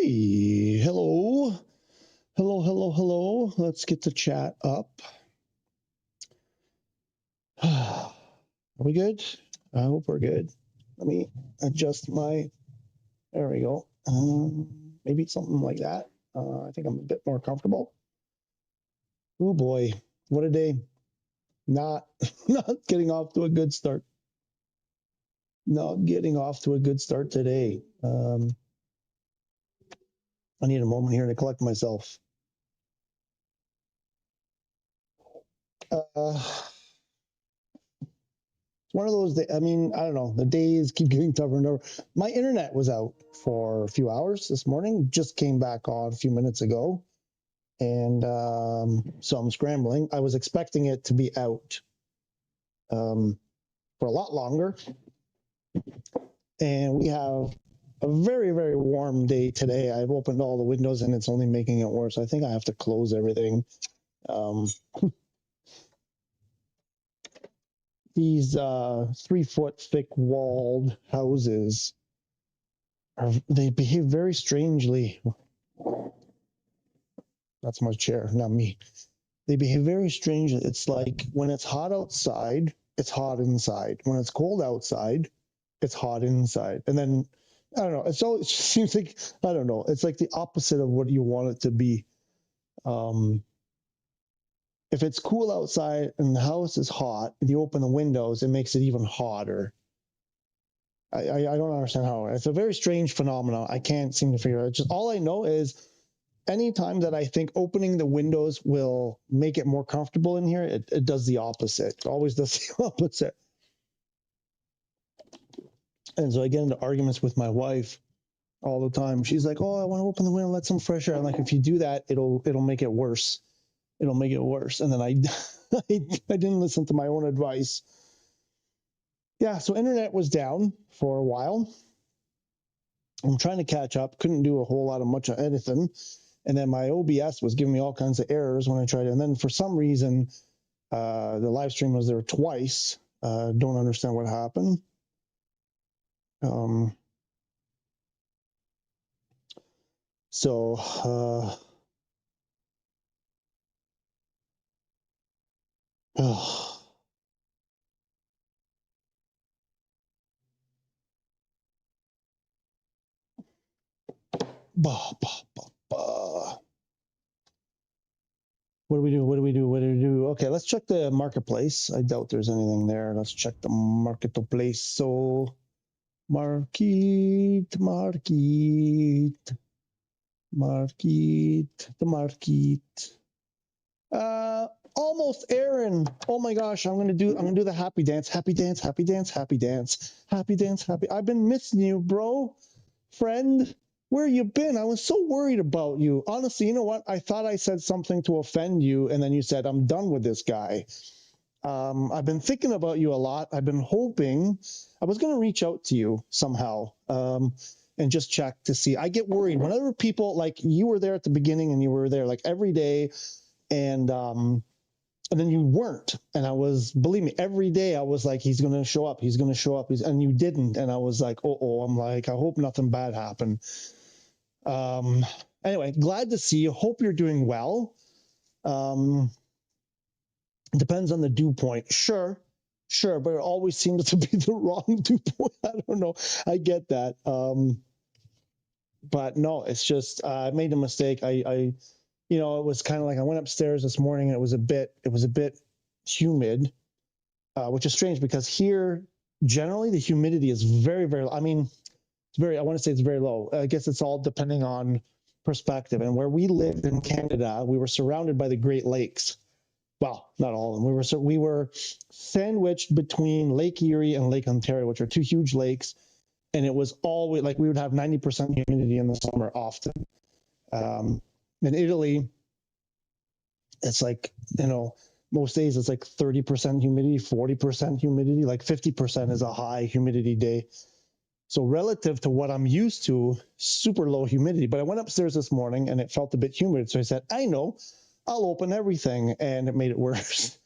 Hey, hello. Hello. Let's get the chat up. Are we good? I hope we're good. Let me adjust my, there we go. Maybe something like that. I think I'm a bit more comfortable. Oh boy, what a day. Not getting off to a good start. Not getting off to a good start today. I need a moment here to collect myself. It's one of those days. I mean, I don't know. The days keep getting tougher and tougher. My internet was out for a few hours this morning. Just came back on a few minutes ago. And so I'm scrambling. I was expecting it to be out for a lot longer. And we have a very, very warm day today. I've opened all the windows and it's only making it worse. I think I have to close everything. These 3-foot thick walled houses, they behave very strangely. That's my chair, not me. They behave very strangely. It's like when it's hot outside, it's hot inside. When it's cold outside, it's hot inside. And then, I don't know, it just seems like, I don't know, it's like the opposite of what you want it to be. If it's cool outside and the house is hot, and you open the windows, it makes it even hotter. I don't understand how. It's a very strange phenomenon. I can't seem to figure it out. Just all I know is anytime that I think opening the windows will make it more comfortable in here, it does the opposite. It always does the opposite. And so I get into arguments with my wife all the time. She's like, "Oh, I want to open the window, let some fresh air." I'm like, "If you do that, it'll make it worse. It'll make it worse." And then I didn't listen to my own advice. Yeah, so internet was down for a while. I'm trying to catch up. Couldn't do a whole lot of much of anything. And then my OBS was giving me all kinds of errors when I tried it. And then for some reason, the live stream was there twice. Don't understand what happened. Bah, bah, bah, bah. What do we do? Okay, let's check the marketplace. I doubt there's anything there. Let's check the marketplace. So, the market. Almost Aaron. Oh my gosh, I'm gonna do the happy dance. I've been missing you, bro. Friend, where you been? I was so worried about you. Honestly, you know what? I thought I said something to offend you, and then you said, "I'm done with this guy." I've been thinking about you a lot. I've been hoping I was going to reach out to you somehow and just check to see. I get worried whenever people, like, you were there at the beginning and you were there like every day, and then you weren't. And I was, believe me, every day I was like, he's going to show up. And you didn't. And I was like, I'm like, I hope nothing bad happened. Anyway, glad to see you. Hope you're doing well. Depends on the dew point. Sure, but it always seems to be the wrong dew point. I don't know. I get that. But no, it's just I made a mistake. It was kind of like I went upstairs this morning and it was a bit humid, which is strange because here generally the humidity is very, very, I want to say it's very low. I guess it's all depending on perspective. And where we lived in Canada, we were surrounded by the Great Lakes. Well, not all of them. We were sandwiched between Lake Erie and Lake Ontario, which are two huge lakes. And it was always like we would have 90% humidity in the summer often. In Italy, it's like, most days it's like 30% humidity, 40% humidity, like 50% is a high humidity day. So relative to what I'm used to, super low humidity. But I went upstairs this morning and it felt a bit humid. So I said, I know, I'll open everything. And it made it worse.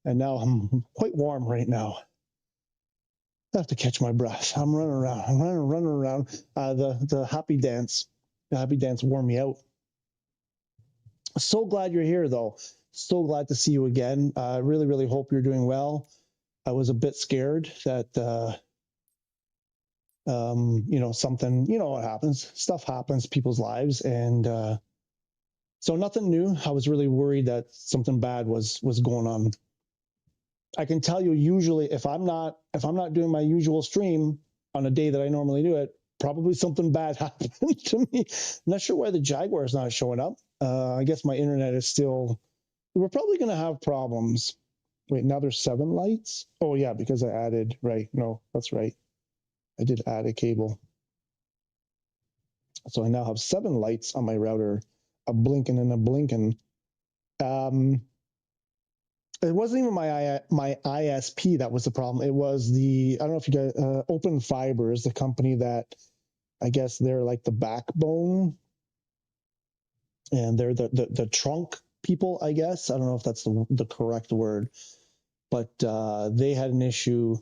And now I'm quite warm right now. I have to catch my breath. I'm running around. The happy dance. Happy Dance wore me out. So glad you're here, though. So glad to see you again. I really, really hope you're doing well. I was a bit scared that, you know, something, you know what happens. Stuff happens, people's lives. And so nothing new. I was really worried that something bad was going on. I can tell you, usually, if I'm not doing my usual stream on a day that I normally do it, probably something bad happened to me. I'm not sure why the Jaguar is not showing up. I guess my internet is still. We're probably going to have problems. Wait, now there's 7 lights? Oh, yeah, because I added, right. No, that's right. I did add a cable. So I now have 7 lights on my router, a blinking and a blinking. It wasn't even my ISP that was the problem. It was the, I don't know if you guys, Open Fiber is the company that, I guess they're like the backbone, and they're the trunk people, I guess. I don't know if that's the correct word, but they had an issue,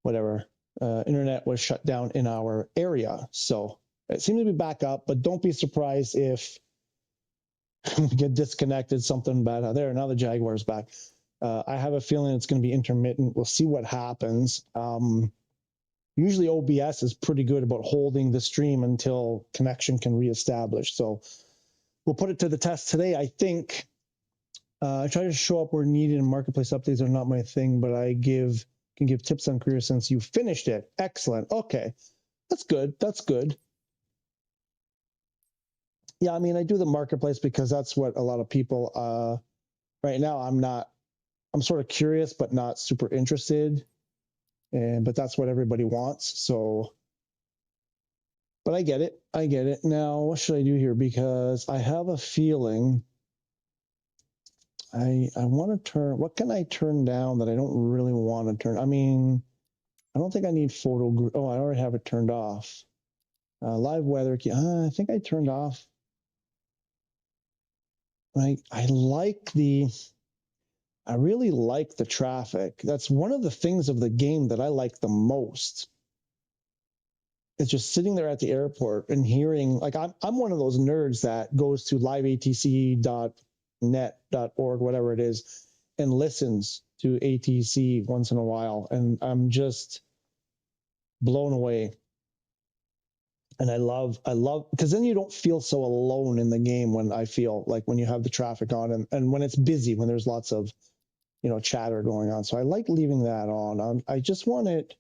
whatever. Internet was shut down in our area. So it seemed to be back up, but don't be surprised if we get disconnected, something bad. There, now the Jaguar's back. I have a feeling it's going to be intermittent. We'll see what happens. Usually OBS is pretty good about holding the stream until connection can reestablish. So we'll put it to the test today, I think. I try to show up where needed, and marketplace updates are not my thing, but I can give tips on career since you finished it. Excellent. Okay, that's good. That's good. Yeah, I mean, I do the marketplace because that's what a lot of people. Right now, I'm sort of curious, but not super interested, but that's what everybody wants. So, but I get it. I get it. Now, what should I do here? Because I have a feeling. I want to turn. What can I turn down that I don't really want to turn? I mean, I don't think I need photo group. Oh, I already have it turned off. Live weather. I think I turned off. I really like the traffic. That's one of the things of the game that I like the most. It's just sitting there at the airport and hearing, like, I'm one of those nerds that goes to liveatc.net.org, whatever it is, and listens to ATC once in a while. And I'm just blown away. And I love, because then you don't feel so alone in the game when you have the traffic on and when it's busy, when there's lots of, chatter going on. So I like leaving that on. I just want it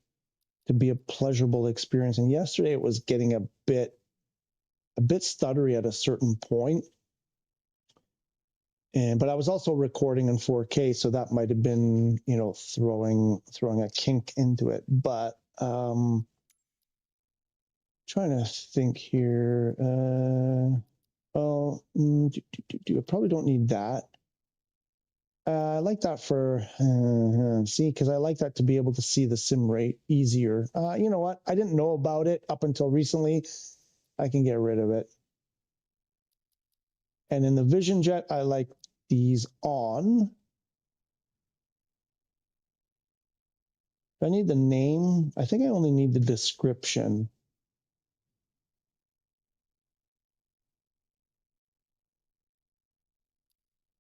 to be a pleasurable experience. And yesterday it was getting a bit stuttery at a certain point. But I was also recording in 4K, so that might have been, throwing a kink into it. But trying to think here. I probably don't need that. I like that for, because I like that to be able to see the sim rate easier. You know what? I didn't know about it up until recently. I can get rid of it. And in the Vision Jet, I like these on. I need the name. I think I only need the description.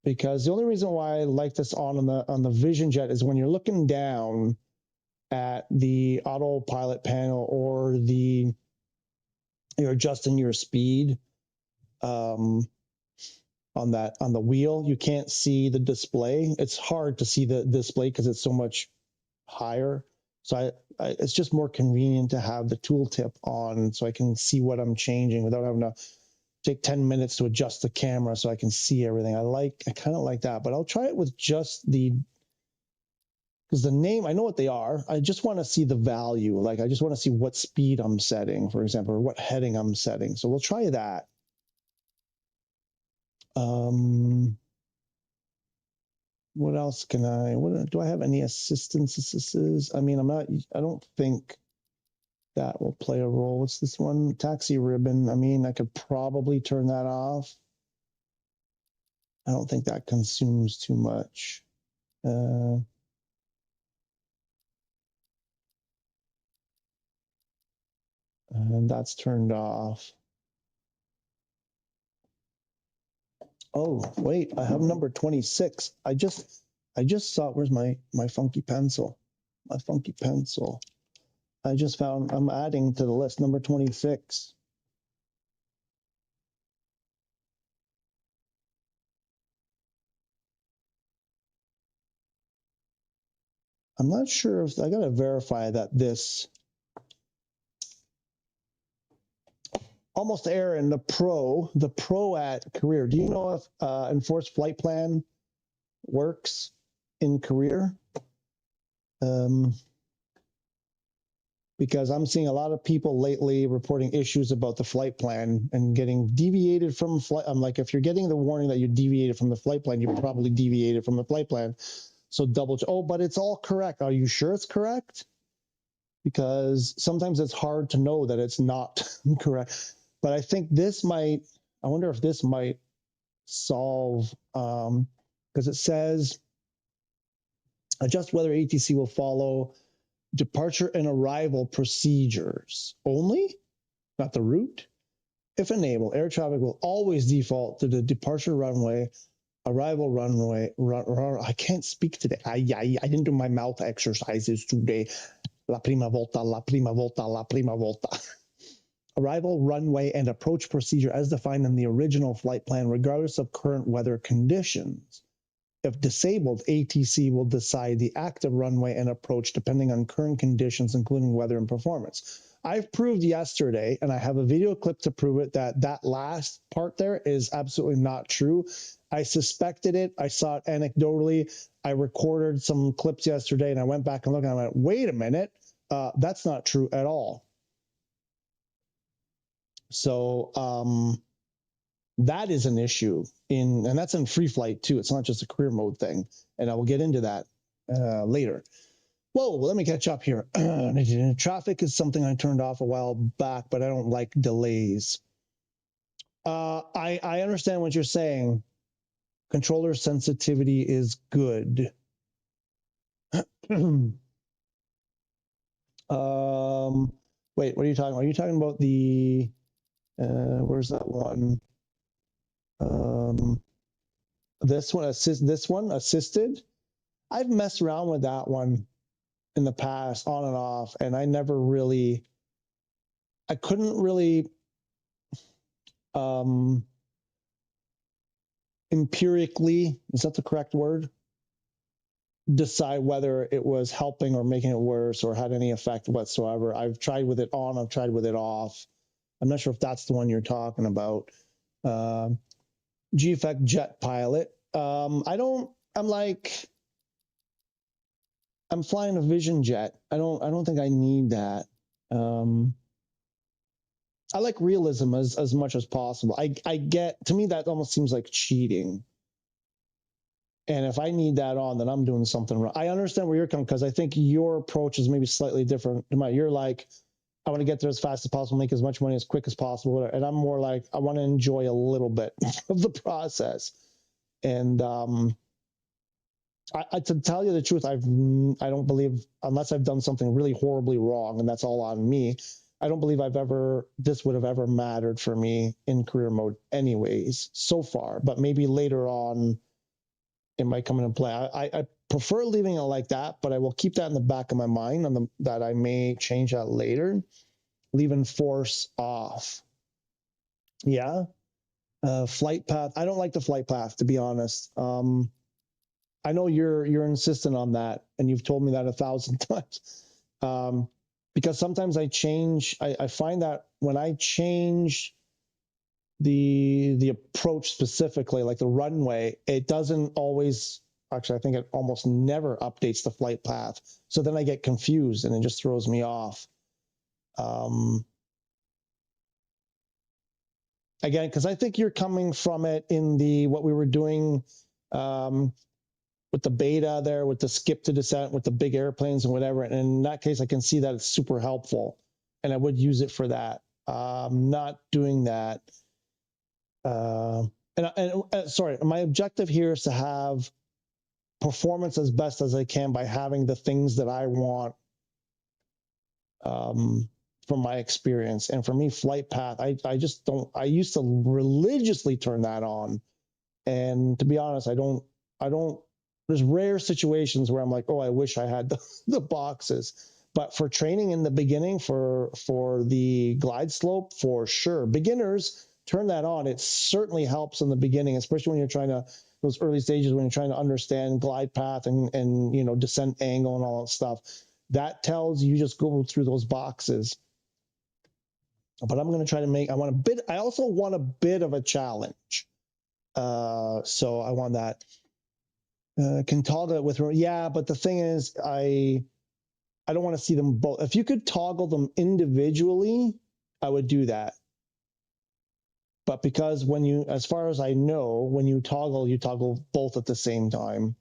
Because the only reason why I like this on the Vision Jet is when you're looking down at the autopilot panel or you're adjusting your speed on the wheel, you can't see the display. It's hard to see the display because it's so much higher. So it's just more convenient to have the tooltip on so I can see what I'm changing without having to take 10 minutes to adjust the camera so I can see everything. I kind of like that, but I'll try it with just because the name, I know what they are. I just want to see the value. Like, I just want to see what speed I'm setting, for example, or what heading I'm setting. So we'll try that. What else can do I have any assistances? I mean, I don't think that will play a role. What's this one? Taxi ribbon. I mean, I could probably turn that off. I don't think that consumes too much. And that's turned off. Oh, wait, I have number 26. I just saw, where's my funky pencil? My funky pencil. I just found, I'm adding to the list, number 26. I'm not sure if, I gotta verify that this, almost Aaron, the pro at career. Do you know if enforced flight plan works in career? Because I'm seeing a lot of people lately reporting issues about the flight plan and getting deviated from flight. I'm like, if you're getting the warning that you deviated from the flight plan, you probably deviated from the flight plan. So double check. Oh, but it's all correct. Are you sure it's correct? Because sometimes it's hard to know that it's not correct. But I think this might, I wonder if this might solve, because it says, adjust whether ATC will follow departure and arrival procedures only, not the route. If enabled, air traffic will always default to the departure runway, arrival runway. I can't speak today. I didn't do my mouth exercises today. La prima volta, la prima volta, la prima volta. Arrival, runway, and approach procedure as defined in the original flight plan, regardless of current weather conditions. If disabled, ATC will decide the active runway and approach depending on current conditions, including weather and performance. I've proved yesterday, and I have a video clip to prove it, that that last part there is absolutely not true. I suspected it. I saw it anecdotally. I recorded some clips yesterday, and I went back and looked, and I went, wait a minute, that's not true at all. So that is an issue and that's in free flight too. It's not just a career mode thing, and I will get into that later. Whoa, let me catch up here. Traffic is something I turned off a while back, but I don't like delays. I understand what you're saying. Controller sensitivity is good. Wait, what are you talking about? Are you talking about the, where's that one? This one, assisted. I've messed around with that one in the past, on and off, and I never really, I couldn't really empirically, is that the correct word? Decide whether it was helping or making it worse or had any effect whatsoever. I've tried with it on, I've tried with it off. I'm not sure if that's the one you're talking about. G-Effect Jet Pilot. I'm flying a Vision Jet. I don't think I need that. I like realism as much as possible. I get, to me, that almost seems like cheating. And if I need that on, then I'm doing something wrong. I understand where you're coming, because I think your approach is maybe slightly different. You're like, I want to get there as fast as possible, make as much money as quick as possible. And I'm more like, I want to enjoy a little bit of the process. And to tell you the truth, I don't believe, unless I've done something really horribly wrong, and that's all on me, I don't believe this would have ever mattered for me in career mode anyways, so far. But maybe later on, it might come into play. I prefer leaving it like that, but I will keep that in the back of my mind that I may change that later. Leaving force off. Yeah. Flight path. I don't like the flight path, to be honest. I know you're insistent on that, and you've told me that 1,000 times. Because sometimes I find that when I change the approach specifically, like the runway, it doesn't always, actually I think it almost never updates the flight path. So then I get confused and it just throws me off. Again, because I think you're coming from it in what we were doing with the beta there, with the skip to descent, with the big airplanes and whatever. And in that case, I can see that it's super helpful, and I would use it for that. Not doing that. Sorry, my objective here is to have performance as best as I can by having the things that I want from my experience. And for me, flight path, I just don't, I used to religiously turn that on. And to be honest, I don't, there's rare situations where I'm like, oh, I wish I had the boxes. But for training in the beginning, for the glide slope, for sure. Beginners, turn that on. It certainly helps in the beginning, especially when you're trying to, those early stages when you're trying to understand glide path and you know, descent angle and all that stuff. That tells you just go through those boxes. But I'm going to try to make, I also want a bit of a challenge. So I want that. Can toggle it with, yeah, but the thing is, I don't want to see them both. If you could toggle them individually, I would do that. But because when you, as far as I know, when you toggle both at the same time.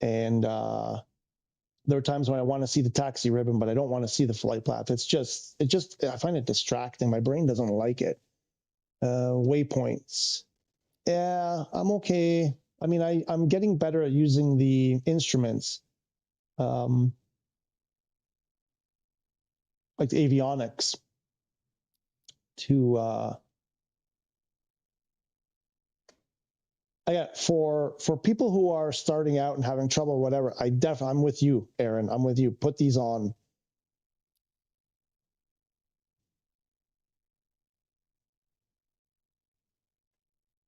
And there are times when I want to see the taxi ribbon, but I don't want to see the flight path. It just, I find it distracting. My brain doesn't like it. Waypoints. Yeah, I'm okay. I mean, I'm getting better at using the instruments. Like the avionics to for people who are starting out and having trouble, whatever, I'm with you, Aaron. I'm with you. Put these on.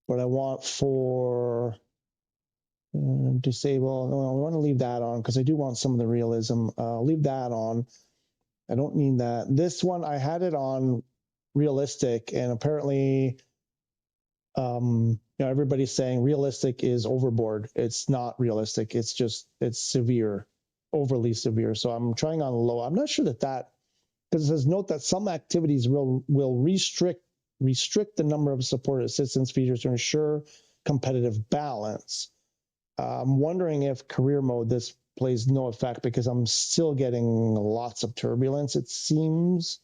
What I want for disable, no, I want to leave that on because I do want some of the realism. Leave that on. I don't need that. This one, I had it on realistic, and apparently you know, everybody's saying realistic is overboard. It's not realistic. It's just, it's severe, overly severe. So I'm trying on low. I'm not sure that because it says note that some activities will restrict the number of support assistance features to ensure competitive balance. I'm wondering if career mode, this plays no effect because I'm still getting lots of turbulence, it seems.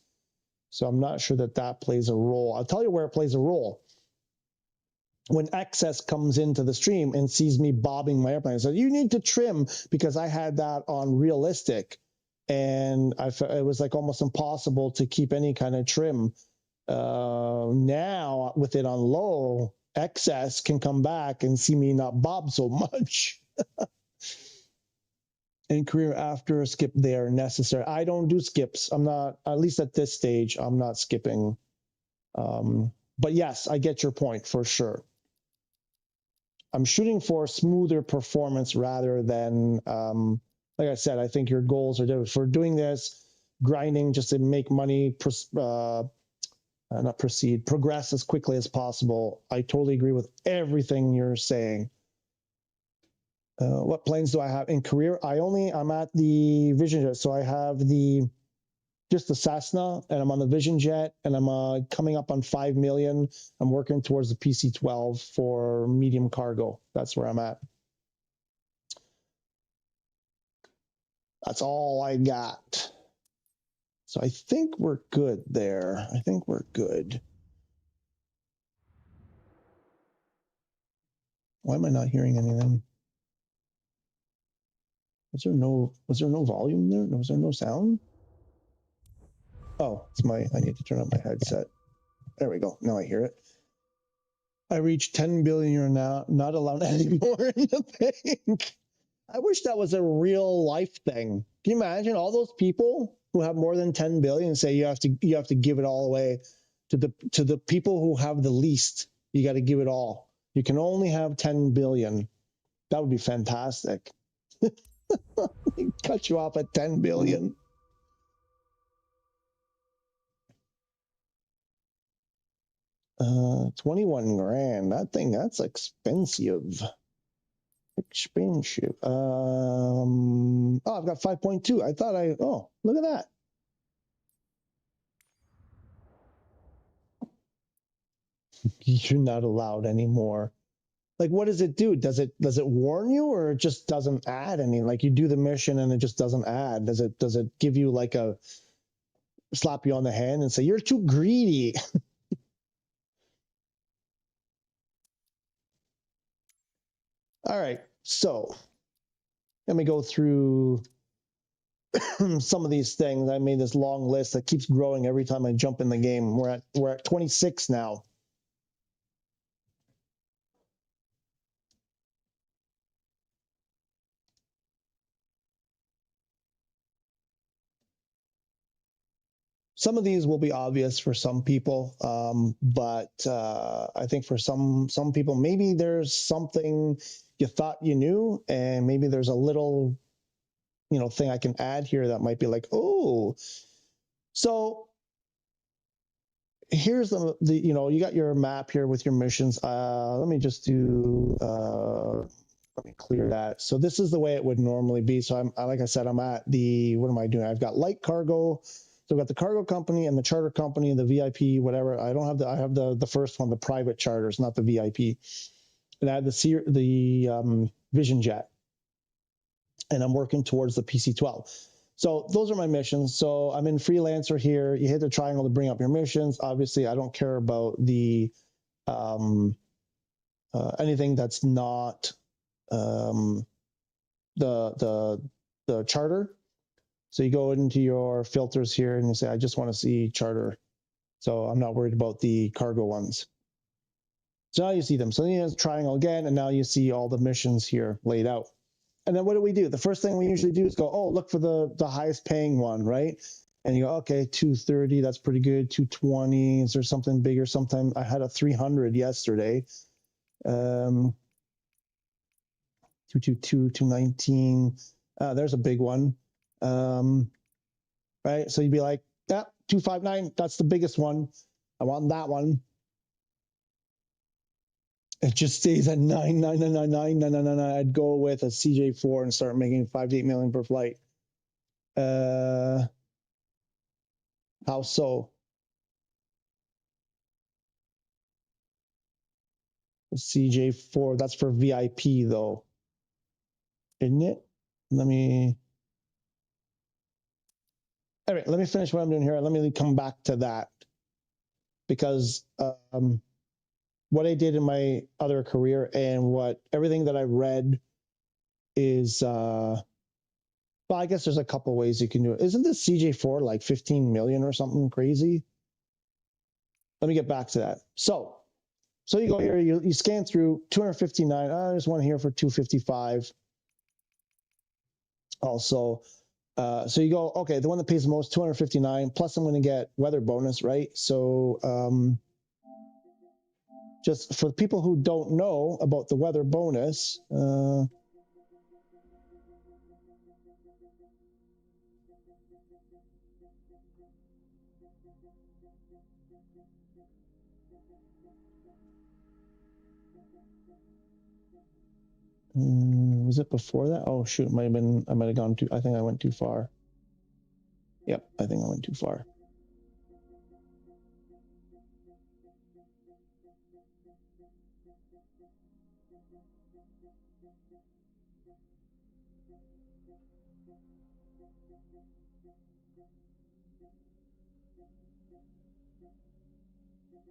So I'm not sure that plays a role. I'll tell you where it plays a role. When excess comes into the stream and sees me bobbing my airplane, so you need to trim, because I had that on realistic, and it was like almost impossible to keep any kind of trim. Now with it on low, excess can come back and see me not bob so much. In career, after a skip, they are necessary. I don't do skips. I'm not, at least at this stage, I'm not skipping. But yes, I get your point for sure. I'm shooting for smoother performance rather than, like I said, I think your goals are different. For doing this, grinding just to make money, progress as quickly as possible. I totally agree with everything you're saying. What planes do I have in career? I'm at the Vision Jet, so I have just the Cessna, and I'm on the Vision Jet, and I'm coming up on 5 million. I'm working towards the PC-12 for medium cargo. That's where I'm at. That's all I got. So I think we're good there. I think we're good. Why am I not hearing anything? Was there no volume there? Was there no sound? Oh, I need to turn up my headset. There we go. Now I hear it. I reached 10 billion. You're now not allowed any more in the bank. I wish that was a real life thing. Can you imagine all those people who have more than 10 billion and say you have to give it all away to the people who have the least? You got to give it all. You can only have 10 billion. That would be fantastic. Cut you off at 10 billion. 21 grand. That's expensive. Expensive. Oh, I've got 5.2. Oh, look at that. You're not allowed anymore. Like, what does it do? Does it warn you, or it just doesn't add any? Like, you do the mission and it just doesn't add. Does it give you like a slap you on the hand and say you're too greedy? All right, so let me go through some of these things. I made this long list that keeps growing every time I jump in the game. We're at 26 now. Some of these will be obvious for some people, but I think for some people, maybe there's something you thought you knew, and maybe there's a little, thing I can add here that might be like, oh, so here's the you got your map here with your missions. Let me just do. Let me clear that. So this is the way it would normally be. So like I said, I'm at the, what am I doing? I've got light cargo. So I've got the cargo company and the charter company, the VIP, whatever. I don't have I have the first one, the private charters, not the VIP. And I have the Vision Jet. And I'm working towards the PC-12. So those are my missions. So I'm in freelancer here. You hit the triangle to bring up your missions. Obviously, I don't care about the anything that's not the charter. So you go into your filters here and you say, I just want to see charter. So I'm not worried about the cargo ones. So now you see them. So then you have triangle again, and now you see all the missions here laid out. And then what do we do? The first thing we usually do is go, oh, look for the highest paying one, right? And you go, okay, 230, that's pretty good. 220, is there something bigger? Sometime I had a 300 yesterday. 222, 219. There's a big one. Right? So you'd be like, yeah, 259, that's the biggest one. I want that one. It just stays at 9999999. I'd go with a CJ4 and start making 5 to 8 million per flight. How so? The CJ4, that's for VIP though, isn't it? Let me finish what I'm doing here. Let me come back to that, because what I did in my other career and everything that I read is, well, I guess there's a couple ways you can do it. Isn't the CJ4 like 15 million or something crazy? Let me get back to that. So you go here, you scan through 259. There's one here for 255. Also, so you go, okay, the one that pays the most, 259, plus I'm going to get weather bonus, right? So just for people who don't know about the weather bonus, was it before that? Oh shoot, I might have gone too, I think I went too far. Yep, I think I went too far.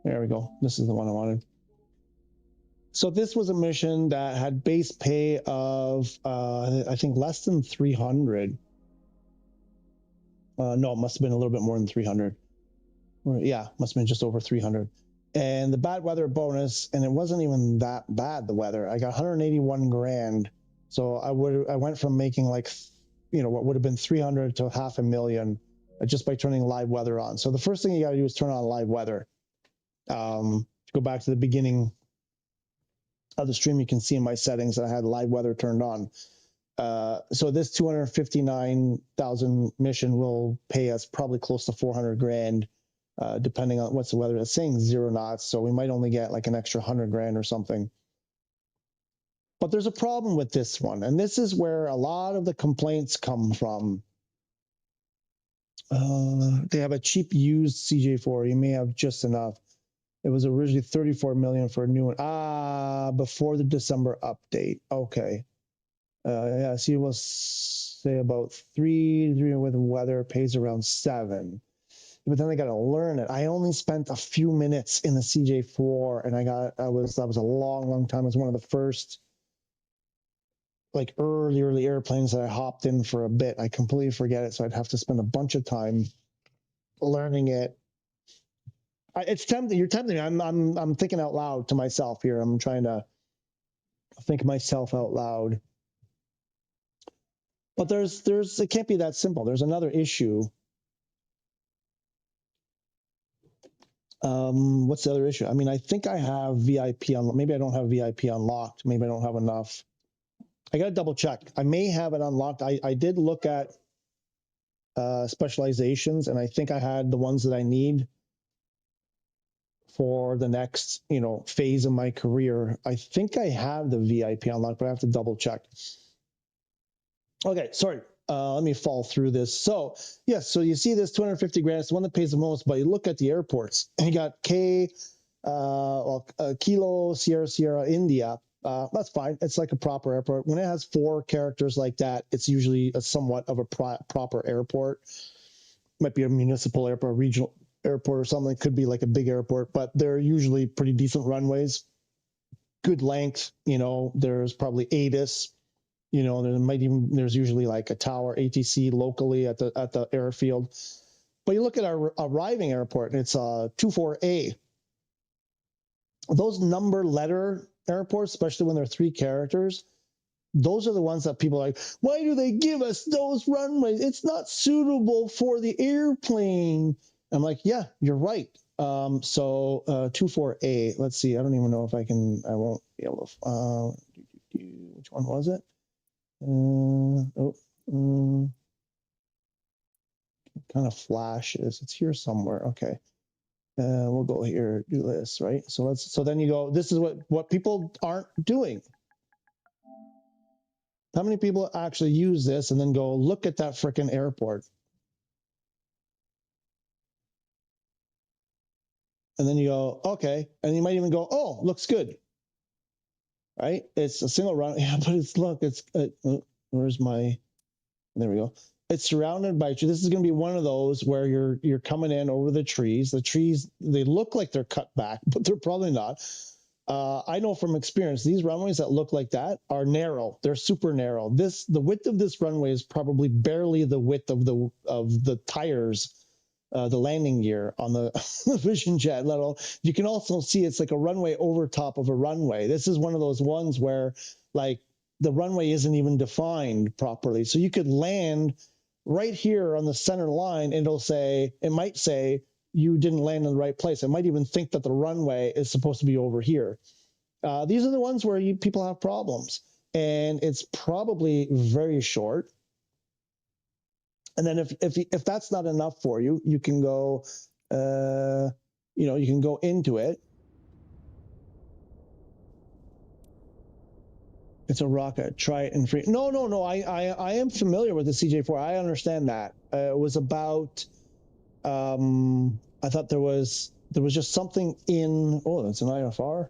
There we go. This is the one I wanted. So this was a mission that had base pay of, I think, less than 300. No, it must have been a little bit more than 300. Yeah, must have been just over 300. And the bad weather bonus, and it wasn't even that bad, the weather. I got 181 grand. So I went from making like, what would have been 300 to $500,000 just by turning live weather on. So the first thing you got to do is turn on live weather. Go back to the beginning of the stream, you can see in my settings that I had live weather turned on. So this 259,000 mission will pay us probably close to 400 grand, depending on what's the weather. It's saying 0 knots, so we might only get like an extra 100 grand or something. But there's a problem with this one, and this is where a lot of the complaints come from. They have a cheap used CJ4. You may have just enough. It was originally 34 million for a new one. Before the December update. Okay. Yeah, so you will say about 3 with weather, pays around 7. But then I got to learn it. I only spent a few minutes in the CJ4, and that was a long time. It was one of the first like early airplanes that I hopped in for a bit. I completely forget it, so I'd have to spend a bunch of time learning it. It's tempting. You're tempting me. I'm thinking out loud to myself here. I'm trying to think myself out loud. But it can't be that simple. There's another issue. What's the other issue? I mean, I think I have VIP on. Maybe I don't have VIP unlocked. Maybe I don't have enough. I got to double check. I may have it unlocked. I did look at specializations, and I think I had the ones that I need for the next, phase of my career. I think I have the VIP unlocked, but I have to double check. Okay, sorry. Let me fall through this. So, yes, so you see this 250 grand. It's the one that pays the most, but you look at the airports. You got Kilo, Sierra, India. That's fine. It's like a proper airport. When it has 4 characters like that, it's usually a somewhat of a proper airport. Might be a municipal airport, a regional airport or something. It could be like a big airport, but they're usually pretty decent runways. Good length. There's probably ATIS. There's usually like a tower ATC locally at the airfield. But you look at our arriving airport, and it's 24A. Those number letter airports, especially when they're 3 characters, those are the ones that people are like, why do they give us those runways? It's not suitable for the airplane. I'm like, yeah, you're right. So 24A, let's see. I don't even know if I won't be able to, which one was it? Kind of flashes. It's here somewhere. Okay. We'll go here, do this, right? So then you go, this is what people aren't doing. How many people actually use this and then go, look at that freaking airport? And then you go, okay. And you might even go, oh, looks good. Right? It's a single run. Yeah, but where's my, there we go. It's surrounded by trees. This is going to be one of those where you're coming in over the trees. The trees, they look like they're cut back, but they're probably not. I know from experience, these runways that look like that are narrow. They're super narrow. The width of this runway is probably barely the width of the tires, the landing gear on the Vision Jet. You can also see it's like a runway over top of a runway. This is one of those ones where like the runway isn't even defined properly. So you could land right here on the center line, and it might say you didn't land in the right place. It might even think that the runway is supposed to be over here. These are the ones where people have problems, and it's probably very short. And then if that's not enough for you, you can go, you can go into it. It's a rocket. Try it in free. No. I am familiar with the CJ4. I understand that. It was about. I thought there was just something in. Oh, that's an IFR.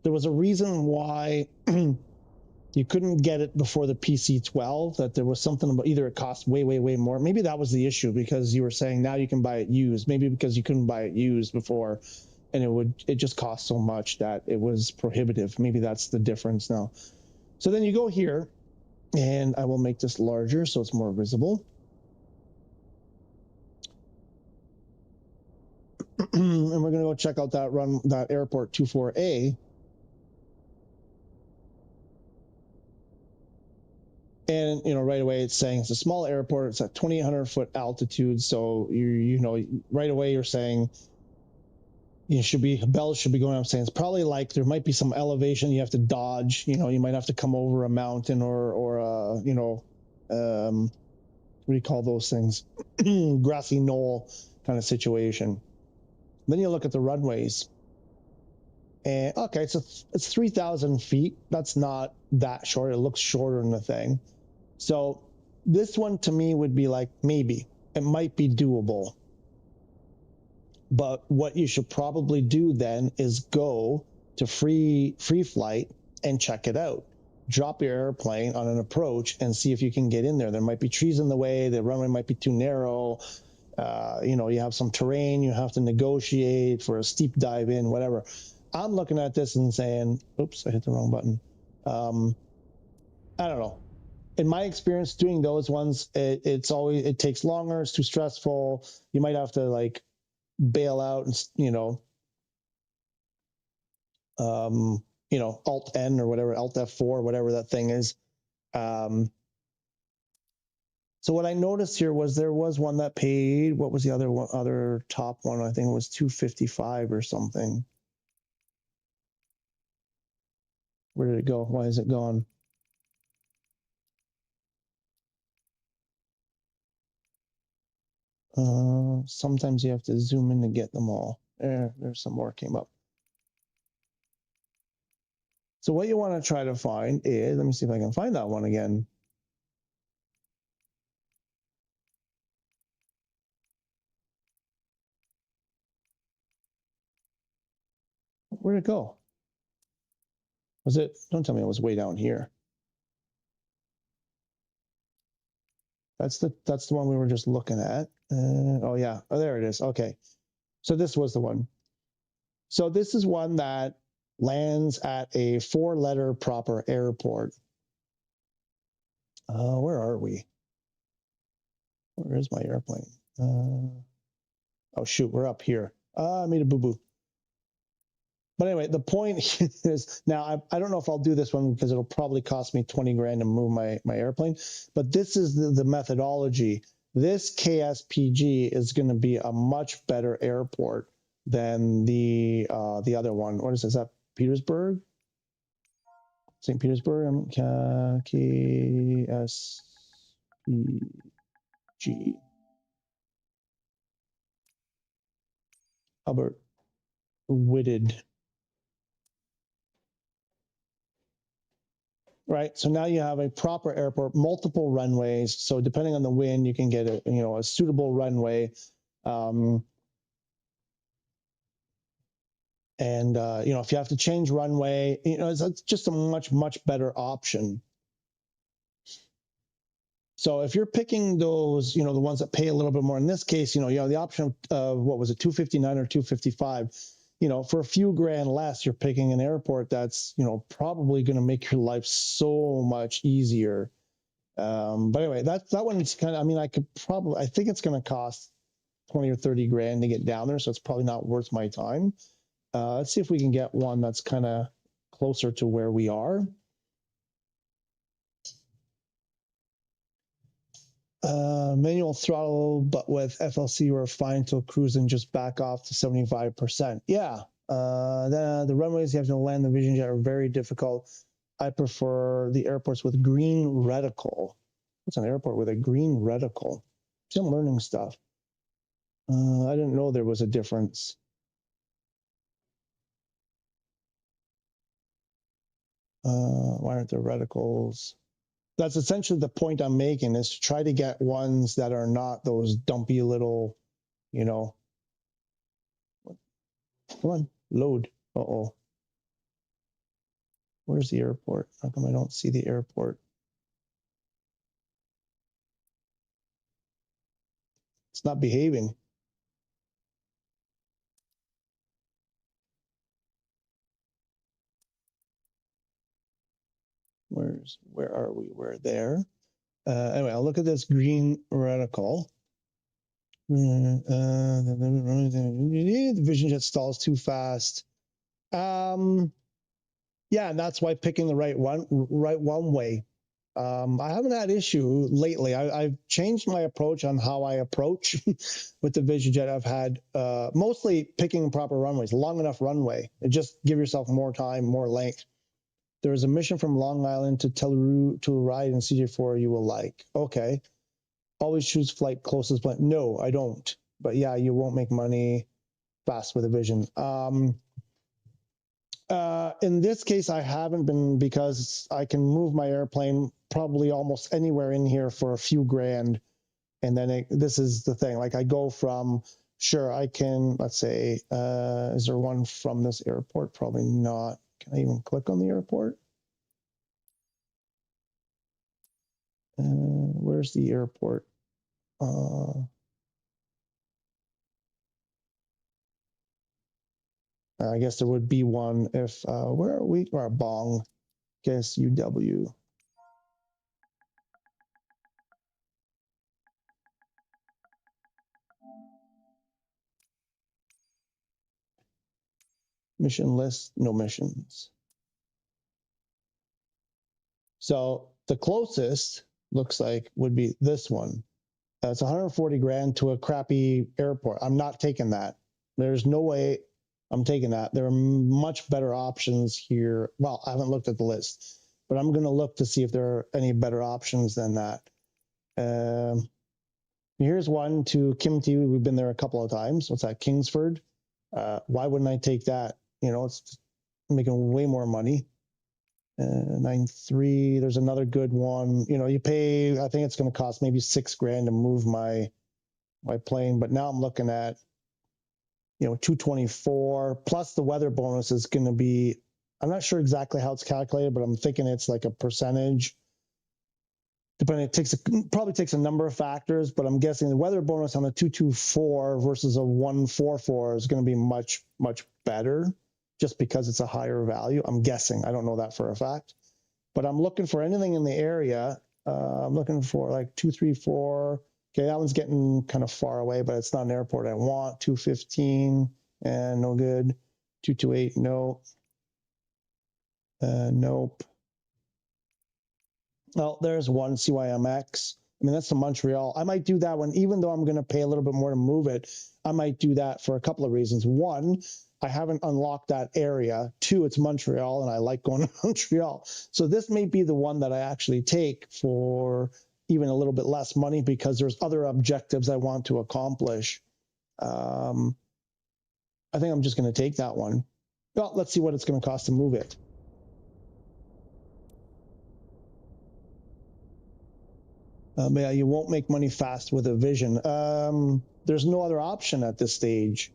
There was a reason why you couldn't get it before the PC-12. That there was something about either it cost way more. Maybe that was the issue, because you were saying now you can buy it used. Maybe because you couldn't buy it used before. And it just cost so much that it was prohibitive. Maybe that's the difference now. So then you go here, and I will make this larger so it's more visible. And we're going to go check out that airport 24A. And right away it's saying it's a small airport. It's at 2,800 foot altitude. So right away you're saying bells should be going up, saying it's probably like there might be some elevation you have to dodge. You might have to come over a mountain or what do you call those things? Grassy knoll kind of situation. Then you look at the runways, and okay, so it's 3,000 feet. That's not that short. It looks shorter than the thing. So this one to me would be like, maybe it might be doable. But what you should probably do then is go to free flight and check it out. Drop your airplane on an approach and see if you can get in there. There might be trees in the way. The runway might be too narrow. You have some terrain. You have to negotiate for a steep dive in, whatever. I'm looking at this and saying, oops, I hit the wrong button. I don't know. In my experience doing those ones, it takes longer. It's too stressful. You might have to like bail out and Alt N or whatever, Alt F4, whatever that thing is. So what I noticed here was there was one that paid. What was the other top one? I think it was 255 or something. Where did it go? Why is it gone? Sometimes you have to zoom in to get them all. There's some more came up. So what you want to try to find is, let me see if I can find that one again. Where'd it go? Was it, don't tell me it was way down here. That's the one we were just looking at. Oh yeah, oh there it is. Okay, so this was the one. So this is one that lands at a 4-letter proper airport. Where are we? Where is my airplane? Oh shoot, we're up here. I made a boo-boo. But anyway, the point is, now I don't know if I'll do this one because it'll probably cost me 20 grand to move my airplane, but this is the methodology. This KSPG is going to be a much better airport than the other one. What is this? Is that Petersburg? St. Petersburg? KSPG. Albert Whitted. Right. So now you have a proper airport, multiple runways. So depending on the wind, you can get a suitable runway. If you have to change runway, it's just a much, much better option. So if you're picking those, the ones that pay a little bit more, in this case, you have the option of, what was it, 259 or 255, for a few grand less, you're picking an airport that's, probably going to make your life so much easier. But anyway, that one's kind of, I think it's going to cost 20 or 30 grand to get down there. So it's probably not worth my time. Let's see if we can get one that's kind of closer to where we are. Manual throttle, but with FLC, we're fine till cruising, just back off to 75%. Yeah. The runways you have to land the Vision Jet are very difficult. I prefer the airports with green reticle. What's an airport with a green reticle? See, I'm learning stuff. I didn't know there was a difference. Why aren't there reticles? That's essentially the point I'm making, is to try to get ones that are not those dumpy little, come on, load. Uh-oh. Where's the airport? How come I don't see the airport? It's not behaving. Where are we? We're there. Anyway, I'll look at this green reticle. The Vision Jet stalls too fast. Yeah, and that's why picking the right one way. I haven't had issue lately. I've changed my approach on how I approach with the Vision Jet. I've had mostly picking proper runways, long enough runway. Just give yourself more time, more length. There is a mission from Long Island to Telluride to a ride in CJ4 you will like. Okay. Always choose flight closest plan. No, I don't. But yeah, you won't make money fast with a Vision. In this case, I haven't been, because I can move my airplane probably almost anywhere in here for a few grand. And then this is the thing, like I go from, sure, I can, let's say, is there one from this airport? Probably not. Can I even click on the airport? Where's the airport? I guess there would be one if, where are we? Or Bong. guess UW. Mission list, no missions. So the closest looks like would be this one. It's 140 grand to a crappy airport. I'm not taking that. There's no way I'm taking that. There are much better options here. Well, I haven't looked at the list, but I'm going to look to see if there are any better options than that. Here's one to Kimti. We've been there a couple of times. What's that? Kingsford. Why wouldn't I take that? You know, it's making way more money. 9.3. There's another good one. You know, you pay. I think it's going to cost maybe $6 grand to move my plane. But now I'm looking at, you know, 224 plus the weather bonus is going to be. I'm not sure exactly how it's calculated, but I'm thinking it's like a percentage. Depending, probably takes a number of factors, but I'm guessing the weather bonus on a 224 versus a 144 is going to be much better, just because it's a higher value. I'm guessing. I don't know that for a fact, but I'm looking for anything in the area. I'm looking for like 234. Okay, that one's getting kind of far away, but it's not an airport I want. 215 and no good. 228, no. Nope. Well, there's one, CYMX. I mean, that's the Montreal. I might do that one, even though I'm going to pay a little bit more to move it. I might do that for a couple of reasons. One, I haven't unlocked that area. Two, it's Montreal, and I like going to Montreal. So this may be the one that I actually take for even a little bit less money, because there's other objectives I want to accomplish. I think I'm just going to take that one. Well, let's see what it's going to cost to move it. Yeah, you won't make money fast with a Vision. There's no other option at this stage.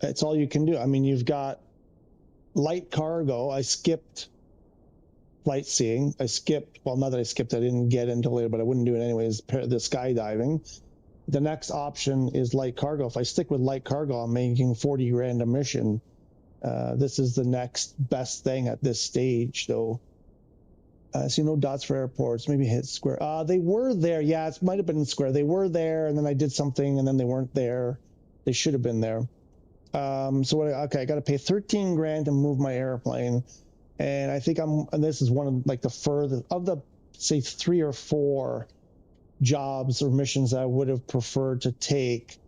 It's all you can do. I mean, you've got light cargo. I skipped flight seeing. Well, not that I skipped, I didn't get into later, but I wouldn't do it anyways. The skydiving. The next option is light cargo. If I stick with light cargo, I'm making 40 grand a mission. This is the next best thing at this stage, though. See no dots for airports. Maybe hit square. They were there. Yeah, it might have been square. They were there, and then I did something, and then they weren't there. They should have been there. So what? Okay, I got to pay 13 grand to move my airplane, and I think and this is one of like the furthest of the, say, 3 or 4 jobs or missions I would have preferred to take.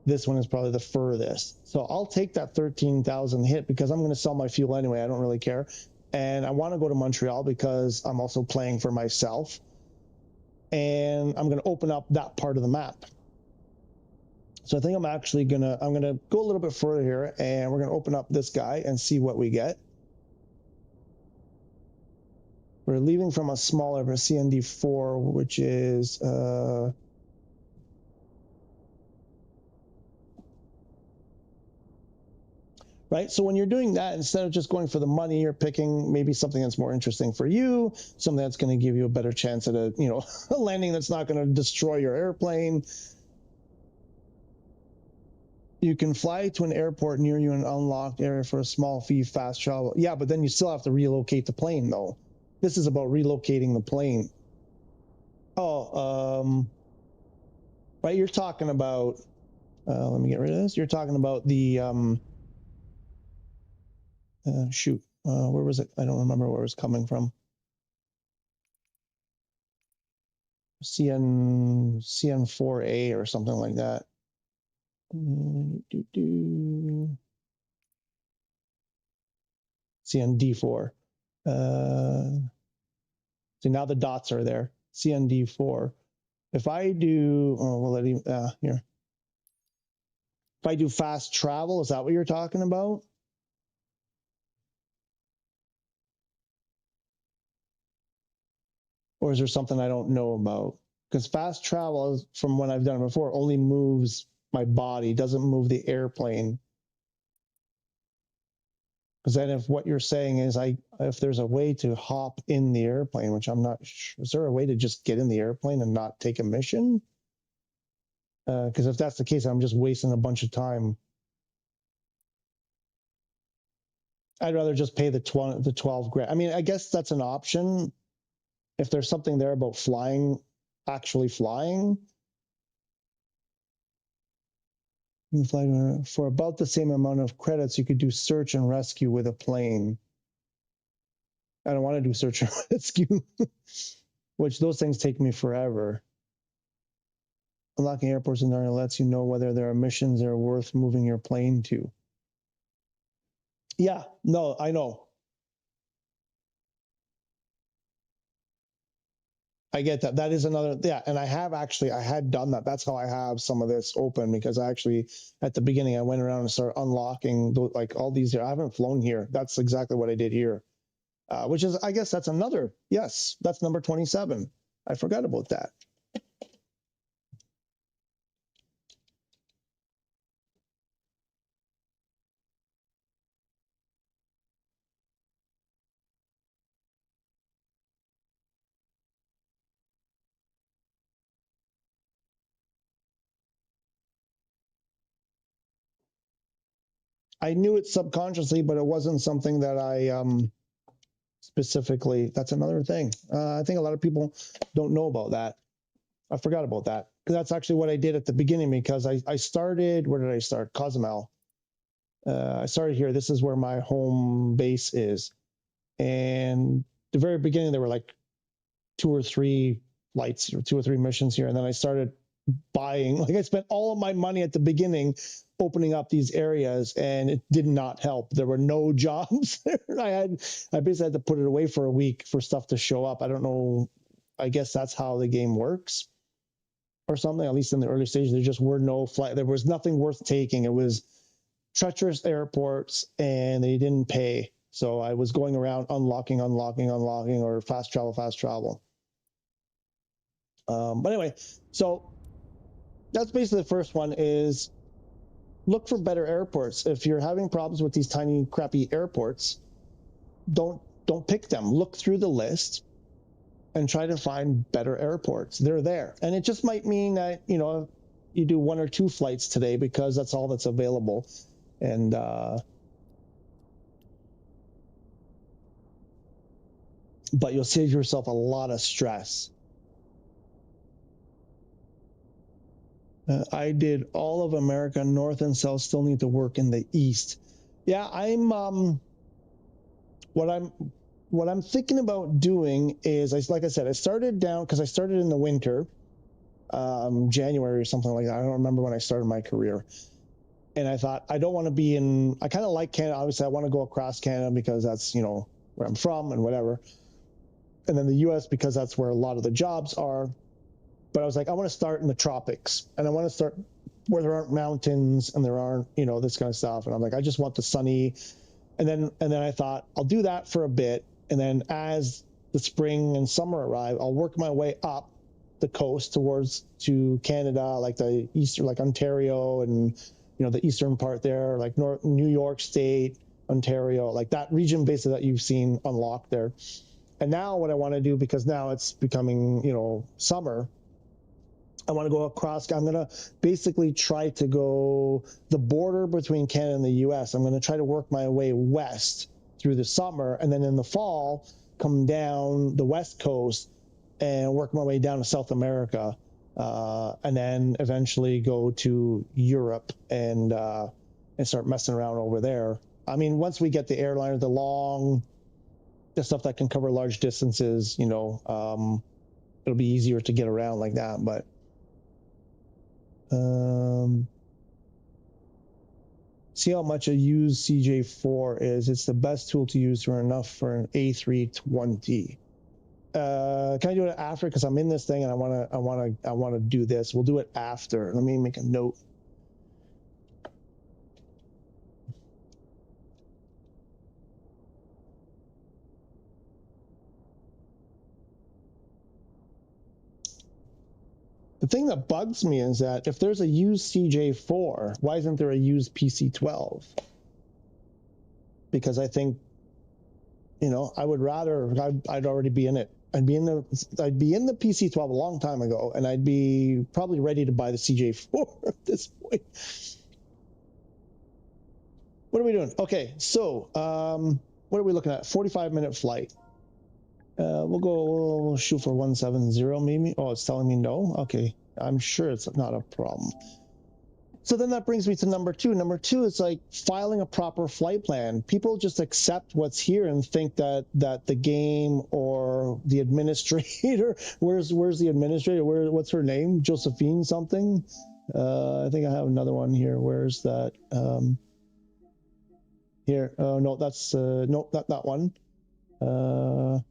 This one is probably the furthest. So I'll take that 13,000 hit, because I'm going to sell my fuel anyway. I don't really care. And I want to go to Montreal because I'm also playing for myself. And I'm going to open up that part of the map. So I think I'm actually going to, go a little bit further here, and we're going to open up this guy and see what we get. We're leaving from a smaller CND4, which is, right? So when you're doing that, instead of just going for the money, you're picking maybe something that's more interesting for you, something that's going to give you a better chance at a landing that's not going to destroy your airplane. You can fly to an airport near you in an unlocked area for a small fee, fast travel. Yeah, but then you still have to relocate the plane, though. This is about relocating the plane. Oh, right, you're talking about, let me get rid of this. You're talking about the, shoot, where was it? I don't remember where it was coming from. CN4A or something like that. CND4. So now the dots are there. CND4. If I do, here. If I do fast travel, is that what you're talking about? Or is there something I don't know about? Because fast travel, from when I've done it before, only moves my body, doesn't move the airplane. Because then if what you're saying is if there's a way to hop in the airplane, which I'm not sure, is there a way to just get in the airplane and not take a mission? Because if that's the case, I'm just wasting a bunch of time. I'd rather just pay the 12 grand. I mean, I guess that's an option if there's something there about flying, actually flying. You can fly for about the same amount of credits. You could do search and rescue with a plane. I don't want to do search and rescue, which those things take me forever. Unlocking airports in there lets you know whether there are missions that are worth moving your plane to. Yeah, no, I know. I get that. That is another, yeah. And I had done that. That's how I have some of this open, because I actually, at the beginning, I went around and started unlocking like all these. I haven't flown here. That's exactly what I did here, which is, I guess that's another, yes, that's number 27. I forgot about that. I knew it subconsciously, but it wasn't something that I specifically, that's another thing. I think a lot of people don't know about that. I forgot about that. That's actually what I did at the beginning, because I started, where did I start? Cozumel. I started here. This is where my home base is. And the very beginning, there were like 2 or 3 flights or 2 or 3 missions here. And then I started buying, like I spent all of my money at the beginning opening up these areas, and it did not help. There were no jobs there. I basically had to put it away for a week for stuff to show up. I don't know. I guess that's how the game works or something. At least in the early stages, there just were no flight. There was nothing worth taking. It was treacherous airports, and they didn't pay. So I was going around unlocking, or fast travel. But anyway, so that's basically the first one, is look for better airports. If you're having problems with these tiny, crappy airports, don't pick them. Look through the list and try to find better airports. They're there. And it just might mean that, you do 1 or 2 flights today because that's all that's available. And but you'll save yourself a lot of stress. I did all of America, North and South, still need to work in the East. Yeah, what I'm thinking about doing is, like I said, I started down, because I started in the winter, January or something like that. I don't remember when I started my career. And I thought, I don't want to be I kind of like Canada. Obviously, I want to go across Canada because that's, where I'm from and whatever. And then the US, because that's where a lot of the jobs are. But I was like, I want to start in the tropics, and I want to start where there aren't mountains and there aren't, this kind of stuff. And I'm like, I just want the sunny. And then I thought, I'll do that for a bit. And then as the spring and summer arrive, I'll work my way up the coast to Canada, like the eastern, like Ontario and, the eastern part there, like New York State, Ontario, like that region basically that you've seen unlocked there. And now what I want to do, because now it's becoming, summer, I want to go across. I'm going to basically try to go the border between Canada and the US. I'm going to try to work my way west through the summer, and then in the fall, come down the West Coast and work my way down to South America, and then eventually go to Europe and start messing around over there. I mean, once we get the airliner, the stuff that can cover large distances, it'll be easier to get around like that. But see how much a used CJ4 is. It's the best tool to use for enough for an A320. Can I do it after? Because I'm in this thing and I want to do this. We'll do it after. Let me make a note. The thing that bugs me is that if there's a used CJ4, why isn't there a used PC-12? Because I think, I would rather, I'd already be in it. I'd be in the PC-12 a long time ago, and I'd be probably ready to buy the CJ4 at this point. What are we doing? Okay, so what are we looking at? 45-minute flight. We'll shoot for 170 maybe. Oh, it's telling me no. Okay, I'm sure it's not a problem. So then that brings me to number two. Number two is like filing a proper flight plan. People just accept what's here and think that the game or the administrator, where's the administrator? What's her name? Josephine something. I think I have another one here. Where's that? Here. Oh no, that's nope, not that one. Oh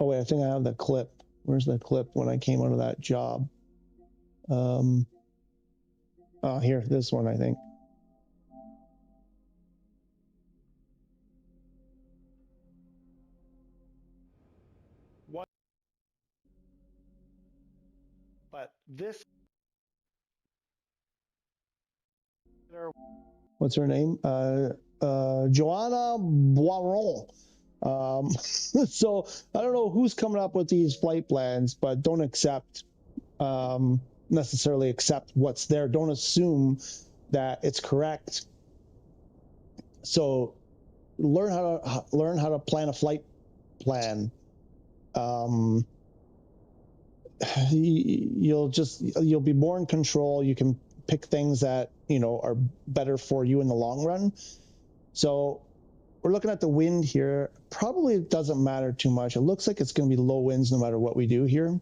wait, I think I have the clip. Where's the clip when I came out of that job? Oh, here, this one, I think. What? But this. What's her name? Joanna Boiron. So I don't know who's coming up with these flight plans, but don't accept necessarily accept what's there. Don't assume that it's correct. So learn how to plan a flight plan. You'll be more in control. You can pick things that are better for you in the long run. So we're looking at the wind here. Probably it doesn't matter too much. It looks like it's going to be low winds no matter what we do here.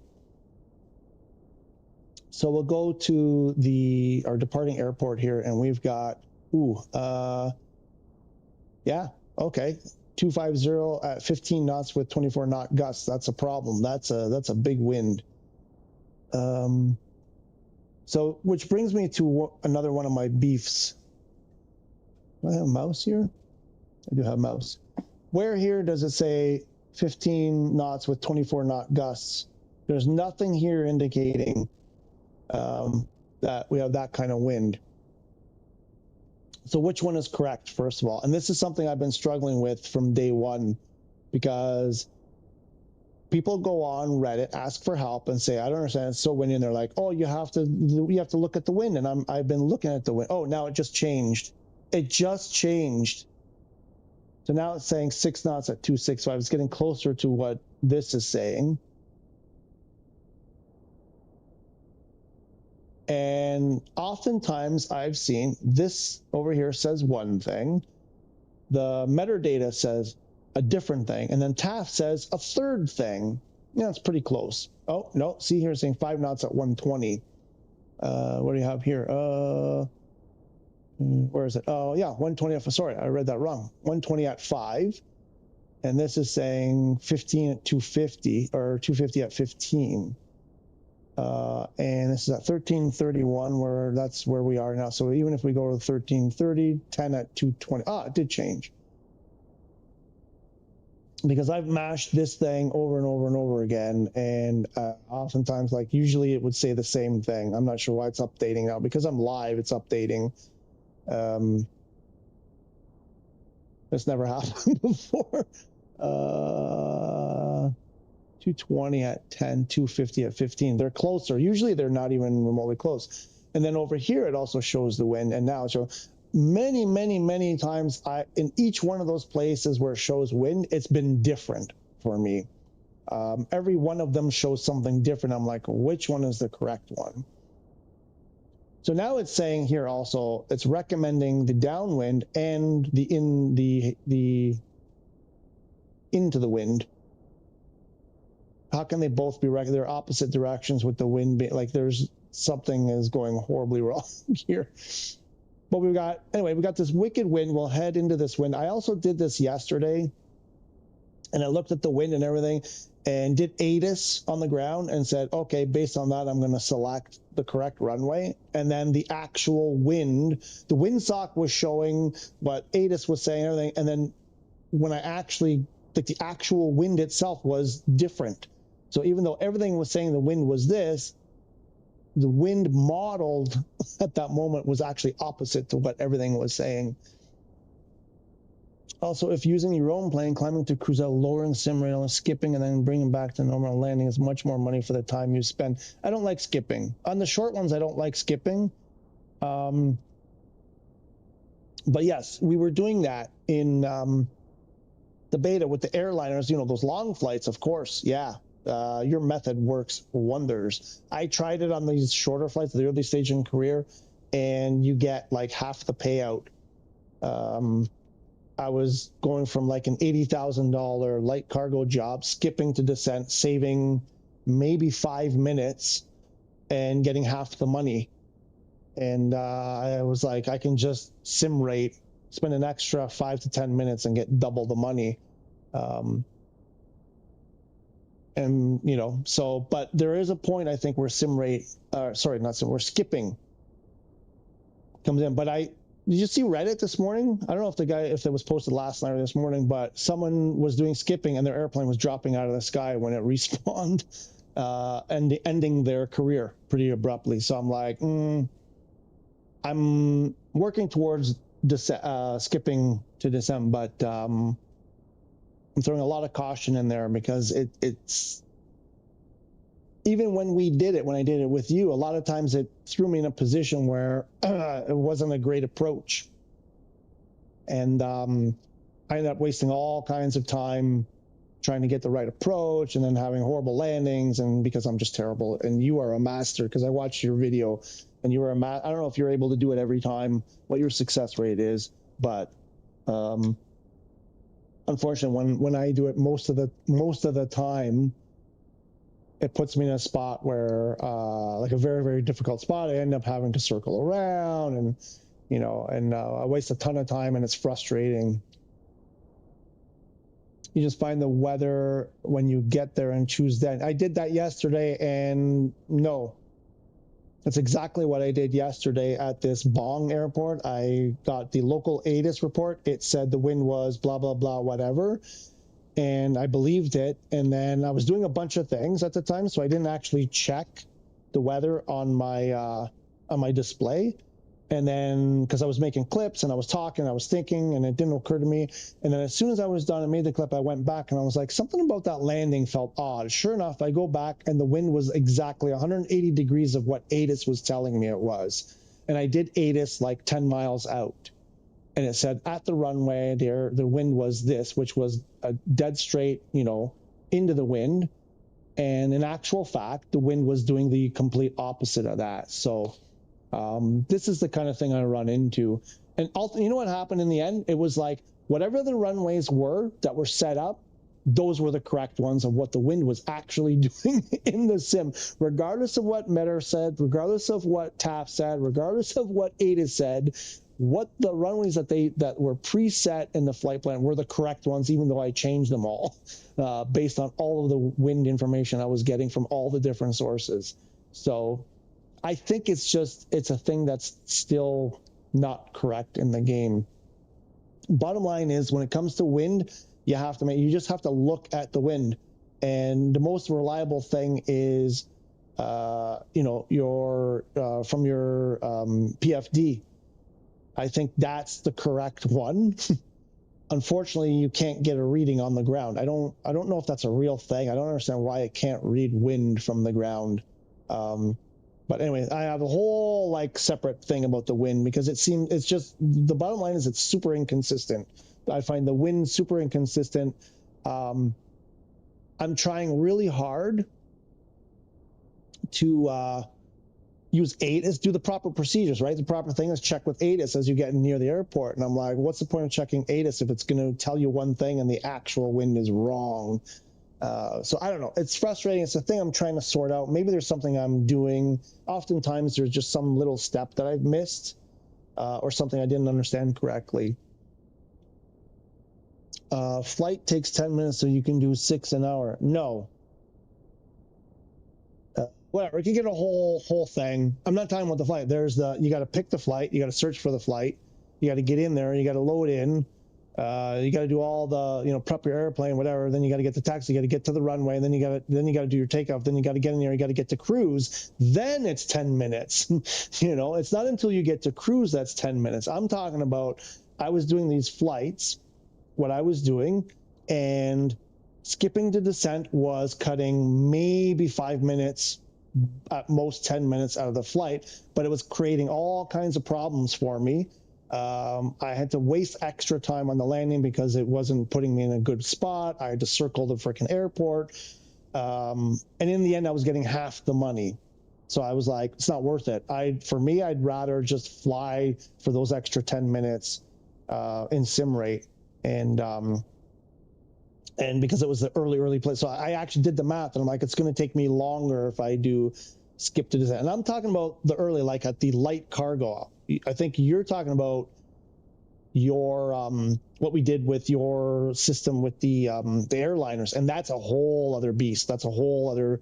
So we'll go to our departing airport here, and we've got yeah, okay, 250 at 15 knots with 24 knot gusts. That's a problem. That's a big wind. So which brings me to another one of my beefs. Do I have a mouse here? I do have a mouse. Where here does it say 15 knots with 24 knot gusts? There's nothing here indicating that we have that kind of wind. So which one is correct, first of all? And this is something I've been struggling with from day one, because people go on Reddit, ask for help, and say, I don't understand, it's so windy. And they're like, oh, you have to look at the wind. And I've been looking at the wind. Oh, now it just changed. It just changed. So now it's saying 6 knots at 265. It's getting closer to what this is saying. And oftentimes I've seen this over here says one thing, the metadata says a different thing, and then TAF says a third thing. Yeah, it's pretty close. Oh, no, see here, it's saying 5 knots at 120. What do you have here? Where is it? Oh, yeah, 120. Sorry, I read that wrong. 120 at 5. And this is saying 15 at 250, or 250 at 15. And this is at 1331, that's where we are now. So even if we go to 1330, 10 at 220. It did change. Because I've mashed this thing over and over and over again, and oftentimes, like, usually it would say the same thing. I'm not sure why it's updating now. Because I'm live, it's updating. This never happened before. 220 at 10, 250 at 15. They're closer. Usually they're not even remotely close. And then over here, it also shows the wind. And now, so many times in each one of those places where it shows wind, it's been different for me. Every one of them shows something different. I'm like, which one is the correct one? So now it's saying here also, it's recommending the downwind and the into the wind. How can they both be they're opposite directions with the wind being like there's something is going horribly wrong here. But we got this wicked wind. We'll head into this wind. I also did this yesterday, and I looked at the wind and everything and did ATIS on the ground and said, okay, based on that, I'm going to select the correct runway. And then the actual wind, the windsock was showing what ATIS was saying and everything. And then when I actually, like, the actual wind itself was different. So even though everything was saying the wind was this, the wind modeled at that moment was actually opposite to what everything was saying. Also, if using your own plane, climbing to cruise out, lowering sim rail, skipping, and then bringing back to normal landing is much more money for the time you spend. I don't like skipping. On the short ones, I don't like skipping. But yes, we were doing that in the beta with the airliners, you know, those long flights, of course. Yeah. Your method works wonders. I tried it on these shorter flights, the early stage in career, and you get like half the payout. I was going from like an $80,000 light cargo job, skipping to descent, saving maybe 5 minutes and getting half the money. And I was like, I can just sim rate, spend an extra 5 to 10 minutes and get double the money. And, you know, so, but there is a point, I think, where sim rate, sorry, not sim, where skipping comes in. But did you see Reddit this morning? I don't know if it was posted last night or this morning, but someone was doing skipping and their airplane was dropping out of the sky when it respawned, and ending their career pretty abruptly. So I'm like, I'm working towards skipping to descent, but I'm throwing a lot of caution in there because it's even when I did it with you, a lot of times it threw me in a position where it wasn't a great approach. And I ended up wasting all kinds of time trying to get the right approach and then having horrible landings, and because I'm just terrible. And you are a master, because I watched your video and you were I don't know if you're able to do it every time, what your success rate is, but unfortunately when I do it most of the time, it puts me in a spot where like a very, very difficult spot. I end up having to circle around, and you know, and I waste a ton of time, and it's frustrating. You just find the weather when you get there and choose that. I did that yesterday, and no, that's exactly what I did yesterday at this Bong airport. I got the local ATIS report. It said the wind was blah, blah, blah, whatever. And I believed it. And then I was doing a bunch of things at the time, so I didn't actually check the weather on my display. And then, because I was making clips and I was talking, I was thinking, and it didn't occur to me. And then as soon as I was done and made the clip, I went back and I was like, something about that landing felt odd. Sure enough, I go back and the wind was exactly 180 degrees of what ATIS was telling me it was. And I did ATIS like 10 miles out. And it said at the runway there, the wind was this, which was a dead straight, you know, into the wind. And in actual fact, the wind was doing the complete opposite of that. So this is the kind of thing I run into. And you know what happened in the end? It was like whatever the runways were that were set up, those were the correct ones of what the wind was actually doing in the sim, regardless of what Metter said, regardless of what TAF said, regardless of what ATIS said. What the runways that were preset in the flight plan were the correct ones, even though I changed them all based on all of the wind information I was getting from all the different sources. So I think it's a thing that's still not correct in the game. Bottom line is, when it comes to wind, you just have to look at the wind, and the most reliable thing is you know, from your PFD. I think that's the correct one. Unfortunately, you can't get a reading on the ground. I don't know if that's a real thing. I don't understand why it can't read wind from the ground. But anyway, I have a whole like separate thing about the wind, because it's just, the bottom line is it's super inconsistent. I find the wind super inconsistent. I'm trying really hard to use ATIS, do the proper procedures, right? The proper thing is check with ATIS as you get near the airport. And I'm like, what's the point of checking ATIS if it's going to tell you one thing and the actual wind is wrong? So I don't know. It's frustrating. It's a thing I'm trying to sort out. Maybe there's something I'm doing. Oftentimes there's just some little step that I've missed or something I didn't understand correctly. Flight takes 10 minutes, so you can do 6 an hour. No. Whatever, you can get a whole thing. I'm not talking about the flight. You got to pick the flight. You got to search for the flight. You got to get in there. You got to load in. You got to do all the, you know, prep your airplane, whatever. Then you got to get the taxi. You got to get to the runway. And then you got to do your takeoff. Then you got to get in there. You got to get to cruise. Then it's 10 minutes. You know, it's not until you get to cruise that's 10 minutes. I'm talking about, I was doing these flights, what I was doing, and skipping to descent was cutting maybe 5 minutes, at most 10 minutes out of the flight, but it was creating all kinds of problems for me. I had to waste extra time on the landing because it wasn't putting me in a good spot. I had to circle the freaking airport. And in the end, I was getting half the money. So I was like, it's not worth it. For me, I'd rather just fly for those extra 10 minutes in sim rate. And because it was the early place. So I actually did the math, and I'm like, it's going to take me longer if I do skip to descent. And I'm talking about the early, like at the light cargo. I think you're talking about your what we did with your system with the airliners, and that's a whole other beast. That's a whole other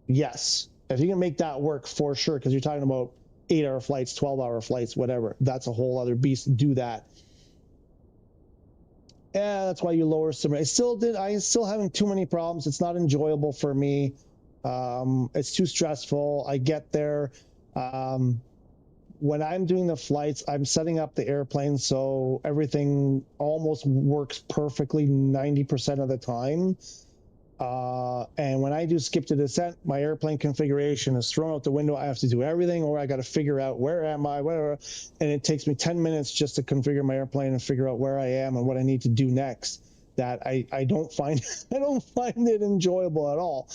yes, if you can make that work for sure, because you're talking about 8-hour flights, 12-hour flights, whatever. That's a whole other beast. Do that. Yeah, that's why you lower sim rate. I'm still having too many problems. It's not enjoyable for me. It's too stressful. I get there. When I'm doing the flights, I'm setting up the airplane so everything almost works perfectly 90% of the time. And when I do skip to descent, my airplane configuration is thrown out the window. I have to do everything, or I got to figure out where am I, whatever. And it takes me 10 minutes just to configure my airplane and figure out where I am and what I need to do next. That I don't find I don't find it enjoyable at all.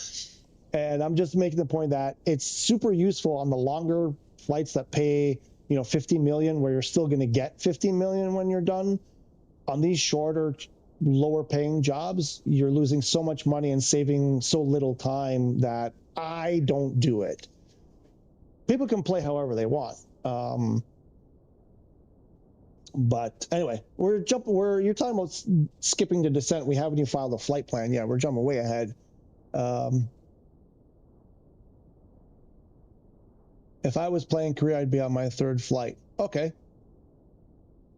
And I'm just making the point that it's super useful on the longer flights that pay, 50 million, where you're still going to get 50 million when you're done. On these shorter, lower paying jobs, you're losing so much money and saving so little time that I don't do it. People can play however they want. But anyway, you're talking about skipping to descent. We haven't even filed a flight plan. Yeah, we're jumping way ahead. If I was playing Korea, I'd be on my third flight. Okay.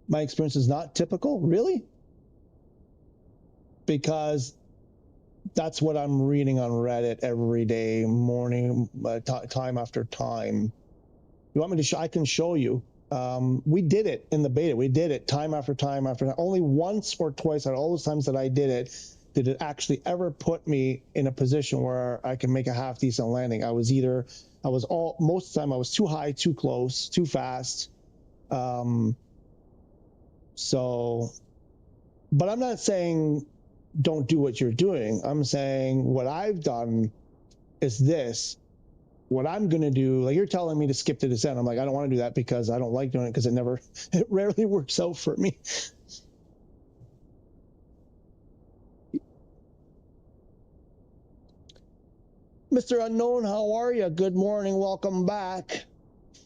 My experience is not typical, really? Because that's what I'm reading on Reddit every day, morning, time after time. You want me to I can show you. We did it in the beta. We did it time after time after time. Only once or twice out of all those times that I did it actually ever put me in a position where I can make a half decent landing. Most of the time I was too high, too close, too fast. But I'm not saying don't do what you're doing. I'm saying what I've done is this. What I'm going to do, like you're telling me to skip to descent. I'm like, I don't want to do that because I don't like doing it because it rarely works out for me. Mr. Unknown, how are you? Good morning. Welcome back.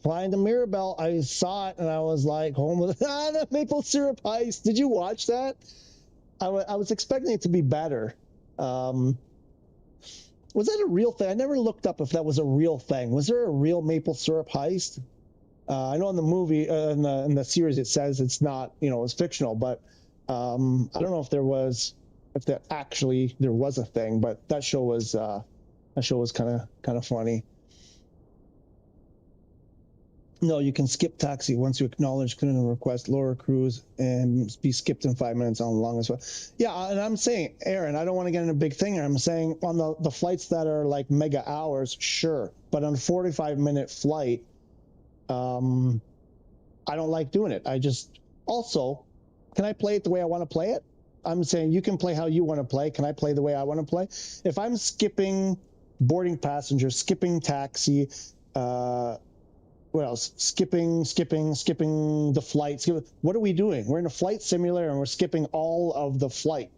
Flying the Mirabelle. I saw it and I was like, home with the maple syrup ice. Did you watch that? I was expecting it to be better. Was that a real thing? I never looked up if that was a real thing. Was there a real maple syrup heist? I know in the movie, in the series, it says it's not, it's fictional, but I don't know if there was a thing. But that show was kind of funny. No, you can skip taxi once you acknowledge clearing a request, lower cruise, and be skipped in 5 minutes on the longest one. Yeah, and I'm saying, Aaron, I don't want to get in a big thing here. I'm saying on the flights that are like mega hours, sure. But on a 45-minute flight, I don't like doing it. Can I play it the way I want to play it? I'm saying you can play how you want to play. Can I play the way I want to play? If I'm skipping boarding passengers, skipping taxi, what else? Skipping the flight. What are we doing? We're in a flight simulator and we're skipping all of the flight.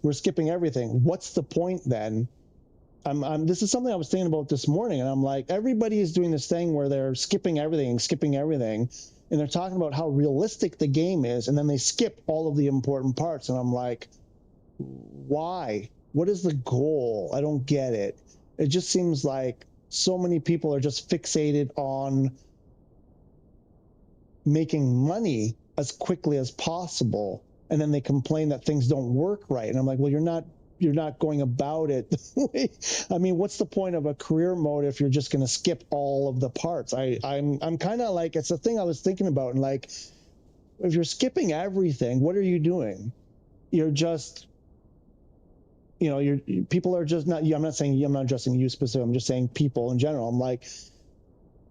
We're skipping everything. What's the point then? This is something I was thinking about this morning, and I'm like, everybody is doing this thing where they're skipping everything, and they're talking about how realistic the game is, and then they skip all of the important parts, and I'm like, why? What is the goal? I don't get it. It just seems like so many people are just fixated on making money as quickly as possible, and then they complain that things don't work right. And I'm like, well, you're not going about it the way. I mean, what's the point of a career mode if you're just going to skip all of the parts? I'm kind of like, it's a thing I was thinking about, and like, if you're skipping everything, what are you doing? You're just, people are just not. I'm not saying, I'm not addressing you specifically. I'm just saying people in general. I'm like,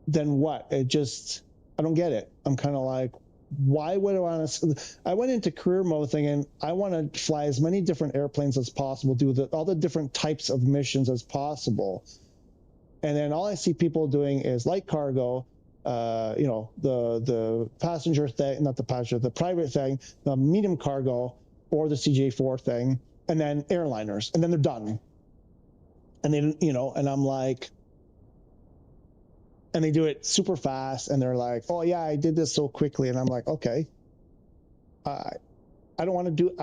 then what? It just, I don't get it. I'm kind of like, why would I want to? I went into career mode thinking I want to fly as many different airplanes as possible, do all the different types of missions as possible. And then all I see people doing is light cargo, you know, the passenger thing, not the passenger, the private thing, the medium cargo, or the CJ4 thing, and then airliners, and then they're done. And then, you know, and I'm like, and they do it super fast, and they're like, oh yeah, I did this so quickly, and I'm like, okay, I don't want to do.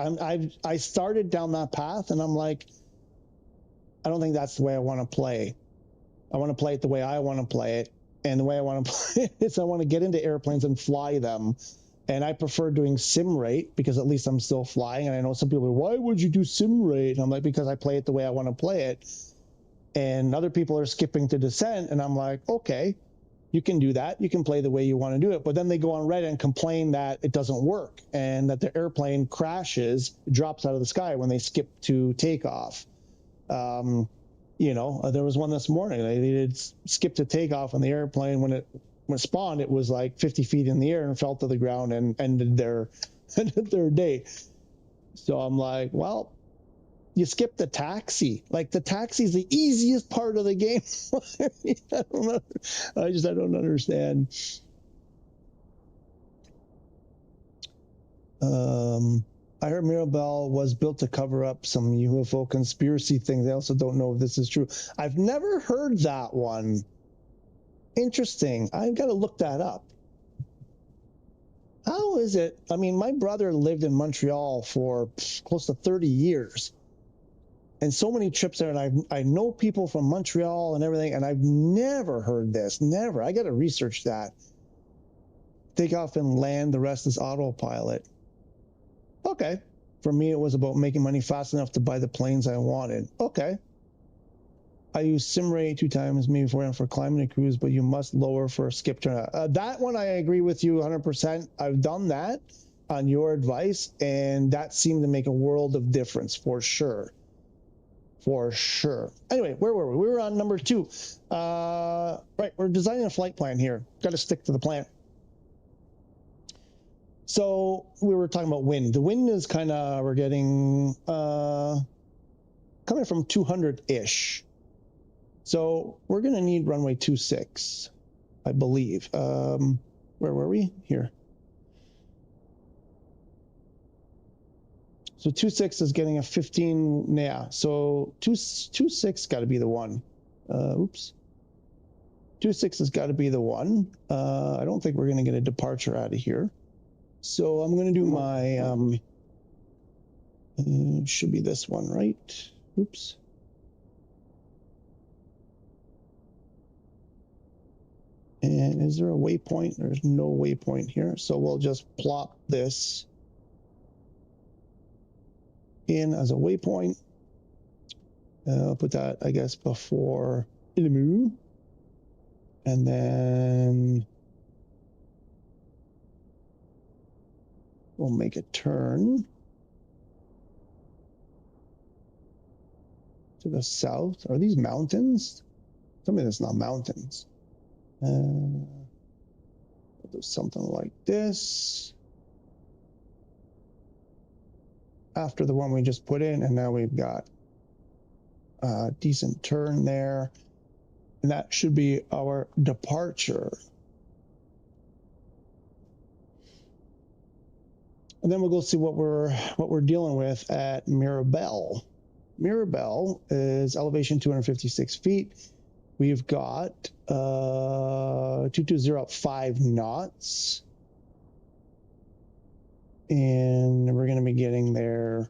I started down that path, and I'm like, I don't think that's the way I want to play. I want to play it the way I want to play it. And the way I want to play it is I want to get into airplanes and fly them. And I prefer doing sim rate because at least I'm still flying. And I know some people are, why would you do sim rate? And I'm like, because I play it the way I want to play it. And other people are skipping to descent. And I'm like, okay, you can do that. You can play the way you want to do it. But then they go on Reddit and complain that it doesn't work and that the airplane crashes, drops out of the sky when they skip to takeoff. You know, there was one this morning. They did skip to takeoff on the airplane. When it spawned, it was like 50 feet in the air and fell to the ground and ended their day. So I'm like, well, you skip the taxi. Like the taxi is the easiest part of the game. I don't know. I don't understand. I heard Mirabel was built to cover up some UFO conspiracy things. I also don't know if this is true. I've never heard that one. Interesting. I've got to look that up. How is it? I mean, my brother lived in Montreal for close to 30 years. And so many trips there, and I know people from Montreal and everything, and I've never heard this. Never. I got to research that. Take off and land, the rest is autopilot. Okay. For me, it was about making money fast enough to buy the planes I wanted. Okay. I used SimRay 2 times, maybe 4 times for climbing a cruise, but you must lower for a skip turn. That one, I agree with you 100%. I've done that on your advice, and that seemed to make a world of difference for sure. For sure. Anyway, where were we? We were on number 2. Right, we're designing a flight plan here. Got to stick to the plan. So we were talking about wind. The wind is kind of, we're getting coming from 200-ish. So we're going to need runway 26, I believe. Where were we? Here. So 26 is getting a 15, yeah. So 26 got to be the one. Oops. 26 has got to be the one. I don't think we're going to get a departure out of here. So I'm going to do my, should be this one, right? Oops. And is there a waypoint? There's no waypoint here. So we'll just plop this in as a waypoint. I'll put that, I guess, before Ilmu. And then we'll make a turn to the south. Are these mountains? Tell me that's not mountains. We'll do something like this after the one we just put in, and now we've got a decent turn there, and that should be our departure. And then we'll go see what we're dealing with at Mirabel. Mirabel is elevation 256 feet. We've got 220 at 5 knots. And we're going to be getting there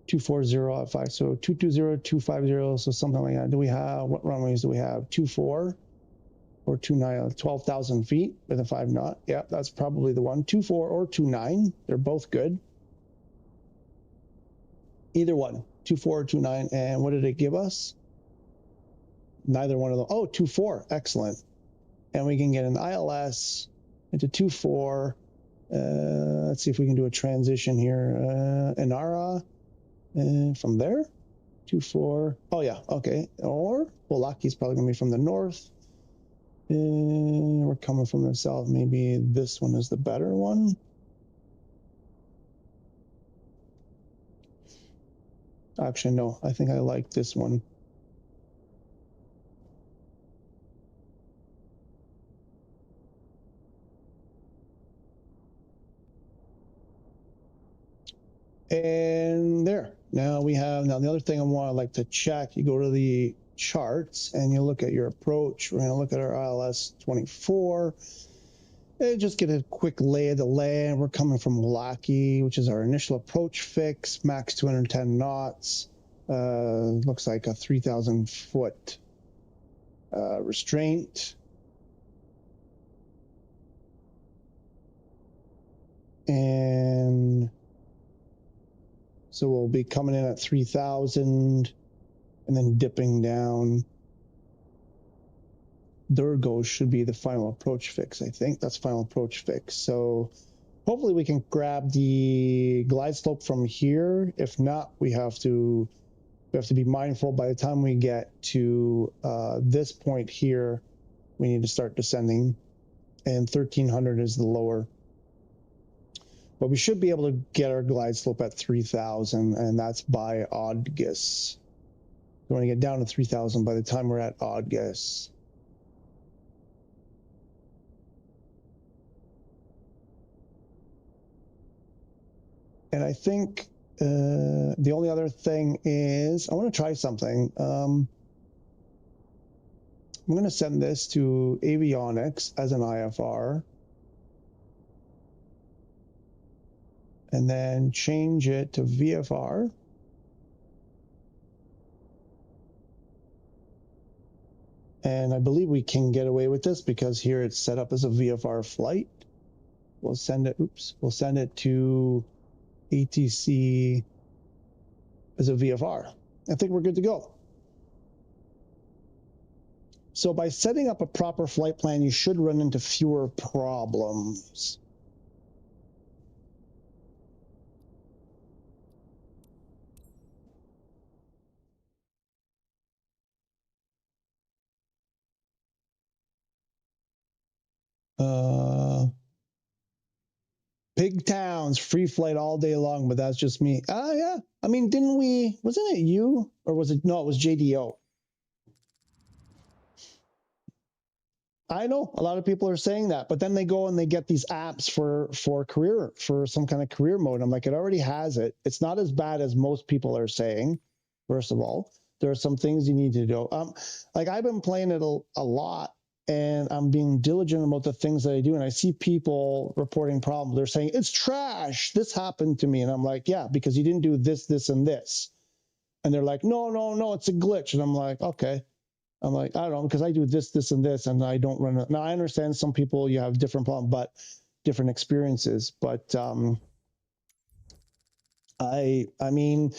240 at 5. So 220, 250, so something like that. Do we have, what runways do we have? 24 or 29, 12,000 feet with a 5 knot. Yeah, that's probably the one. 24 or 29. They're both good. Either one. 24 or 29. And what did it give us? Neither one of them. Oh, 24. Excellent. And we can get an ILS into 24. Let's see if we can do a transition here. Inara. From there. 24. Oh, yeah. Okay. Or Wolaki's probably going to be from the north. We're coming from the south. Maybe this one is the better one. Actually, no, I think I like this one. And there. Now we have, now the other thing I like to check, you go to the charts and you look at your approach. We're going to look at our ILS 24 and just get a quick lay of the land. We're coming from Lackey, which is our initial approach fix, max 210 knots. Looks like a 3,000 foot restraint. And so we'll be coming in at 3,000 and then dipping down. There goes should be the final approach fix. I think that's final approach fix. So hopefully we can grab the glide slope from here. If not, we have to be mindful by the time we get to this point here, we need to start descending, and 1,300 is the lower. But we should be able to get our glide slope at 3,000, and that's by odd guess. We want to get down to 3,000 by the time we're at odd guess. And I think the only other thing is I want to try something. I'm going to send this to avionics as an IFR. And then change it to VFR. And I believe we can get away with this because here it's set up as a VFR flight. We'll send it, we'll send it to ATC as a VFR. I think we're good to go. So by setting up a proper flight plan, you should run into fewer problems. Big towns, free flight all day long, but that's just me. Yeah. I mean, didn't we, wasn't it you? Or was it, no, it was JDO. I know a lot of people are saying that, but then they go and they get these apps for career, for some kind of career mode. I'm like, it already has it. It's not as bad as most people are saying. First of all, there are some things you need to do. Like I've been playing it a lot, and I'm being diligent about the things that I do. And I see people reporting problems. They're saying, it's trash. This happened to me. And I'm like, yeah, because you didn't do this, this, and this. And they're like, no, it's a glitch. And I'm like, okay. I'm like, I don't know, because I do this, this, and this, and I don't run it. Now, I understand some people, you have different problems, but different experiences. But I mean,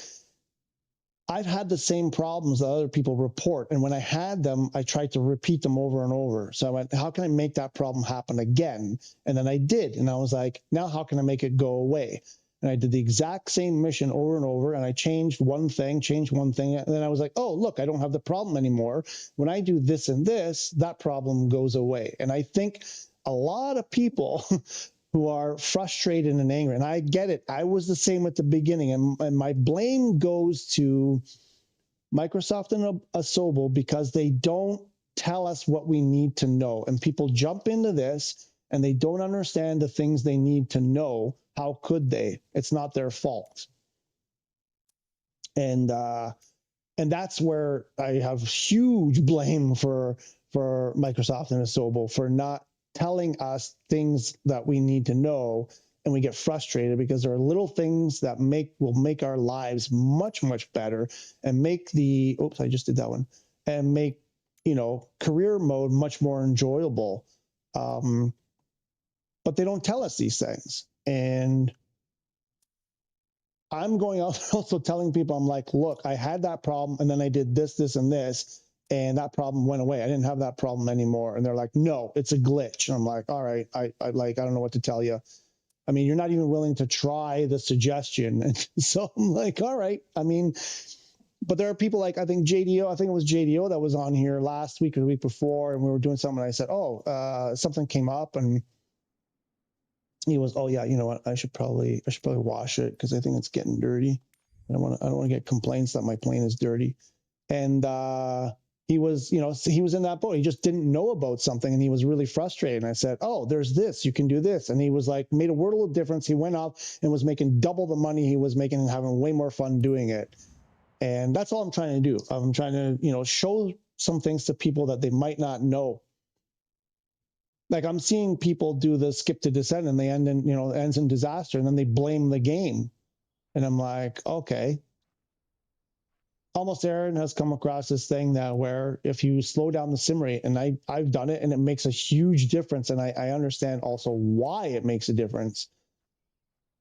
I've had the same problems that other people report. And when I had them, I tried to repeat them over and over. So I went, how can I make that problem happen again? And then I did. And I was like, now how can I make it go away? And I did the exact same mission over and over. And I changed one thing. And then I was like, oh, look, I don't have the problem anymore. When I do this and this, that problem goes away. And I think a lot of people who are frustrated and angry. And I get it. I was the same at the beginning. And my blame goes to Microsoft and Asobel because they don't tell us what we need to know. And people jump into this and they don't understand the things they need to know. How could they? It's not their fault. And that's where I have huge blame for Microsoft and Asobel for not telling us things that we need to know, and we get frustrated because there are little things that will make our lives much, much better and make the, oops, I just did that one, and make, career mode much more enjoyable. But they don't tell us these things. And I'm going out also telling people, I'm like, look, I had that problem and then I did this, this, and this, and that problem went away. I didn't have that problem anymore. And they're like, no, it's a glitch. And I'm like, all right, I don't know what to tell you. I mean, you're not even willing to try the suggestion. And so I'm like, all right. I mean, But there are people like, I think JDO, I think it was JDO that was on here last week or the week before, and we were doing something, and I said, oh, something came up, and he was, oh yeah, you know what, I should probably wash it because I think it's getting dirty. I don't want to get complaints that my plane is dirty. And he was, he was in that boat. He just didn't know about something, and he was really frustrated. And I said, oh, there's this, you can do this. And he was like, made a world of difference. He went off and was making double the money he was making and having way more fun doing it. And that's all I'm trying to do. I'm trying to, show some things to people that they might not know. Like I'm seeing people do the skip to descent and they end in, ends in disaster, and then they blame the game. And I'm like, okay. Almost Aaron has come across this thing now where if you slow down the sim rate, and I've done it, and it makes a huge difference. And I understand also why it makes a difference.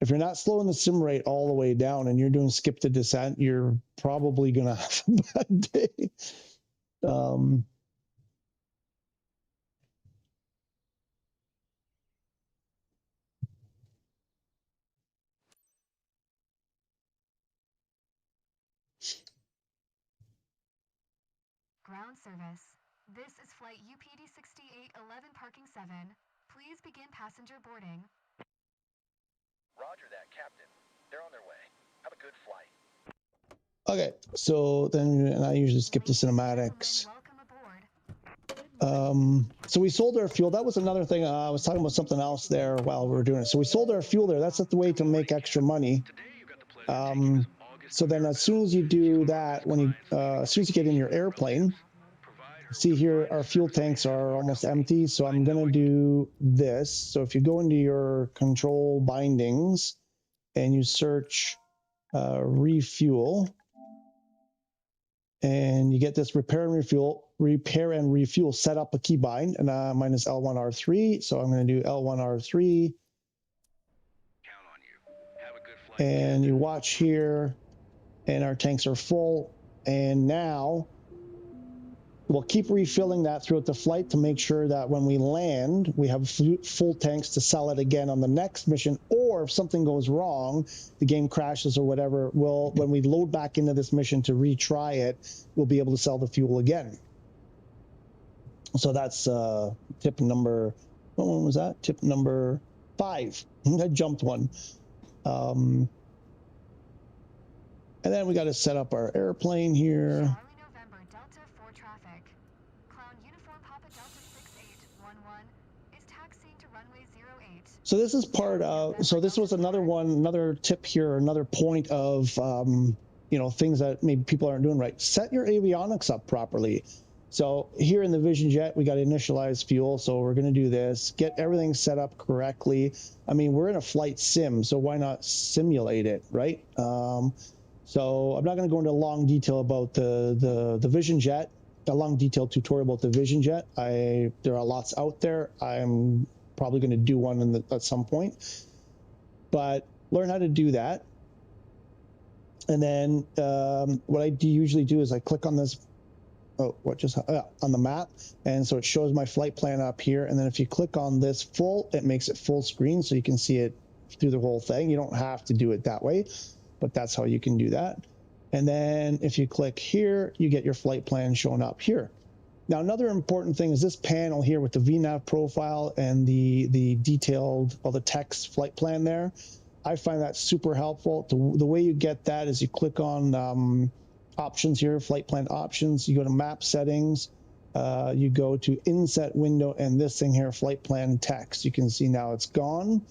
If you're not slowing the sim rate all the way down and you're doing skip to descent, you're probably going to have a bad day. Ground service. This is flight UPD 6811 parking 7. Please begin passenger boarding. Roger that, Captain. They're on their way. Have a good flight. Okay, so then, and I usually skip the cinematics. So we sold our fuel. That was another thing. I was talking about something else there while we were doing it. So we sold our fuel there. That's the way to make extra money. So then as soon as you do that, when you, as soon as you get in your airplane, see here, our fuel tanks are almost empty. So I'm going to do this. So if you go into your control bindings and you search refuel, and you get this repair and refuel, set up a keybind, and mine is L1R3. So I'm going to do L1R3. Count on you. Have a good flight. And you watch here, and our tanks are full. And now we'll keep refilling that throughout the flight to make sure that when we land, we have full tanks to sell it again on the next mission. Or if something goes wrong, the game crashes or whatever, when we load back into this mission to retry it, we'll be able to sell the fuel again. So that's tip number, what one was that? Tip number 5. I jumped one. And then we got to set up our airplane here. Charlie November Delta 4 traffic. Clown Uniform Papa Delta 6811 is taxiing to runway 08. So this is part of, so this was another tip here, another point of, things that maybe people aren't doing right. Set your avionics up properly. So here in the Vision Jet, we got to initialize fuel. So we're going to do this, get everything set up correctly. I mean, we're in a flight sim, so why not simulate it, right? So I'm not going to go into long detail about the Vision Jet, a long detailed tutorial about the Vision Jet. There are lots out there. I'm probably going to do one at some point, but learn how to do that. And then what I usually do is I click on this, on the map, and so it shows my flight plan up here. And then if you click on this full, it makes it full screen so you can see it through the whole thing. You don't have to do it that way, but that's how you can do that. And then if you click here, you get your flight plan showing up here. Now, another important thing is this panel here with the VNAV profile and the detailed, the text flight plan there. I find that super helpful. The way you get that is you click on options here, flight plan options. You go to map settings. You go to inset window, and this thing here, flight plan text. You can see now it's gone.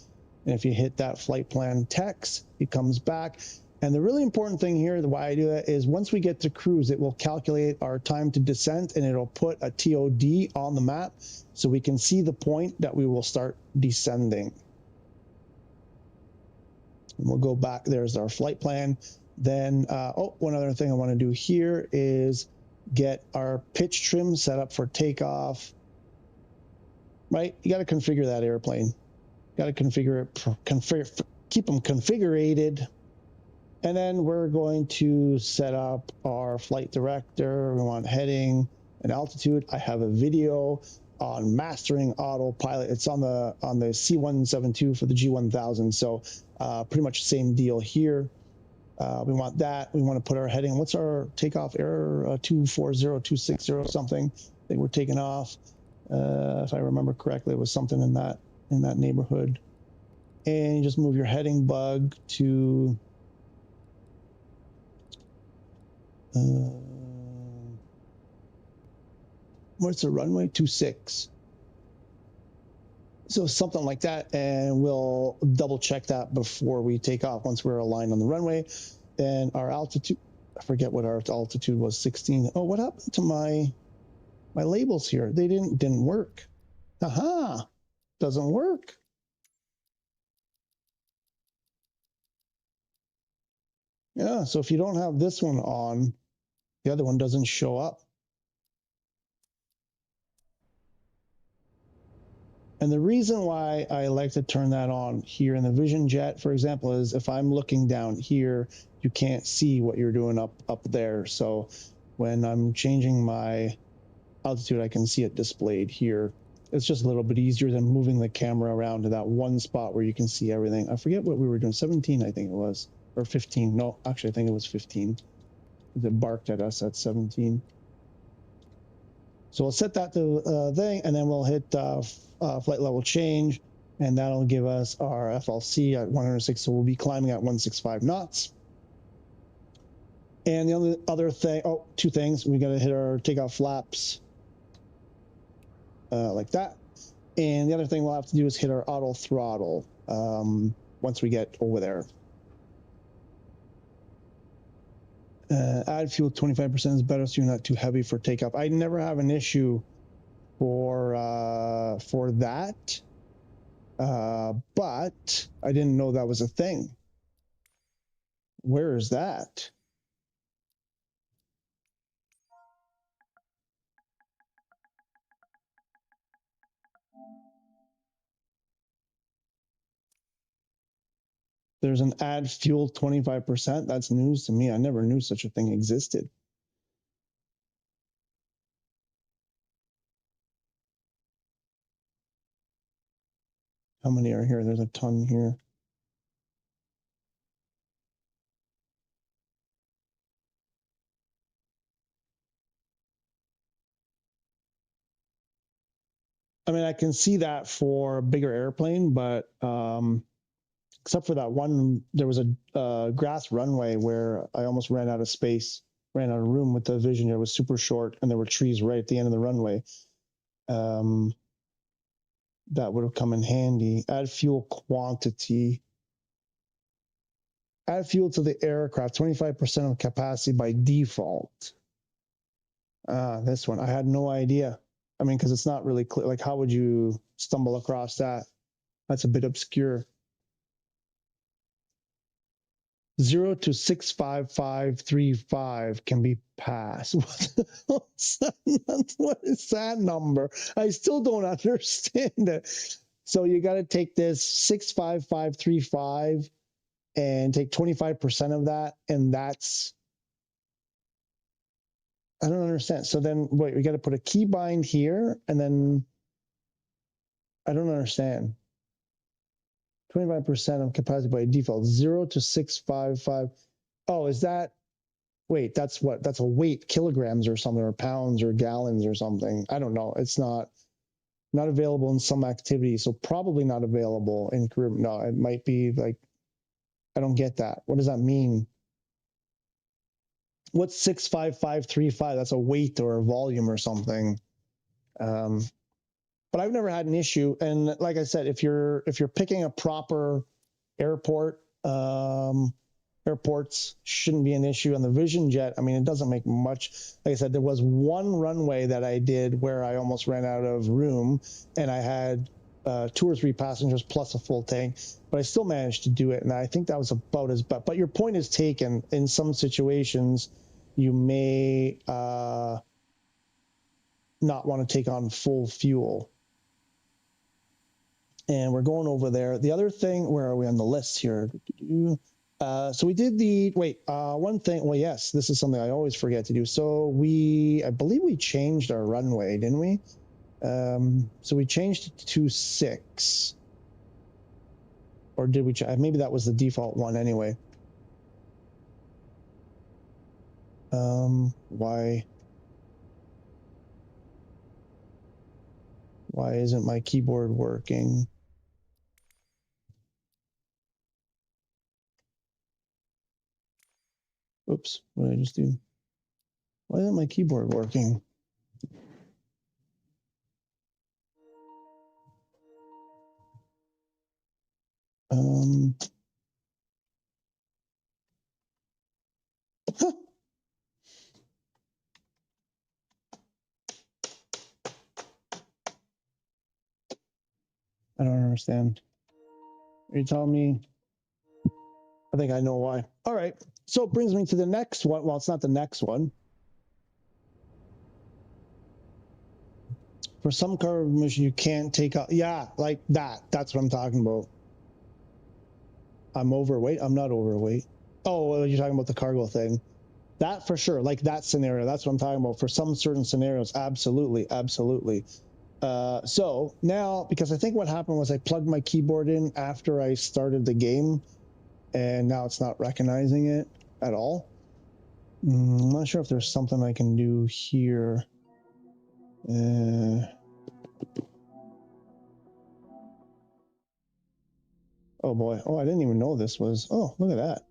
And if you hit that flight plan text, it comes back. And the really important thing here, the why I do that, is once we get to cruise, it will calculate our time to descent, and it'll put a TOD on the map so we can see the point that we will start descending. And we'll go back. There's our flight plan. Then, one other thing I want to do here is get our pitch trim set up for takeoff. Right? You got to configure that airplane. Got to configure it, keep them configured. And then we're going to set up our flight director. We want heading and altitude. I have a video on mastering autopilot. It's on the C172 for the G1000. So pretty much same deal here. We want that. We want to put our heading. What's our takeoff error? 240260 something. I think we're taking off. If I remember correctly, it was something in that neighborhood. And you just move your heading bug to what's the runway? 26. So something like that, and we'll double check that before we take off. Once we're aligned on the runway, and our altitude, I forget what our altitude was, 16. Oh, what happened to my labels here? They didn't work. Aha, doesn't work. Yeah, so if you don't have this one on, the other one doesn't show up. And the reason why I like to turn that on here in the Vision Jet, for example, is if I'm looking down here, you can't see what you're doing up there. So when I'm changing my altitude, I can see it displayed here. It's just a little bit easier than moving the camera around to that one spot where you can see everything. I forget what we were doing, 17, I think it was, or 15. No, actually, I think it was 15. It barked at us at 17. So we'll set that to thing, and then we'll hit flight level change, and that'll give us our FLC at 106. So we'll be climbing at 165 knots. And the other thing, oh, two things. We got to hit our takeoff flaps like that. And the other thing we'll have to do is hit our auto throttle once we get over there. Add fuel 25% is better, so you're not too heavy for takeoff. I never have an issue for that, but I didn't know that was a thing. Where is that? There's an add fuel 25%. That's news to me. I never knew such a thing existed. How many are here? There's a ton here. I mean, I can see that for a bigger airplane, but except for that one, there was a grass runway where I almost ran out of space, ran out of room with the Vision. It was super short, and there were trees right at the end of the runway. That would have come in handy. Add fuel quantity. Add fuel to the aircraft, 25% of capacity by default. This one, I had no idea. I mean, because it's not really clear. Like, how would you stumble across that? That's a bit obscure. 0 to 65535 can be passed. What is that number? I still don't understand it. So you got to take this 65535 and take 25% of that, and that's, I don't understand. So then, wait, we got to put a key bind here, and then I don't understand. 25% of capacity by default, 0 to 655. Oh, is that, wait, that's what? That's a weight, kilograms or something, or pounds or gallons or something. I don't know. It's not available in some activities, so probably not available in career. No, it might be like, I don't get that. What does that mean? What's 65535? That's a weight or a volume or something. But I've never had an issue. And like I said, if you're picking a proper airport, airports shouldn't be an issue. On the Vision Jet, I mean, it doesn't make much. Like I said, there was one runway that I did where I almost ran out of room, and I had 2 or 3 passengers plus a full tank, but I still managed to do it. And I think that was about as bad. But your point is taken. In some situations, you may not want to take on full fuel. And we're going over there. The other thing, where are we on the list here? So we did the, one thing. Well, yes, this is something I always forget to do. So I believe we changed our runway, didn't we? So we changed it to 6. Or did we? Maybe that was the default one anyway. Why isn't my keyboard working? Oops, what did I just do? Why isn't my keyboard working? Huh, I don't understand. Are you telling me? I think I know why. All right, so it brings me to the next one. Well, it's not the next one. For some cargo mission, you can't take out. Yeah, like that. That's what I'm talking about. I'm overweight. I'm not overweight. Oh, well, you're talking about the cargo thing. That for sure. Like that scenario. That's what I'm talking about. For some certain scenarios, absolutely, absolutely. So now, because I think what happened was I plugged my keyboard in after I started the game, and now it's not recognizing it at all. I'm not sure if there's something I can do here. Oh boy. Oh, I didn't even know this was. Oh, look at that.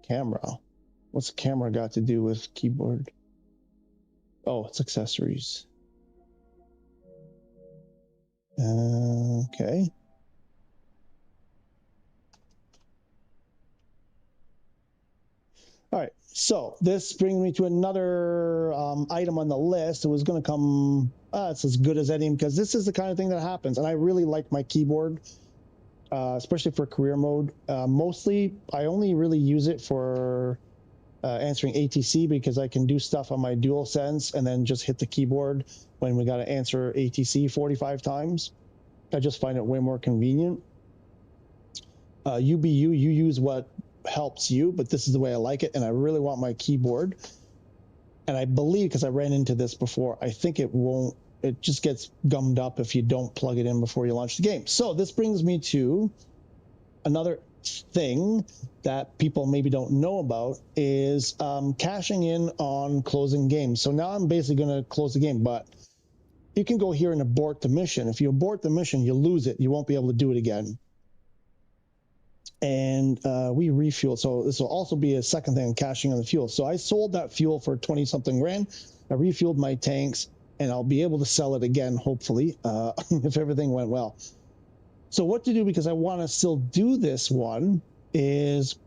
Camera. What's camera got to do with keyboard? Oh, it's accessories. Okay. All right, so this brings me to another item on the list. It was going to come, it's as good as any, because this is the kind of thing that happens. And I really like my keyboard, especially for career mode. Mostly, I only really use it for answering ATC, because I can do stuff on my DualSense and then just hit the keyboard when we got to answer ATC 45 times. I just find it way more convenient. UBU, you use what helps you, but this is the way I like it, and I really want my keyboard. And I believe, because I ran into this before, I think it won't, it just gets gummed up if you don't plug it in before you launch the game. So this brings me to another thing that people maybe don't know about is cashing in on closing games. So now I'm basically going to close the game, but you can go here and abort the mission. If you abort the mission, you lose it. You won't be able to do it again. And we refueled. So this will also be a second thing, cashing on the fuel. So I sold that fuel for 20 something grand. I refueled my tanks, and I'll be able to sell it again, hopefully, if everything went well. So what to do, because I want to still do this one, is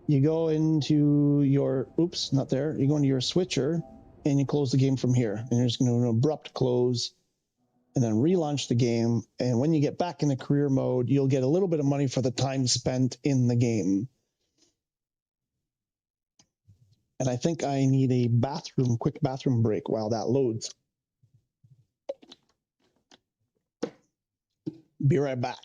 you go into your, oops, not there. You go into your switcher and you close the game from here. And you're just going to do an abrupt close and then relaunch the game. And when you get back in the career mode, you'll get a little bit of money for the time spent in the game. And I think I need a quick bathroom break while that loads. Be right back.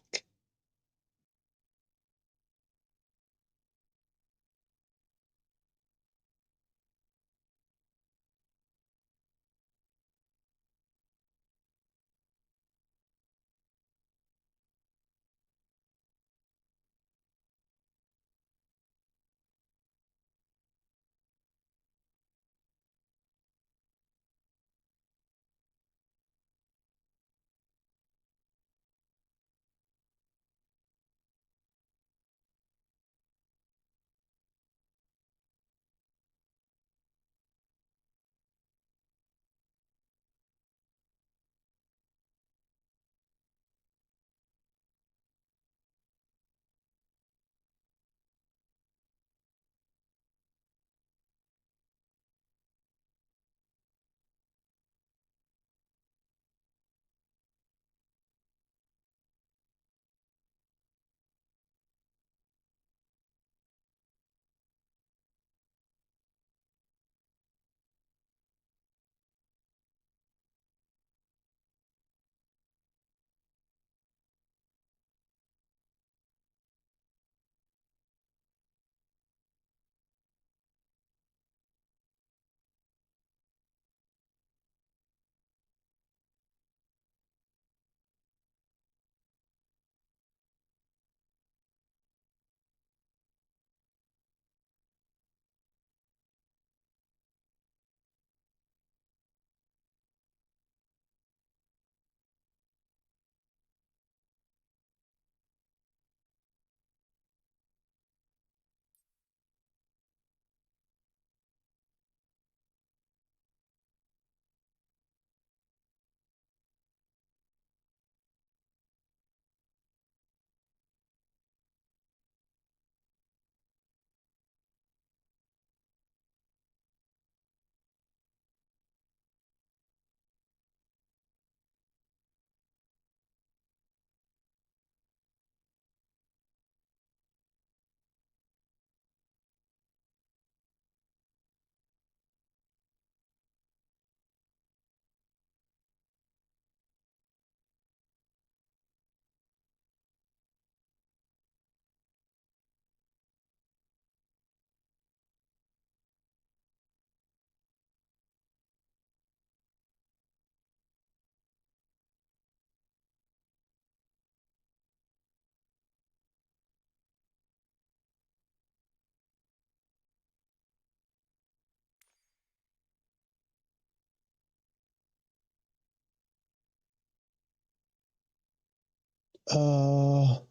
Oh,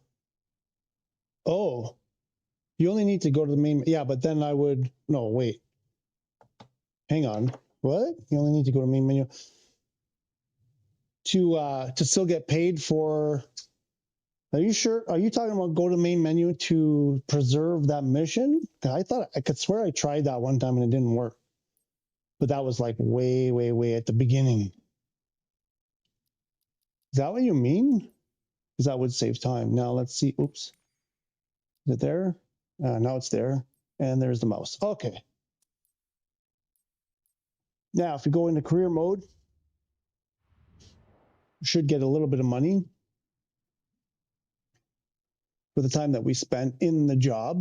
you only need to go to the main. Yeah, but then I would. No, wait. Hang on. What? You only need to go to main menu to still get paid for. Are you sure? Are you talking about go to main menu to preserve that mission? I thought I could swear I tried that one time and it didn't work. But that was like way, way, way at the beginning. Is that what you mean? Because that would save time. Now let's see. Oops. Is it there? Now it's there. And there's the mouse. Okay. Now, if you go into career mode, you should get a little bit of money for the time that we spent in the job.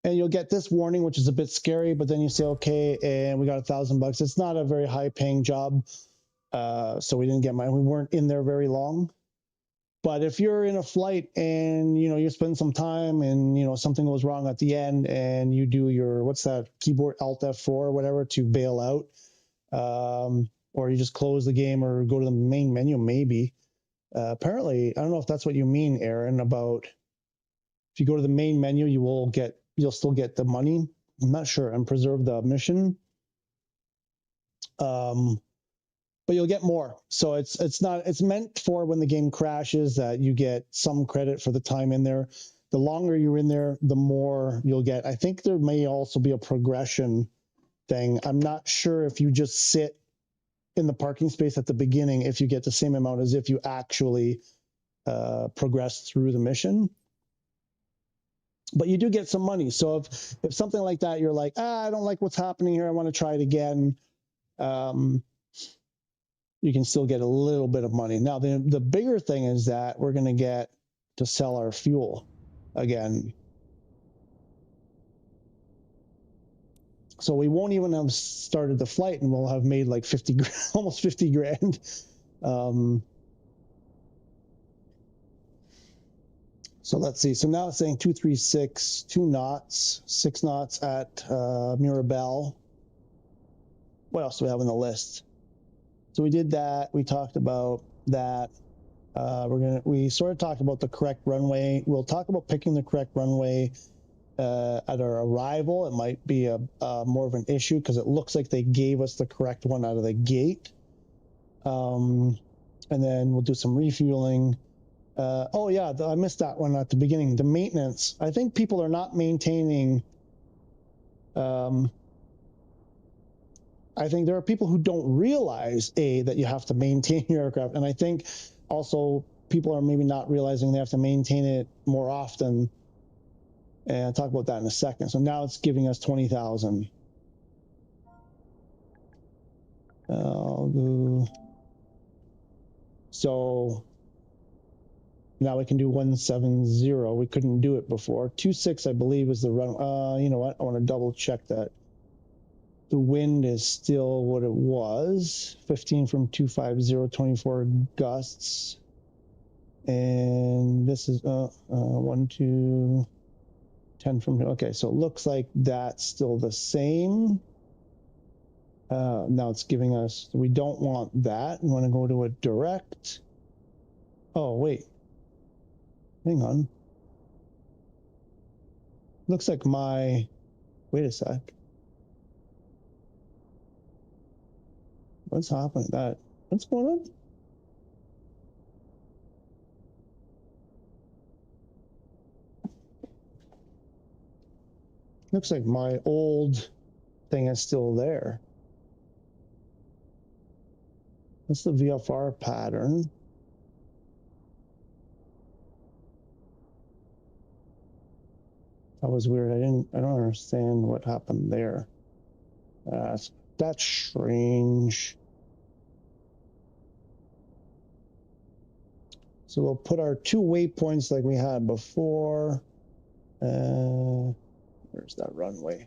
And you'll get this warning, which is a bit scary, but then you say, okay, and we got $1,000. It's not a very high paying job. So we didn't get money. We weren't in there very long. But if you're in a flight and, you know, you spend some time and, you know, something goes wrong at the end and you do your, what's that, keyboard Alt F4 or whatever to bail out, or you just close the game or go to the main menu, maybe. Apparently, I don't know if that's what you mean, Aaron, about if you go to the main menu, you'll still get the money. I'm not sure, and preserve the mission. But you'll get more. So it's meant for when the game crashes that you get some credit for the time in there. The longer you're in there, the more you'll get. I think there may also be a progression thing. I'm not sure if you just sit in the parking space at the beginning, if you get the same amount as if you actually progress through the mission. But you do get some money. So if something like that, you're like, I don't like what's happening here, I want to try it again. You can still get a little bit of money. Now, the bigger thing is that we're going to get to sell our fuel again. So we won't even have started the flight and we'll have made like 50, almost 50 grand. So let's see. So now it's saying 236, 2 knots, 6 knots at Mirabel. What else do we have on the list? So we did that. We talked about that. We sort of talked about the correct runway. We'll talk about picking the correct runway at our arrival. It might be a more of an issue because it looks like they gave us the correct one out of the gate. And then we'll do some refueling. Oh yeah, I missed that one at the beginning. The maintenance. I think people are not maintaining. I think there are people who don't realize that you have to maintain your aircraft, and I think also people are maybe not realizing they have to maintain it more often. And I'll talk about that in a second. So now it's giving us 20,000. So now we can do 170. We couldn't do it before. 26, I believe, is the run. You know what? I want to double check that. The wind is still what it was. 15 from 250, 24 gusts. And this is 1, 2, 10 from, okay, so it looks like that's still the same. Now it's giving us, we don't want that. We want to go to a direct. Oh, wait. Hang on. Looks like wait a sec. What's happening? What's going on? Looks like my old thing is still there. That's the VFR pattern. That was weird. I don't understand what happened there. That's strange. So we'll put our 2 waypoints like we had before. Where's that runway?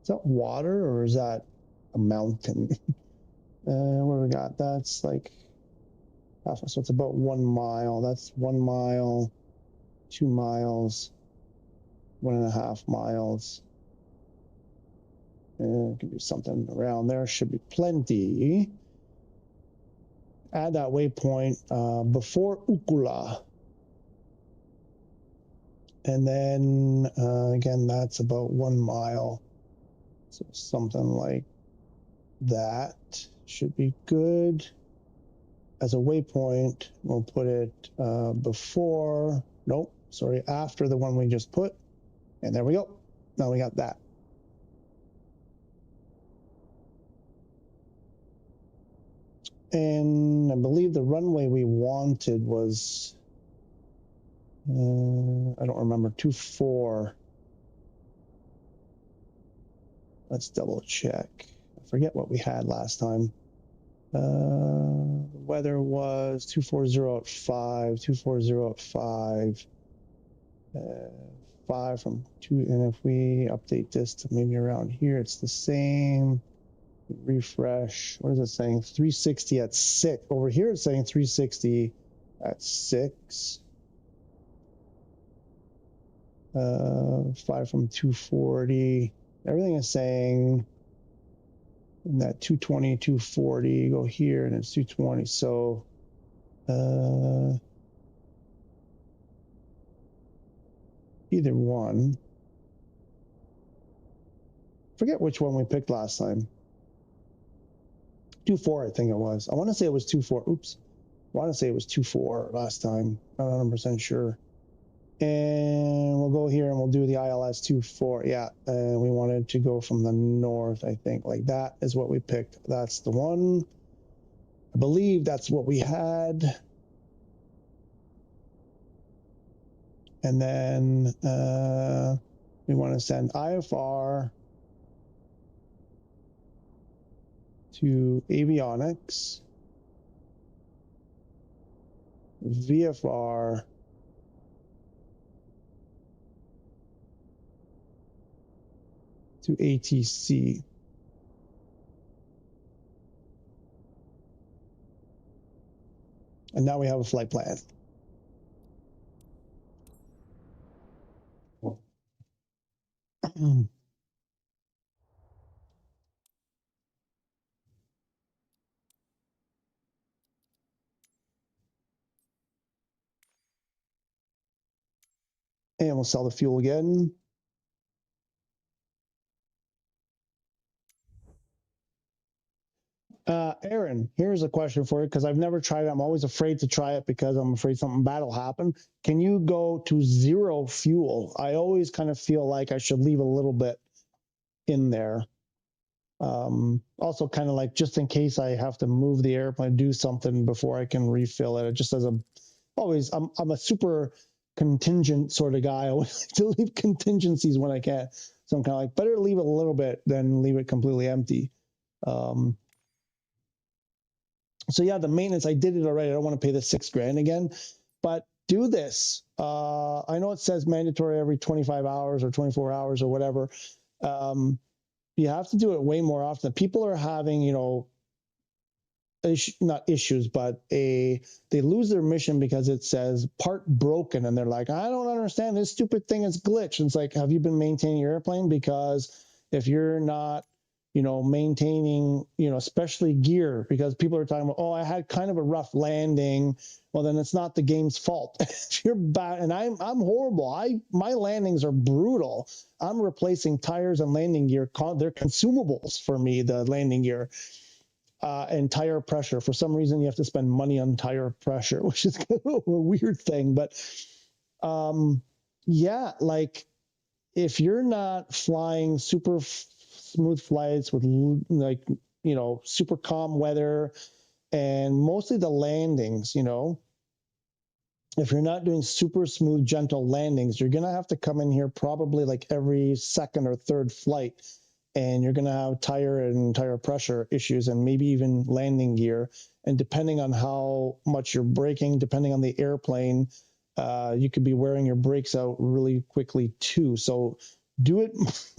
Is that water or is that a mountain? What do we got? That's like So it's about 1 mile. That's 1 mile, 2 miles, 1.5 miles. And can do something around there. Should be plenty. Add that waypoint before Ukula. And then again, that's about 1 mile. So something like that should be good. As a waypoint, we'll put it before, nope, sorry, after the one we just put. And there we go. Now we got that. And I believe the runway we wanted was, I don't remember, 24. Let's double check. I forget what we had last time. The weather was 240 at 5, 240 at 5, 5 from 2. And if we update this to maybe around here, it's the same. Refresh. What is it saying? 360 at 6. Over here it's saying 360 at 6. 5 from 240. Everything is saying in that 220, 240. Go here and it's 220. So either one. Forget which one we picked last time. 2.4, I think it was. I want to say it was 2.4. Oops. I want to say it was 2.4 last time. Not 100% sure. And we'll go here and we'll do the ILS 2.4. Yeah, and we wanted to go from the north, I think. Like that is what we picked. That's the one. I believe that's what we had. And then we want to send IFR to avionics, VFR to ATC. And now we have a flight plan. And we'll sell the fuel again. Aaron, here's a question for you because I've never tried it. I'm always afraid to try it because I'm afraid something bad will happen. Can you go to 0 fuel? I always kind of feel like I should leave a little bit in there. Also kind of like just in case I have to move the airplane, do something before I can refill it. It just as I'm a super contingent sort of guy. I always like to leave contingencies when I can. So I'm kind of like, better leave it a little bit than leave it completely empty. So yeah, the maintenance, I did it already. I don't want to pay the $6,000 again, but do this. I know it says mandatory every 25 hours or 24 hours or whatever. You have to do it way more often. People are having, not issues, but they lose their mission because it says part broken, and they're like, I don't understand, this stupid thing is glitched. And it's like, have you been maintaining your airplane? Because if you're not, maintaining, especially gear, because people are talking about, oh, I had kind of a rough landing. Well, then it's not the game's fault. If you're bad, and I'm horrible. My landings are brutal. I'm replacing tires and landing gear. They're consumables for me, the landing gear. And tire pressure. For some reason, you have to spend money on tire pressure, which is kind of a weird thing. But yeah, like if you're not flying super smooth flights with super calm weather and mostly the landings, if you're not doing super smooth, gentle landings, you're going to have to come in here probably like every second or third flight. And you're going to have tire and tire pressure issues and maybe even landing gear. And depending on how much you're braking, depending on the airplane, you could be wearing your brakes out really quickly too. So Do it,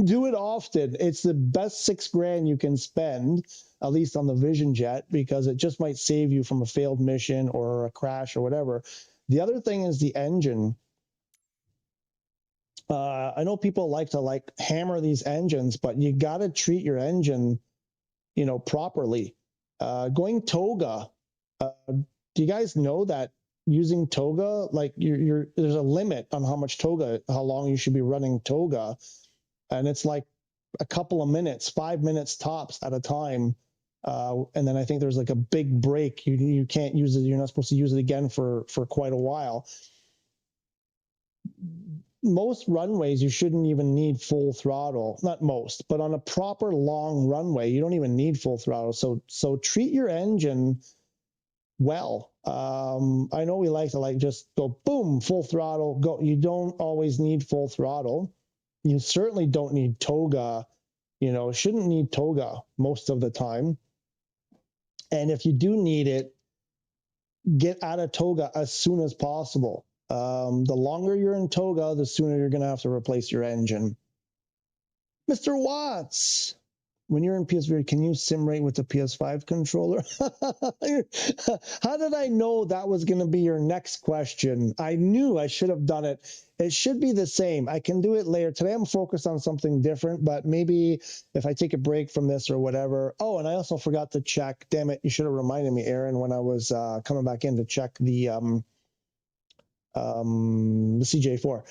do it often. It's the best $6,000 you can spend, at least on the Vision Jet, because it just might save you from a failed mission or a crash or whatever. The other thing is the engine. I know people like to hammer these engines, but you got to treat your engine, properly. Going toga. Do you guys know that using toga, there's a limit on how long you should be running toga, and it's like a couple of minutes, 5 minutes tops at a time. And then I think there's like a big break. You can't use it. You're not supposed to use it again for quite a while. Most runways, you shouldn't even need full throttle. Not most, but on a proper long runway, you don't even need full throttle. So treat your engine well. I know we like to just go boom, full throttle, go. You don't always need full throttle. You certainly don't need toga. Shouldn't need toga most of the time. And if you do need it, get out of toga as soon as possible. The longer you're in toga, the sooner you're going to have to replace your engine. Mr. Watts, when you're in PSVR, can you sim rate with the PS5 controller? How did I know that was going to be your next question? I knew I should have done it. It should be the same. I can do it later. Today I'm focused on something different, but maybe if I take a break from this or whatever. Oh, and I also forgot to check. Damn it, you should have reminded me, Aaron, when I was coming back in to check the CJ4.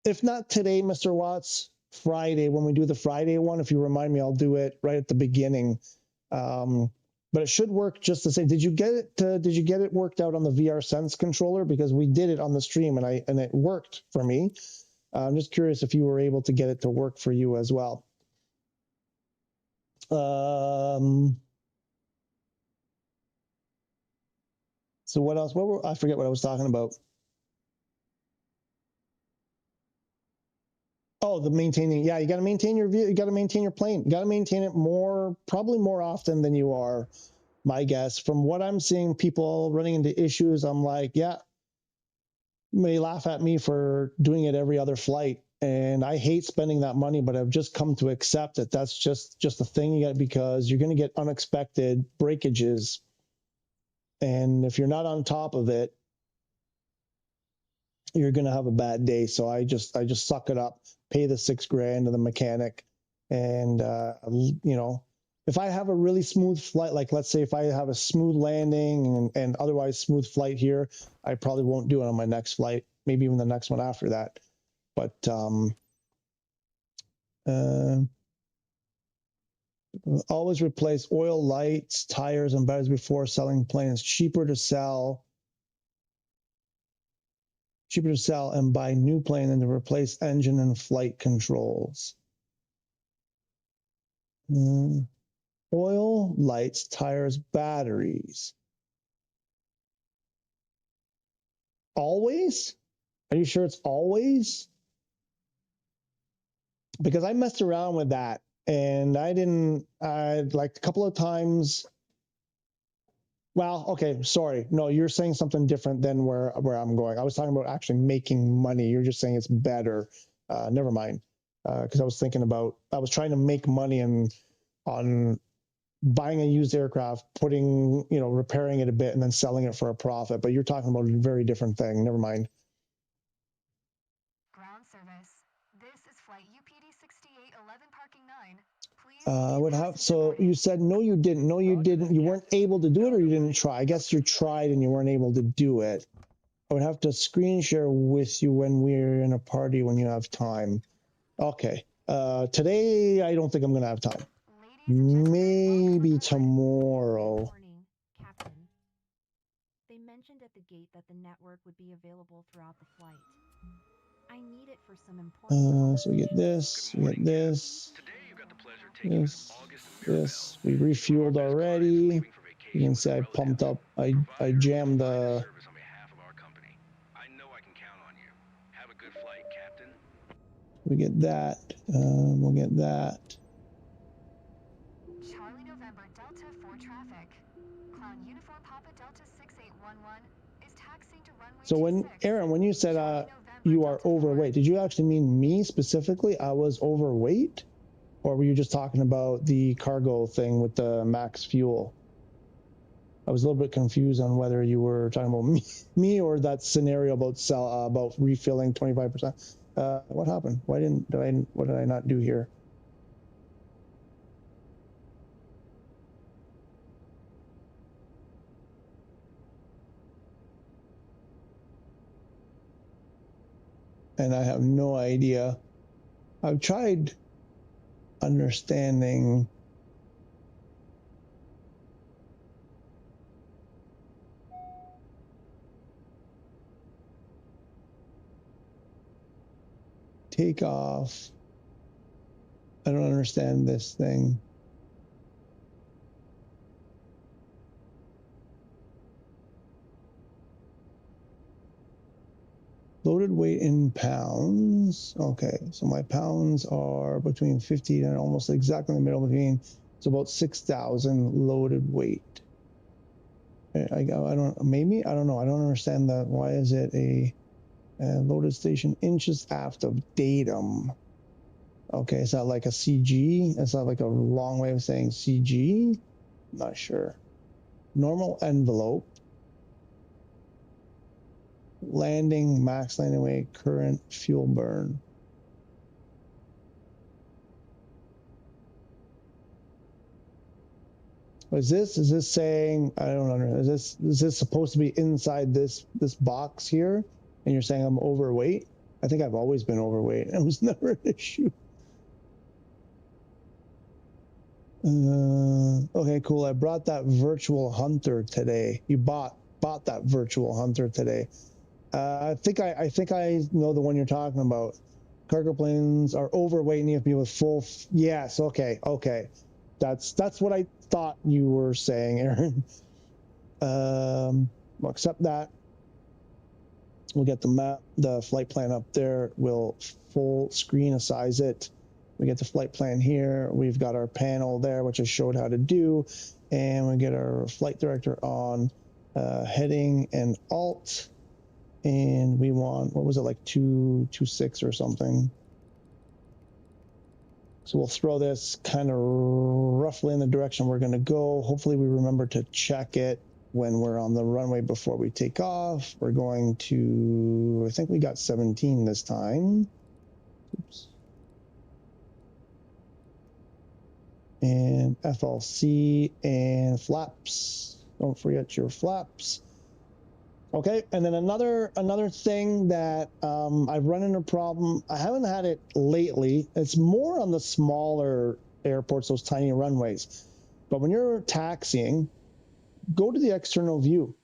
If not today, Mr. Watts, Friday, when we do the Friday one, if you remind me, I'll do it right at the beginning. But it should work just the same. Did you get it worked out on the VR Sense controller? Because we did it on the stream and it worked for me. I'm just curious if you were able to get it to work for you as well. So what else? I forget what I was talking about. Oh, the maintaining. Yeah, you got to maintain your view. You got to maintain your plane. You got to maintain it probably more often than you are, my guess. From what I'm seeing, people running into issues, I'm like, yeah, you may laugh at me for doing it every other flight. And I hate spending that money, but I've just come to accept it. That's just a thing you got, because you're going to get unexpected breakages. And if you're not on top of it, you're going to have a bad day. So I just suck it up, pay the $6,000 to the mechanic. And, if I have a really smooth flight, like let's say if I have a smooth landing and otherwise smooth flight here, I probably won't do it on my next flight, maybe even the next one after that. But always replace oil, lights, tires, and batteries before selling planes. Cheaper to sell and buy new plane than to replace engine and flight controls. Oil, lights, tires, batteries. Always? Are you sure it's always? Because I messed around with that and I like a couple of times. Well, okay, sorry. No, you're saying something different than where I'm going. I was talking about actually making money. You're just saying it's better. Never mind. Because I was trying to make money on buying a used aircraft, repairing it a bit and then selling it for a profit. But you're talking about a very different thing. Never mind. Ground service. This is flight UPD 6811 parking 9. Please So you said no, you didn't. No, you didn't. You weren't able to do it, or you didn't try. I guess you tried and you weren't able to do it. I would have to screen share with you when we're in a party when you have time. Okay. Today, I don't think I'm going to have time. Maybe tomorrow. Morning, Captain. They mentioned at the gate that the network would be available throughout the flight. I need it for some important. So we get this, we get this, this. We refueled already. You can see I pumped up. I jammed the. We get that. We'll get that. Charlie November Delta 4 traffic. Clown Uniform Papa Delta 6811 is taxiing to runway So 26. Aaron, when you said you are overweight. Did you actually mean me specifically? I was overweight? Or were you just talking about the cargo thing with the max fuel? I was a little bit confused on whether you were talking about me or that scenario about refilling 25%. What happened? What did I not do here? And I have no idea. I've tried understanding takeoff. I don't understand this thing. Loaded weight in pounds. Okay, so my pounds are between 50 and almost exactly in the middle between. It's about 6,000 loaded weight. I don't, maybe, I don't know. I don't understand that. Why is it a loaded station inches aft of datum? Okay, is that like a CG? Is that like a long way of saying CG? Not sure. Normal envelope. Landing, max landing weight, current fuel burn. Is this saying, I don't know, is this supposed to be inside this box here? And you're saying I'm overweight? I think I've always been overweight. It was never an issue. Okay, cool. I brought that virtual hunter today. You bought that virtual hunter today. I think I know the one you're talking about. Cargo planes are overweight and you have to be with full. Yes. Okay. That's what I thought you were saying, Aaron. We'll accept that. We'll get the map, the flight plan up there. We'll full screen size it. We get the flight plan here. We've got our panel there, which I showed how to do. And we get our flight director on heading and alt. And we want, what was it, like 226 or something. So we'll throw this kind of roughly in the direction we're going to go. Hopefully we remember to check it when we're on the runway before we take off. We're going to, I think we got 17 this time. Oops. And FLC and flaps. Don't forget your flaps. Okay, and then another thing that I've run into a problem. I haven't had it lately. It's more on the smaller airports, those tiny runways. But when you're taxiing, go to the external view,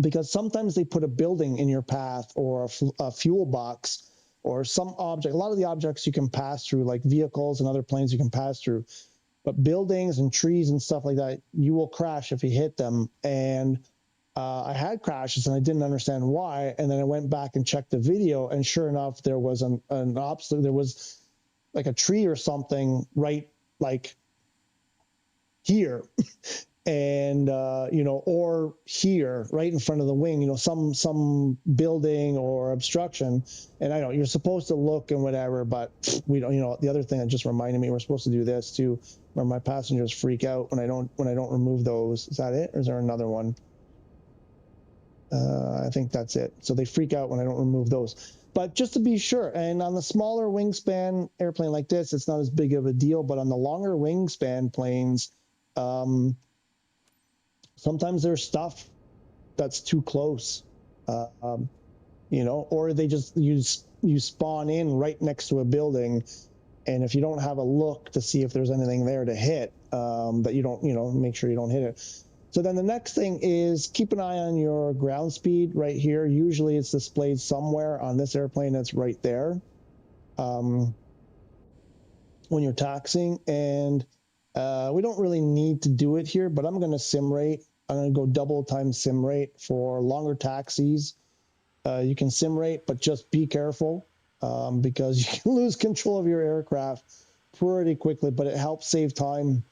because sometimes they put a building in your path or a fuel box or some object. A lot of the objects you can pass through, like vehicles and other planes you can pass through. But buildings and trees and stuff like that, you will crash if you hit them. And I had crashes and I didn't understand why. And then I went back and checked the video, and sure enough, there was an obstacle. There was like a tree or something right like here. And, you know, or here right in front of the wing, you know, some building or obstruction. And I know you're supposed to look and whatever, but we don't, you know, the other thing that just reminded me, we're supposed to do this too, where my passengers freak out when I don't remove those. Is that it? Or is there another one? I think that's it. So they freak out when I don't remove those. But just to be sure, and on the smaller wingspan airplane like this, it's not as big of a deal. But on the longer wingspan planes, sometimes there's stuff that's too close, you know, or they just you spawn in right next to a building, and if you don't have a look to see if there's anything there to hit, that you don't, you know, make sure you don't hit it. So then the next thing is keep an eye on your ground speed right here. Usually it's displayed somewhere on this airplane that's right there when you're taxiing. And we don't really need to do it here, but I'm going to sim rate. I'm going to go double time sim rate for longer taxis. You can sim rate, but just be careful because you can lose control of your aircraft pretty quickly, but it helps save time.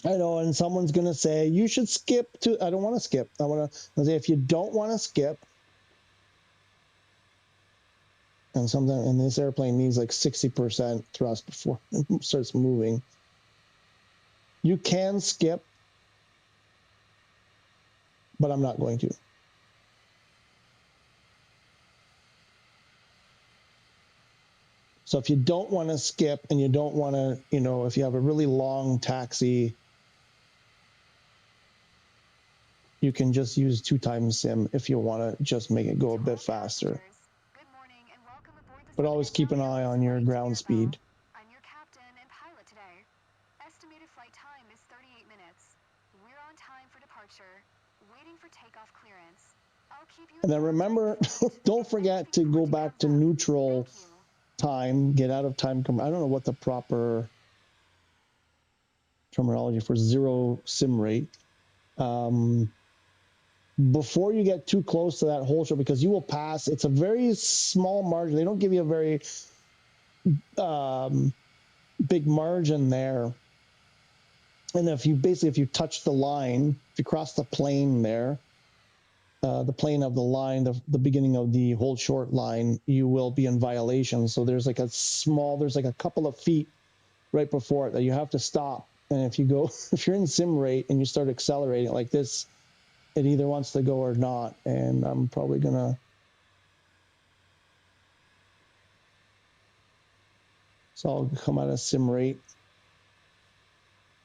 I know, and someone's going to say, you should skip to, I don't want to skip. I want to say, if you don't want to skip, And sometimes, and this airplane needs like 60% thrust before it starts moving. You can skip, but I'm not going to. So if you don't want to skip and you don't want to, you know, if you have a really long taxi, you can just use 2x sim if you want to just make it go a bit faster. Good morning and welcome aboard the But always keep an eye on your ground speed. I'm your captain and pilot today. Estimated flight time is 38 minutes. We're on time for departure, waiting for takeoff clearance. I'll keep you And then remember, don't forget to go back to neutral time, get out of time. I don't know what the proper terminology for zero sim rate. Before you get too close to that hole shot, because you will pass. It's a very small margin. They don't give you a very big margin there. And if you touch the line, if you cross the plane there, the plane of the line, the beginning of the hold short line, you will be in violation. So there's like a couple of feet right before it that you have to stop. And if you're in sim rate and you start accelerating like this, it either wants to go or not. And I'm probably gonna. So I'll come out of sim rate.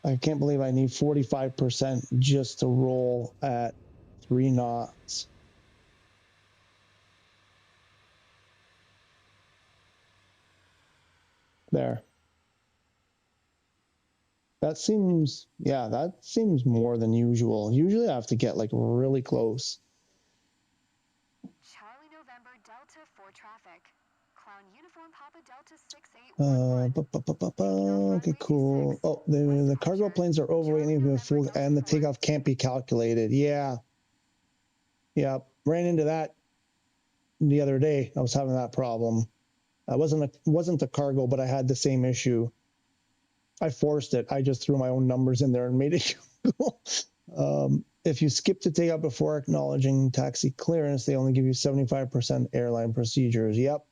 I can't believe I need 45% just to roll at 3 knots. There. That seems more than usual. Usually I have to get like really close. Charlie November Delta 4 traffic. Clown uniform Papa Delta 6811. Okay, cool. Oh, the cargo planes are overweight and the takeoff can't be calculated. Yeah. Ran into that the other day. I was having that problem. I wasn't the cargo, but I had the same issue. I forced it. I just threw my own numbers in there and made it cool. If you skip to take out before acknowledging taxi clearance, they only give you 75% airline procedures. Yep.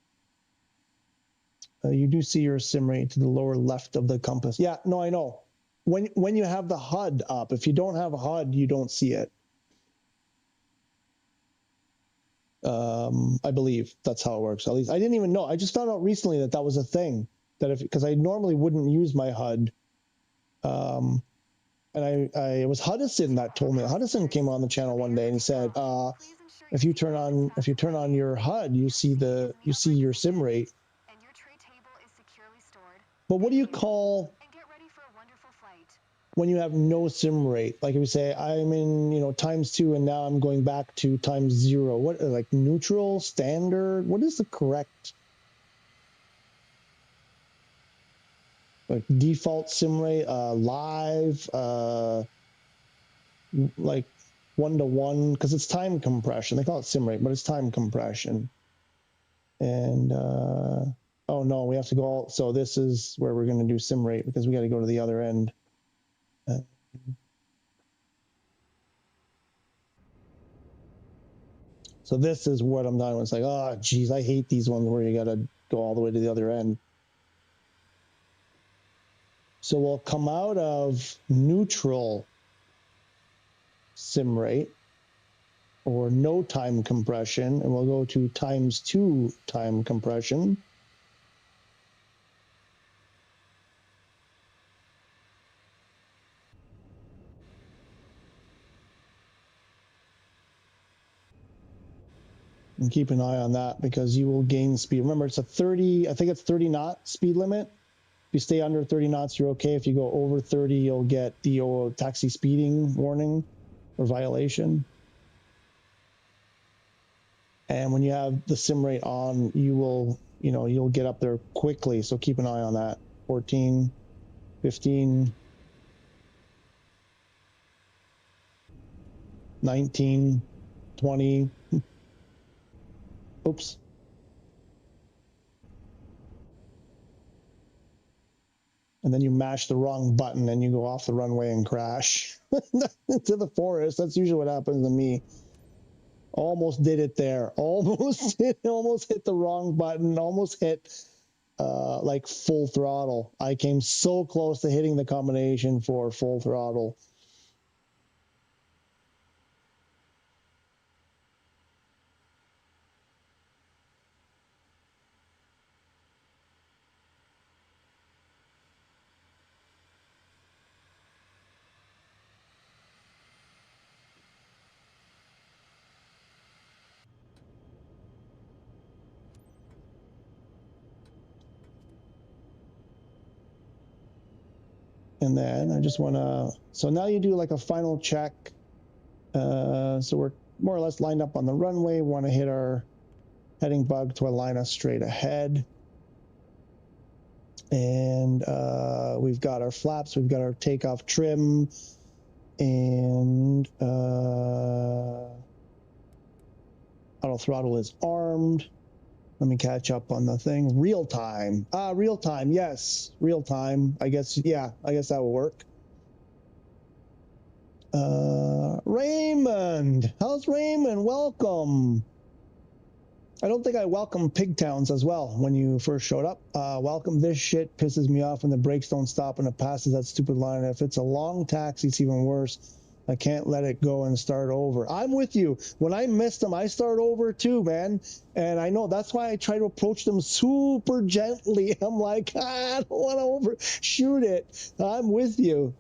You do see your sim rate to the lower left of the compass. Yeah, no, I know. When you have the HUD up, if you don't have a HUD, you don't see it. I believe that's how it works. At least I didn't even know. I just found out recently that was a thing. Because I normally wouldn't use my HUD. And it was Hudson that told me. Hudson came on the channel one day and he said, if you turn on your HUD, you see your sim rate. And your tray table is securely stored. But what do you call And get ready for a wonderful flight. when you have no sim rate? Like if you say I'm in, ×2 and now I'm going back to ×0. What, like neutral, standard? What is the correct like default sim rate? Live, like 1-to-1, because it's time compression. They call it sim rate, but it's time compression. And oh no, we have to go so this is where we're going to do sim rate because we got to go to the other end. So this is what I'm done. It's like, oh geez, I hate these ones where you got to go all the way to the other end. So we'll come out of neutral sim rate or no time compression, and we'll go to ×2 time compression. And keep an eye on that because you will gain speed. Remember, it's I think it's 30 knot speed limit. If you stay under 30 knots, you're okay. If you go over 30, you'll get the taxi speeding warning or violation. And when you have the sim rate on, you'll get up there quickly. So keep an eye on that. 14, 15, 19, 20. Oops. And then you mash the wrong button and you go off the runway and crash into the forest. That's usually what happens to me. Almost did it there. Almost hit the wrong button. Almost hit like full throttle. I came so close to hitting the combination for full throttle. And then I just want to, so now you do like a final check. So we're more or less lined up on the runway. Want to hit our heading bug to align us straight ahead. And we've got our flaps, we've got our takeoff trim, and auto throttle is armed. Let me catch up on the thing. Real time. Real time. Yes, real time. I guess. Yeah, I guess that will work. Raymond, how's Raymond? Welcome. I don't think I welcomed Pigtowns as well when you first showed up. Welcome. This shit pisses me off when the brakes don't stop and it passes that stupid line. If it's a long taxi, it's even worse. I can't let it go and start over. I'm with you. When I miss them, I start over too, man. And I know that's why I try to approach them super gently. I'm like, I don't want to overshoot it. I'm with you.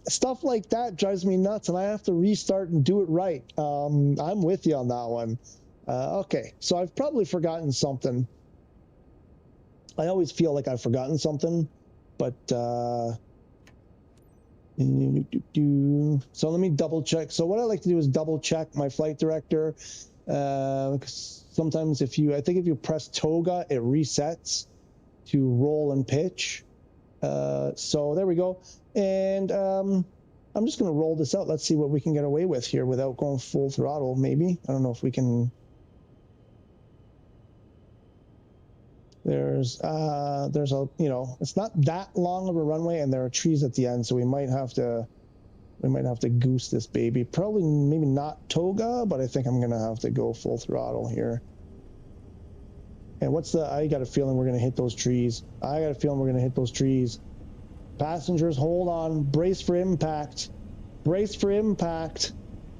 Stuff like that drives me nuts, and I have to restart and do it right. I'm with you on that one. Okay, so I've probably forgotten something. I always feel like I've forgotten something, but so let me double check. So what I like to do is double check my flight director. Because sometimes if you press toga, it resets to roll and pitch. So there we go. And I'm just going to roll this out. Let's see what we can get away with here without going full throttle, maybe. I don't know if we can. There's a, it's not that long of a runway, and there are trees at the end, so we might have to goose this baby. Probably maybe not toga, but I think I'm going to have to go full throttle here. And I got a feeling we're going to hit those trees. Passengers, hold on. Brace for impact. Brace for impact.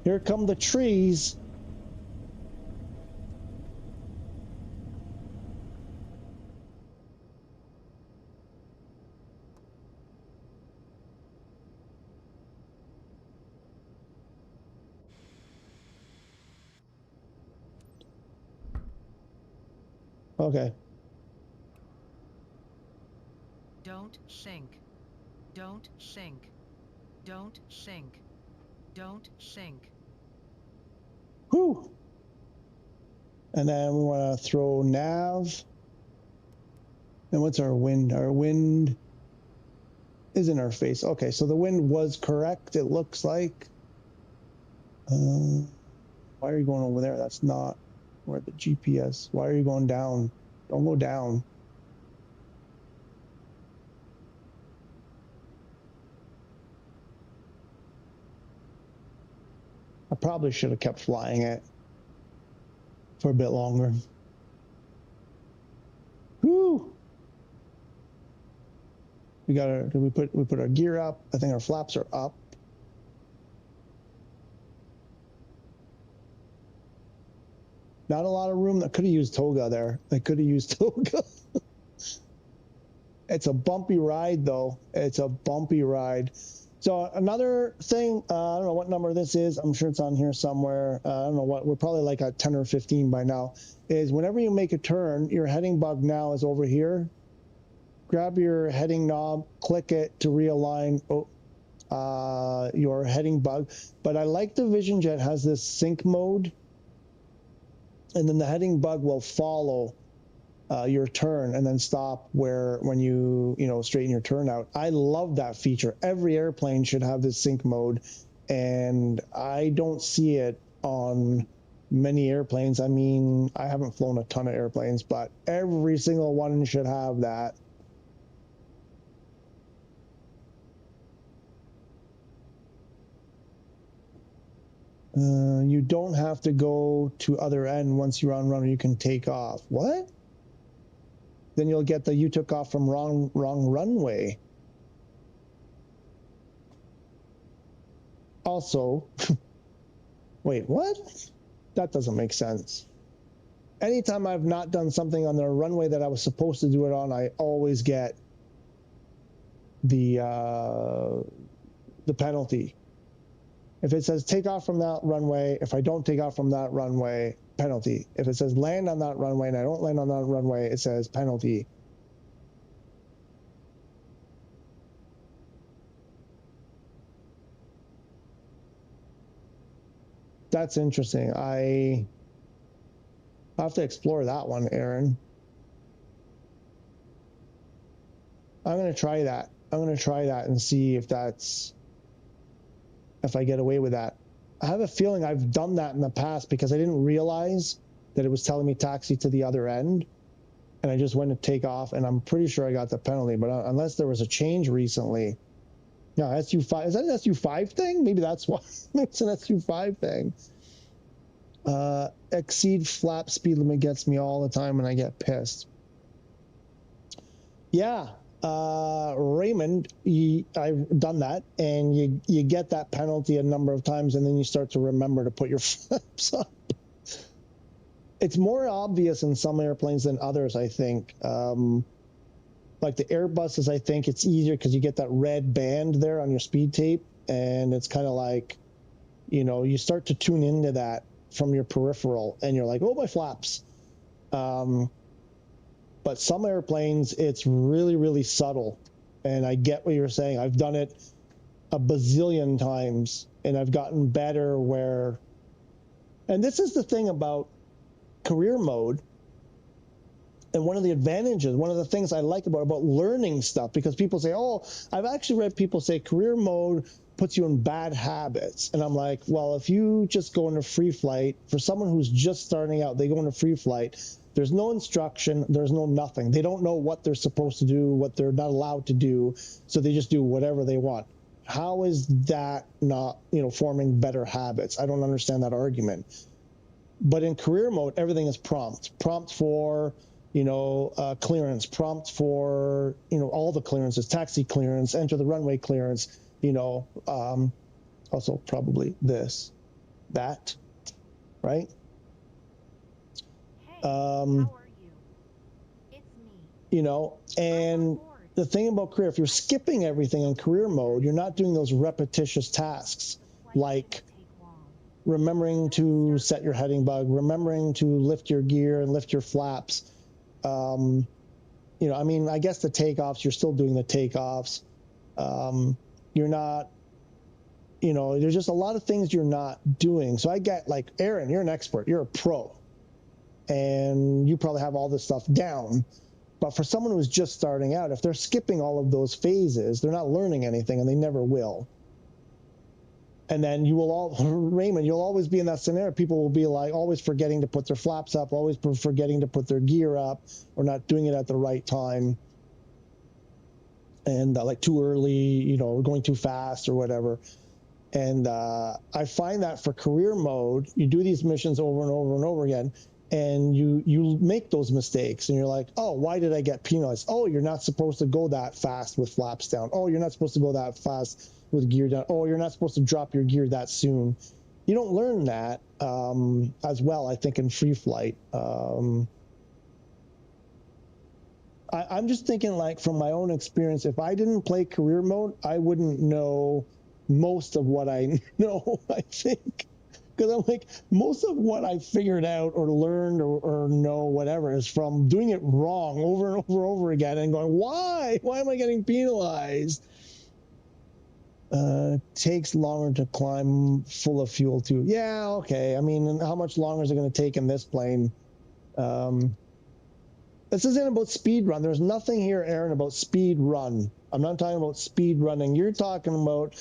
Here come the trees. Okay. Don't sink. Don't sink. Don't sink. Don't sink. Whew. And then we want to throw nav. And what's our wind? Our wind is in our face. Okay, so the wind was correct, it looks like. Why are you going over there? That's not where the GPS. Why are you going down? Don't go down. I probably should have kept flying it for a bit longer. Whoo! We put our gear up. I think our flaps are up. Not a lot of room. That could have used toga there. I could have used toga. It's a bumpy ride, though. It's a bumpy ride. So another thing, I don't know what number this is. I'm sure it's on here somewhere. I don't know what. We're probably like at 10 or 15 by now. Is whenever you make a turn, your heading bug now is over here. Grab your heading knob, click it to realign your heading bug. But I like the Vision Jet has this sync mode, and then the heading bug will follow your turn and then stop when you straighten your turn out. I love that feature. Every airplane should have this sync mode, and I don't see it on many airplanes. I mean, I haven't flown a ton of airplanes, but every single one should have that. You don't have to go to other end once you're on runway. You can take off. What? Then you'll get the you took off from wrong runway. Also, wait, what? That doesn't make sense. Anytime I've not done something on the runway that I was supposed to do it on, I always get the penalty. If it says take off from that runway, if I don't take off from that runway, penalty. If it says land on that runway and I don't land on that runway, it says penalty. That's interesting. I'll have to explore that one, Aaron. I'm going to try that. I'm going to try that and see if I get away with that. I have a feeling I've done that in the past because I didn't realize that it was telling me taxi to the other end. And I just went to take off, and I'm pretty sure I got the penalty. But unless there was a change recently. No, SU5. Is that an SU5 thing? Maybe that's why. Maybe it's an SU5 thing. Exceed flap speed limit gets me all the time and I get pissed. Yeah, Raymond, I've done that, and you get that penalty a number of times, and then you start to remember to put your flaps up. It's more obvious in some airplanes than others, I think. Like the Airbuses, I think it's easier because you get that red band there on your speed tape, and it's kind of like, you know, you start to tune into that from your peripheral, and you're like, oh, my flaps. But some airplanes, it's really, really subtle. And I get what you're saying. I've done it a bazillion times, and I've gotten better where... And this is the thing about career mode. And one of the advantages, one of the things I like about learning stuff, because people say, oh, I've actually read people say career mode puts you in bad habits. And I'm like, well, if you just go into free flight, for someone who's just starting out, they go into free flight, there's no instruction, there's no nothing. They don't know what they're supposed to do, what they're not allowed to do, so they just do whatever they want. How is that not, you know, forming better habits? I don't understand that argument. But in career mode, everything is prompt. Prompt for, you know, clearance, prompt for, you know, all the clearances, taxi clearance, enter the runway clearance, you know, also probably this, that, right? Hey, how are you? It's me. You know, and the thing about career, if you're skipping everything in career mode, you're not doing those repetitious tasks like remembering to set your heading bug, remembering to lift your gear and lift your flaps. You know, I mean, I guess the takeoffs, you're still doing the takeoffs. You're not, you know, there's just a lot of things you're not doing. So I get, like, Aaron, you're an expert, you're a pro, and you probably have all this stuff down. But for someone who's just starting out, if they're skipping all of those phases, they're not learning anything, and they never will. And then you will Raymond, you'll always be in that scenario. People will be like always forgetting to put their flaps up, always forgetting to put their gear up, or not doing it at the right time. And like too early, you know, going too fast or whatever. And I find that for career mode, you do these missions over and over and over again, and you make those mistakes, and you're like, oh, why did I get penalized? Oh, you're not supposed to go that fast with flaps down. Oh, you're not supposed to go that fast with gear down. Oh, you're not supposed to drop your gear that soon. You don't learn that as well, I think, in free flight. I'm just thinking, like, from my own experience, if I didn't play career mode, I wouldn't know most of what I know, I think. Because I'm like, most of what I figured out or learned or know, whatever, is from doing it wrong over and over and over again and going, why? Why am I getting penalized? Takes longer to climb full of fuel too. Yeah, okay. I mean, how much longer is it going to take in this plane? This isn't about speed run. There's nothing here, Aaron, about speed run. I'm not talking about speed running. You're talking about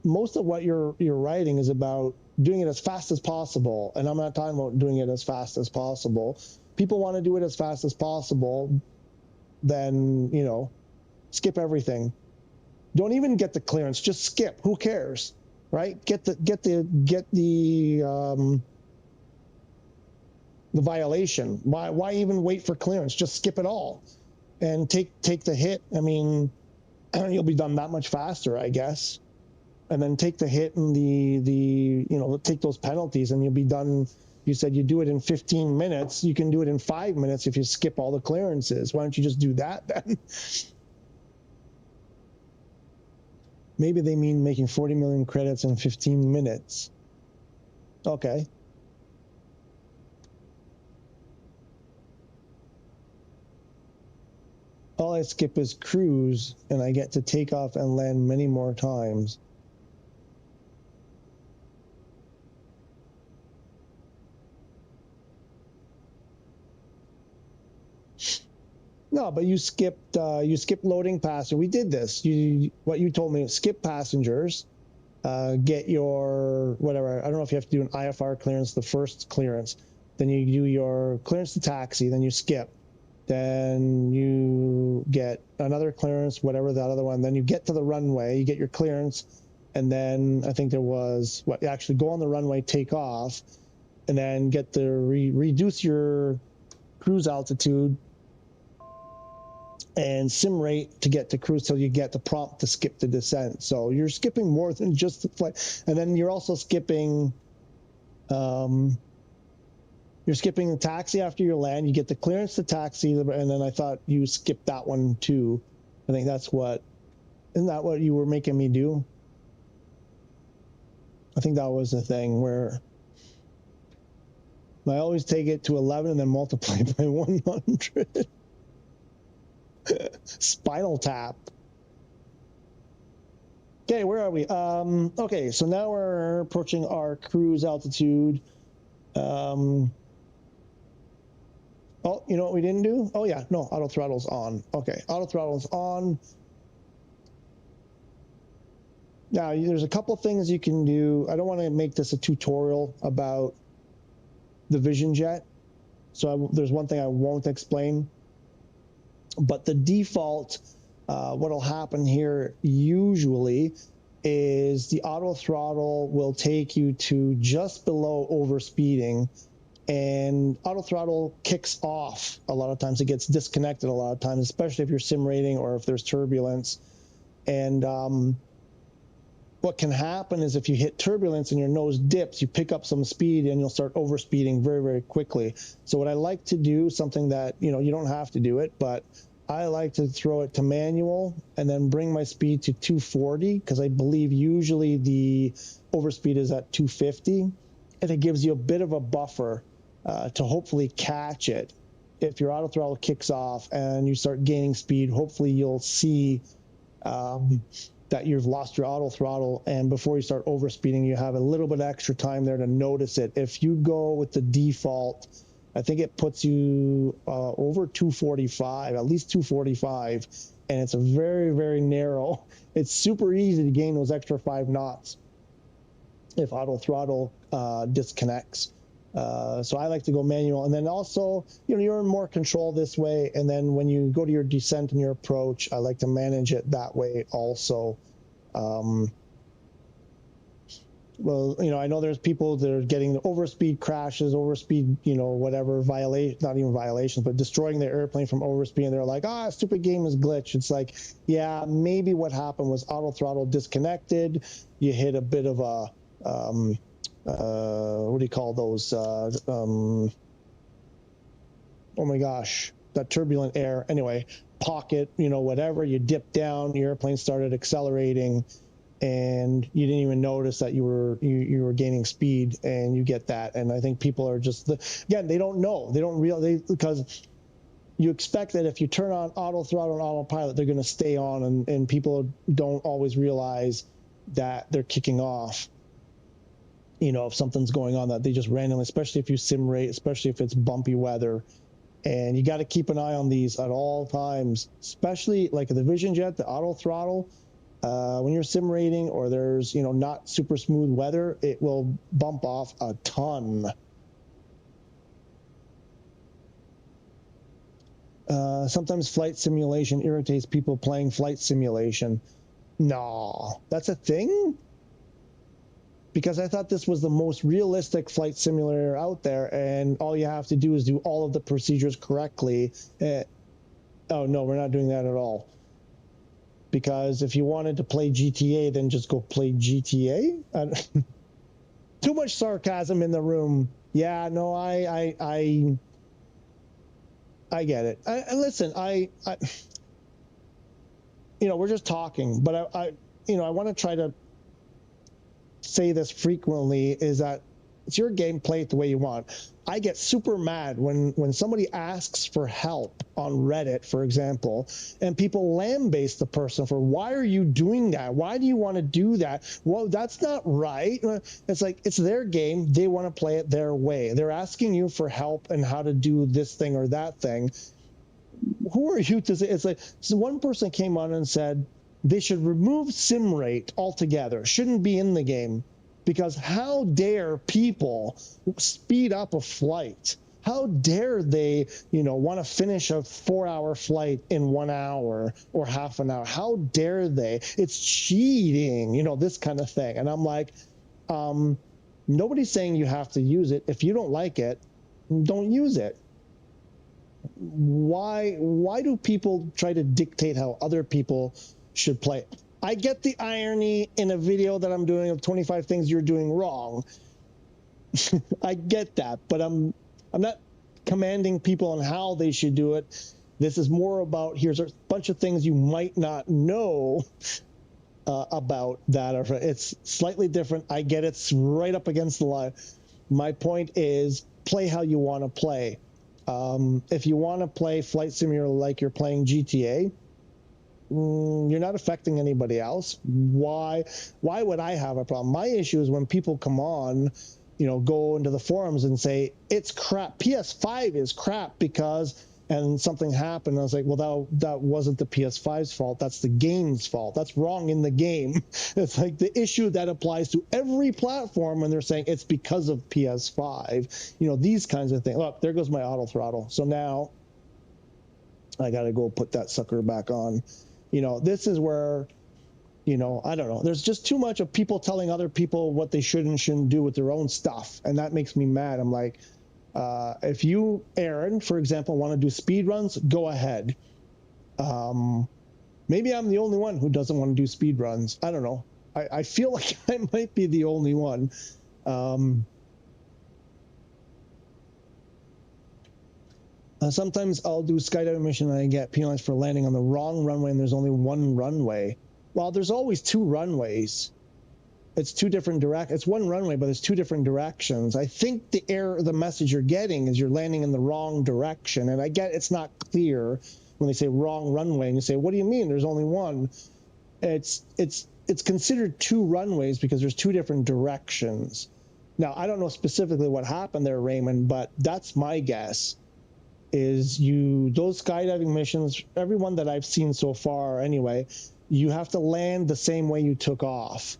most of what you're writing is about doing it as fast as possible. And I'm not talking about doing it as fast as possible. People want to do it as fast as possible. Then, you know, skip everything. Don't even get the clearance. Just skip. Who cares? right? Get the violation. Why even wait for clearance? Just skip it all and take the hit. I mean, you'll be done that much faster, I guess. And then take the hit and take those penalties, and you'll be done. You said you do it in 15 minutes. You can do it in 5 minutes if you skip all the clearances. Why don't you just do that then? Maybe they mean making 40 million credits in 15 minutes. Okay. All I skip is cruise, and I get to take off and land many more times. No, but you skipped loading passenger. We did this. What you told me, skip passengers, get your whatever. I don't know if you have to do an IFR clearance, the first clearance. Then you do your clearance to taxi. Then you skip. Then you get another clearance, whatever that other one. Then you get to the runway, you get your clearance, and then I think there was you actually go on the runway, take off, and then get the reduce your cruise altitude and sim rate to get to cruise till you get the prompt to skip the descent. So you're skipping more than just the flight, and then you're also skipping. You're skipping the taxi after you land. You get the clearance to taxi, and then I thought you skipped that one too. I think isn't that what you were making me do? I think that was the thing where I always take it to 11 and then multiply by 100. Spinal Tap. Okay, where are we? Okay, so now we're approaching our cruise altitude. Oh, you know what we didn't do? Oh yeah, no, auto throttle's on. Okay, auto throttle's on. Now, there's a couple things you can do. I don't want to make this a tutorial about the Vision Jet, so there's one thing I won't explain. But the default, what'll happen here usually is the auto throttle will take you to just below overspeeding, and auto throttle kicks off a lot of times. It gets disconnected a lot of times, especially if you're sim rating or if there's turbulence. And what can happen is if you hit turbulence and your nose dips, you pick up some speed and you'll start overspeeding very, very quickly. So what I like to do, something that, you don't have to do it, but I like to throw it to manual and then bring my speed to 240, because I believe usually the overspeed is at 250, and it gives you a bit of a buffer to hopefully catch it. If your auto throttle kicks off and you start gaining speed, hopefully you'll see that you've lost your auto throttle, and before you start overspeeding, you have a little bit extra time there to notice it. If you go with the default, I think it puts you over 245, at least 245, and it's a very, very narrow. It's super easy to gain those extra 5 knots if auto throttle disconnects. So I like to go manual, and then also, you're in more control this way. And then when you go to your descent and your approach, I like to manage it that way also. Well, I know there's people that are getting overspeed crashes, overspeed, whatever, not even violations, but destroying their airplane from overspeed. And they're like, stupid game is glitched. It's like, yeah, maybe what happened was auto throttle disconnected. You hit a bit of a, what do you call those? Oh my gosh, that turbulent air. Anyway, pocket, whatever, you dipped down, your airplane started accelerating, and you didn't even notice that you were gaining speed, and you get that. And I think people are just, again, they don't know. They don't realize, because you expect that if you turn on auto throttle and autopilot, they're going to stay on, and people don't always realize that they're kicking off. If something's going on, that they just randomly, especially if you sim rate, especially if it's bumpy weather. And you got to keep an eye on these at all times, especially like the Vision Jet, the auto throttle. When you're sim rating or there's, not super smooth weather, it will bump off a ton. Sometimes flight simulation irritates people playing flight simulation. No, that's a thing? because I thought this was the most realistic flight simulator out there, and all you have to do is do all of the procedures correctly. Oh no, we're not doing that at all. Because if you wanted to play GTA, then just go play GTA. Too much sarcasm in the room. Yeah, no, I get it. Listen, we're just talking, but I want to try to say this frequently, is that it's your game, play it the way you want. I get super mad when somebody asks for help on Reddit, for example, and people lambaste the person for, why are you doing that? Why do you want to do that? Well, that's not right. It's like, it's their game. They want to play it their way. They're asking you for help and how to do this thing or that thing. Who are you to say? It's like, so one person came on and said they should remove sim rate altogether. Shouldn't be in the game. Because how dare people speed up a flight? How dare they, want to finish a 4-hour flight in 1 hour or half an hour? How dare they? It's cheating, this kind of thing. And I'm like, nobody's saying you have to use it. If you don't like it, don't use it. Why do people try to dictate how other people should play? I get the irony in a video that I'm doing of 25 things you're doing wrong. I get that, but I'm not commanding people on how they should do it. This is more about, here's a bunch of things you might not know about that. It's slightly different. I get it's right up against the line. My point is, play how you want to play. If you want to play Flight Simulator like you're playing GTA, you're not affecting anybody else. Why would I have a problem? My issue is when people come on, go into the forums and say, it's crap. PS5 is crap because, and something happened. I was like, well, that wasn't the PS5's fault. That's the game's fault. That's wrong in the game. It's like the issue that applies to every platform when they're saying it's because of PS5. These kinds of things. Look, there goes my auto throttle. So now I got to go put that sucker back on. This is where, I don't know. There's just too much of people telling other people what they should and shouldn't do with their own stuff. And that makes me mad. I'm like, if you, Aaron, for example, want to do speed runs, go ahead. Maybe I'm the only one who doesn't want to do speed runs. I don't know. I feel like I might be the only one. Sometimes I'll do skydiving mission and I get penalized for landing on the wrong runway and there's only one runway. Well, there's always two runways. It's two different it's one runway, but there's two different directions. I think the message you're getting is you're landing in the wrong direction. And I get it's not clear when they say wrong runway and you say, what do you mean? There's only one. It's considered two runways because there's two different directions. Now, I don't know specifically what happened there, Raymond, but that's my guess. Is those skydiving missions, everyone that I've seen so far anyway, you have to land the same way you took off,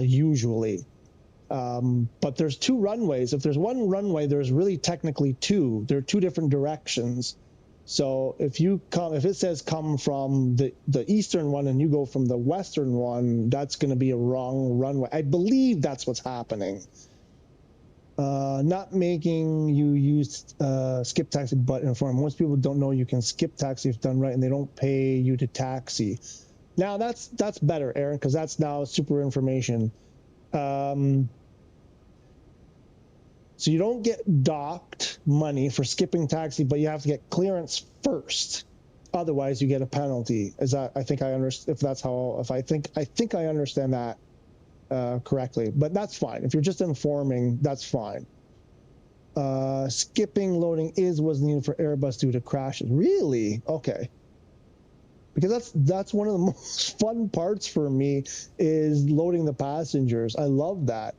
usually. But there's two runways. If there's one runway, there's really technically two. There are two different directions. So if it says come from the eastern one and you go from the western one, that's going to be a wrong runway. I believe that's what's happening. Not making you use skip taxi, but inform. Most people don't know you can skip taxi if done right, and they don't pay you to taxi. Now that's better, Aaron, because that's now super information. So you don't get docked money for skipping taxi, but you have to get clearance first. Otherwise, you get a penalty. I think I understand that correctly, but that's fine. If you're just informing, that's fine. Skipping loading was needed for Airbus due to crashes. Really? Okay. Because that's one of the most fun parts for me is loading the passengers. I love that.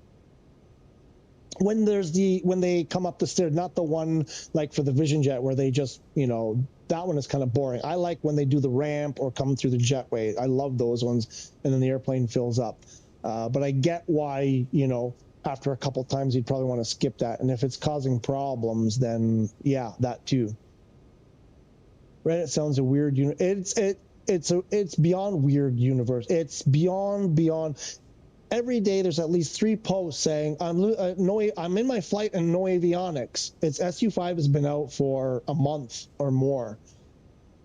When they come up the stairs, not the one like for the Vision Jet where they just, that one is kind of boring. I like when they do the ramp or come through the jetway. I love those ones, and then the airplane fills up. But I get why, after a couple times you'd probably want to skip that. And if it's causing problems, then yeah, that too. Reddit sounds a weird it's beyond weird universe. It's beyond. every day there's at least 3 posts saying I'm in my flight and no avionics. It's SU5 has been out for a month or more,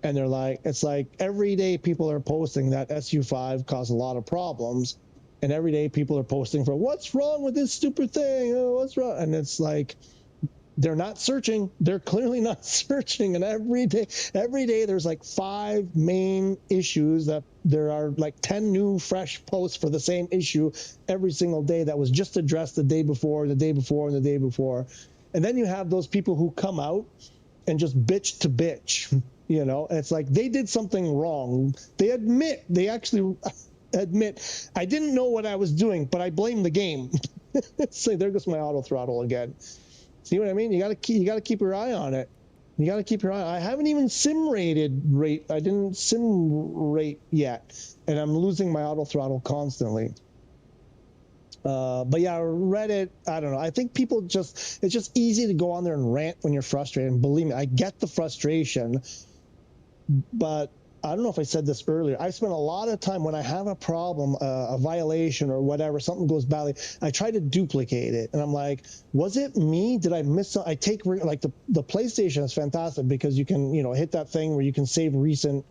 and they're like, it's like every day people are posting that SU5 caused a lot of problems, and every day people are posting for what's wrong with this stupid thing, oh, what's wrong, and it's like they're not searching. They're clearly not searching. And every day there's like 5 main issues that there are like 10 new fresh posts for the same issue every single day that was just addressed the day before, the day before, and the day before. And then you have those people who come out and just bitch to bitch, you know, and it's like they did something wrong. They actually admit, I didn't know what I was doing, but I blame the game. So there goes my auto throttle again. See what I mean? You gotta keep your eye on it. You gotta keep your eye. I haven't even I didn't sim rate yet, and I'm losing my auto throttle constantly. But yeah, Reddit, I don't know. I think people it's just easy to go on there and rant when you're frustrated. And believe me, I get the frustration, but I don't know if I said this earlier. I spend a lot of time when I have a problem, a violation or whatever, something goes badly, I try to duplicate it. And I'm like, was it me? Did I miss something? I take, like the PlayStation is fantastic because you can, you know, hit that thing where you can save recent,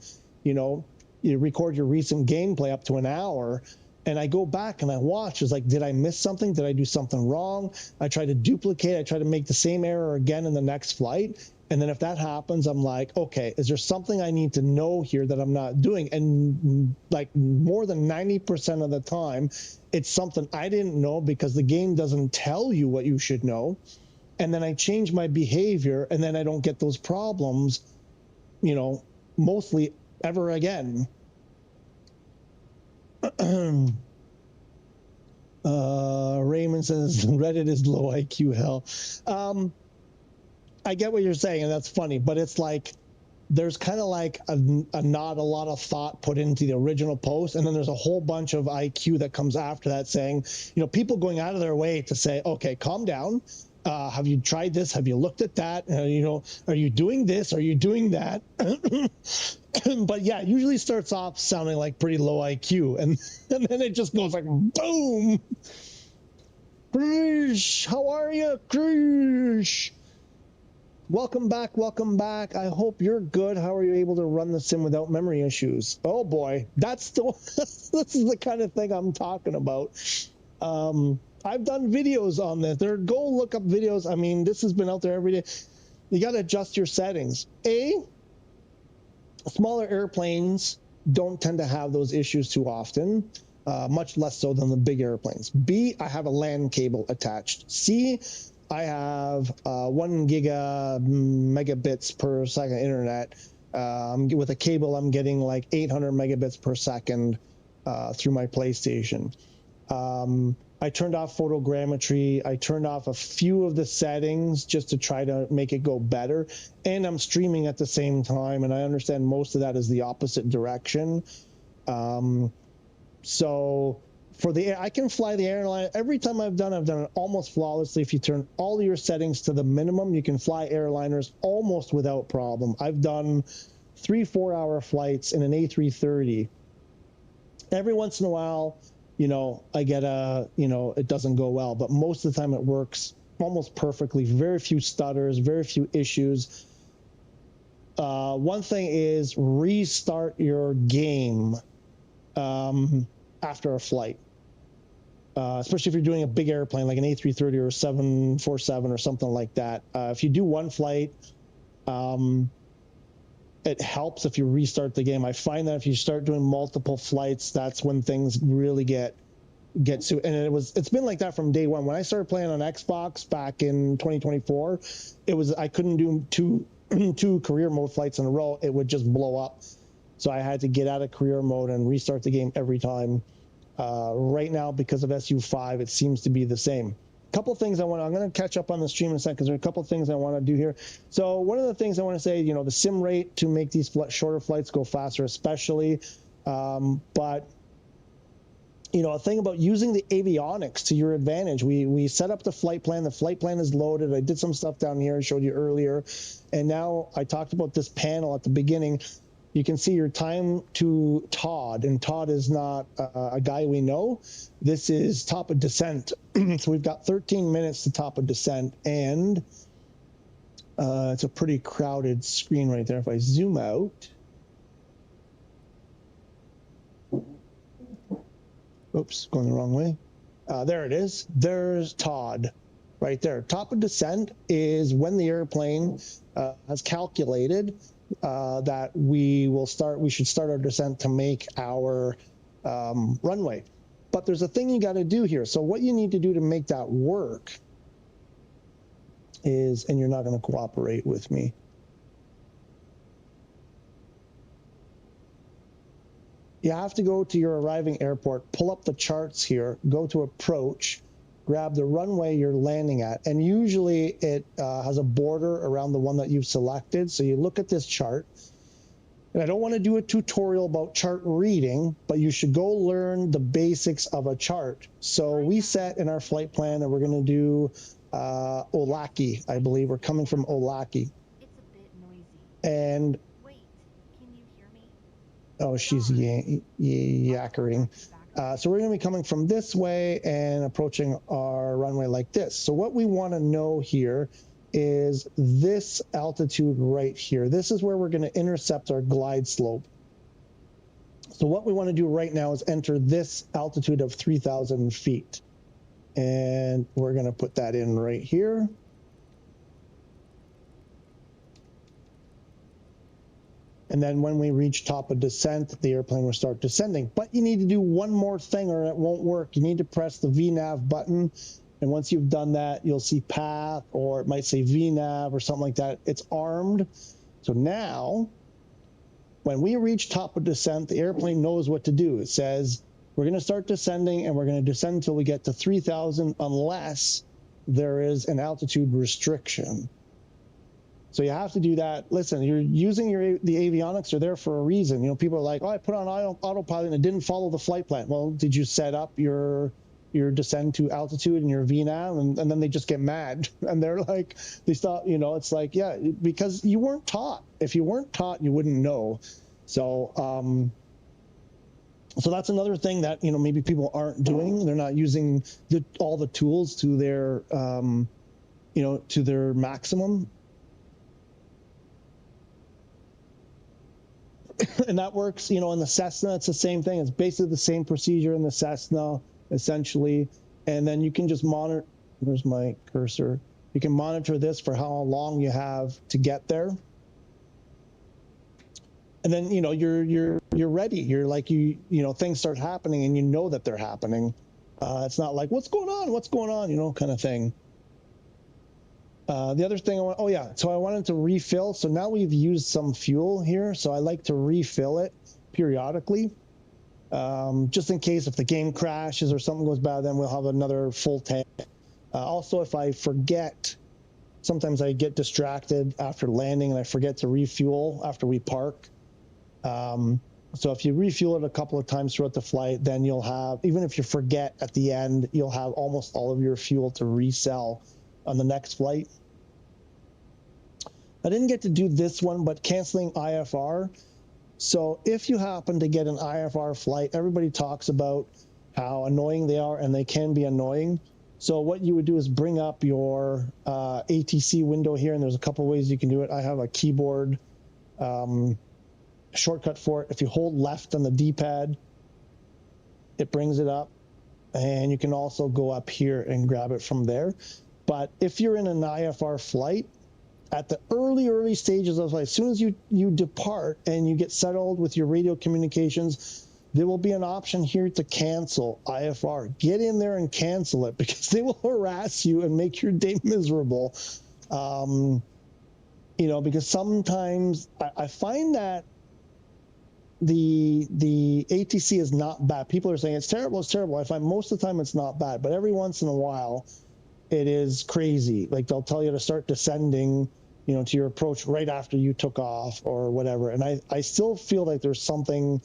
you know, you record your recent gameplay up to an hour. And I go back and I watch. It's like, did I miss something? Did I do something wrong? I try to duplicate. I try to make the same error again in the next flight. And then if that happens, I'm like, okay, is there something I need to know here that I'm not doing? And like more than 90% of the time, it's something I didn't know because the game doesn't tell you what you should know. And then I change my behavior and then I don't get those problems, you know, mostly ever again. Raymond says Reddit is low IQ hell. I get what you're saying, and that's funny, but it's like there's kind of like not a lot of thought put into the original post, and then there's a whole bunch of IQ that comes after that saying, you know, people going out of their way to say, okay, calm down. Have you tried this? Have you looked at that? You know, are you doing this? Are you doing that? But yeah, it usually starts off sounding like pretty low IQ, and then it just goes like boom. Krish, how are you, Krish? Welcome back, welcome back. I hope you're good. How are you able to run the sim without memory issues? Oh boy, this is the kind of thing I'm talking about. I've done videos on this. Go look up videos. I mean, this has been out there every day. You got to adjust your settings. Smaller airplanes don't tend to have those issues too often, much less so than the big airplanes. B, I have a LAN cable attached. C, I have 1 megabits per second internet. With a cable, I'm getting like 800 megabits per second through my PlayStation. I turned off photogrammetry. I turned off a few of the settings just to try to make it go better. And I'm streaming at the same time, and I understand most of that is the opposite direction. So for I can fly the airline. Every time I've done it almost flawlessly. If you turn all of your settings to the minimum, you can fly airliners almost without problem. I've done 3-4 hour flights in an A330. Every once in a while, you know, I get it doesn't go well, but most of the time it works almost perfectly. Very few stutters, very few issues. One thing is restart your game after a flight, especially if you're doing a big airplane like an A330 or 747 or something like that. If you do one flight, it helps if you restart the game. I find that if you start doing multiple flights, that's when things really get to. And it's been like that from day one. When I started playing on Xbox back in 2024, I couldn't do two career mode flights in a row. It would just blow up. So I had to get out of career mode and restart the game every time. Right now, because of SU5, it seems to be the same. Couple things I'm going to catch up on the stream in a second because there are a couple things I want to do here. So one of the things I want to say, you know, the sim rate to make these shorter flights go faster, especially. But you know, a thing about using the avionics to your advantage. We set up the flight plan. The flight plan is loaded. I did some stuff down here I showed you earlier, and now I talked about this panel at the beginning. you can see your time to Todd, and Todd is not a guy we know. This is top of descent. So we've got 13 minutes to top of descent, and it's a pretty crowded screen right there. If I zoom out, oops, going the wrong way. There it is. There's Todd right there. Top of descent is when the airplane has calculated that we should start our descent to make our runway. But there's a thing you got to do here. So what you need to do to make that work is, and you're not going to cooperate with me. You have to go to your arriving airport, pull up the charts here, go to approach, grab the runway you're landing at, and usually it has a border around the one that you've selected. So you look at this chart, and I don't want to do a tutorial about chart reading, but you should go learn the basics of a chart. So we set in our flight plan that we're going to do Olaki, I believe. We're coming from Olaki. It's a bit noisy. And Wait, can you hear me? oh, she's yakkering. So we're going to be coming from this way and approaching our runway like this. So what we want to know here is this altitude right here. This is where we're going to intercept our glide slope. So what we want to do right now is enter this altitude of 3,000 feet. And we're going to put that in right here. And then when we reach top of descent, the airplane will start descending. But you need to do one more thing or it won't work. You need to press the VNAV button. And once you've done that, you'll see path, or it might say VNAV or something like that. It's armed. So now, when we reach top of descent, the airplane knows what to do. It says, we're going to start descending, and we're going to descend until we get to 3,000 unless there is an altitude restriction. So you have to do that. Listen, you're using the avionics are there for a reason. You know, people are like, oh, I put on autopilot and it didn't follow the flight plan. Well, did you set up your descend to altitude and your VNAV? And then they just get mad. And they're like, they stop, you know, it's like, yeah, because you weren't taught. If you weren't taught, you wouldn't know. So, so that's another thing that, you know, maybe people aren't doing. They're not using all the tools to their, you know, to their maximum. And that works, you know, in the Cessna, it's the same thing. It's basically the same procedure in the Cessna, essentially. And then you can just monitor, where's my cursor? You can monitor this for how long you have to get there. And then, you know, you're ready. You're like, you know, things start happening and you know that they're happening. It's not like, what's going on, you know, kind of thing. The other thing so I wanted to refill. So now we've used some fuel here. So I like to refill it periodically. Just in case if the game crashes or something goes bad, then we'll have another full tank. Also, if I forget, sometimes I get distracted after landing and I forget to refuel after we park. So if you refuel it a couple of times throughout the flight, then you'll have, even if you forget at the end, you'll have almost all of your fuel to resell on the next flight. I didn't get to do this one, but canceling IFR. So if you happen to get an IFR flight, everybody talks about how annoying they are, and they can be annoying. So what you would do is bring up your ATC window here, and there's a couple ways you can do it. I have a keyboard shortcut for it. If you hold left on the D-pad, it brings it up, and you can also go up here and grab it from there. But if you're in an IFR flight, at the early stages of flight, as soon as you depart and you get settled with your radio communications, there will be an option here to cancel IFR. Get in there and cancel it, because they will harass you and make your day miserable. You know, because sometimes I find that the ATC is not bad. People are saying it's terrible, it's terrible. I find most of the time it's not bad, but every once in a while it is crazy. Like they'll tell you to start descending, you know, to your approach right after you took off or whatever. And I still feel like there's something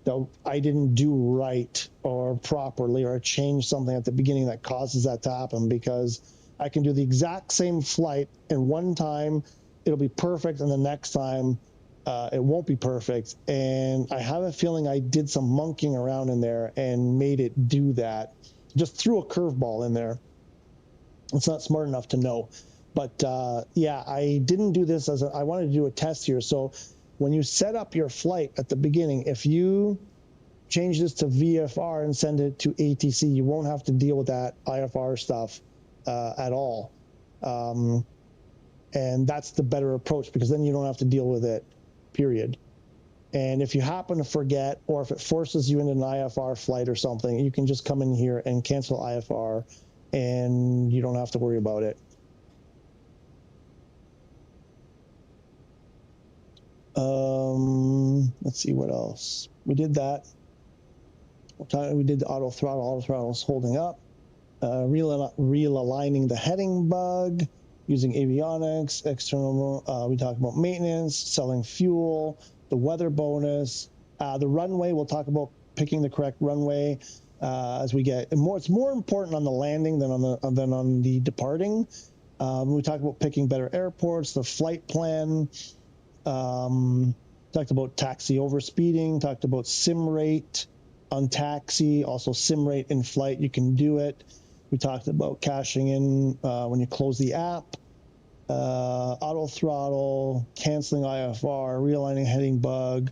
that I didn't do right or properly, or change something at the beginning that causes that to happen, because I can do the exact same flight in one time, it'll be perfect, and the next time It won't be perfect. And I have a feeling I did some monkeying around in there and made it do that. Just threw a curveball in there. It's not smart enough to know. But yeah, I didn't do this I wanted to do a test here. So when you set up your flight at the beginning, if you change this to VFR and send it to ATC, you won't have to deal with that IFR stuff at all. And that's the better approach, because then you don't have to deal with it, period. And if you happen to forget, or if it forces you into an IFR flight or something, you can just come in here and cancel IFR, and you don't have to worry about it. Let's see what else. We did that. We did the auto throttle. Auto throttle is holding up. Realigning the heading bug using avionics. External. We talked about maintenance, selling fuel, the weather bonus, the runway. We'll talk about picking the correct runway as we get more. It's more important on the landing than on the departing. We talked about picking better airports, the flight plan. Talked about taxi overspeeding. Talked about sim rate on taxi, also sim rate in flight. You can do it. We talked about cashing in when you close the app, auto throttle, canceling IFR, realigning heading bug.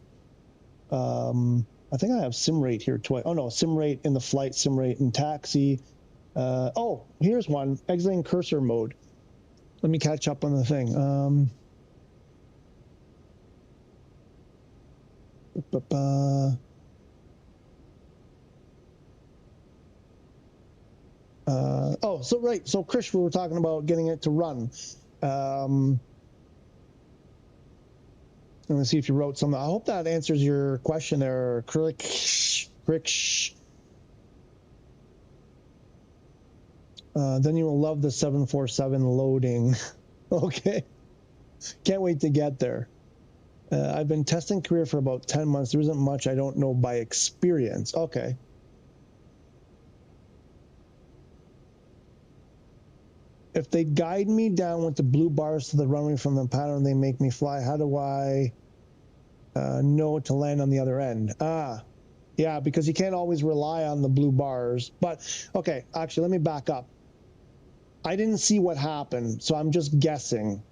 I think I have sim rate here twice. Oh no, sim rate in the flight, sim rate in taxi. Oh, here's one, exiting cursor mode. Let me catch up on the thing. Oh, so right. So Krish, we were talking about getting it to run. Let me see if you wrote something. I hope that answers your question there, Krish. Then you will love the 747 loading. Okay. Can't wait to get there. I've been testing Korea for about 10 months. There isn't much I don't know by experience. Okay. If they guide me down with the blue bars to the runway from the pattern they make me fly, how do I know to land on the other end? Yeah, because you can't always rely on the blue bars. But, okay, actually, let me back up. I didn't see what happened, so I'm just guessing.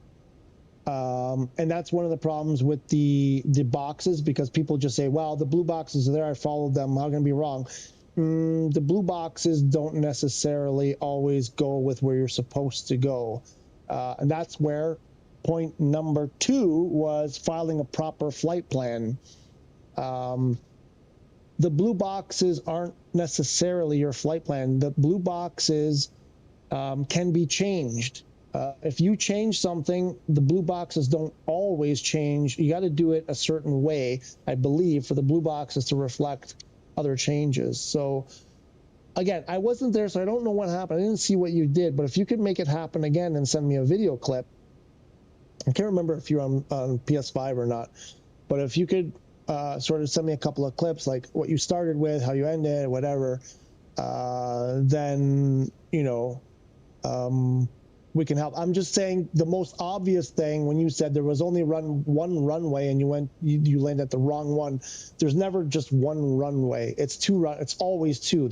And that's one of the problems with the boxes, because people just say, well, the blue boxes are there, I followed them, how can I be wrong? The blue boxes don't necessarily always go with where you're supposed to go. And that's where point number 2 was filing a proper flight plan. The blue boxes aren't necessarily your flight plan. The blue boxes can be changed. If you change something, the blue boxes don't always change. You got to do it a certain way, I believe, for the blue boxes to reflect other changes. So again, I wasn't there, so I don't know what happened. I didn't see what you did, but if you could make it happen again and send me a video clip, I can't remember if you're on PS5 or not, but if you could sort of send me a couple of clips, like what you started with, how you ended, whatever, then, you know, we can help. I'm just saying the most obvious thing when you said there was only one runway and you landed at the wrong one. There's never just one runway. It's always two.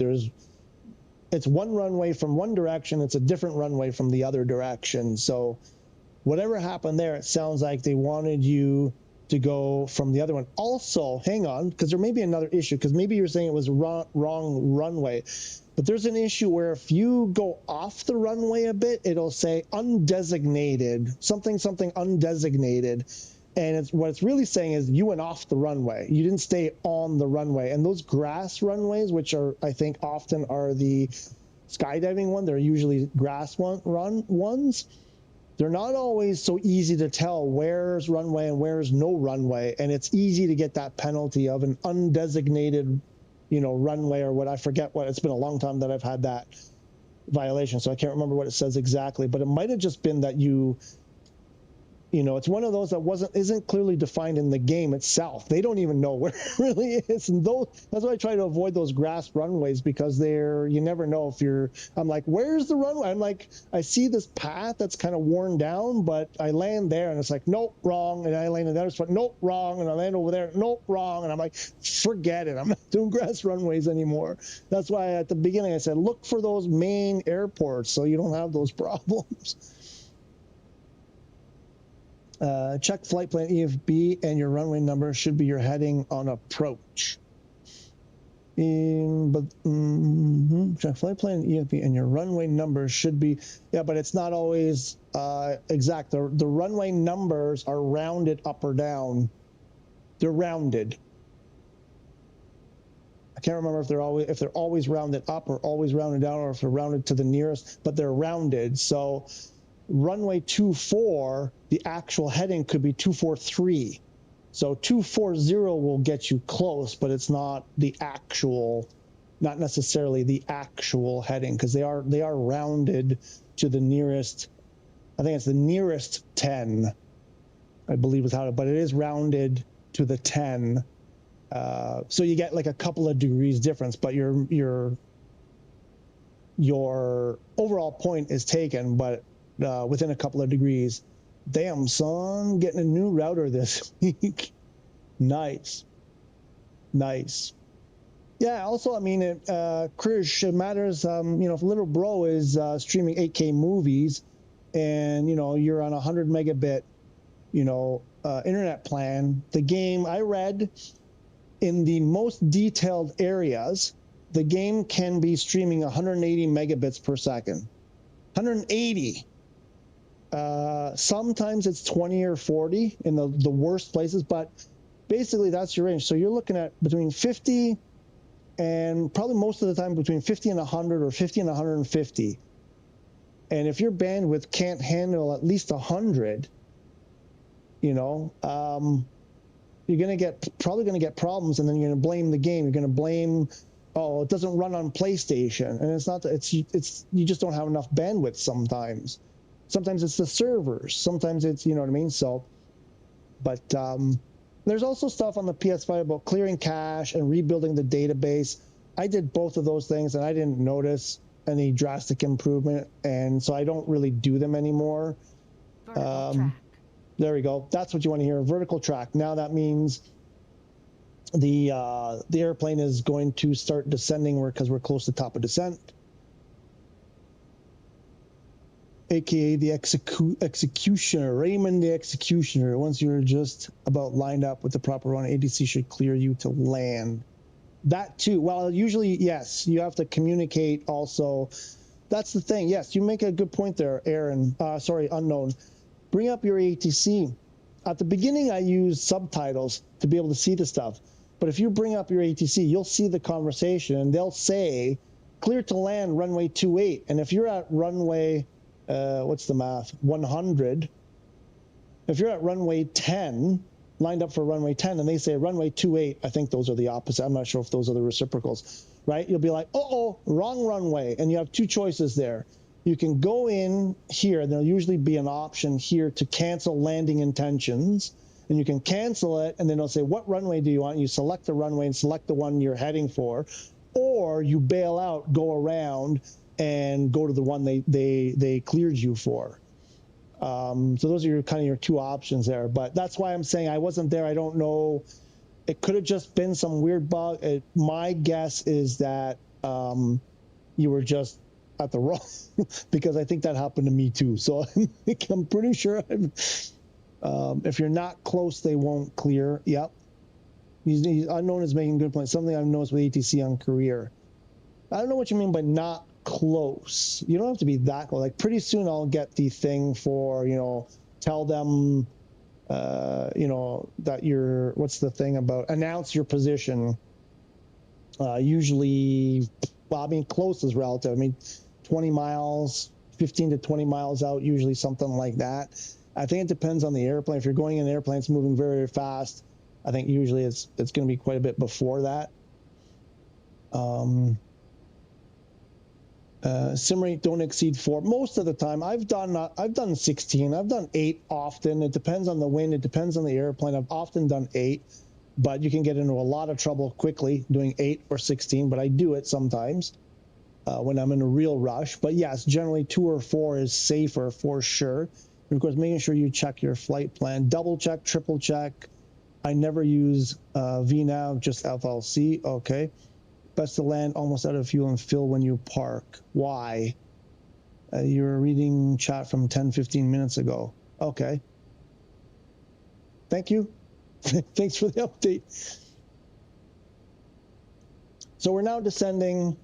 It's one runway from one direction. It's a different runway from the other direction. So whatever happened there, it sounds like they wanted you to go from the other one. Also, hang on, because there may be another issue, because maybe you're saying it was wrong runway. But there's an issue where if you go off the runway a bit, it'll say undesignated, something undesignated. And what it's really saying is you went off the runway. You didn't stay on the runway. And those grass runways, which are, I think, often are the skydiving one, they're usually grass ones. They're not always so easy to tell where's runway and where's no runway. And it's easy to get that penalty of an undesignated, you know, runway or what, I forget what. It's been a long time that I've had that violation, so I can't remember what it says exactly, but it might have just been that you You know, it's one of those that isn't clearly defined in the game itself. They don't even know where it really is, and that's why I try to avoid those grass runways, because you never know if you're. I'm like, where's the runway? I'm like, I see this path that's kind of worn down, but I land there and it's like, nope, wrong, and I land in there, but nope, wrong, and I land over there, nope, wrong, and I'm like, forget it, I'm not doing grass runways anymore. That's why at the beginning I said, look for those main airports so you don't have those problems. Check flight plan EFB and your runway number should be your heading on approach. Check flight plan EFB and your runway number should be, yeah, but it's not always exact. The runway numbers are rounded up or down. They're rounded. I can't remember if they're always rounded up or always rounded down, or if they're rounded to the nearest, but they're rounded. So runway 24, the actual heading could be 243. So 240 will get you close, but it's not necessarily the actual heading, because they are rounded to the nearest. I think it's the nearest 10, I believe is how, but it is rounded to the 10. So you get like a couple of degrees difference, but your overall point is taken, but within a couple of degrees. Damn, son, getting a new router this week. Nice. Yeah, also, I mean, Krish, it matters, if little bro is streaming 8K movies and, you're on 100 megabit, internet plan, the game I read in the most detailed areas, the game can be streaming 180 megabits per second. 180. Sometimes it's 20 or 40 in the worst places, but basically that's your range. So you're looking at between 50 and probably most of the time between 50 and 100 or 50 and 150. And if your bandwidth can't handle at least 100, you're probably going to get problems, and then you're going to blame the game. You're going to blame, oh, it doesn't run on PlayStation, and it's not that. It's you just don't have enough bandwidth sometimes. Sometimes it's the servers. Sometimes it's, you know what I mean? So, but there's also stuff on the PS5 about clearing cache and rebuilding the database. I did both of those things, and I didn't notice any drastic improvement, and so I don't really do them anymore. Vertical track. There we go. That's what you want to hear. Vertical track. Now that means the airplane is going to start descending because we're close to the top of descent. AKA the executioner, Raymond the executioner. Once you're just about lined up with the proper run, ATC should clear you to land. That too. Well, usually, yes, you have to communicate also. That's the thing. Yes, you make a good point there, Aaron. Unknown. Bring up your ATC. At the beginning, I used subtitles to be able to see the stuff. But if you bring up your ATC, you'll see the conversation, and they'll say, clear to land runway 28. And if you're at runway, what's the math? 100. If you're at runway 10, lined up for runway 10, and they say runway 28, I think those are the opposite. I'm not sure if those are the reciprocals, right? You'll be like, uh-oh, wrong runway. And you have two choices there. You can go in here, and there'll usually be an option here to cancel landing intentions. And you can cancel it, and then they'll say, what runway do you want? You select the runway and select the one you're heading for. Or you bail out, go around, and go to the one they cleared you for. So those are your two options there. But that's why I'm saying I wasn't there. I don't know. It could have just been some weird bug. My guess is that you were just at the wrong, because I think that happened to me too. So I'm pretty sure if you're not close, they won't clear. Yep. He's Unknown is making good points. Something I've noticed with ATC on career. I don't know what you mean by not close. You don't have to be that close. Like pretty soon I'll get the thing for, tell them, that you're, what's the thing about, announce your position. Usually, well, I mean, close is relative. I mean, 20 miles, 15 to 20 miles out, usually something like that. I think it depends on the airplane. If you're going in an airplane that's moving very, very fast, I think usually it's going to be quite a bit before that. Sim rate don't exceed 4 most of the time. I've done 16, I've done 8 often. It depends on the wind, it depends on the airplane. I've often done 8, but you can get into a lot of trouble quickly doing 8 or 16, but I do it sometimes when I'm in a real rush. But yes, generally 2 or 4 is safer for sure. And of course, making sure you check your flight plan, double check, triple check. I never use VNav, just FLC. Okay. Best to land almost out of fuel and fill when you park. Why? You were reading chat from 10-15 minutes ago. Okay. Thank you. Thanks for the update. So we're now descending.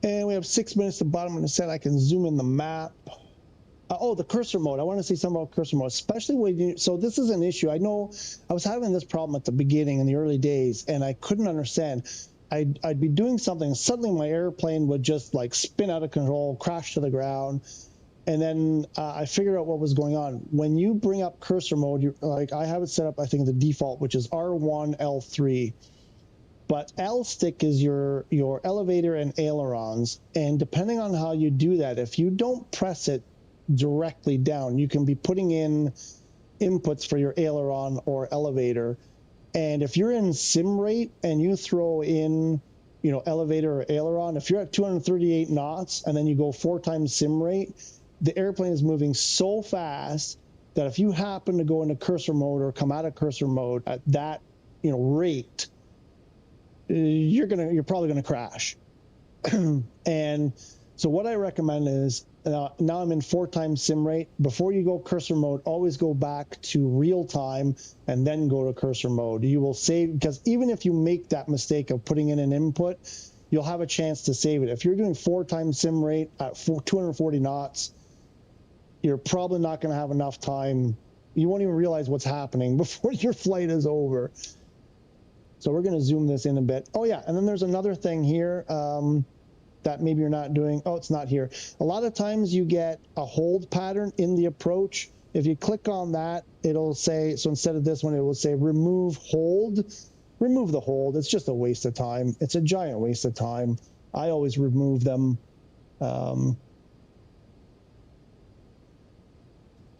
And we have 6 minutes to bottom of the set. I can zoom in the map. Oh, the cursor mode. I want to say something about cursor mode, especially when you, so this is an issue. I know I was having this problem at the beginning in the early days, and I couldn't understand. I'd be doing something, and suddenly my airplane would just like spin out of control, crash to the ground, and then I figured out what was going on. When you bring up cursor mode, like I have it set up, I think the default, which is R1, L3. But L stick is your elevator and ailerons, and depending on how you do that, if you don't press it directly down, you can be putting in inputs for your aileron or elevator, and if you're in sim rate and you throw in, you know, elevator or aileron, if you're at 238 knots and then you go 4 times sim rate, the airplane is moving so fast that if you happen to go into cursor mode or come out of cursor mode at that, you know, rate, you're probably gonna crash. And so what I recommend is, now I'm in 4 times sim rate. Before you go cursor mode, always go back to real time and then go to cursor mode. You will save, because even if you make that mistake of putting in an input, you'll have a chance to save it. If you're doing 4 times sim rate at 240 knots, you're probably not going to have enough time. You won't even realize what's happening before your flight is over. So we're going to zoom this in a bit. Oh yeah, and then there's another thing here that maybe you're not doing. Oh, it's not here. A lot of times you get a hold pattern in the approach. If you click on that, it'll say, so instead of this one, it will say remove hold. Remove the hold. It's just a waste of time. It's a giant waste of time. I always remove them.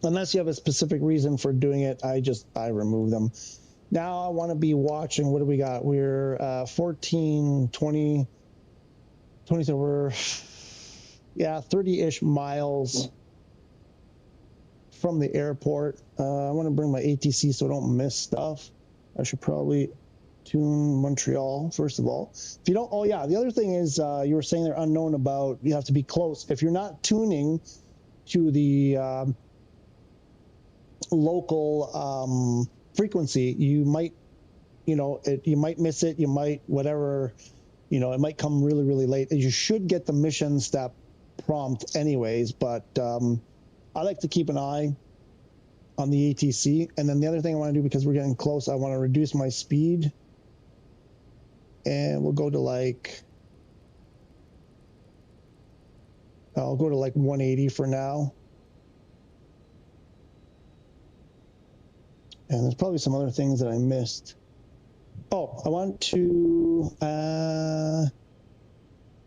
Unless you have a specific reason for doing it, I remove them. Now I want to be watching, what do we got? We're 14, 20, 20, so we're, yeah, 30-ish miles from the airport. I want to bring my ATC so I don't miss stuff. I should probably tune Montreal, first of all. If you don't, oh yeah, the other thing is, you were saying they're unknown about, you have to be close. If you're not tuning to the local frequency, you might, you know, you might miss it, you might whatever, you know, it might come really, really late. You should get the mission step prompt anyways, but I like to keep an eye on the ATC. And then the other thing I want to do, because we're getting close, I want to reduce my speed. And we'll go to like, I'll go to like 180 for now. And there's probably some other things that I missed. Oh, I want to,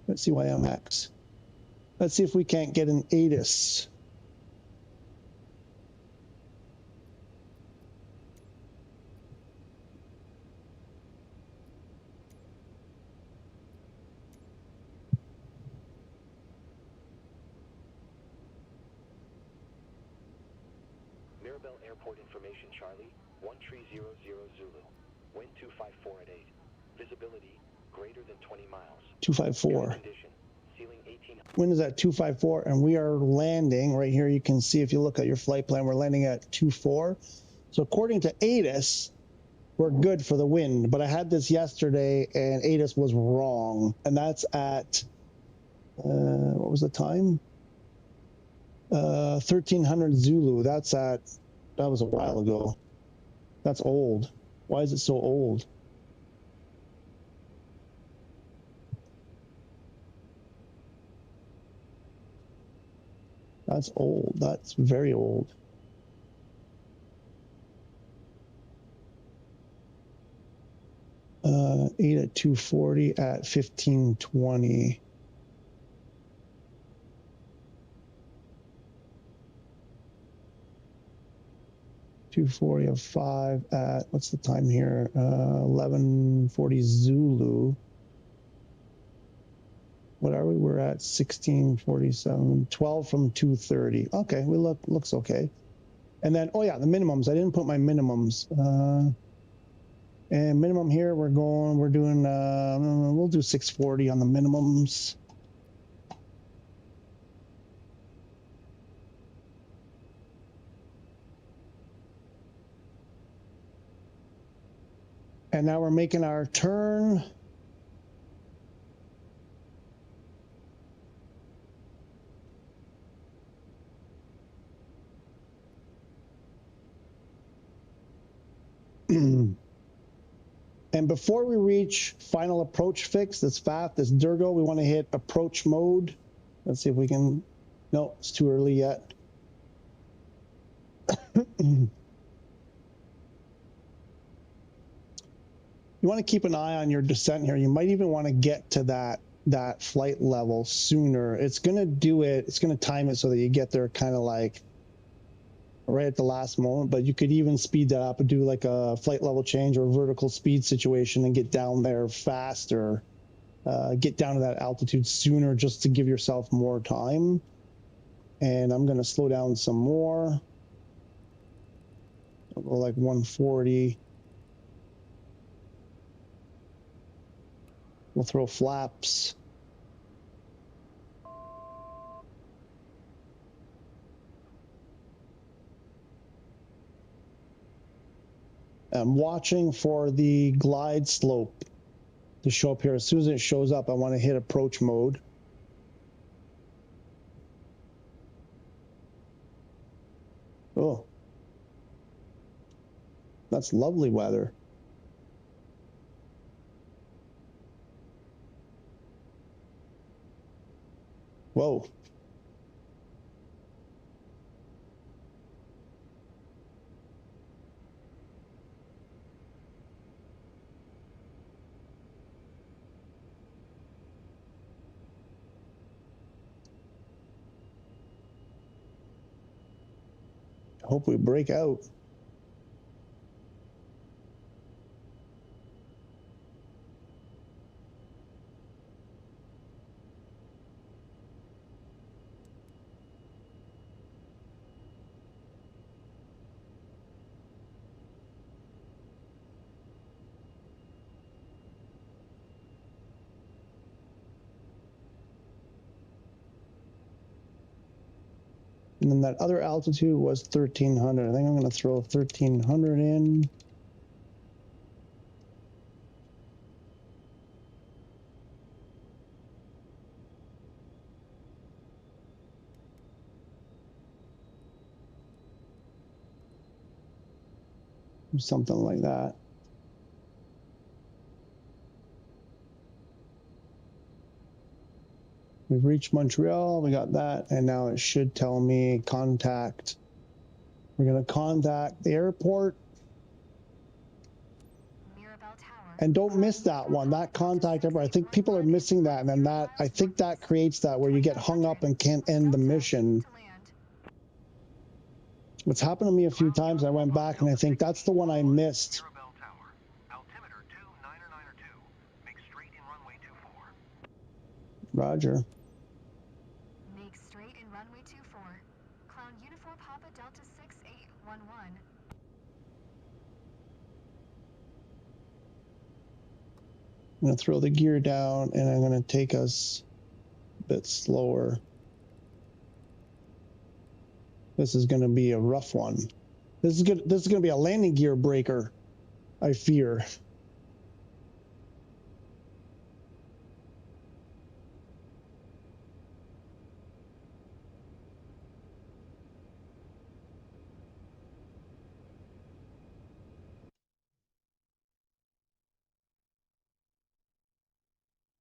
let's see YMX. Let's see if we can't get an ATIS. Mirabel Airport information, Charlie. 1300 Zulu. Wind 254 at 8. Visibility greater than 20 miles. 254. Condition. Ceiling 18. Wind is at 254, and we are landing right here. You can see if you look at your flight plan, we're landing at 24. So according to ATIS, we're good for the wind. But I had this yesterday, and ATIS was wrong, and that's at what was the time? 1300 Zulu. That was a while ago. That's old. Why is it so old? That's old. That's very old. Uh, 8 at 240 at 1520. Of 5 at, what's the time here? 1140 Zulu. What are we? We're at 1647. 12 from 230. Okay, we looks okay. And then, oh yeah, the minimums. I didn't put my minimums. And minimum here, we're doing, we'll do 640 on the minimums. And now we're making our turn. And before we reach final approach fix, this FAT, this Durgo, we want to hit approach mode. Let's see if we can, no, it's too early yet. You want to keep an eye on your descent here. You might even want to get to that flight level sooner. It's going to do it. It's going to time it so that you get there kind of like right at the last moment, but you could even speed that up and do like a flight level change or a vertical speed situation and get down there faster. Get down to that altitude sooner just to give yourself more time. And I'm going to slow down some more. I'll go like 140. We'll throw flaps. I'm watching for the glide slope to show up here. As soon as it shows up, I want to hit approach mode. Oh, that's lovely weather. Whoa. I hope we break out. And then that other altitude was 1300. I think I'm going to throw 1300 in. Something like that. We've reached Montreal, we got that, and now it should tell me contact. We're going to contact the airport. And don't miss that one, that contact airport. I think people are missing that, and then that, I think that creates that where you get hung up and can't end the mission. What's happened to me a few times, I went back and I think that's the one I missed. Roger. Make straight in runway 24. Clown uniform Papa Delta 6811. I'm going to throw the gear down and I'm going to take us a bit slower. This is going to be a rough one. This is going to be a landing gear breaker, I fear.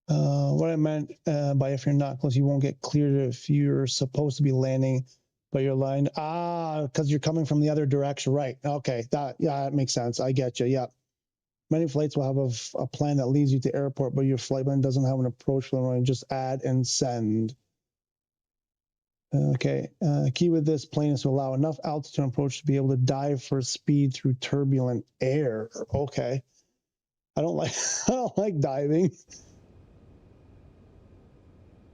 What I meant by if you're not close, you won't get cleared if you're supposed to be landing, but you're lined. Because you're coming from the other direction. Right. Okay. That makes sense. I get you. Yeah. Many flights will have a plan that leads you to airport, but your flight plan doesn't have an approach for the runway. Just add and send. Okay. Key with this plane is to allow enough altitude and approach to be able to dive for speed through turbulent air. Okay. I don't like I don't like diving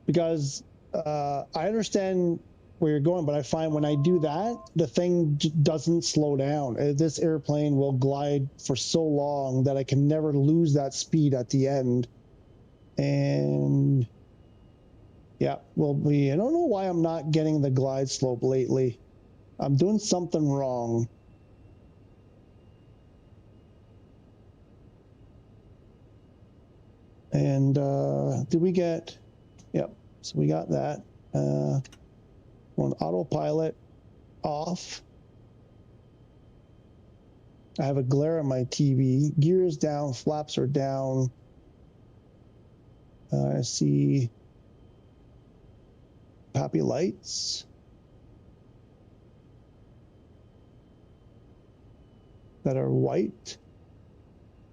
because I understand where you're going, but I find when I do that, the thing doesn't slow down. This airplane will glide for so long that I can never lose that speed at the end. And yeah, will be. I don't know why I'm not getting the glide slope lately. I'm doing something wrong. And did we get? Yep. So we got that. On autopilot off. I have a glare on my TV. Gears down, flaps are down. I see happy lights that are white.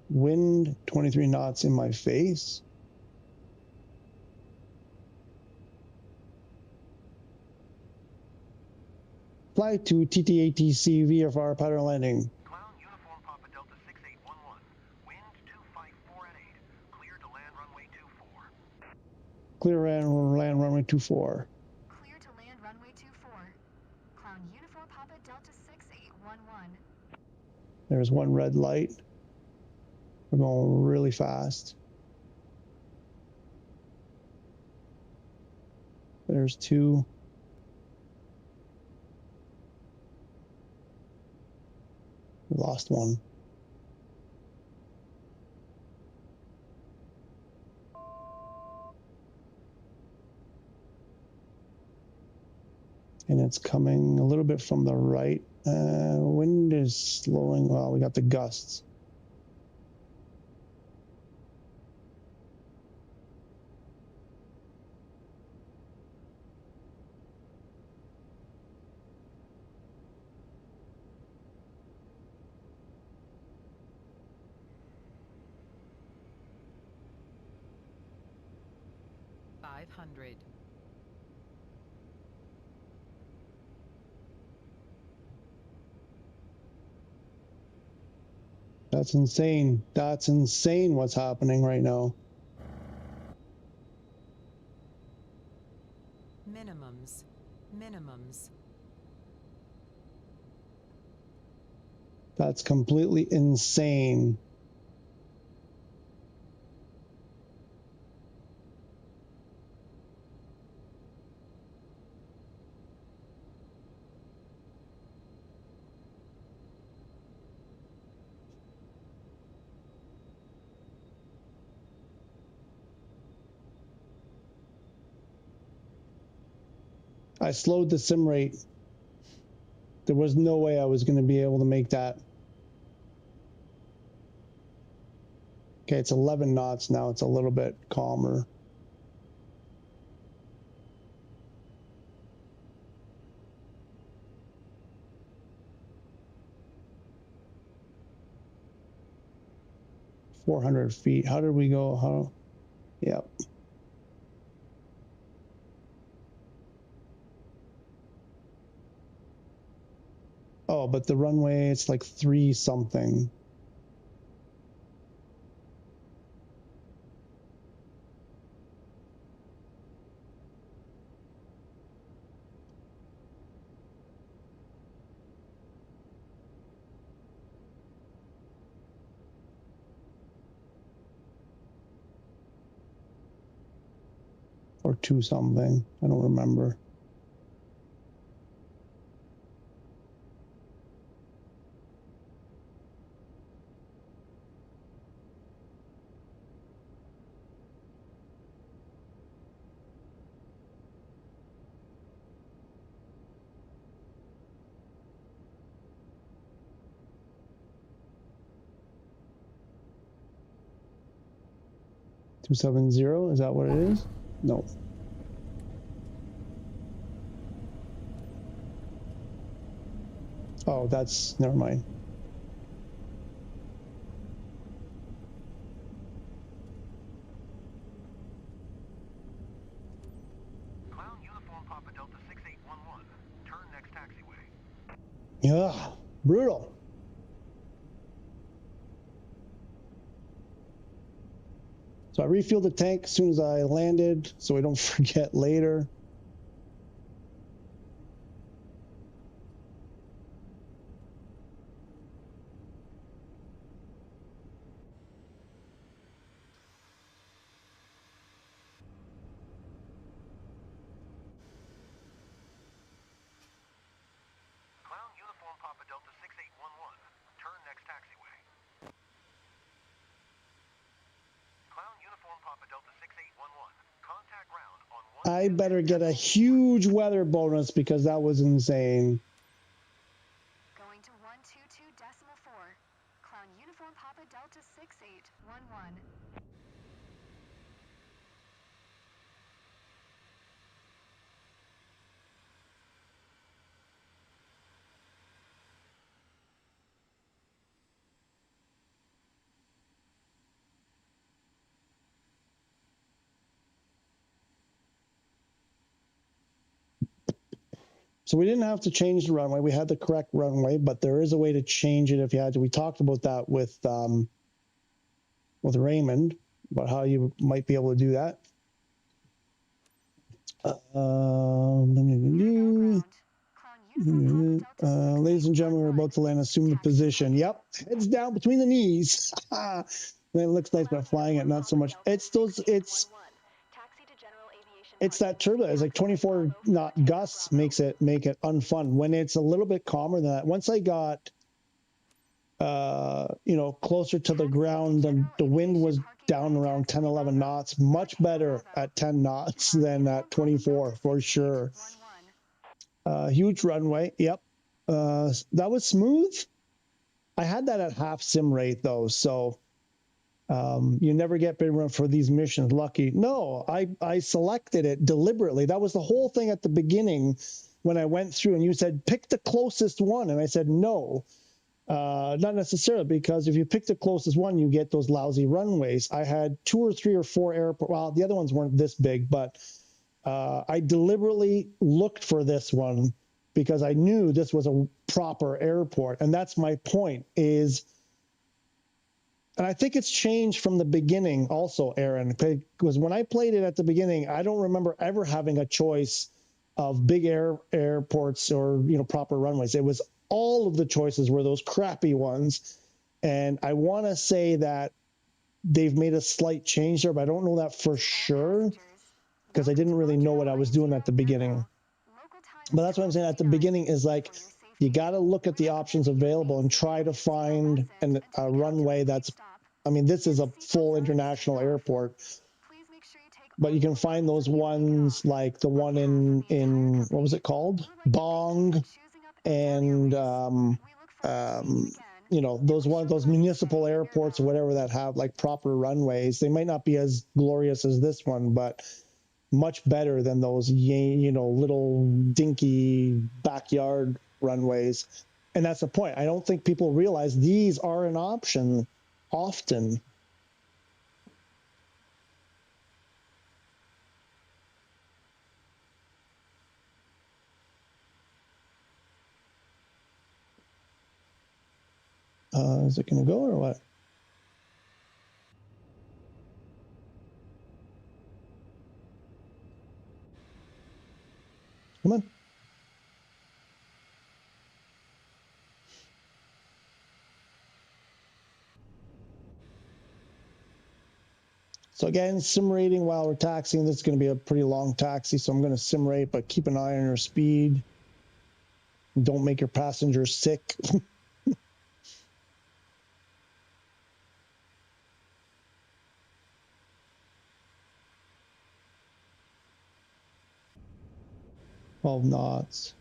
Wind 23 knots in my face. Fly to TTATC VFR pattern landing. Clown Uniform Papa Delta 6811. Wind 254 at 8. Clear to land runway 24. Clear land runway 24. Clear to land runway 24. Clown Uniform Papa Delta 6811. There's one red light. We're going really fast. There's two. We lost one. And it's coming a little bit from the right. Wind is slowing. Well, we got the gusts. $500. That's insane. That's insane what's happening right now. Minimums. Minimums. That's completely insane. I slowed the sim rate. There was no way I was going to be able to make that. Okay, it's 11 knots now. It's a little bit calmer. $400 How did we go? How? Yep. Oh, but the runway, it's like 3 something. Or 2 something. I don't remember. 270, is that what it is? No. Oh, that's, never mind. Clown Uniform Papa Delta 6811. Turn next taxiway. Yeah, brutal. So I refueled the tank as soon as I landed, so I don't forget later. Clown Uniform Papa Delta 6811. Turn next taxiway. Clown Uniform Papa Delta 6811. Contact ground on 1. I better get a huge weather bonus because that was insane. Going to 122.4. Clown Uniform Papa Delta 6811. So we didn't have to change the runway. We had the correct runway, but there is a way to change it if you had to. We talked about that with Raymond, about how you might be able to do that. Ladies and gentlemen, we're about to land. Assume the position. Yep, heads down between the knees. Then it looks nice, but flying it not so much. It's those. It's that turbulence. It's like 24 knot gusts make it unfun. When it's a little bit calmer than that. Once I got closer to the ground, the wind was down around 10, 11 knots, much better at 10 knots than at 24 for sure. Huge runway. Yep. That was smooth. I had that at half sim rate though. So, you never get big run for these missions. Lucky. No, I selected it deliberately. That was the whole thing at the beginning when I went through and you said, pick the closest one. And I said, no. Not necessarily, because if you pick the closest one, you get those lousy runways. I had 2 or 3 or 4 airports. Well, the other ones weren't this big, but I deliberately looked for this one because I knew this was a proper airport. And that's my point is, and I think it's changed from the beginning also, Aaron, because when I played it at the beginning, I don't remember ever having a choice of big airports or, proper runways. It was all of the choices were those crappy ones. And I want to say that they've made a slight change there, but I don't know that for sure because I didn't really know what I was doing at the beginning. But that's what I'm saying at the beginning is like, you got to look at the options available and try to find a runway that's, I mean, this is a full international airport, but you can find those ones like the one in what was it called? Bong and, those municipal airports or whatever that have like proper runways. They might not be as glorious as this one, but much better than those, little dinky backyard runways. And that's the point. I don't think people realize these are an option often. Is it going to go or what? Come on. So again, sim rating while we're taxiing. This is going to be a pretty long taxi, so I'm going to sim rate, but keep an eye on your speed. Don't make your passengers sick. Well, knots.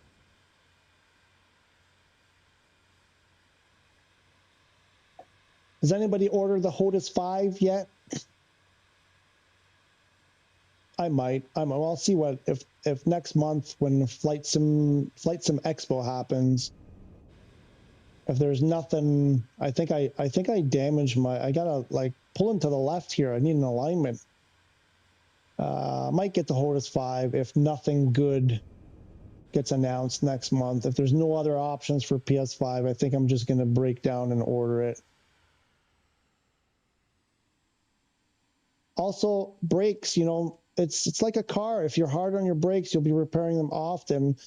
Has anybody ordered the HOTUS 5 yet? I might. I'll see what if next month when Flight Sim Expo happens. If there's nothing, I think I damaged my. I gotta like pull into the left here. I need an alignment. Might get the Hortus 5 if nothing good gets announced next month. If there's no other options for PS5, I think I'm just gonna break down and order it. Also, brakes, you know, it's like a car. If you're hard on your brakes, you'll be repairing them often.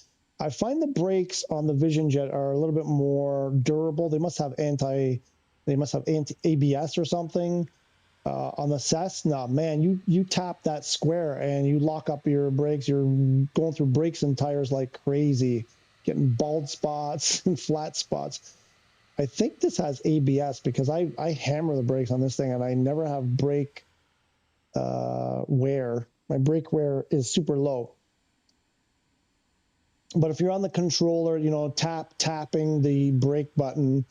I find the brakes on the Vision Jet are a little bit more durable. They must have anti ABS or something. On the Cessna, man, you tap that square and you lock up your brakes. You're going through brakes and tires like crazy, getting bald spots and flat spots. I think this has ABS because I hammer the brakes on this thing and I never have brake wear. My brake wear is super low. But if you're on the controller, you know, tapping the brake button,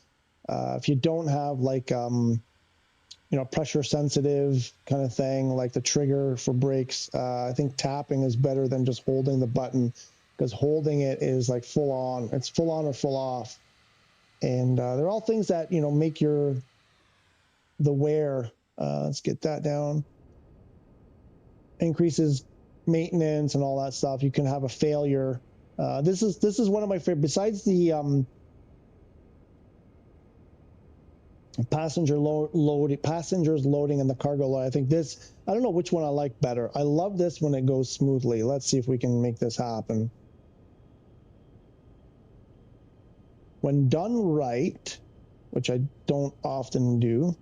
if you don't have like you know, pressure sensitive kind of thing, like the trigger for brakes, I think tapping is better than just holding the button, because holding it is like full on. It's full on or full off. And they're all things that, you know, make the wear, let's get that down, increases maintenance and all that stuff. You can have a failure. This is one of my favorite, besides the passengers loading and the cargo load. I think this, I don't know which one I like better. I love this when it goes smoothly. Let's see if we can make this happen. When done right, which I don't often do.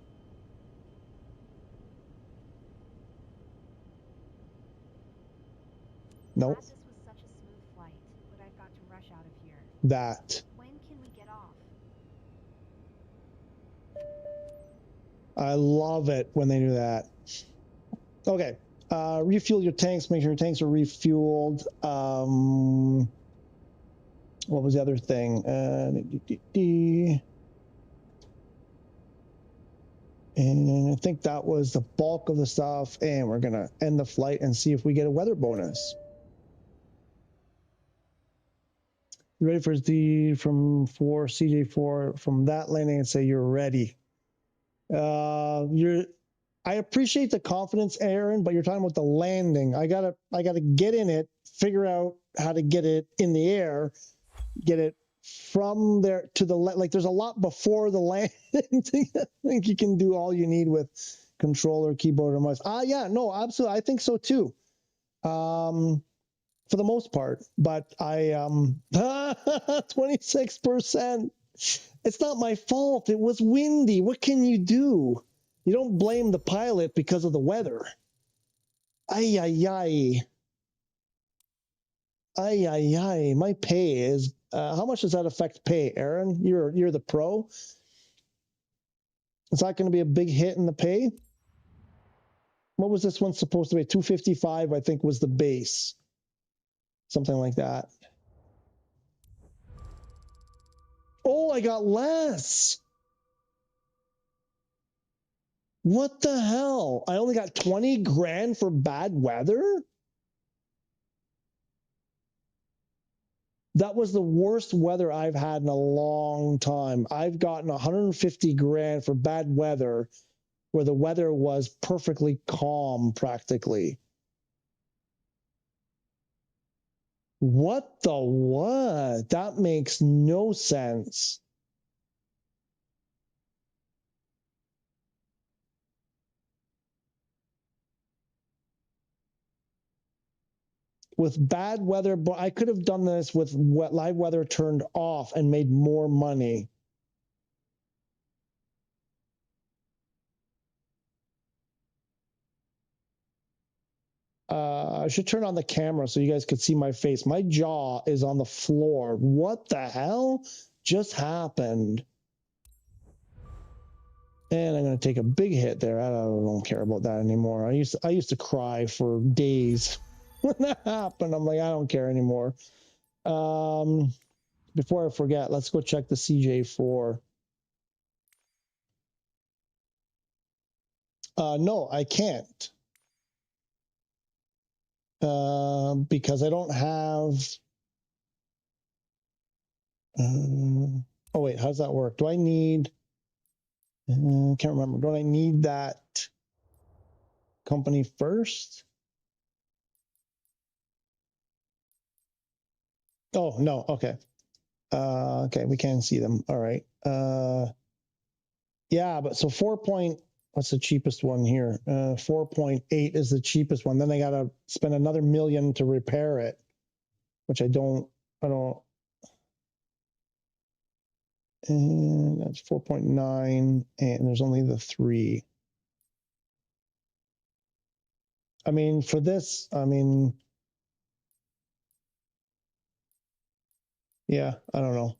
Nope. Glad this was such a smooth flight, but I've got to rush out of here. That. When can we get off? I love it when they do that. Okay. Refuel your tanks. Make sure your tanks are refueled. What was the other thing? And I think that was the bulk of the stuff. And we're going to end the flight and see if we get a weather bonus. You ready for the for CJ4 from that landing and say you're ready. I appreciate the confidence, Aaron, but you're talking about the landing. I gotta get in it, figure out how to get it in the air, get it from there to the like. There's a lot before the landing. I think you can do all you need with controller, keyboard, or mouse. Yeah, no, absolutely. I think so too. For the most part, but I 26%. It's not my fault. It was windy. What can you do? You don't blame the pilot because of the weather. Ay, ay, ay. Ay, ay, ay. My pay is, how much does that affect pay, Aaron? You're the pro. Is that going to be a big hit in the pay? What was this one supposed to be? 255, I think, was the base. Something like that. Oh, I got less. What the hell? I only got 20 grand for bad weather? That was the worst weather I've had in a long time. I've gotten 150 grand for bad weather where the weather was perfectly calm practically. What the what? That makes no sense. With bad weather, but I could have done this with live weather turned off and made more money. I should turn on the camera so you guys could see my face. My jaw is on the floor. What the hell just happened? And I'm going to take a big hit there. I don't care about that anymore. I used to cry for days when that happened. I'm like, I don't care anymore. Before I forget, let's go check the CJ4. No, I can't. because I don't have. Oh wait, how does that work? Do I need? Can't remember. Do I need that company first? Oh no. Okay. Okay, we can see them. All right. Yeah, but so 4 point. What's the cheapest one here? 4.8 is the cheapest one. Then I gotta spend another $1 million to repair it, which I don't. And that's 4.9, and there's only the 3. I mean, for this, I mean, yeah, I don't know.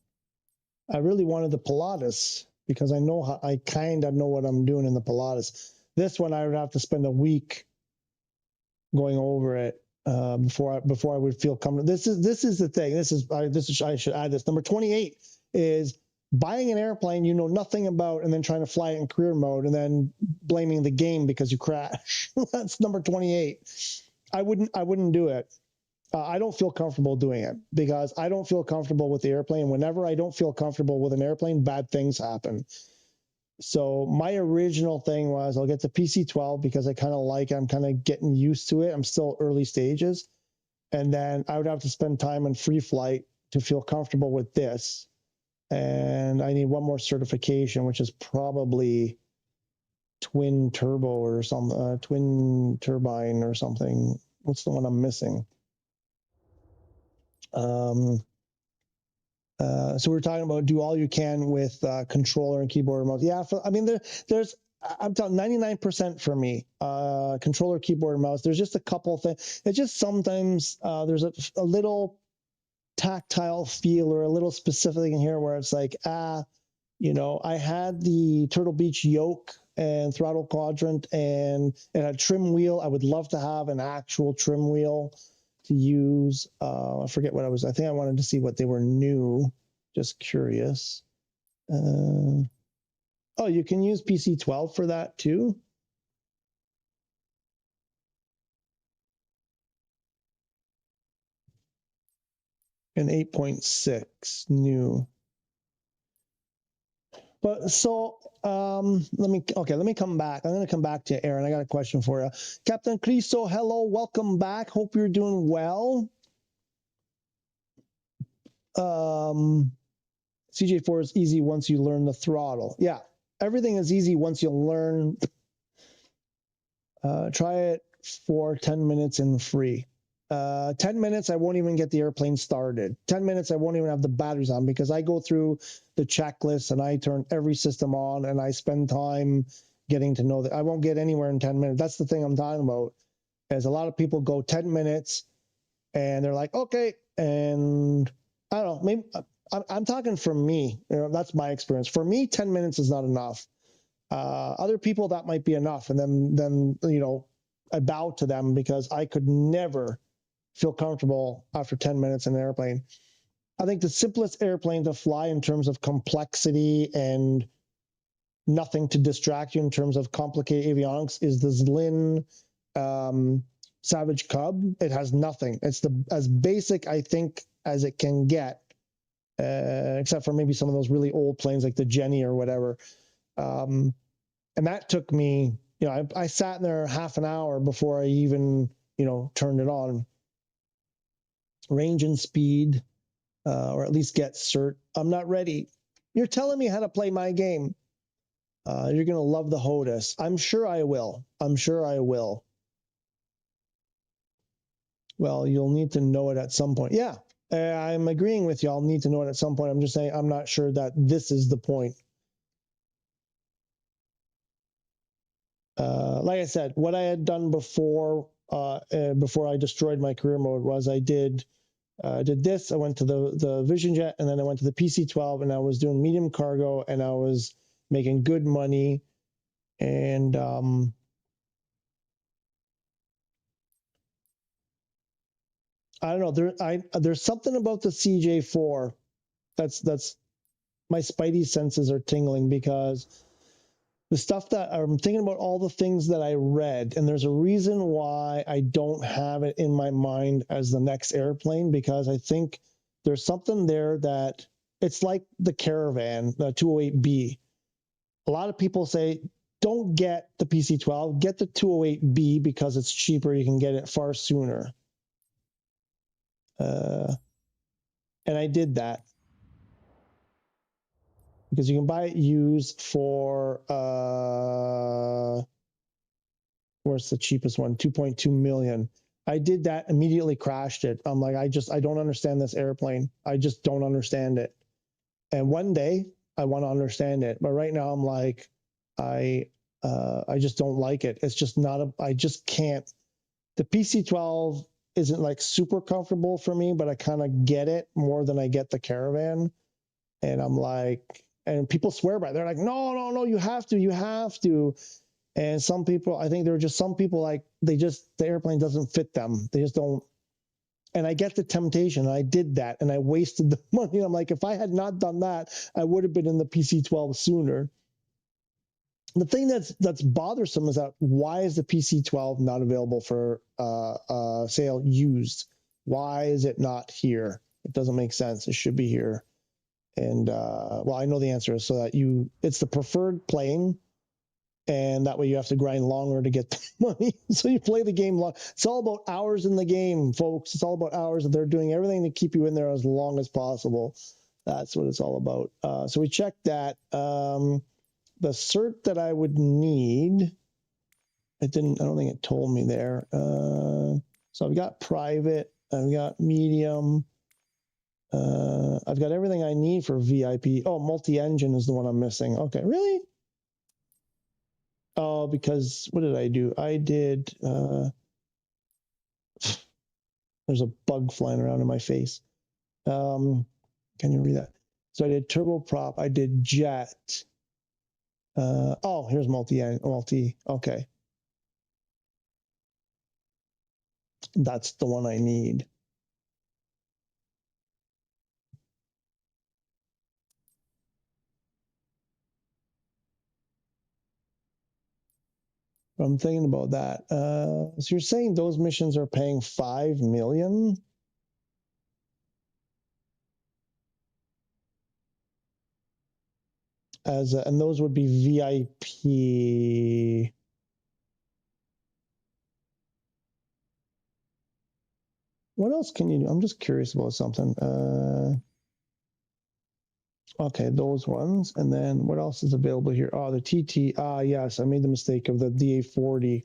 I really wanted the Pilatus because I know how, I kind of know what I'm doing in the Pilatus. This one I would have to spend a week going over it before I would feel comfortable. This is the thing. I should add this. Number 28 is buying an airplane you know nothing about and then trying to fly it in career mode and then blaming the game because you crash. That's number 28. I wouldn't do it. I don't feel comfortable doing it because I don't feel comfortable with the airplane. Whenever I don't feel comfortable with an airplane, bad things happen. So my original thing was I'll get the PC-12 because I kind of like it. I'm kind of getting used to it. I'm still early stages. And then I would have to spend time in free flight to feel comfortable with this. And I need one more certification, which is probably twin turbo or some twin turbine or something. What's the one I'm missing? So we're talking about do all you can with controller and keyboard remote. Yeah, I mean, there's I'm telling 99% for me, controller, keyboard, and mouse. There's just a couple things. It's just sometimes there's a little tactile feel or a little specific in here where it's like, you know, I had the Turtle Beach yoke and throttle quadrant and a trim wheel. I would love to have an actual trim wheel to use. I forget what I think I wanted to see what they were new. Just curious. Oh, you can use PC-12 for that too? And 8.6 new. But so let me come back. I'm going to come back to Aaron. I got a question for you. Captain Cristo, hello, welcome back. Hope you're doing well. CJ4 is easy once you learn the throttle. Yeah, everything is easy once you learn. Try it for 10 minutes and free. 10 minutes, I won't even get the airplane started. 10 minutes, I won't even have the batteries on because I go through the checklist and I turn every system on and I spend time getting to know that. I won't get anywhere in 10 minutes. That's the thing I'm talking about. Is a lot of people go 10 minutes and they're like, okay, and I don't know, maybe I'm talking for me. You know, that's my experience. For me, 10 minutes is not enough. Other people, that might be enough. And then you know, I bow to them because I could never feel comfortable after 10 minutes in an airplane. I think the simplest airplane to fly in terms of complexity and nothing to distract you in terms of complicated avionics is the Zlin Savage Cub. It has nothing. It's as basic, I think, as it can get, except for maybe some of those really old planes like the Jenny or whatever. And that took me, you know, I sat in there half an hour before I even, you know, turned it on. Range and speed, or at least get cert. I'm not ready. You're telling me how to play my game. You're going to love the HOTUS. I'm sure I will. I'm sure I will. Well, you'll need to know it at some point. Yeah, I'm agreeing with you. I'll need to know it at some point. I'm just saying I'm not sure that this is the point. Like I said, what I had done before I destroyed my career mode was I did this. I went to the Vision Jet, and then I went to the PC-12, and I was doing medium cargo, and I was making good money. And I don't know. There's something about the CJ4 that's my spidey senses are tingling because the stuff that I'm thinking about, all the things that I read, and there's a reason why I don't have it in my mind as the next airplane, because I think there's something there that it's like the Caravan, the 208B. A lot of people say, don't get the PC-12, get the 208B because it's cheaper. You can get it far sooner. And I did that because you can buy it used for, where's the cheapest one? 2.2 million. I did that, immediately crashed it. I'm like, I don't understand this airplane. I just don't understand it. And one day I want to understand it. But right now I'm like, I just don't like it. It's just not I just can't. The PC-12 isn't like super comfortable for me, but I kind of get it more than I get the Caravan. And I'm like, and people swear by it. They're like, no, you have to. And some people, I think there are just some people like, the airplane doesn't fit them. They just don't. And I get the temptation. I did that and I wasted the money. I'm like, if I had not done that, I would have been in the PC-12 sooner. The thing that's bothersome is that why is the PC-12 not available for sale used? Why is it not here? It doesn't make sense. It should be here. And well, I know the answer is so that it's the preferred plane, and that way you have to grind longer to get the money. So you play the game long. It's all about hours in the game, folks. It's all about hours. They're doing everything to keep you in there as long as possible. That's what it's all about. So we checked that. The cert that I would need, I don't think it told me there. So I've got private, I've got medium, I've got everything I need for VIP. Oh, multi-engine is the one I'm missing. Okay, really? Oh, because what did I do? I did, there's a bug flying around in my face. Can you read that? So I did turboprop, I did jet. Oh, here's multi, okay. That's the one I need. I'm thinking about that. So you're saying those missions are paying 5 million? And those would be VIP. What else can you do? I'm just curious about something. Okay, those ones. And then what else is available here? Oh, the TT. Ah, yes, I made the mistake of the DA40.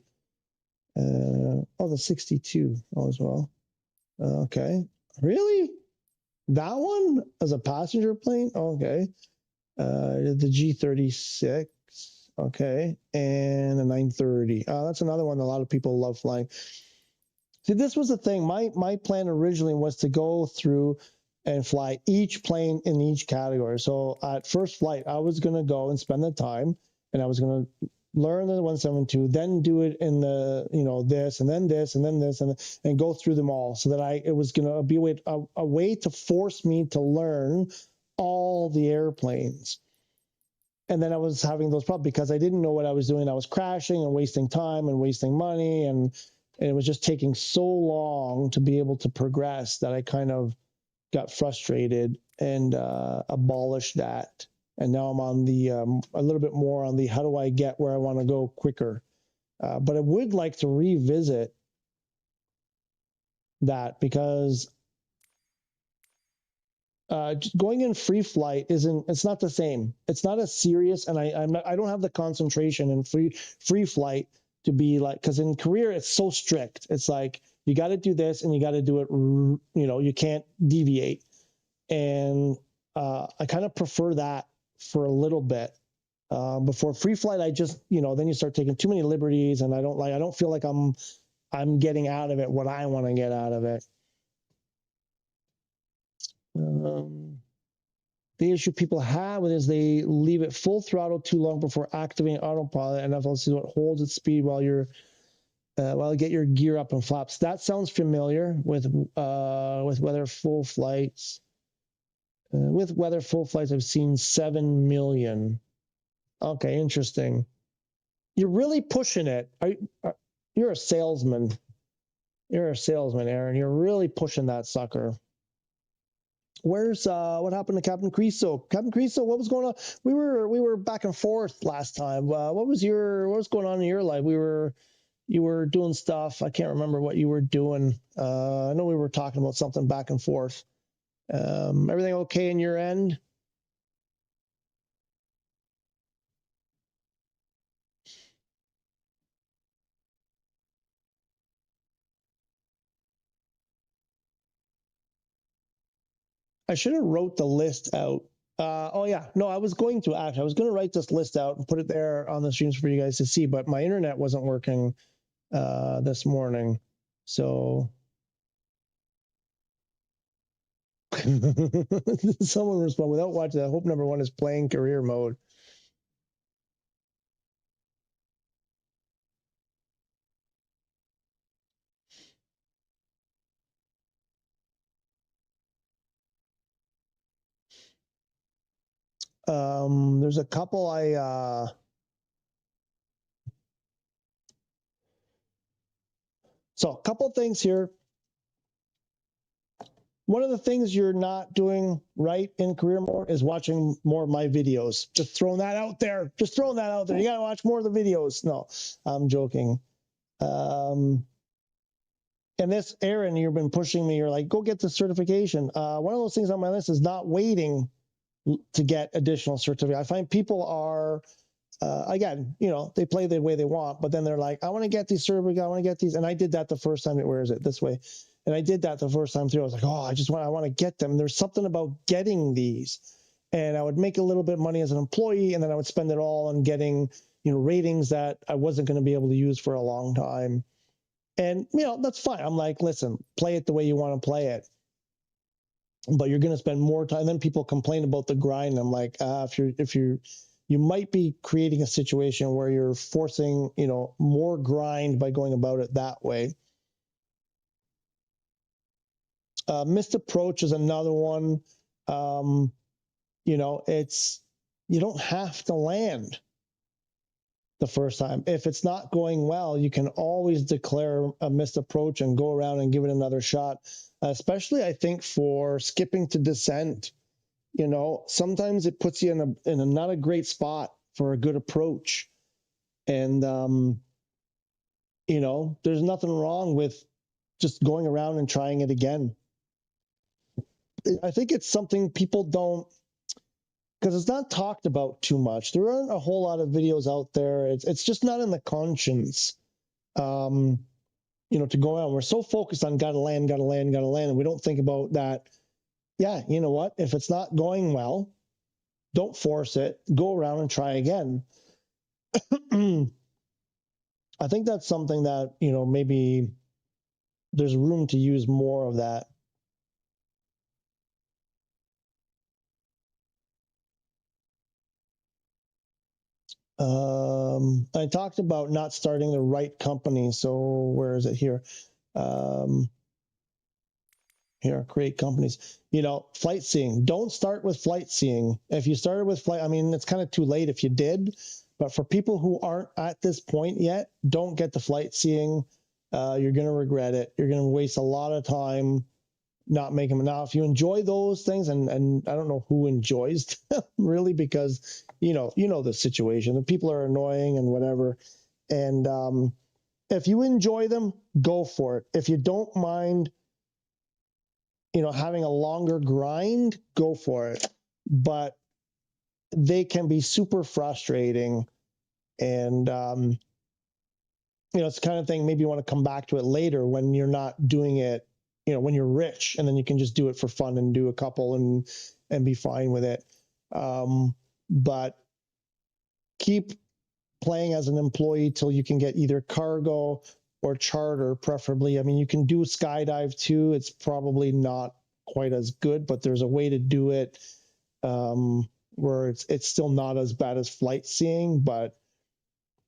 Oh, the 62 as well. Okay. Really? That one as a passenger plane? Okay. The G36. Okay. And the 930. That's another one a lot of people love flying. See, this was the thing. My plan originally was to go through and fly each plane in each category. So at first flight, I was going to go and spend the time, and I was going to learn the 172, then do it in the, this, and then this, and then this, and go through them all, so that it was going to be a way to force me to learn all the airplanes. And then I was having those problems because I didn't know what I was doing. I was crashing and wasting time and wasting money, and it was just taking so long to be able to progress that I kind of got frustrated and abolished that. And now I'm on the a little bit more on the how do I get where I want to go quicker. But I would like to revisit that because going in free flight it's not the same. It's not as serious, and I don't have the concentration in free flight to be like, because in career it's so strict. It's like you got to do this and you got to do it. You can't deviate, and I kind of prefer that for a little bit. Before free flight, I just then you start taking too many liberties, and I don't feel like I'm getting out of it what I want to get out of it. The issue people have with it is they leave it full throttle too long before activating autopilot, and FLC what holds its speed while you get your gear up and flaps. That sounds familiar with weather full flights. With weather full flights, I've seen 7 million. Okay, interesting. you're really pushing it. You're a salesman. You're a salesman, Aaron. You're really pushing that sucker. Where's what happened to Captain Creaso? Captain Creaso, what was going on? We were back and forth last time. What was going on in your life? You were doing stuff. I can't remember what you were doing. I know we were talking about something back and forth. Everything okay in your end? I should have wrote the list out. Oh yeah, no, I was going to actually. I was going to write this list out and put it there on the streams for you guys to see, but my internet wasn't working this morning, so someone respond without watching that. Hope number one is playing career mode. There's a couple so a couple things here. One of the things you're not doing right in career mode is watching more of my videos. Just throwing that out there. Just throwing that out there. You got to watch more of the videos. No, I'm joking. And this, Aaron, you've been pushing me. You're like, go get the certification. One of those things on my list is not waiting to get additional certificate. I find people are, again, they play the way they want, but then they're like, I want to get these certificates. I want to get these. And I did that the first time. Where is it? This way. And I did that the first time through. I was like, oh, I want to get them. And there's something about getting these. And I would make a little bit of money as an employee, and then I would spend it all on getting, ratings that I wasn't going to be able to use for a long time. And, that's fine. I'm like, listen, play it the way you want to play it. But you're going to spend more time. Then people complain about the grind. I'm like, you might be creating a situation where you're forcing, more grind by going about it that way. Missed approach is another one. It's, you don't have to land the first time. If it's not going well, you can always declare a missed approach and go around and give it another shot. Especially, I think, for skipping to descent. Sometimes it puts you in a not a great spot for a good approach. And, there's nothing wrong with just going around and trying it again. I think it's something people don't, because it's not talked about too much. There aren't a whole lot of videos out there. It's just not in the conscience, to go out. We're so focused on gotta land, and we don't think about that. Yeah, you know what? If it's not going well, don't force it. Go around and try again. I think that's something that, maybe there's room to use more of that. I talked about not starting the right company. So where is it here? Here, create companies. Flight seeing. Don't start with flight seeing. If you started with flight, it's kind of too late if you did. But for people who aren't at this point yet, don't get the flight seeing. You're going to regret it. You're going to waste a lot of time not making them. Now, if you enjoy those things, and I don't know who enjoys them really, because you know the situation. The people are annoying and whatever. And if you enjoy them, go for it. If you don't mind, having a longer grind, go for it. But they can be super frustrating, and it's the kind of thing maybe you want to come back to it later when you're not doing it. When you're rich, and then you can just do it for fun and do a couple and be fine with it. But keep playing as an employee till you can get either cargo or charter, preferably. You can do skydive too. It's probably not quite as good, but there's a way to do it where it's still not as bad as flight seeing. But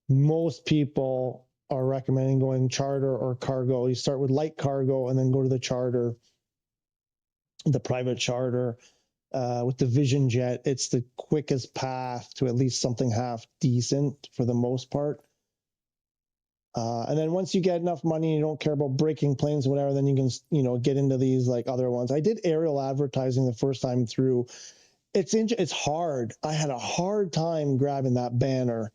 most people are recommending going charter or cargo. You start with light cargo and then go to the charter, the private charter. With the Vision Jet, it's the quickest path to at least something half decent for the most part. And then once you get enough money, you don't care about breaking planes or whatever, then you can, get into these like other ones. I did aerial advertising the first time through. It's hard. I had a hard time grabbing that banner,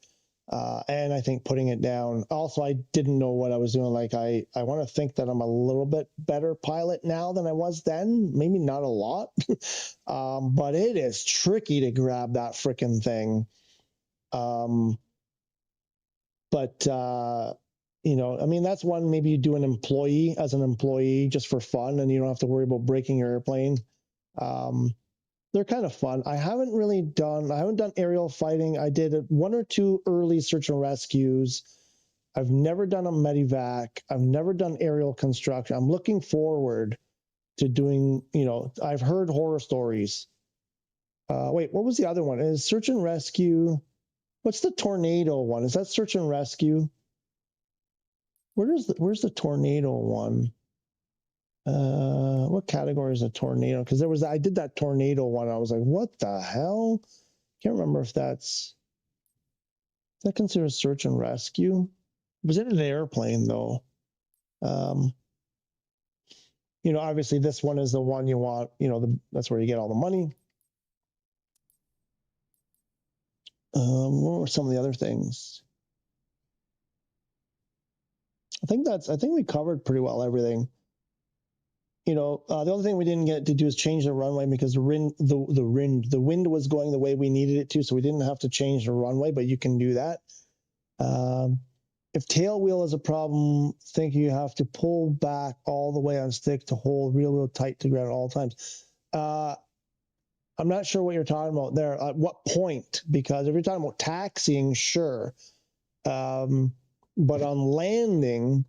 and I think putting it down. Also, I didn't know what I was doing. Like I want to think that I'm a little bit better pilot now than I was then. Maybe not a lot, but it is tricky to grab that freaking thing. But I mean, that's one. Maybe you do an employee as an employee just for fun, and you don't have to worry about breaking your airplane. They're kind of fun. I haven't done aerial fighting. I did one or two early search and rescues. I've never done a medevac. I've never done aerial construction. I'm looking forward to doing, I've heard horror stories. Wait, what was the other one? Is search and rescue? What's the tornado one? Is that search and rescue? Where's the tornado one? What category is a tornado? Because I did that tornado one. I was like, what the hell? Can't remember if that's, is that considered search and rescue? Was it an airplane though? Obviously this one is the one you want, that's where you get all the money. What were some of the other things? I think we covered pretty well everything. The only thing we didn't get to do is change the runway because the wind was going the way we needed it to, so we didn't have to change the runway, but you can do that. If tail wheel is a problem, think you have to pull back all the way on stick to hold real wheel tight to ground at all times. I'm not sure what you're talking about there. At what point? Because if you're talking about taxiing, sure. But on landing,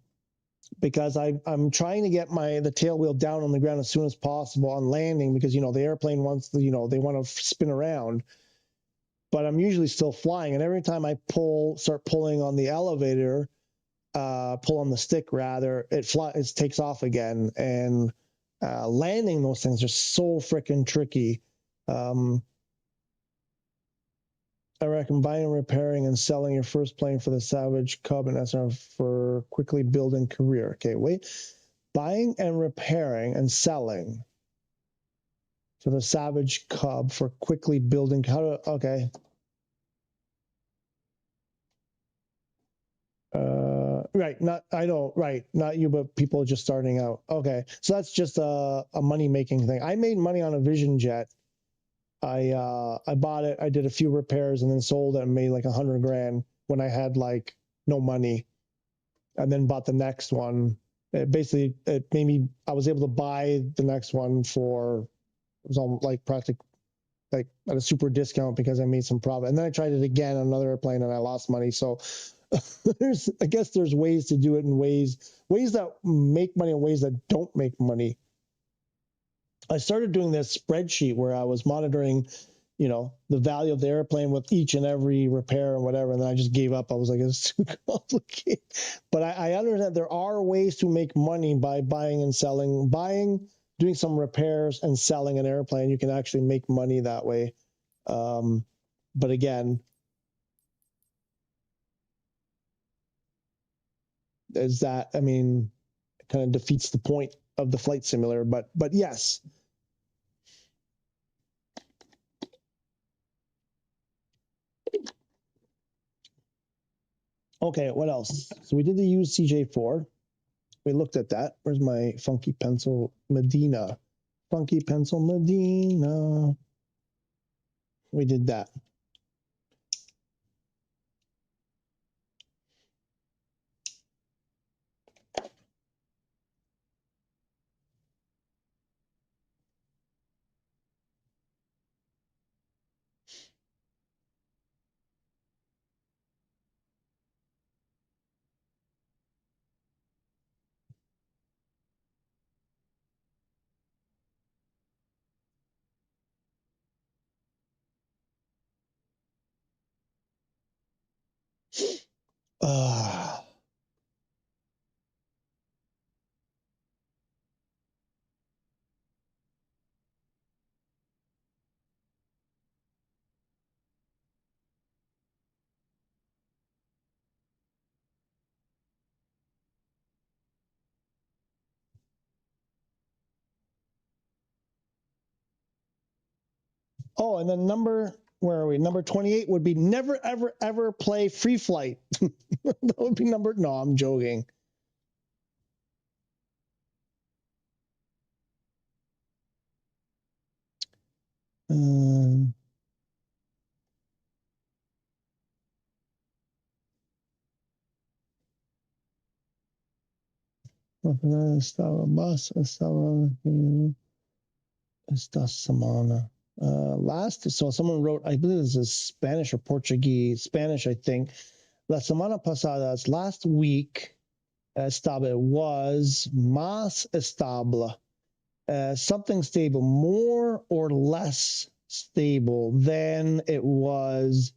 because I'm trying to get the tail wheel down on the ground as soon as possible on landing, because the airplane wants they want to spin around, but I'm usually still flying, and every time I start pulling on the elevator, pull on the stick rather, it takes off again, and landing those things are so freaking tricky. I recommend buying, repairing, and selling your first plane for the Savage Cub and SR for quickly building career. Okay, wait. Buying and repairing and selling for the Savage Cub for quickly building. Okay. Right. Not you, but people just starting out. Okay. So that's just a money making thing. I made money on a Vision Jet. I bought it. I did a few repairs and then sold it and made like $100,000 when I had like no money, and then bought the next one. It made me, I was able to buy the next one for, it was all like practically like at a super discount because I made some profit. And then I tried it again on another airplane and I lost money. So I guess there's ways to do it in ways that make money and ways that don't make money. I started doing this spreadsheet where I was monitoring, the value of the airplane with each and every repair and whatever. And then I just gave up. I was like, it's too complicated. But I understand there are ways to make money by buying and selling, doing some repairs and selling an airplane. You can actually make money that way. But again, it kind of defeats the point of the flight simulator, but yes. Okay, what else? So we did the used CJ4. We looked at that. Where's my funky pencil Medina? Funky pencil Medina. We did that. Oh, and then where are we? Number 28 would be never, ever, ever play free flight. That would be no, I'm joking. Estaba más, estaba, esta semana. Last, so someone wrote, I believe this is Spanish or Portuguese, Spanish, I think. La semana pasada, last week, estable was más estable, something stable, more or less stable than it was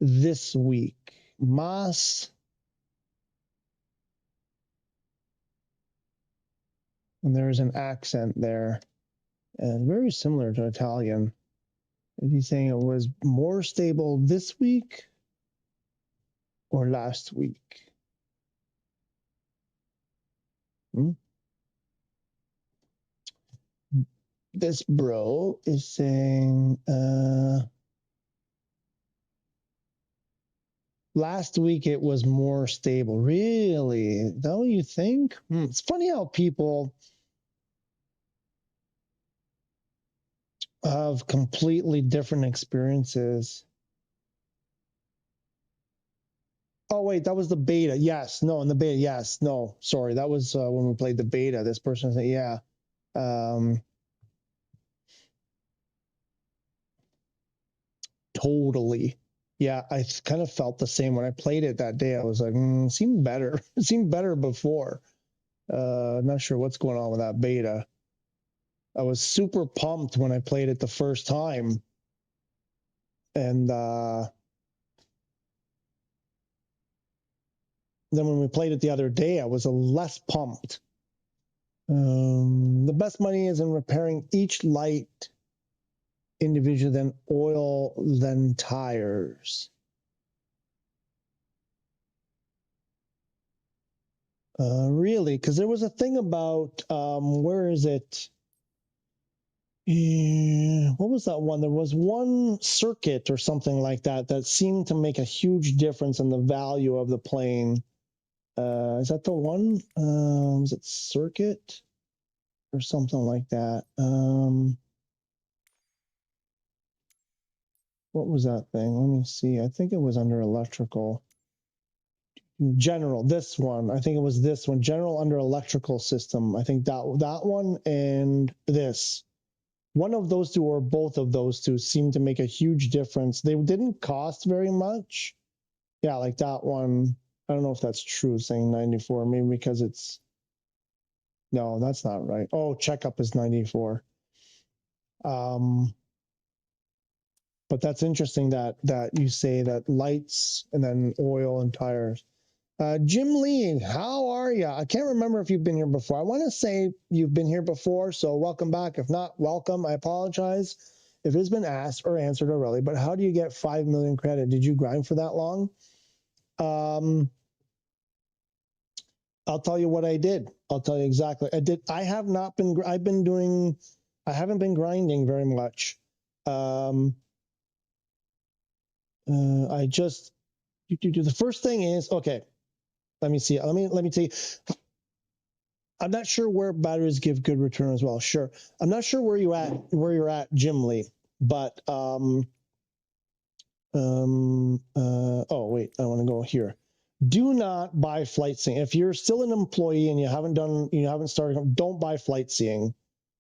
this week. Más, and there's an accent there, and very similar to Italian. Is he saying it was more stable this week or last week? This bro is saying last week it was more stable. Really? Don't you think? It's funny how people have completely different experiences. Oh, wait, that was the beta. Yes. No, in the beta. Yes. No, sorry. That was when we played the beta. This person said, yeah. Totally. Yeah, I kind of felt the same when I played it that day. I was like, it seemed better. It seemed better before. Not sure what's going on with that beta. I was super pumped when I played it the first time. And then when we played it the other day, I was less pumped. The best money is in repairing each light individually, then oil, then tires. Really? Because there was a thing about, where is it? What was that one? There was one circuit or something like that that seemed to make a huge difference in the value of the plane. Is that the one? Was it circuit or something like that? What was that thing? Let me see. I think it was under electrical. General, this one. I think it was this one. General under electrical system. I think that one and this. One of those two or both of those two seemed to make a huge difference. They didn't cost very much. Yeah, like that one. I don't know if that's true, saying 94. Maybe because it's... No, that's not right. Oh, checkup is 94. But that's interesting that you say that lights and then oil and tires. Jim Lee, how are you? I can't remember if you've been here before. I want to say you've been here before, so welcome back. If not, welcome. I apologize if it's been asked or answered already, but how do you get 5 million credit? Did you grind for that long? I'll tell you what I did. I'll tell you exactly. I haven't been grinding very much. I just, the first thing is, okay, let me see. Let me tell you. I'm not sure where batteries give good return as well. Sure. I'm not sure where you're at, Jim Lee, but, oh wait, I want to go here. Do not buy flight seeing. If you're still an employee and you haven't started, don't buy flight seeing.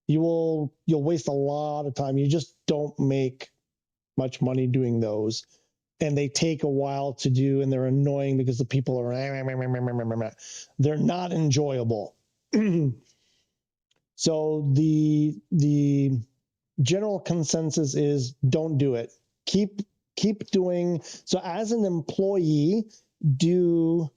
You'll waste a lot of time. You just don't make much money doing those. And they take a while to do, and they're annoying because the people are, they're not enjoyable. So the general consensus is don't do it. Keep doing. So as an employee, so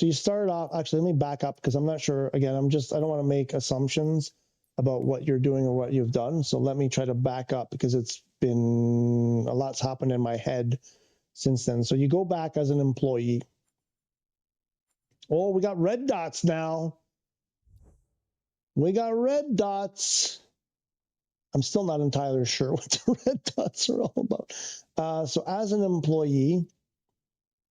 you start off, actually, let me back up because I'm not sure. Again, I don't want to make assumptions about what you're doing or what you've done. So let me try to back up because it's been a lot's happened in my head since then. So you go back as an employee. Oh, we got red dots now. We got red dots. I'm still not entirely sure what the red dots are all about. So as an employee,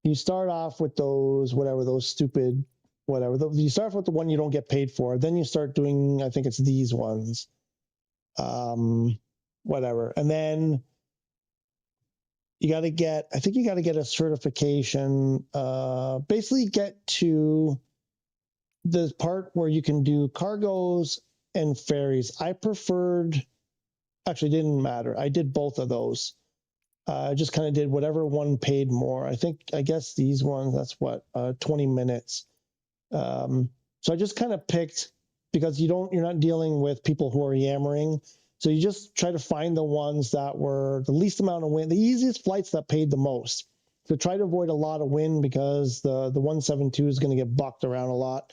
you start off with those, whatever, those stupid, whatever. You start off with the one you don't get paid for. Then you start doing, I think it's these ones, whatever. And then you got to get, I think you got to get a certification, basically get to the part where you can do cargoes and ferries. I preferred, actually didn't matter. I did both of those. I just kind of did whatever one paid more. I guess these ones, that's what, 20 minutes. So I just kind of picked, because you're not dealing with people who are yammering. So you just try to find the ones that were the least amount of wind, the easiest flights that paid the most. So try to avoid a lot of wind, because the 172 is going to get bucked around a lot.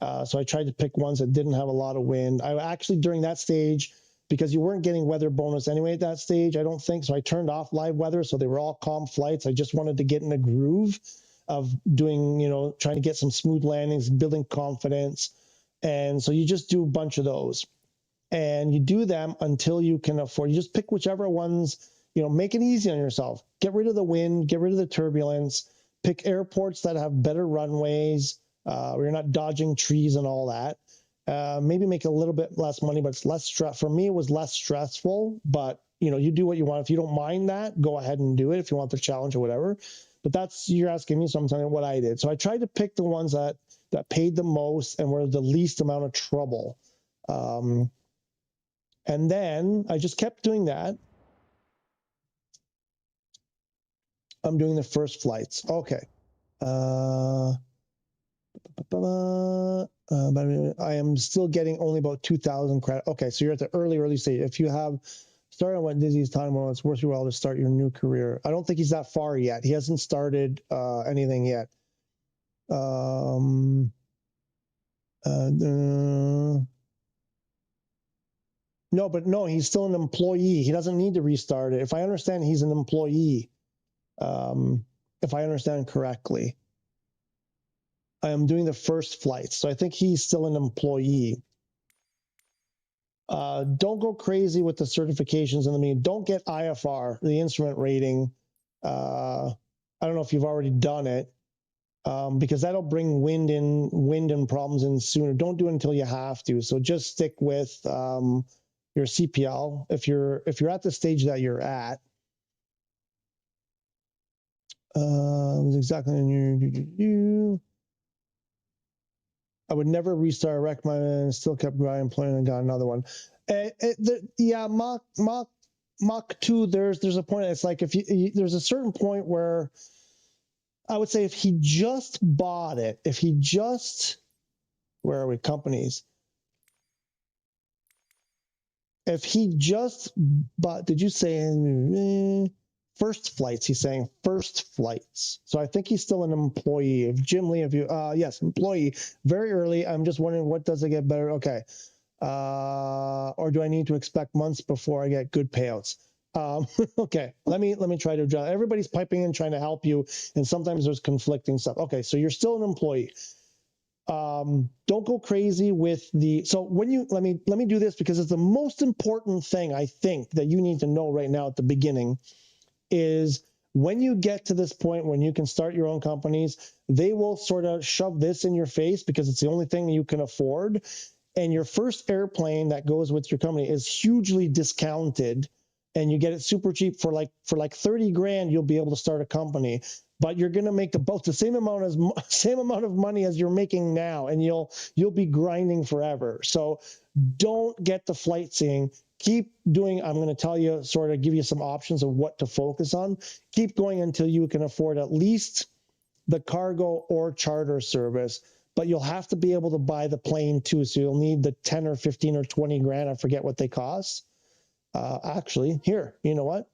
So I tried to pick ones that didn't have a lot of wind. I actually, during that stage, because you weren't getting weather bonus anyway at that stage, I don't think. So I turned off live weather, so they were all calm flights. I just wanted to get in a groove of doing, trying to get some smooth landings, building confidence. And so you just do a bunch of those. And you do them until you can afford. You just pick whichever ones, make it easy on yourself. Get rid of the wind, get rid of the turbulence, pick airports that have better runways, where you're not dodging trees and all that. Maybe make a little bit less money, but it's less stress. For me, it was less stressful, but you do what you want. If you don't mind that, go ahead and do it if you want the challenge or whatever. But you're asking me, so I'm telling you what I did. So I tried to pick the ones that paid the most and were the least amount of trouble. And then I just kept doing that. I'm doing the first flights. Okay. I am still getting only about 2,000 credit. Okay, so you're at the early stage. If you have started on what Dizzy's time, well, it's worth your while to start your new career. I don't think he's that far yet. He hasn't started anything yet. No, but no, he's still an employee. He doesn't need to restart it. If I understand, he's an employee. If I understand correctly. I am doing the first flight, so I think he's still an employee. Don't go crazy with the certifications in the meeting. Don't get IFR, the instrument rating. I don't know if you've already done it, because that'll bring wind and problems in sooner. Don't do it until you have to. So just stick with your CPL if you're at the stage that you're at. Exactly. I would never restart a wreck mine, still kept my employment and got another one. Yeah, Mach 2, there's a point. It's like there's a certain point where I would say if he just bought it, where are we, companies? If he just bought, did you say first flights? He's saying first flights. So I think he's still an employee. If Jim Lee, yes, employee, very early. I'm just wondering, what does it get better? Okay. Or do I need to expect months before I get good payouts? Okay, let me try to adjust. Everybody's piping in, trying to help you, and sometimes there's conflicting stuff. Okay, so you're still an employee. Don't go crazy with so when you, let me do this, because it's the most important thing I think that you need to know right now at the beginning, is when you get to this point when you can start your own companies, they will sort of shove this in your face because it's the only thing you can afford. And your first airplane that goes with your company is hugely discounted, and you get it super cheap for like 30 grand. You'll be able to start a company, but you're going to make about the same amount of money as you're making now, and you'll be grinding forever. So don't get the flight seeing. Keep doing. I'm going to tell you, sort of give you some options of what to focus on. Keep going until you can afford at least the cargo or charter service. But you'll have to be able to buy the plane too. So you'll need the 10 or 15 or 20 grand. I forget what they cost. Actually, here, you know what?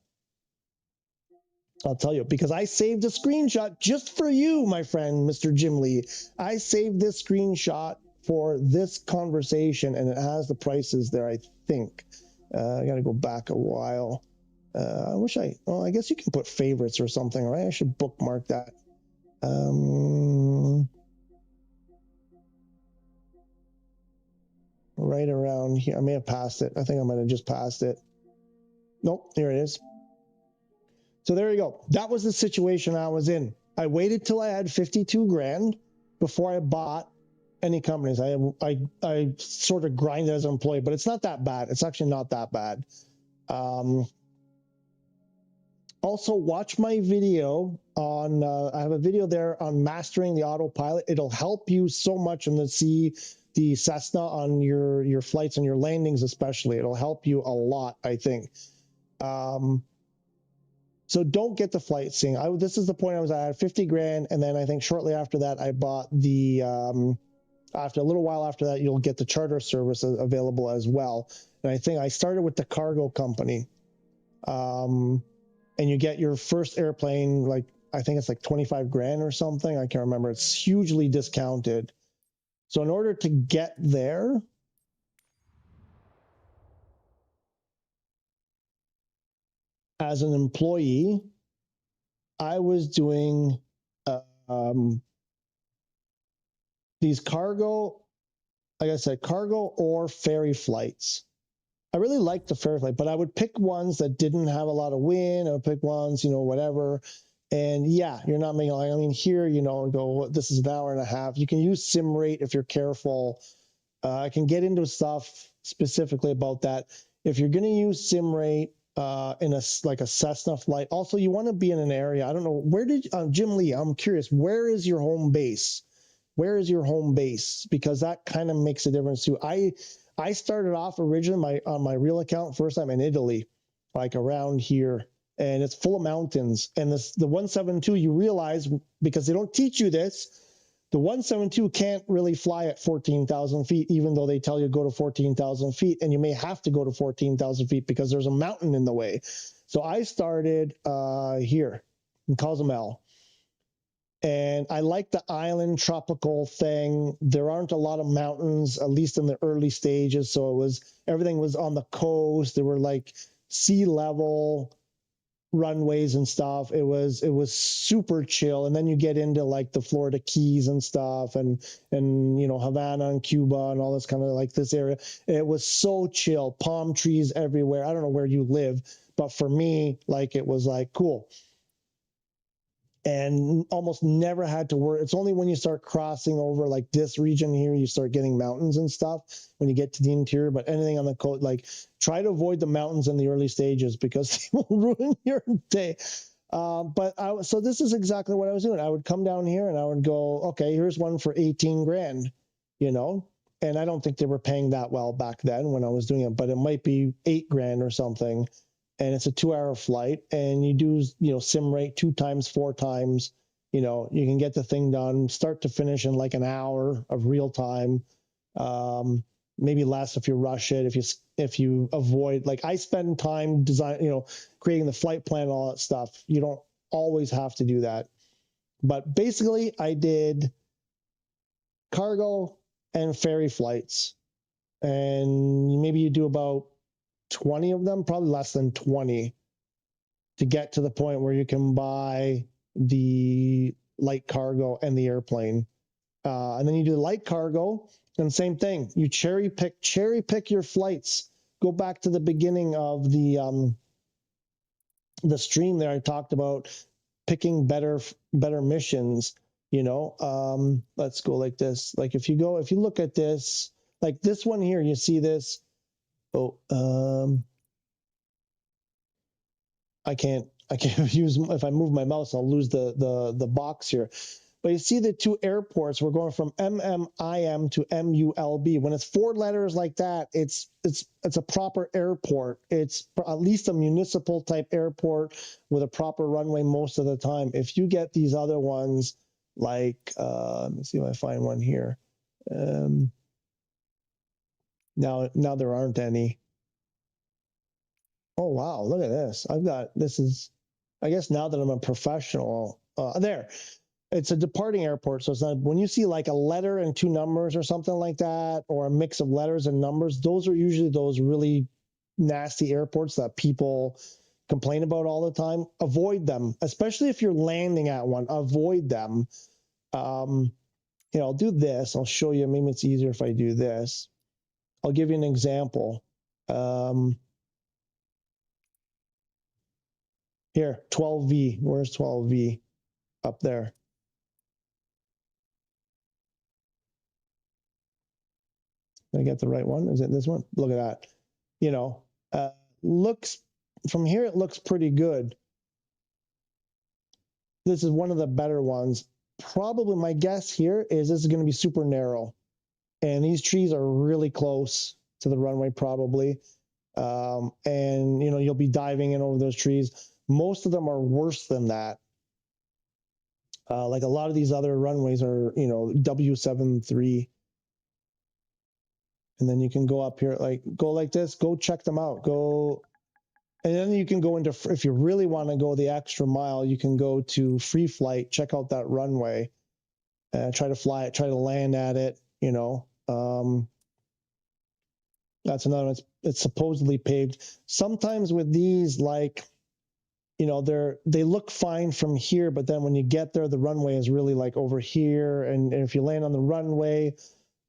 I'll tell you, because I saved a screenshot just for you, my friend, Mr. Jim Lee. I saved this screenshot for this conversation, and it has the prices there, I think. I got to go back a while. I guess you can put favorites or something, right? I should bookmark that. right around here. I may have passed it. I think I might have just passed it. Nope, here it is. So there you go. That was the situation I was in. I waited till I had 52 grand before I bought any companies. I sort of grinded as an employee, but it's not that bad. It's actually not that bad. Also, watch my video on, I have a video there on mastering the autopilot. It'll help you so much in the Cessna on your flights and your landings especially. It'll help you a lot, I think. So don't get the flight sim. This is the point I was at. I had 50 grand, and then I think shortly after that, I bought the, after a little while after that, you'll get the charter service available as well. And I think I started with the cargo company. And you get your first airplane, like, I think it's like 25 grand or something. I can't remember. It's hugely discounted. So in order to get there, as an employee, I was doing these cargo, like I said, cargo or ferry flights. I really liked the ferry flight, but I would pick ones that didn't have a lot of wind. I would pick ones, whatever. And yeah, you're not making, I mean, here, go, this is an hour and a half. You can use sim rate if you're careful. I can get into stuff specifically about that. If you're going to use sim rate in a Cessna flight, also you want to be in an area. I don't know, where did Jim Lee? I'm curious, where is your home base? Where is your home base? Because that kind of makes a difference too. I started off originally on my real account first time in Italy, like around here, and it's full of mountains. And the 172, you realize, because they don't teach you this, the 172 can't really fly at 14,000 feet, even though they tell you go to 14,000 feet, and you may have to go to 14,000 feet because there's a mountain in the way. So I started here in Cozumel. And I like the island tropical thing. There aren't a lot of mountains, at least in the early stages. So everything was on the coast. There were like sea level runways and stuff. It was super chill. And then you get into like the Florida Keys and stuff, and Havana and Cuba and all this kind of like this area. It was so chill, palm trees everywhere. I don't know where you live, but for me, like, it was like cool. And almost never had to worry. It's only when you start crossing over like this region here, you start getting mountains and stuff when you get to the interior. But anything on the coast, like, try to avoid the mountains in the early stages because they will ruin your day. So this is exactly what I was doing. I would come down here and I would go, okay, here's one for 18 grand, and I don't think they were paying that well back then when I was doing it, but it might be 8 grand or something. And it's a 2-hour flight, and you do, sim rate 2 times, 4 times, you can get the thing done start to finish in like an hour of real time, maybe less if you rush it, if you avoid, like, I spend time creating the flight plan and all that stuff. You don't always have to do that. But basically, I did cargo and ferry flights, and maybe you do about 20 of them, probably less than 20, to get to the point where you can buy the light cargo and the airplane. And then you do light cargo, and same thing. You cherry pick your flights. Go back to the beginning of the stream there. I talked about picking better missions. Let's go like this. Like, if you look at this, like this one here, you see this. I can't use, if I move my mouse, I'll lose the box here. But you see the 2 airports, we're going from MMIM to MULB. When it's 4 letters like that, it's a proper airport. It's at least a municipal type airport with a proper runway most of the time. If you get these other ones, like, let me see if I find one here. Now there aren't any. Oh, wow, look at this. I guess now that I'm a professional, there. It's a departing airport, so it's not, when you see like a letter and 2 numbers or something like that, or a mix of letters and numbers, those are usually those really nasty airports that people complain about all the time. Avoid them, especially if you're landing at one. Avoid them. I'll do this. I'll show you. Maybe it's easier if I do this. I'll give you an example. Here, 12V. Where's 12V? Up there. Did I get the right one? Is it this one? Look at that. You know, looks from here, it looks pretty good. This is one of the better ones. Probably my guess here is this is going to be super narrow. And these trees are really close to the runway probably. And, you know, you'll be diving in over those trees. Most of them are worse than that. Like a lot of these other runways are, you know, W73. And then you can go up here, like go like this, go check them out, go. And then you can go into, if you really want to go the extra mile, you can go to free flight, check out that runway, try to fly it, try to land at it, you know. That's another one. It's supposedly paved. Sometimes with these, like, you know, they look fine from here, but then when you get there, the runway is really like over here. And if you land on the runway,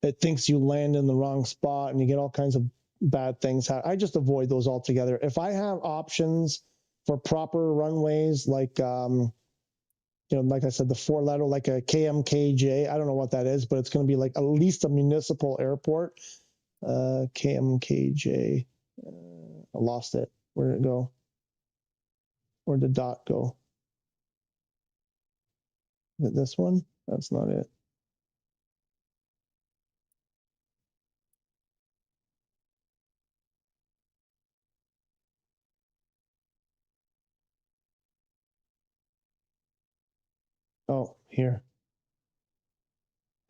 it thinks you land in the wrong spot and you get all kinds of bad things. I just avoid those altogether. If I have options for proper runways, like, you know, like I said, the 4-letter, like a KMKJ, I don't know what that is, but it's going to be like at least a municipal airport. KMKJ, I lost it. Where did it go? Where'd the dot go? Is it this one? That's not it. Oh, here.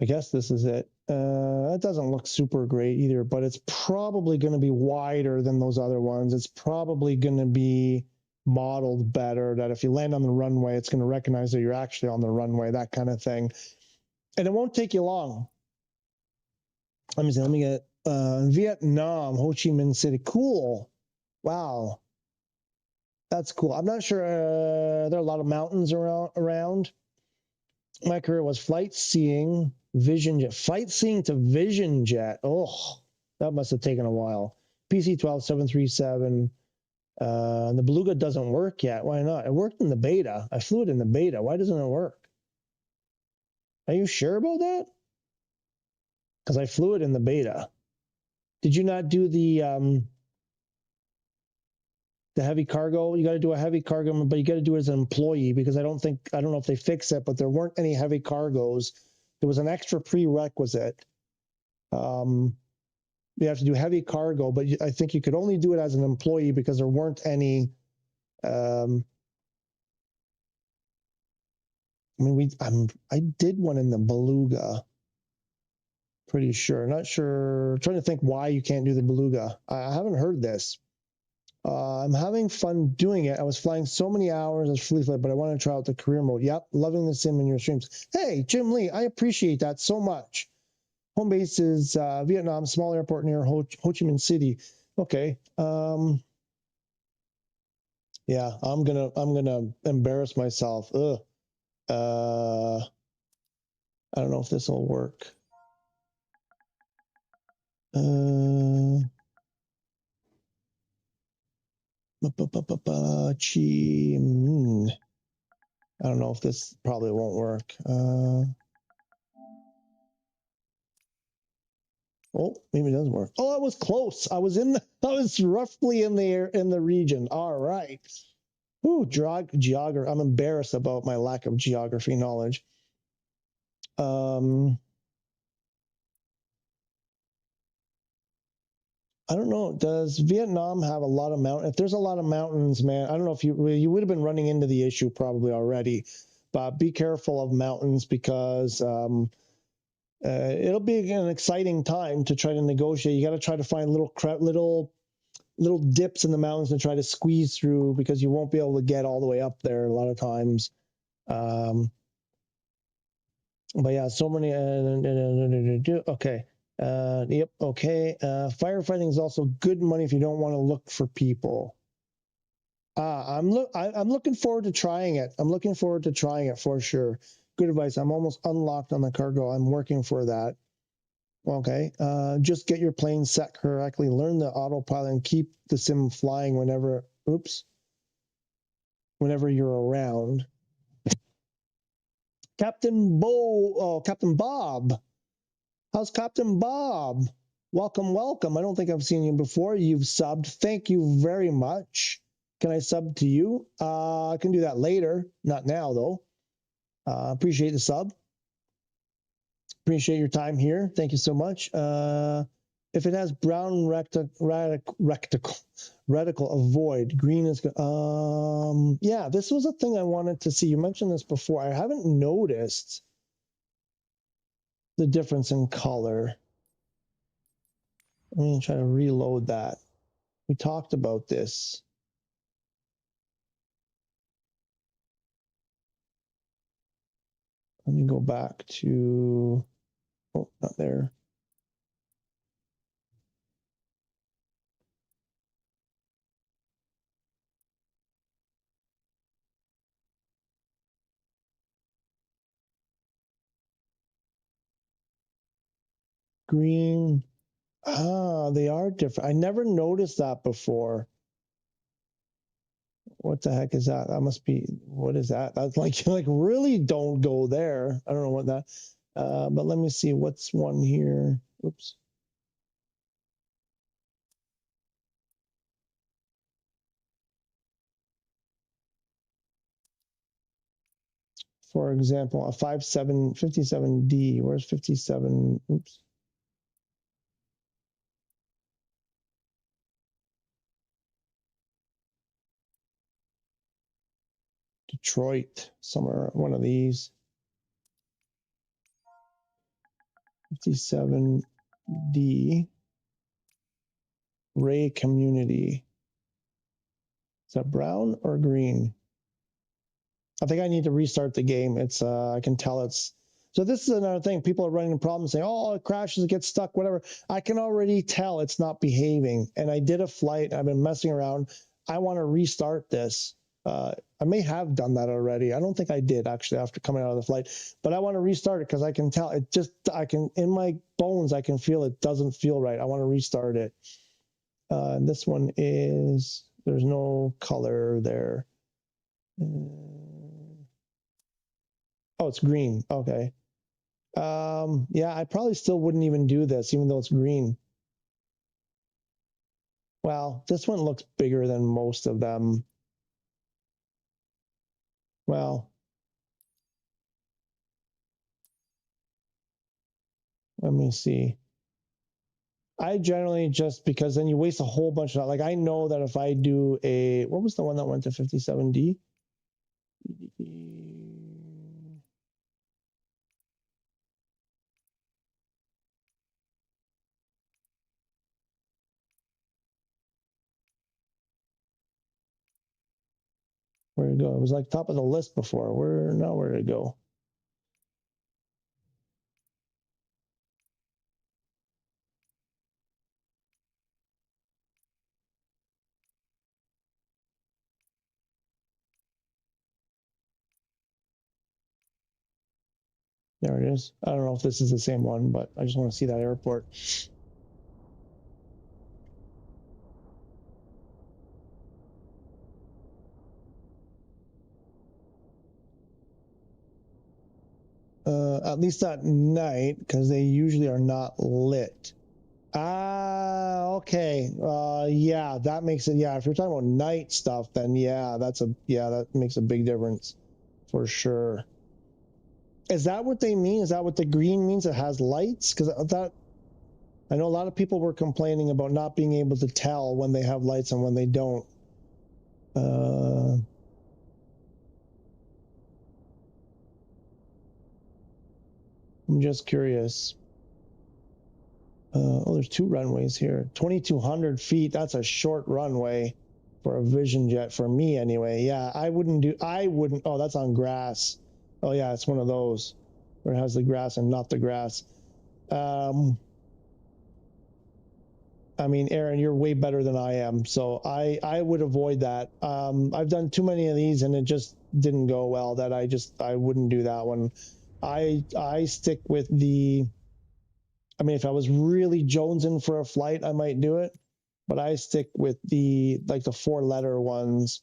I guess this is it. That doesn't look super great either, but it's probably going to be wider than those other ones. It's probably going to be modeled better, that if you land on the runway, it's going to recognize that you're actually on the runway, that kind of thing. And it won't take you long. Let me see. Let me get Vietnam, Ho Chi Minh City. Cool. Wow. That's cool. I'm not sure. There are a lot of mountains around. My career was flight seeing, vision jet. Flight seeing to vision jet. Oh, that must have taken a while. PC-12 737. The Beluga doesn't work yet. Why not? It worked in the beta. I flew it in the beta. Why doesn't it work? Are you sure about that? Because I flew it in the beta. Did you not do the heavy cargo? You got to do a heavy cargo, but you got to do it as an employee, because I don't know if they fixed it, but there weren't any heavy cargos. There was an extra prerequisite. You have to do heavy cargo, but I think you could only do it as an employee because there weren't any. I mean, I did one in the Beluga. Pretty sure. Not sure. I'm trying to think why you can't do the Beluga. I haven't heard this. I'm having fun doing it. I was flying so many hours as free flight, but I want to try out the career mode. Yep, loving the sim in your streams. Hey, Jim Lee, I appreciate that so much. Home base is Vietnam, small airport near Ho Chi Minh City. Okay. Yeah, I'm gonna embarrass myself. Ugh. I don't know if this will work. I don't know if this probably won't work. Oh, maybe it does work. Oh, I was close. I was roughly in the region. All right. Ooh, geography. I'm embarrassed about my lack of geography knowledge. I don't know. Does Vietnam have a lot of mountains? If there's a lot of mountains, man, I don't know if you would have been running into the issue probably already, but be careful of mountains, because it'll be an exciting time to try to negotiate. You got to try to find little dips in the mountains and try to squeeze through, because you won't be able to get all the way up there a lot of times. But yeah, so many. Okay. Yep. Okay. Firefighting is also good money if you don't want to look for people. I'm looking forward to trying it. I'm looking forward to trying it for sure. Good advice. I'm almost unlocked on the cargo. I'm working for that. Okay. Just get your plane set correctly. Learn the autopilot and keep the sim flying whenever you're around. Captain Bob. How's Captain Bob? Welcome, welcome. I don't think I've seen you before. You've subbed. Thank you very much. Can I sub to you? I can do that later. Not now, though. Appreciate the sub. Appreciate your time here. Thank you so much. If it has brown reticle, avoid. Green is good. Yeah, this was a thing I wanted to see. You mentioned this before. I haven't noticed the difference in color. Let me try to reload that. We talked about this. Let me go back to, oh, not there. Green. Ah, they are different. I never noticed that before. What the heck is that? That must be, what is that? That's like really don't go there. I don't know what that, but let me see what's one here. Oops. For example, a 57D. Where's 57? Oops. Detroit, somewhere, one of these. 57D. Ray Community. Is that brown or green? I think I need to restart the game. It's I can tell it's, so this is another thing. People are running into problems saying, oh, it crashes, it gets stuck, whatever. I can already tell it's not behaving. And I did a flight. I've been messing around. I want to restart this. I may have done that already. I don't think I did actually after coming out of the flight, but I want to restart it because I can tell it just, I can, in my bones, I can feel it doesn't feel right. I want to restart it. And this one is, there's no color there. Oh, it's green. Okay. Yeah, I probably still wouldn't even do this, even though it's green. Well, this one looks bigger than most of them. Well, let me see. I generally just, because then you waste a whole bunch of, like, I know that if I do a, what was the one that went to 57D? Where did it go? It was like top of the list before. Where did it go? There it is. I don't know if this is the same one, but I just want to see that airport. At least at night, because they usually are not lit. Ah, okay. Yeah, that makes it. Yeah, if you're talking about night stuff, then yeah, that makes a big difference for sure. Is that what they mean? Is that what the green means? It has lights? Because that, I know a lot of people were complaining about not being able to tell when they have lights and when they don't. I'm just curious. Oh, there's two runways here. 2,200 feet. That's a short runway for a Vision jet for me anyway. Yeah, I wouldn't. Oh, that's on grass. Oh yeah, it's one of those where it has the grass and not the grass. I mean, Aaron, you're way better than I am, so I would avoid that. I've done too many of these and it just didn't go well. That I wouldn't do that one. I stick with the I mean, if I was really jonesing for a flight, I might do it, but I stick with the 4-letter ones.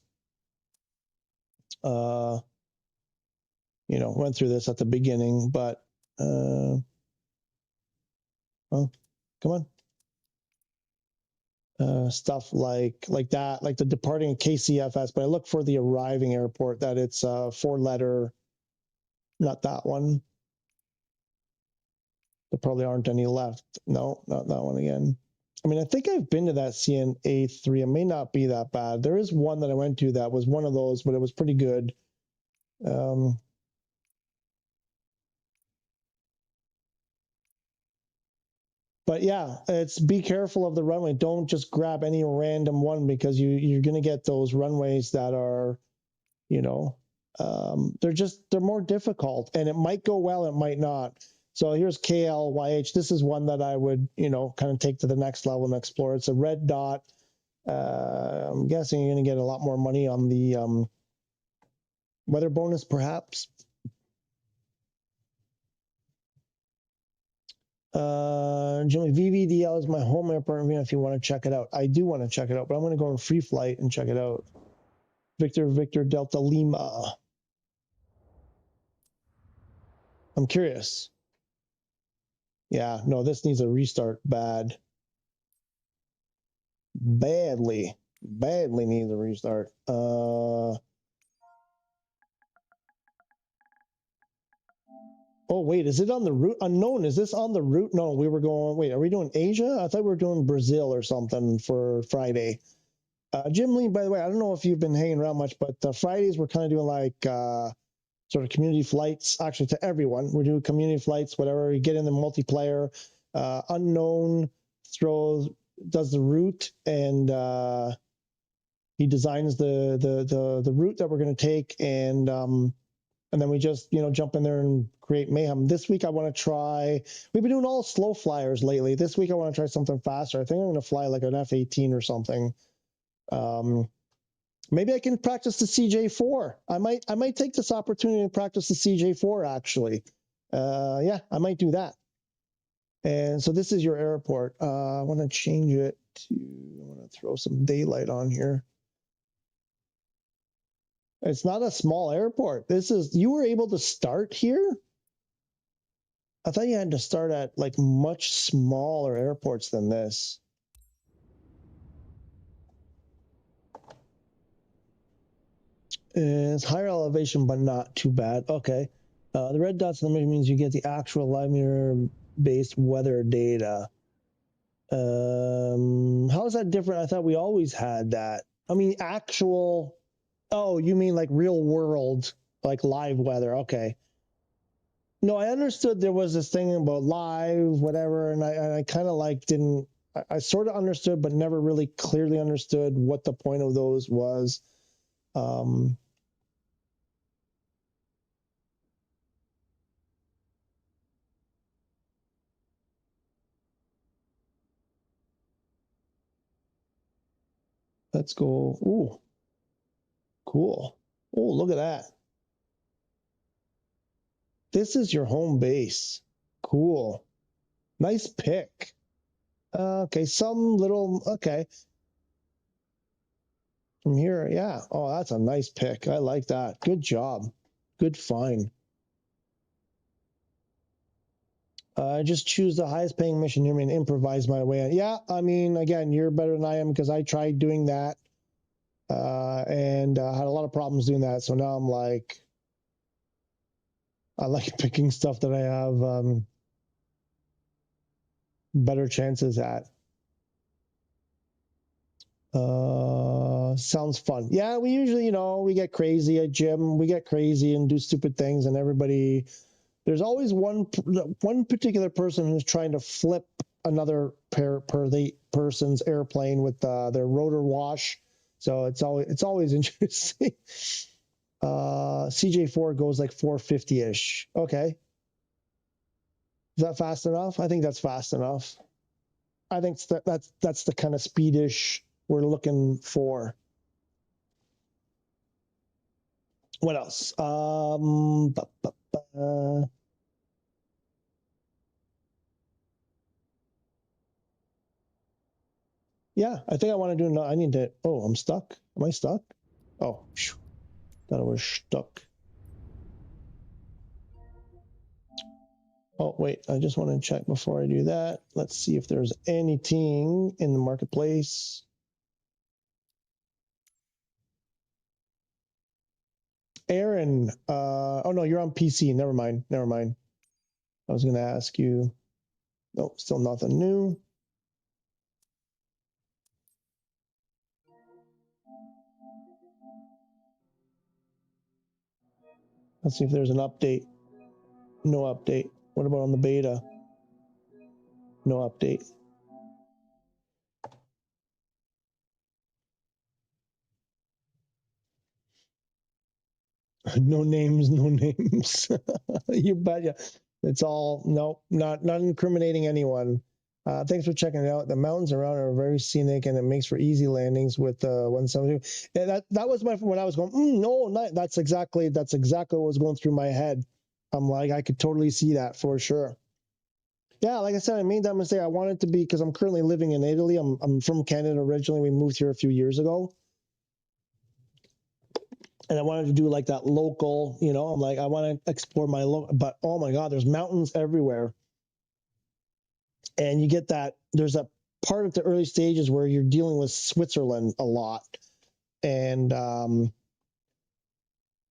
You know, went through this at the beginning, but well, come on. Stuff like that, like the departing KCFS, but I look for the arriving airport that it's 4-letter, not that one. There probably aren't any left. No, not that one again. I mean, I think I've been to that CNA3. It may not be that bad. There is one that I went to that was one of those, but it was pretty good. But yeah, it's be careful of the runway. Don't just grab any random one because you're going to get those runways that are, you know, they're more difficult, and it might go well, it might not. So here's KLYH. This is one that I would, you know, kind of take to the next level and explore. It's a red dot. I'm guessing you're going to get a lot more money on the weather bonus, perhaps. Jimmy, VVDL is my home airport. If you want to check it out, I do want to check it out, but I'm going to go in free flight and check it out. Victor Delta Lima. I'm curious. Yeah, no, this needs a restart bad. Badly needs a restart. Oh, wait, is it on the route? Unknown, is this on the route? No, we were going, wait, are we doing Asia? I thought we were doing Brazil or something for Friday. Jim Lee, by the way, I don't know if you've been hanging around much, but Fridays we're kind of doing like sort of community flights, actually to everyone. We're doing community flights, whatever. You get in the multiplayer. Unknown does the route, and he designs the route that we're going to take, and then we just, you know, jump in there and create mayhem. This week I want to try, we've been doing all slow flyers lately. This week I want to try something faster. I think I'm going to fly like an F-18 or something. Maybe I can practice the CJ4. I might take this opportunity to practice the CJ4 actually. Yeah, I might do that. And so this is your airport. I want to change it to, I want to throw some daylight on here. It's not a small airport. This is, you were able to start here? I thought you had to start at like much smaller airports than this. It's higher elevation, but not too bad. Okay. The red dots in the image means you get the actual live meter-based weather data. How is that different? I thought we always had that. I mean, actual. Oh, you mean like real world, like live weather? Okay. No, I understood there was this thing about live, whatever, and I kind of like didn't. I sort of understood, but never really clearly understood what the point of those was. Let's go. Ooh, cool. Oh, look at that. This is your home base. Cool. Nice pick. Okay, some little, okay. From here, yeah. Oh, that's a nice pick. I like that. Good job. Good find. Just choose the highest paying mission near me and improvise my way on. Yeah, I mean, again, you're better than I am because I tried doing that and had a lot of problems doing that. So now I'm like, I like picking stuff that I have better chances at. Sounds fun. Yeah, we usually, you know, we get crazy at gym. We get crazy and do stupid things, and everybody. There's always one particular person who's trying to flip another person's airplane with their rotor wash. So it's always interesting. CJ4 goes like 450-ish. Okay. Is that fast enough? I think that's fast enough. I think that's the kind of speedish we're looking for. What else? Yeah, I think I want to do. I need to. Oh, I'm stuck. Am I stuck? Oh, phew. Thought I was stuck. Oh, wait. I just want to check before I do that. Let's see if there's anything in the marketplace. Aaron. Oh no, you're on PC. Never mind. Never mind. I was going to ask you. Nope, still nothing new. Let's see if there's an update. No update. What about on the beta? No update. No names, no names. You betcha. It's all no, not incriminating anyone. Thanks for checking it out. The mountains around are very scenic, and it makes for easy landings with 172. And that was my when I was going. No, not, that's exactly what was going through my head. I'm like, I could totally see that for sure. Yeah, like I said, I made that mistake. I wanted to be because I'm currently living in Italy. I'm from Canada originally. We moved here a few years ago. And I wanted to do like that local, you know, I'm like, I want to explore my local, but oh my God, there's mountains everywhere. And you get that, there's a part of the early stages where you're dealing with Switzerland a lot. And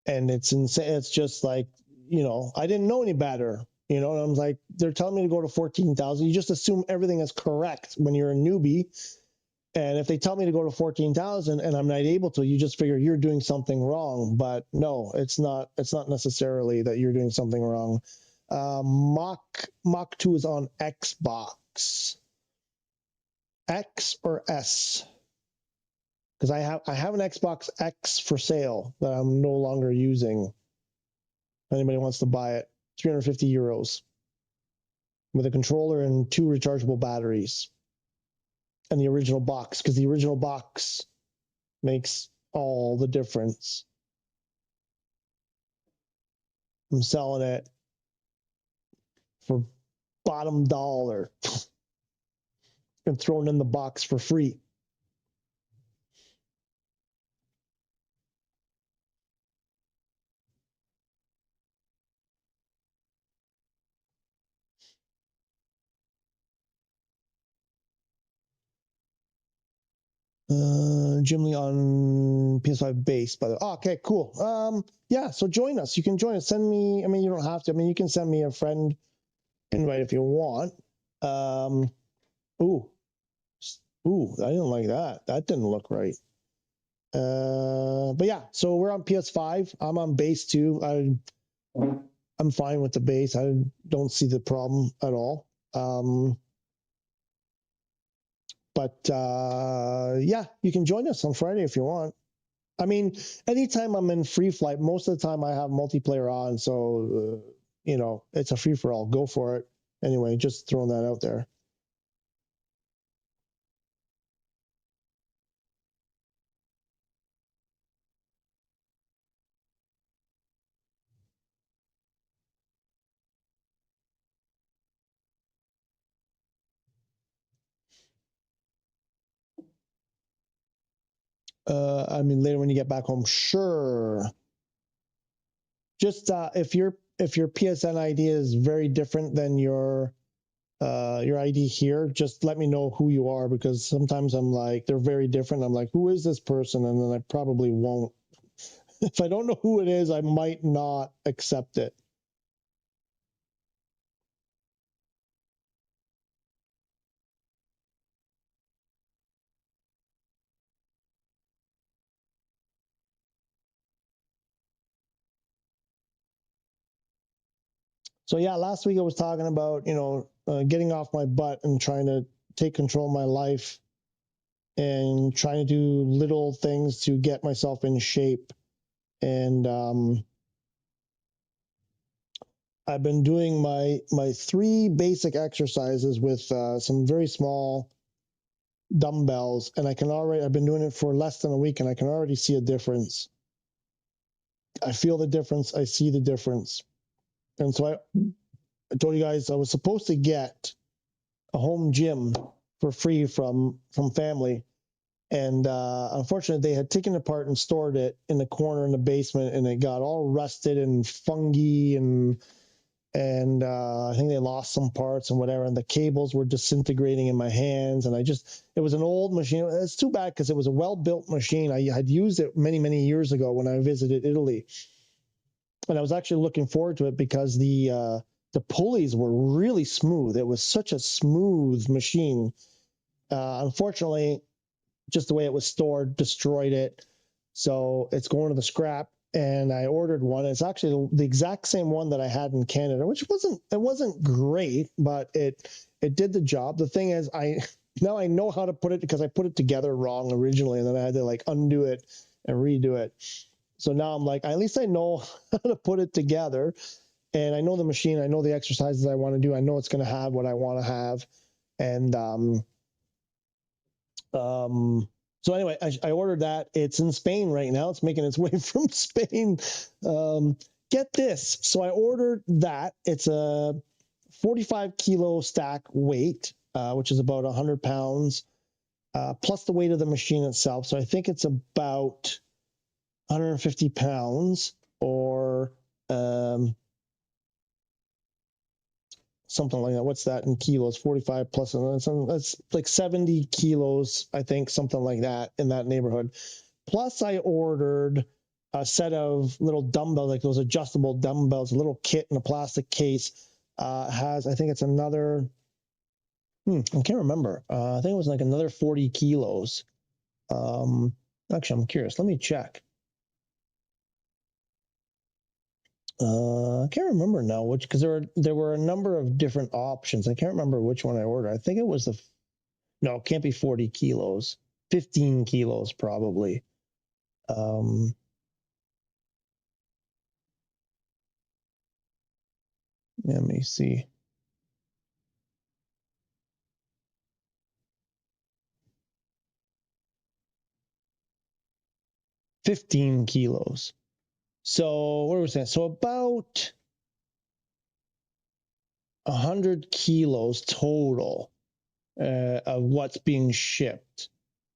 it's insane. It's just like, you know, I didn't know any better, you know, and I'm like, they're telling me to go to 14,000. You just assume everything is correct when you're a newbie. And if they tell me to go to 14,000 and I'm not able to, you just figure you're doing something wrong. But no, it's not necessarily that you're doing something wrong. Mach 2 is on Xbox. X or S? Because I have an Xbox X for sale that I'm no longer using. If anybody wants to buy it, 350 euros with a controller and 2 rechargeable batteries. And the original box, because the original box makes all the difference. I'm selling it for bottom dollar and thrown in the box for free. Jim Lee on PS5 base, by the way. Oh, okay, cool. Yeah, so join us. You can join us. Send me, I mean, you don't have to. I mean, you can send me a friend invite if you want. Ooh, I didn't like that. That didn't look right. But yeah, so we're on PS5. I'm on base too. I'm fine with the base. I don't see the problem at all. But yeah, you can join us on Friday if you want. I mean, anytime I'm in free flight, most of the time I have multiplayer on, so you know, it's a free for all. Go for it. Anyway, just throwing that out there. I mean, later when you get back home, sure. Just if your PSN ID is very different than your ID here, just let me know who you are, because sometimes I'm like, they're very different. I'm like, who is this person? And then I probably won't. If I don't know who it is, I might not accept it. So yeah, last week I was talking about, you know, getting off my butt and trying to take control of my life and trying to do little things to get myself in shape. And I've been doing my 3 basic exercises with some very small dumbbells, and I've been doing it for less than a week, and I can already see a difference. I feel the difference. I see the difference. And so I told you guys I was supposed to get a home gym for free from family. And unfortunately, they had taken it apart and stored it in the corner in the basement, and it got all rusted and fungy, and I think they lost some parts and whatever, and the cables were disintegrating in my hands. And it was an old machine. It's too bad because it was a well-built machine. I had used it many, many years ago when I visited Italy, and I was actually looking forward to it because the pulleys were really smooth. It was such a smooth machine. Unfortunately, just the way it was stored destroyed it, so it's going to the scrap. And I ordered one. It's actually the exact same one that I had in Canada, which wasn't great, but it did the job. The thing is, now I know how to put it because I put it together wrong originally, and then I had to like undo it and redo it. So now I'm like, at least I know how to put it together, and I know the machine. I know the exercises I want to do. I know it's going to have what I want to have, and so anyway, I ordered that. It's in Spain right now. It's making its way from Spain. Get this. So I ordered that. It's a 45 kilo stack weight, which is about 100 pounds, plus the weight of the machine itself. So I think it's about 150 pounds or something like that. What's that in kilos? 45 plus, that's like 70 kilos, I think, something like that, in that neighborhood. Plus, I ordered a set of little dumbbells, like those adjustable dumbbells, a little kit in a plastic case. I think it's another, I can't remember. I think it was like another 40 kilos. Actually, I'm curious. Let me check. I can't remember now which, because there were a number of different options. I can't remember which one I ordered. I think it was no, it can't be 40 kilos. 15 kilos probably. Let me see. $15 kilos. So what was that? So about 100 kilos total of what's being shipped.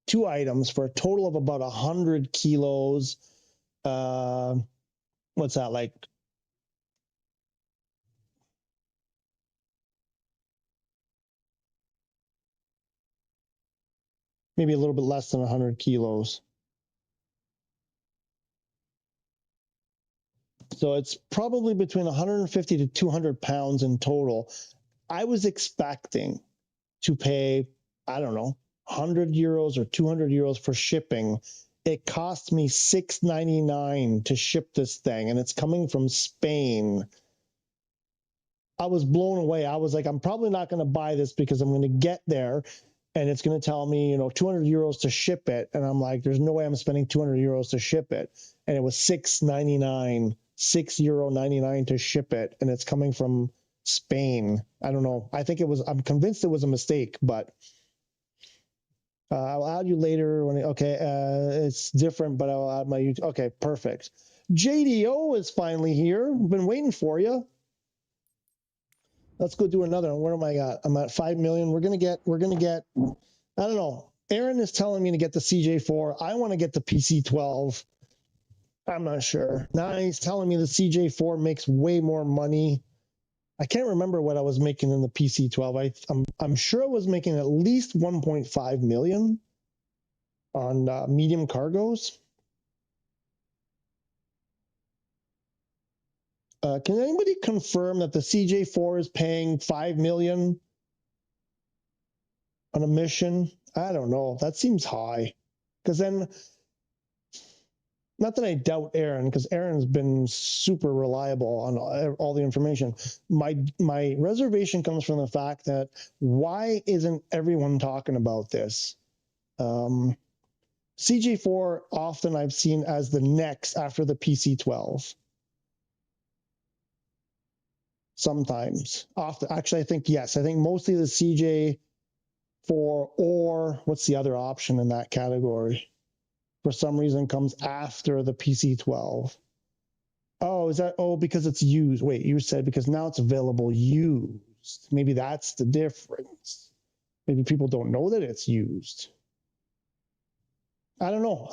2 items for a total of about 100 kilos. What's that, like? Maybe a little bit less than 100 kilos. So it's probably between 150 to 200 pounds in total. I was expecting to pay, I don't know, 100 euros or 200 euros for shipping. It cost me $6.99 to ship this thing, and it's coming from Spain. I was blown away. I was like, I'm probably not going to buy this because I'm going to get there and it's going to tell me, 200 euros to ship it. And I'm like, there's no way I'm spending 200 euros to ship it. And it was €6.99, €6.99 to ship it. And it's coming from Spain. I don't know. I'm convinced it was a mistake, but I'll add you later it's different, but I'll add my YouTube. Okay, perfect. JDO is finally here. I've been waiting for you. Let's go do another one. What am I got? I'm at 5 million. We're gonna get, I don't know. Aaron is telling me to get the CJ4. I want to get the PC12. I'm not sure. Now he's telling me the CJ4 makes way more money. I can't remember what I was making in the PC12. I'm sure I was making at least 1.5 million on medium cargos. Can anybody confirm that the CJ4 is paying 5 million on a mission? I don't know. That seems high. Because then, not that I doubt Aaron, because Aaron's been super reliable on all the information. My reservation comes from the fact that why isn't everyone talking about this? CJ4 often I've seen as the next after the PC12. Sometimes. Often, actually, I think yes. I think mostly the CJ4 or what's the other option in that category? For some reason comes after the PC12. Oh, is that, because it's used. Wait, you said because now it's available used. Maybe that's the difference. Maybe people don't know that it's used. I don't know.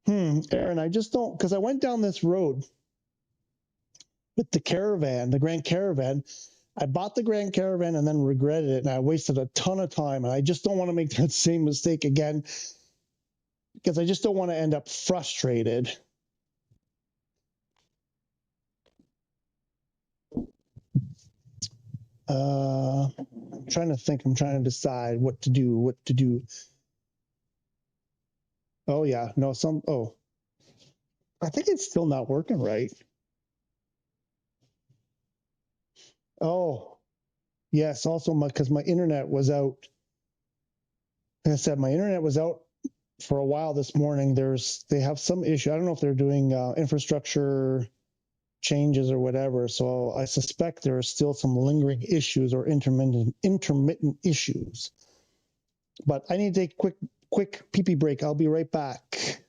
Aaron, I just don't, because I went down this road with the caravan, the Grand Caravan. I bought the Grand Caravan and then regretted it, and I wasted a ton of time, and I just don't want to make that same mistake again because I just don't want to end up frustrated. I'm trying to think. I'm trying to decide what to do. Oh, yeah. No, I think it's still not working right. Oh, yes. Also, because my internet was out. Like I said, my internet was out for a while this morning. They have some issue. I don't know if they're doing infrastructure changes or whatever. So I suspect there are still some lingering issues or intermittent issues. But I need to take a quick pee-pee break. I'll be right back.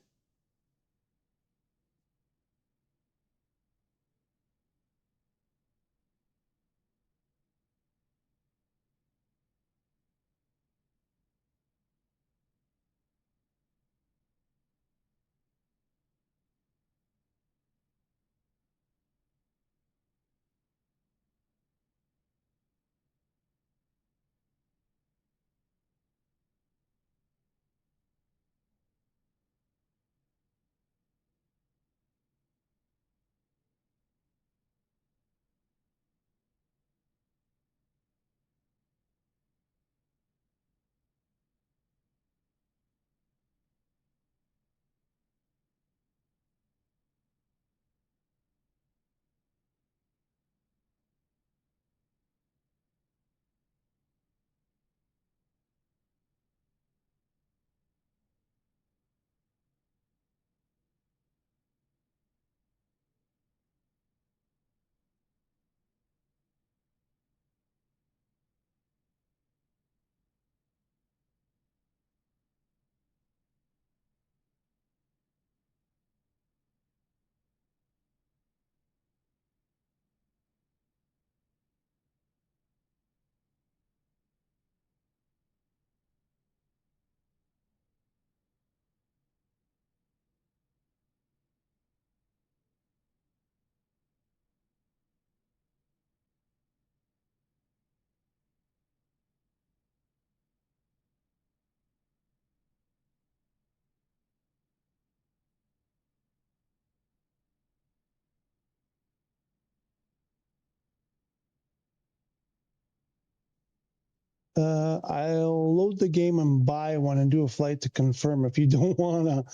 I'll load the game and buy one and do a flight to confirm if you don't want to.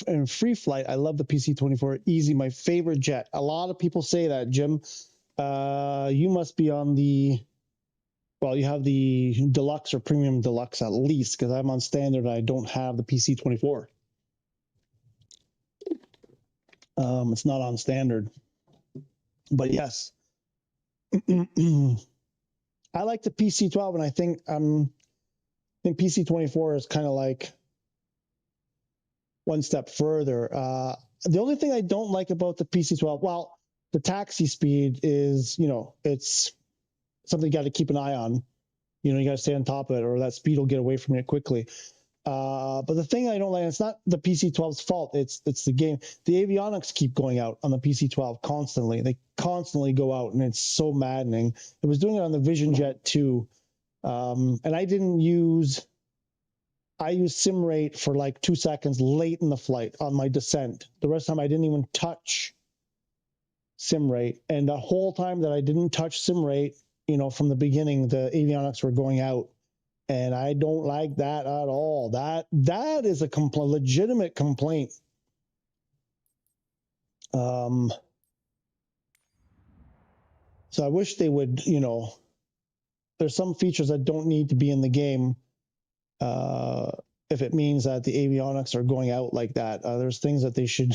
In free flight, I love the PC-24. Easy, my favorite jet. A lot of people say that, Jim. You must be on you have the deluxe or premium deluxe at least, because I'm on standard. I don't have the PC-24. It's not on standard. But yes, I like the PC-12, and I think PC-24 is kind of like one step further. The only thing I don't like about the PC-12, well, the taxi speed is, it's something you got to keep an eye on. You got to stay on top of it, or that speed will get away from you quickly. But the thing I don't like, it's not the PC-12's fault. It's the game. The avionics keep going out on the PC-12 constantly. They constantly go out, and it's so maddening. It was doing it on the Vision Jet too. And I used SimRate for like 2 seconds late in the flight on my descent. The rest of the time I didn't even touch SimRate. And the whole time that I didn't touch SimRate, from the beginning, the avionics were going out. And I don't like that at all. That is a legitimate complaint. So I wish they would, there's some features that don't need to be in the game. If it means that the avionics are going out like that, there's things that they should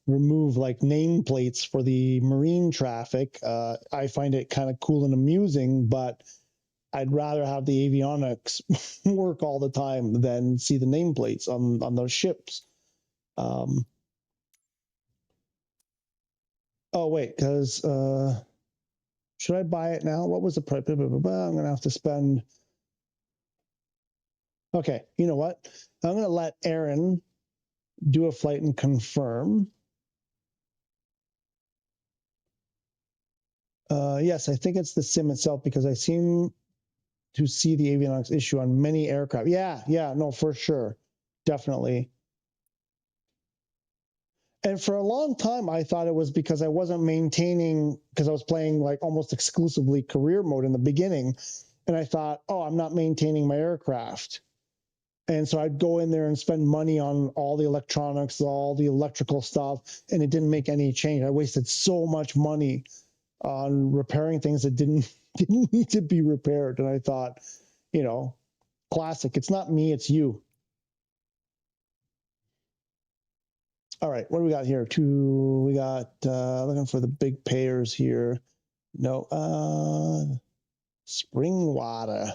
remove, like nameplates for the marine traffic. I find it kind of cool and amusing, but I'd rather have the avionics work all the time than see the nameplates on those ships. Oh wait, because Should I buy it now? What was the price? I'm going to have to spend. Okay, you know what? I'm going to let Aaron do a flight and confirm. Yes, I think it's the sim itself because I seem to see the avionics issue on many aircraft. Yeah, no, for sure. Definitely. And for a long time, I thought it was because I wasn't maintaining, because I was playing like almost exclusively career mode in the beginning. And I thought, oh, I'm not maintaining my aircraft. And so I'd go in there and spend money on all the electronics, all the electrical stuff, and it didn't make any change. I wasted so much money on repairing things that didn't need to be repaired. And I thought, you know, classic. It's not me, it's you. All right, what do we got here? We got looking for the big payers here. No, spring water.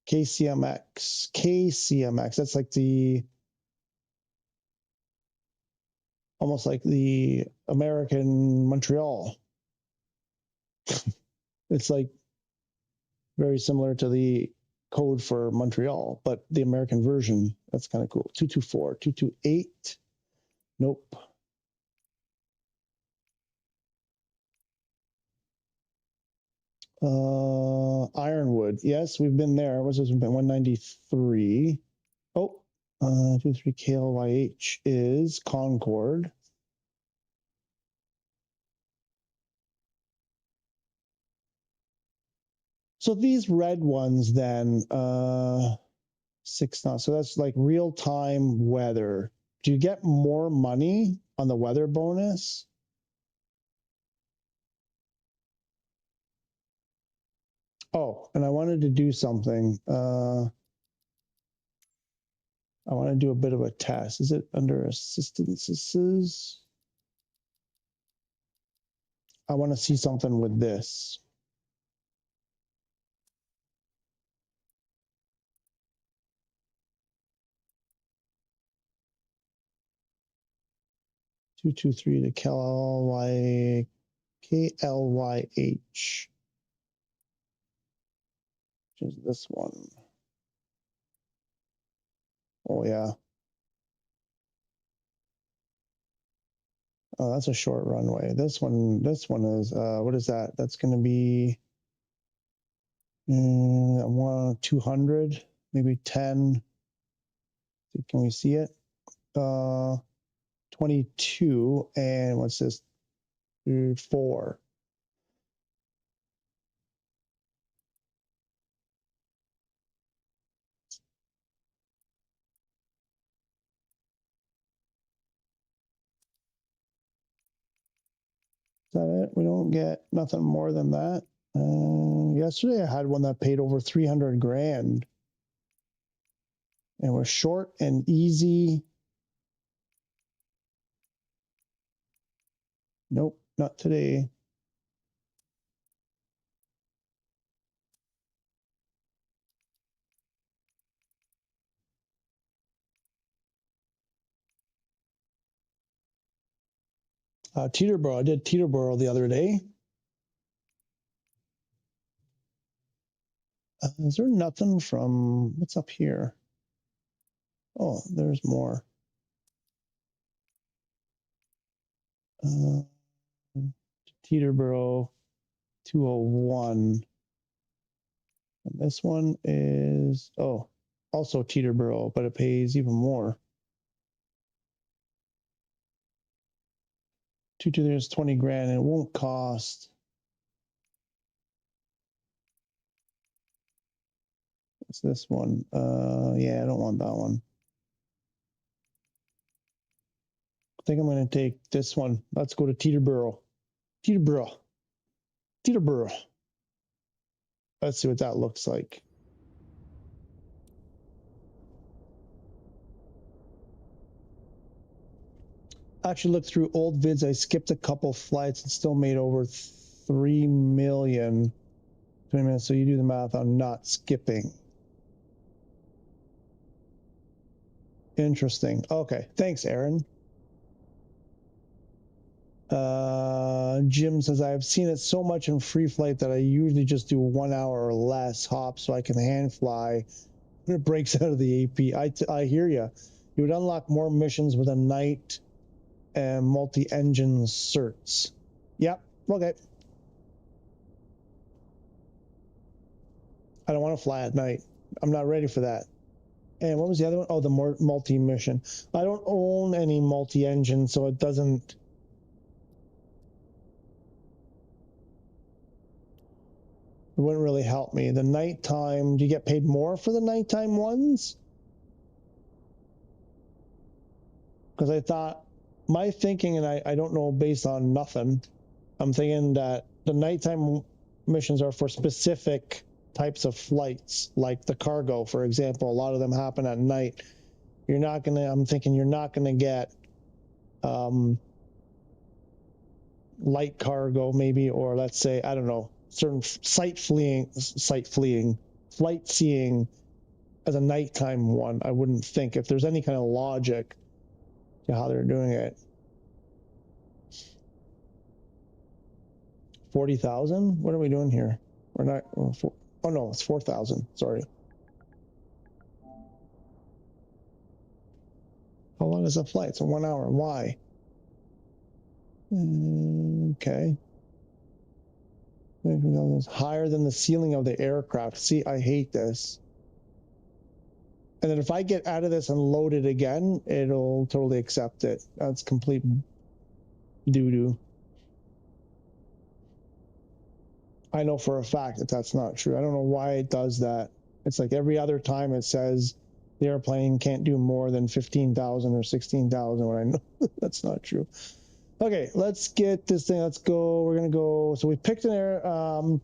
KCMX. That's like almost like the American Montreal. It's like very similar to the code for Montreal, but the American version. That's kind of cool. 224, 228. Nope. Ironwood. Yes, we've been there. What's this? We've been 193. Oh, 23 KLYH is Concord. So these red ones then, 6 knots. So that's like real-time weather. Do you get more money on the weather bonus? Oh, and I wanted to do something. I want to do a bit of a test. Is it under assistances? I want to see something with this. Two, two, three to KLYH. Which is this one. Oh yeah. Oh, that's a short runway. This one is what is that? That's going to be 200, maybe 10. Can we see it? 22, and what's this? 4. Is that it? We don't get nothing more than that. Yesterday I had one that paid over 300 grand. And was short and easy. Nope, not today. Teterboro, I did Teterboro the other day. Is there nothing from, what's up here? Oh, there's more. Teterboro 201. And this one is, oh, also Teterboro, but it pays even more. There's 20 grand and it won't cost. It's this one. Yeah, I don't want that one. I think I'm going to take this one. Let's go to Teterboro. Teterboro. Let's see what that looks like. I actually looked through old vids. I skipped a couple flights and still made over 3 million. 20 minutes. So you do the math on not skipping. Interesting. Okay. Thanks, Aaron. Jim says, I have seen it so much in free flight that I usually just do 1 hour or less hop so I can hand fly when it breaks out of the AP. I hear you. You would unlock more missions with a night and multi-engine certs. Yep. Okay. I don't want to fly at night. I'm not ready for that. And what was the other one? Oh, the multi-mission. I don't own any multi-engine, so it doesn't... It wouldn't really help me. The nighttime, do you get paid more for the nighttime ones? Because I thought, my thinking, and I don't know based on nothing, I'm thinking that the nighttime missions are for specific types of flights, like the cargo, for example. A lot of them happen at night. You're not going to, I'm thinking you're not going to get light cargo maybe, or let's say, I don't know, certain flight seeing as a nighttime one. I wouldn't think, if there's any kind of logic to how they're doing it. 40,000? What are we doing here? We're not, oh no, it's 4,000, sorry. How long is the flight? It's 1 hour. Why? Okay. Higher than the ceiling of the aircraft. See, I hate this. And then if I get out of this and load it again, it'll totally accept it. That's complete doo-doo. I know for a fact that that's not true. I don't know why it does that. It's like every other time it says the airplane can't do more than 15,000 or 16,000 when I know that's not true. Okay, let's get this thing. Let's go. We're going to go. So we picked a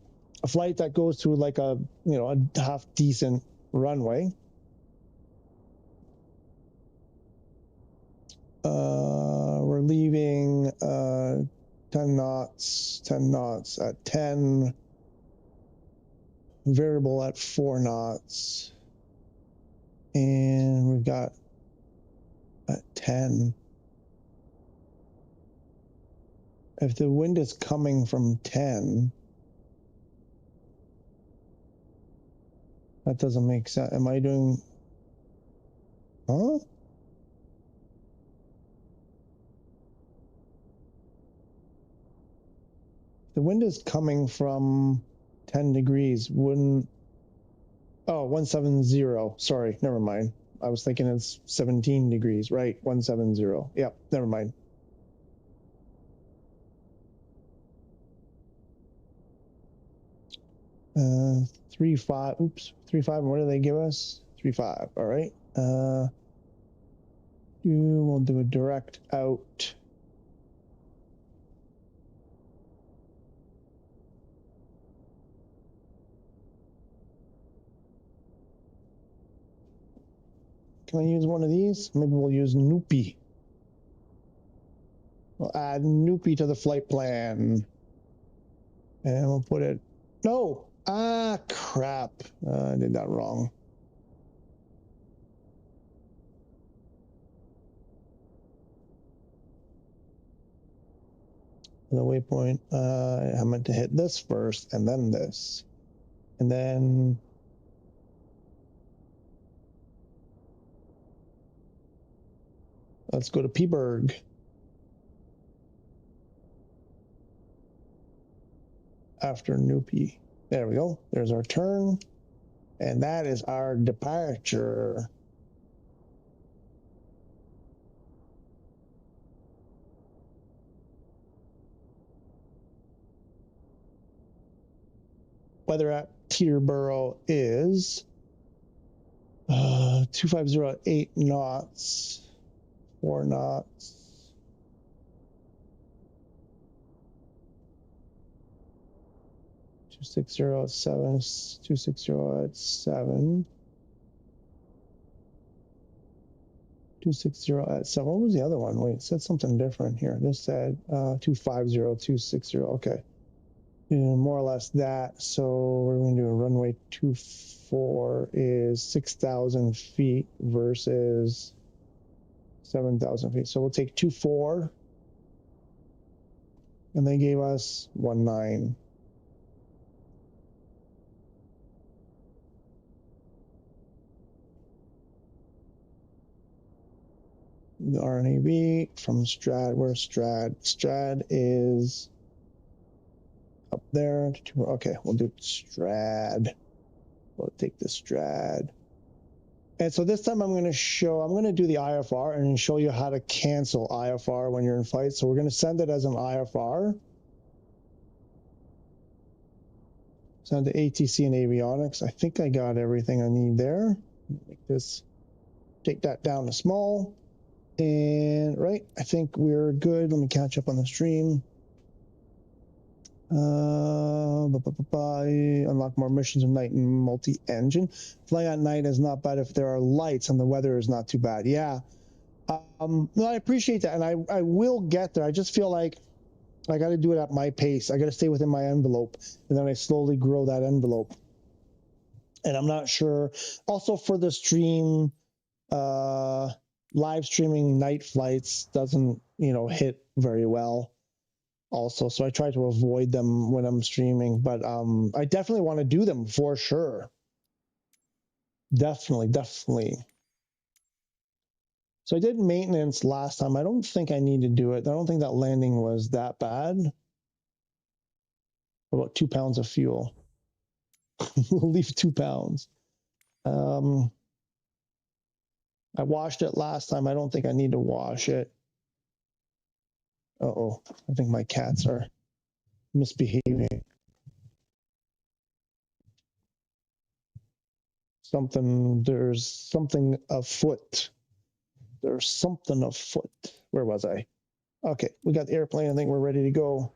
flight that goes through like a, a half decent runway. We're leaving 10 knots at 10, variable at 4 knots, and we've got at 10. If the wind is coming from 10, that doesn't make sense. Am I doing, huh? The wind is coming from 10 degrees, wouldn't, oh, 170, sorry, never mind. I was thinking it's 17 degrees, right, 170, yep, never mind. Uh, 3.5, oops, 3.5, and what do they give us? 3.5, all right. We'll do a direct out. Can I use one of these? Maybe we'll use Noopy. We'll add Noopy to the flight plan. And we'll put it, no, crap. I did that wrong. The waypoint, I meant to hit this first and then this. And then let's go to Peaburg. After Noopy. There we go. There's our turn. And that is our departure. Weather at Teterboro is 250 at 8 knots, 4 knots. 260 at 7, 260 at 7. 260 at 7. What was the other one? Wait, it said something different here. This said 250, 260. Okay. More or less that. So we're going to do a runway 24 is 6,000 feet versus 7,000 feet. So we'll take 24. and they gave us 19. The RNAV from Strad. Where's Strad? Strad is up there. Okay, we'll do Strad. We'll take the Strad. And so this time I'm going to do the IFR and show you how to cancel IFR when you're in flight. So we're going to send it as an IFR. Send to ATC and avionics. I think I got everything I need there. Make this, take that down to small. And right, I think we're good. Let me catch up on the stream. Unlock more missions at night and multi-engine. Flying at night is not bad if there are lights and the weather is not too bad. Yeah. No, I appreciate that, and I will get there. I just feel like I got to do it at my pace. I got to stay within my envelope, and then I slowly grow that envelope. And I'm not sure. Also, for the stream, live streaming night flights doesn't, hit very well. Also, so I try to avoid them when I'm streaming, but I definitely want to do them for sure. Definitely. So I did maintenance last time. I don't think I need to do it. I don't think that landing was that bad. About 2 pounds of fuel. We'll leave 2 pounds. I washed it last time. I don't think I need to wash it. Uh-oh, I think my cats are misbehaving. There's something afoot. There's something afoot. Where was I? Okay, we got the airplane. I think we're ready to go.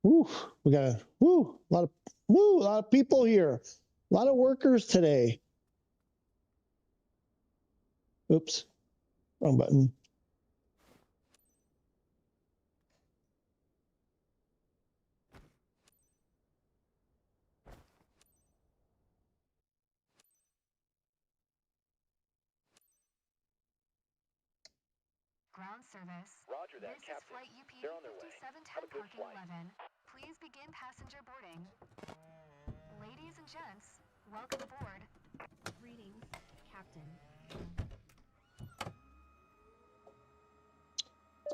Woo, we got a lot of people here. A lot of workers today. Oops, wrong button. Ground service. Roger that, This is Captain. flight UP They're on their way. 5710 Have a good parking flight. 11. Please begin passenger boarding. Ladies and gents, welcome aboard. Greetings, Captain.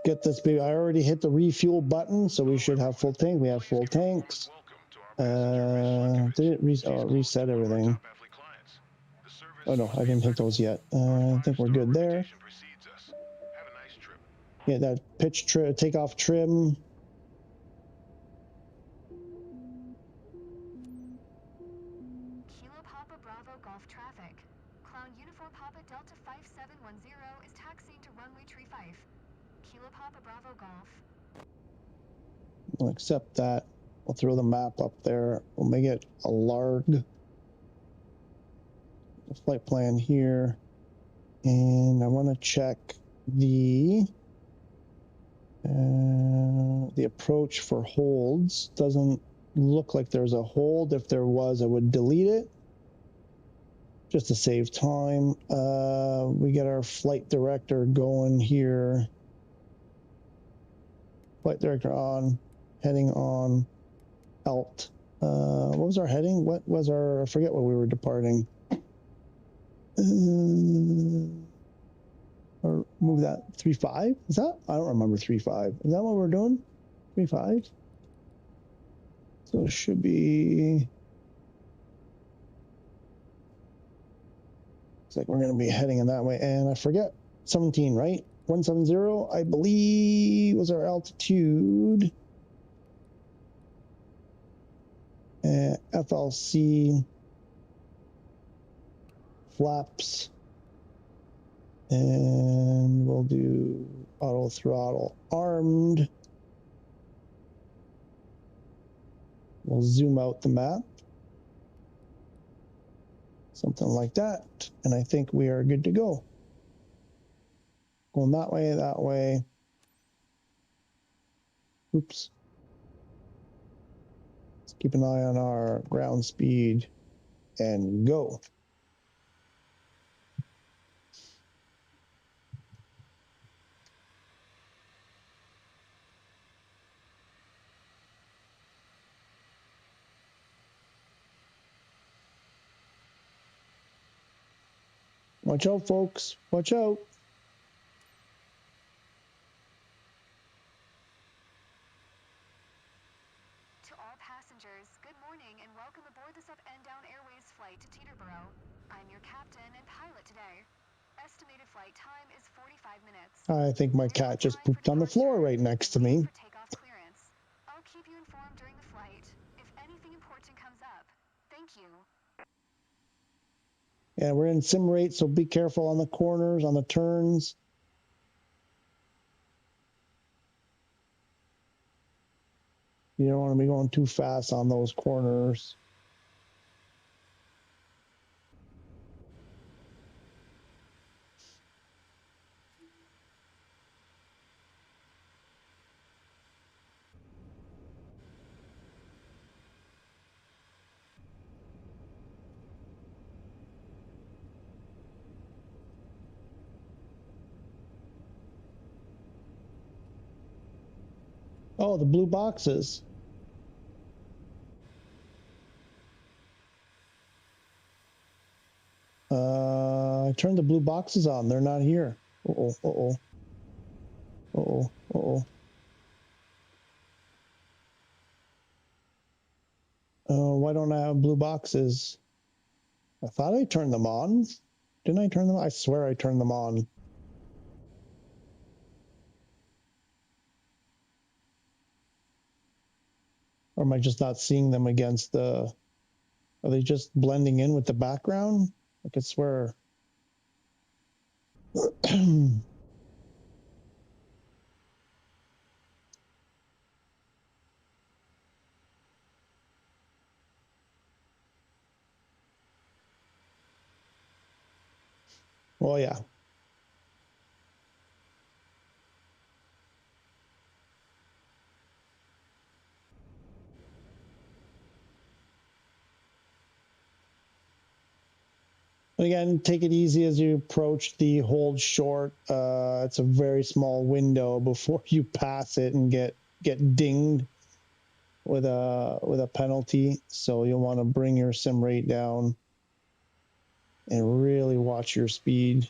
Get this baby. I already hit the refuel button, so we should have full tank. We have full tanks. Did it reset everything? Oh no, I didn't hit those yet. I think we're good there. Yeah, that pitch takeoff trim. Kilo Papa Bravo Golf traffic. Clown Uniform Papa Delta 5710 is taxiing to runway 35. Kilo Papa Bravo Golf. We'll accept that. We'll throw the map up there. We'll make it a larg. The flight plan here. And I want to check the approach for holds. Doesn't look like there's a hold. If there was, I would delete it just to save time. We get our flight director going here. Flight director on, heading on, alt. What was our heading? What was our, I forget what we were departing. Or move that 3.5? Is that? I don't remember 3.5. Is that what we're doing? 3.5? So it should be. It's like we're going to be heading in that way. And I forget 17, right? 170, I believe, was our altitude. FLC flaps. And we'll do auto throttle armed. We'll zoom out the map. Something like that. And I think we are good to go. Going that way, that way. Oops. Let's keep an eye on our ground speed and go. Watch out, folks. Watch out. To all passengers, good morning and welcome aboard this Up and Down Airways flight to Teterboro. I'm your captain and pilot today. Estimated flight time is 45 minutes. I think my cat just pooped on the floor right next to me. For takeoff clearance. I'll keep you informed during the flight if anything important comes up. Thank you. Yeah, we're in sim rate, so be careful on the corners, on the turns. You don't want to be going too fast on those corners. Oh, the blue boxes. I turned the blue boxes on. They're not here. Uh-oh, uh-oh. Uh-oh, uh-oh. Why don't I have blue boxes? I thought I turned them on. Didn't I turn them on? I swear I turned them on. Or am I just not seeing them against the... Are they just blending in with the background? I could swear. Well, yeah. Again, take it easy as you approach the hold short. It's a very small window before you pass it and get dinged with a penalty. So you'll want to bring your sim rate down and really watch your speed.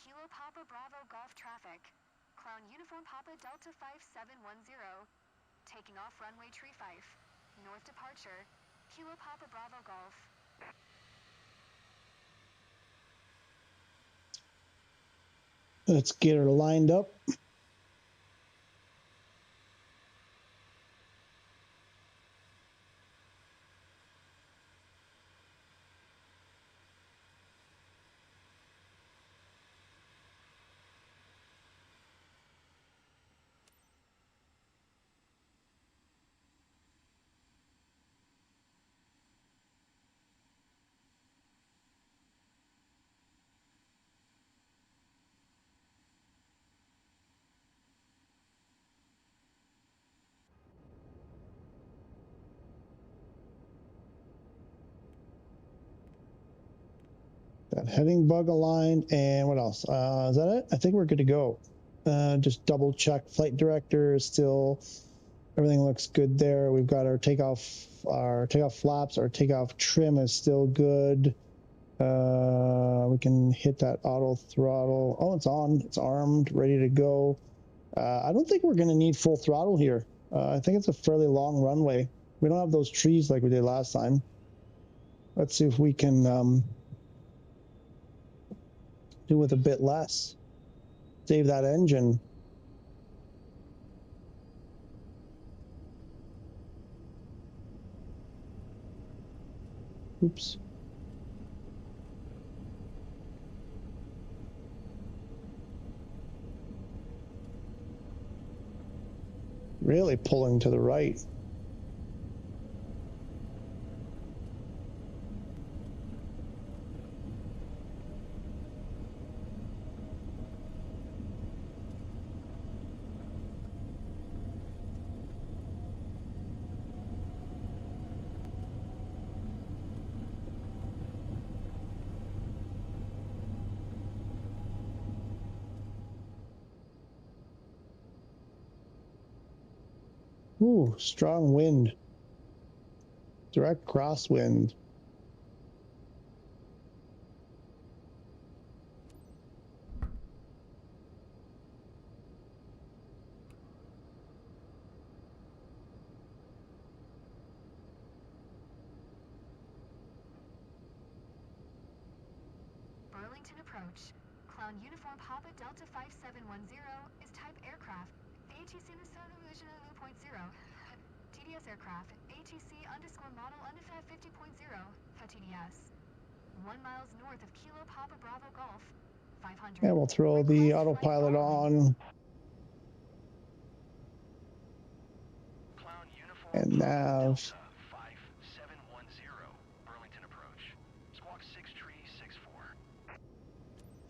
Kilo Papa Bravo Golf traffic. Clown Uniform Papa Delta 5710. Taking off runway Tree 5. North departure. Kilo Papa Bravo Golf. Let's get her lined up. That heading bug aligned, and what else? Is that it? I think we're good to go. Just double check flight director is still Everything looks good there. We've got our takeoff flaps. Our takeoff trim is still good. We can hit that auto throttle. Oh, it's on. It's armed, ready to go. I don't think we're going to need full throttle here. I think it's a fairly long runway. We don't have those trees like we did last time. Let's see if we can do with a bit less. Save that engine. Oops. Really pulling to the right. Ooh, strong wind. Direct crosswind. Burlington approach. Clown Uniform Papa Delta 5710 is type aircraft. ATC Nissan 0.0. TDS aircraft. ATC underscore model UNIFA 50.0. TDS. 1 miles north of Kilo Papa Bravo Golf. 500. And we'll throw the Request autopilot flight following. on. Clown Uniform And Papa nav. Delta 5710, Burlington approach. Squawk 6364.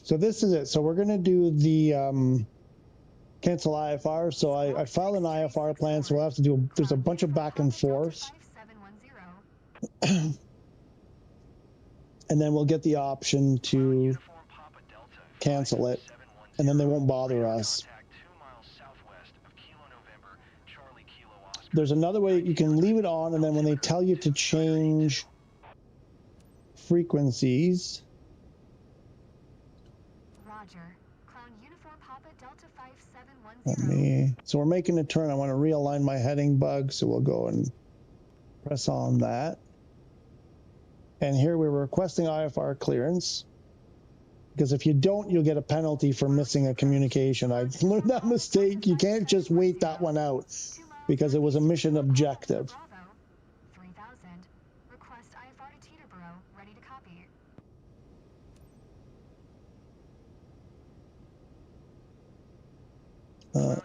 So this is it. So we're going to do the cancel IFR. So I filed an IFR plan, so we'll have to do, there's a bunch of back and forth. And then we'll get the option to cancel it, and then they won't bother us. There's another way you can leave it on, and then when they tell you to change frequencies, Roger. Clown Uniform Papa Delta 5710. let me, so we're making a turn. I want to realign my heading bug, so we'll go and press on that. And here we're requesting IFR clearance, because if you don't, you'll get a penalty for missing a communication. I learned that mistake. You can't just wait that one out, because it was a mission objective. 3000. Request IFR to Teterboro. Ready to copy.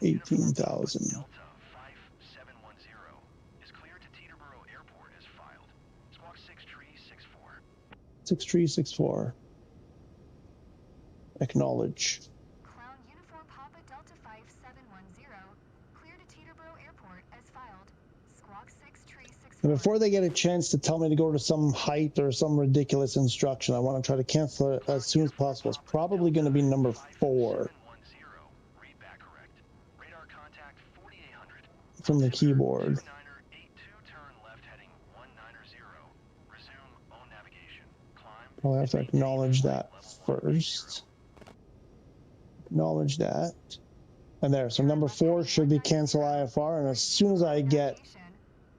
18,000. Delta 5710 is cleared to Teterboro Airport as filed. Squawk 6364. 6364. Acknowledge. Clown Uniform Papa Delta 5710. Clear to Teterboro Airport as filed. Squawk 6364. And before they get a chance to tell me to go to some height or some ridiculous instruction, I want to try to cancel it as soon as possible. It's probably going to be number 4 Read back correct. Radar contact 4800. from the keyboard. 0982 turn left heading 190. Resume own navigation. Climb. I'll have to acknowledge that first. Acknowledge that. And there. So number 4 should be cancel IFR. And as soon as I get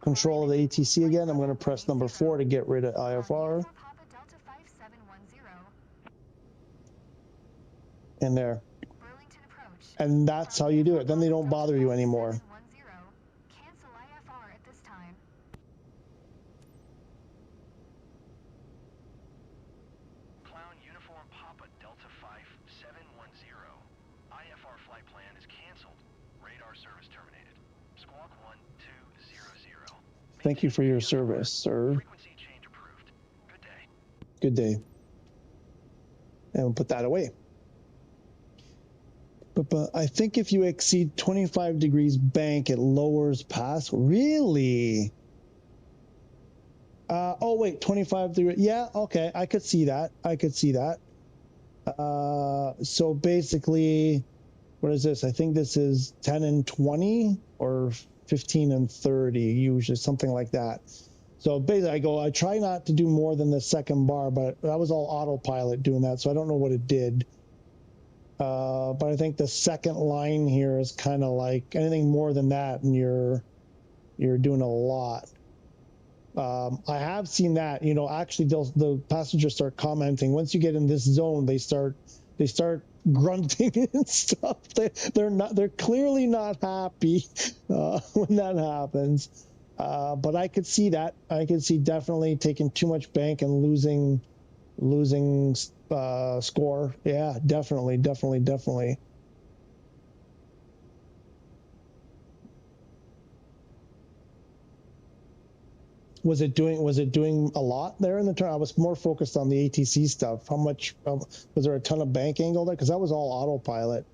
control of the ATC again, I'm going to press number 4 to get rid of IFR. Papa Delta 5710. And there. Burlington approach. And that's how you do it. Then they don't bother you anymore. 5710. Cancel IFR at this time. Clown Uniform Papa Delta 5710. IFR flight plan is canceled. Radar service terminated. Squawk 1200. Thank you for your service, sir. Frequency change approved. Good day. Good day. And we'll put that away. But I think if you exceed 25 degrees bank, it lowers pass. Really? Oh, wait, 25 degrees. Yeah, okay, I could see that. I could see that. So basically, what is this? I think this is 10 and 20 or 15 and 30, usually something like that. So basically I try not to do more than the second bar, but that was all autopilot doing that. So I don't know what it did. But I think the second line here is kind of like anything more than that, and you're doing a lot. I have seen that, you know, actually the passengers start commenting once you get in this zone, they start grunting and stuff. They're clearly not happy when that happens. But I could see that. I could see definitely taking too much bank and losing score. Yeah, definitely. Was it doing a lot there in the turn? I was more focused on the ATC stuff. How much was there a ton of bank angle there? Because that was all autopilot.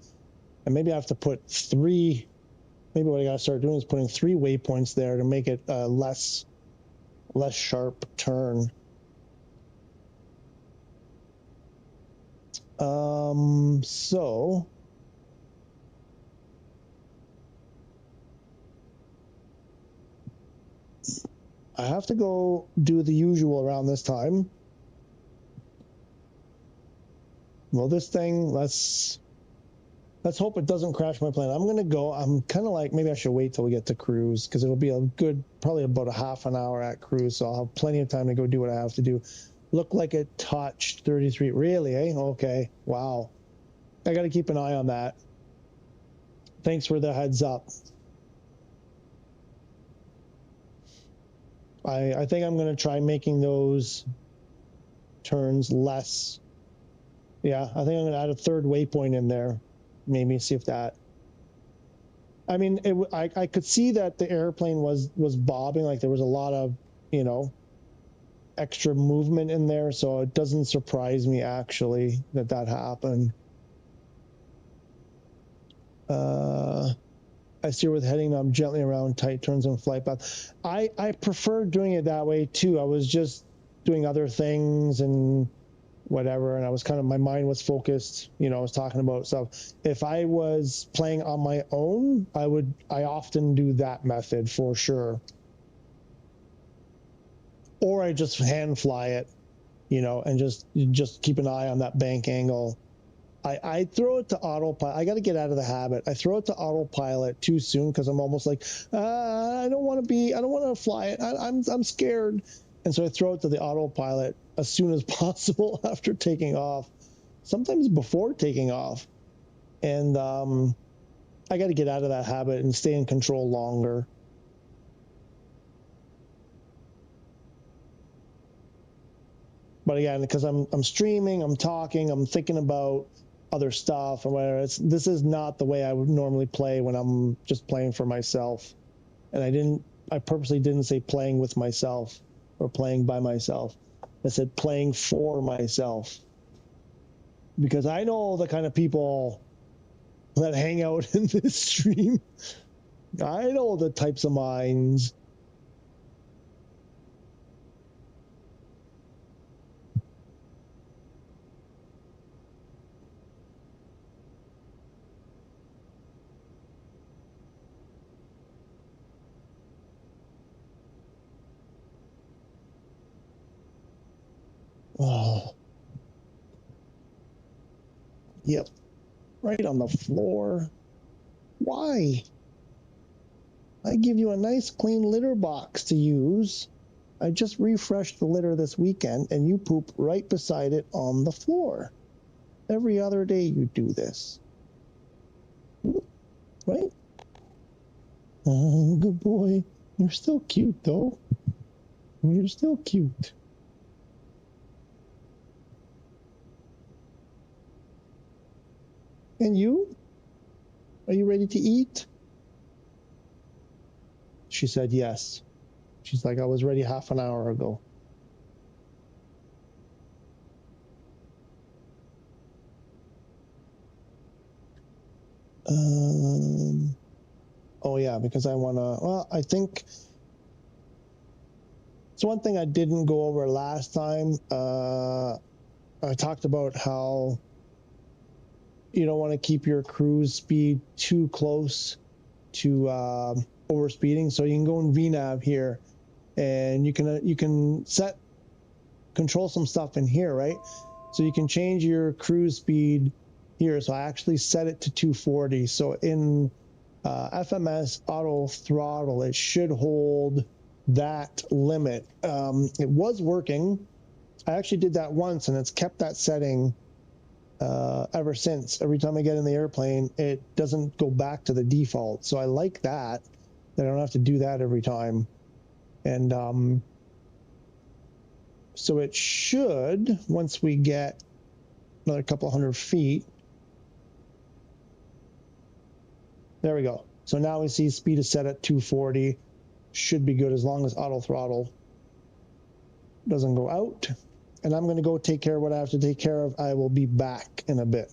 And maybe I have to put three. Maybe what I got to start doing is putting 3 waypoints there to make it a less sharp turn. So I have to go do the usual around this time. Well, this thing, let's hope it doesn't crash my plane. I'm gonna go. I'm kind of like, maybe I should wait till we get to cruise, because it'll be a good, probably about a half an hour at cruise, so I'll have plenty of time to go do what I have to do. Look like it touched 33. Really, eh? Okay. Wow. I got to keep an eye on that. Thanks for the heads up. I think I'm going to try making those turns less. Yeah, I think I'm going to add a 3rd waypoint in there. Maybe see if that. I mean, I could see that the airplane was bobbing, like there was a lot of, you know, extra movement in there, so it doesn't surprise me actually that happened. I steer with heading knob gently around tight turns and flight path. I prefer doing it that way too. I was just doing other things and whatever, and I was kind of, my mind was focused, you know, I was talking about stuff. If I was playing on my own, I often do that method for sure. Or I just hand fly it, you know, and just keep an eye on that bank angle. I throw it to autopilot. I got to get out of the habit. I throw it to autopilot too soon because I'm almost like, I don't want to fly it. I'm scared. And so I throw it to the autopilot as soon as possible after taking off, sometimes before taking off. And I got to get out of that habit and stay in control longer. But again, because I'm streaming, I'm talking, I'm thinking about other stuff or whatever. This is not the way I would normally play when I'm just playing for myself. And I purposely didn't say playing with myself or playing by myself. I said playing for myself. Because I know the kind of people that hang out in this stream. I know the types of minds. Oh. Yep. Right on the floor. Why? I give you a nice clean litter box to use. I just refreshed the litter this weekend and you poop right beside it on the floor. Every other day you do this. Right? Oh, good boy. You're still cute though. You're still cute. And you? Are you ready to eat? She said yes. She's like, I was ready half an hour ago. Oh yeah, because I want to, well, I think it's one thing I didn't go over last time. I talked about how you don't want to keep your cruise speed too close to overspeeding. So you can go in VNav here, and you can control some stuff in here, right? So you can change your cruise speed here. So I actually set it to 240. So in FMS Auto Throttle, it should hold that limit. It was working. I actually did that once, and it's kept that setting ever since. Every time I get in the airplane, it doesn't go back to the default. So I like that I don't have to do that every time. And so it should, once we get another couple hundred feet, there we go. So now we see speed is set at 240. Should be good as long as auto throttle doesn't go out. And I'm going to go take care of what I have to take care of. I will be back in a bit.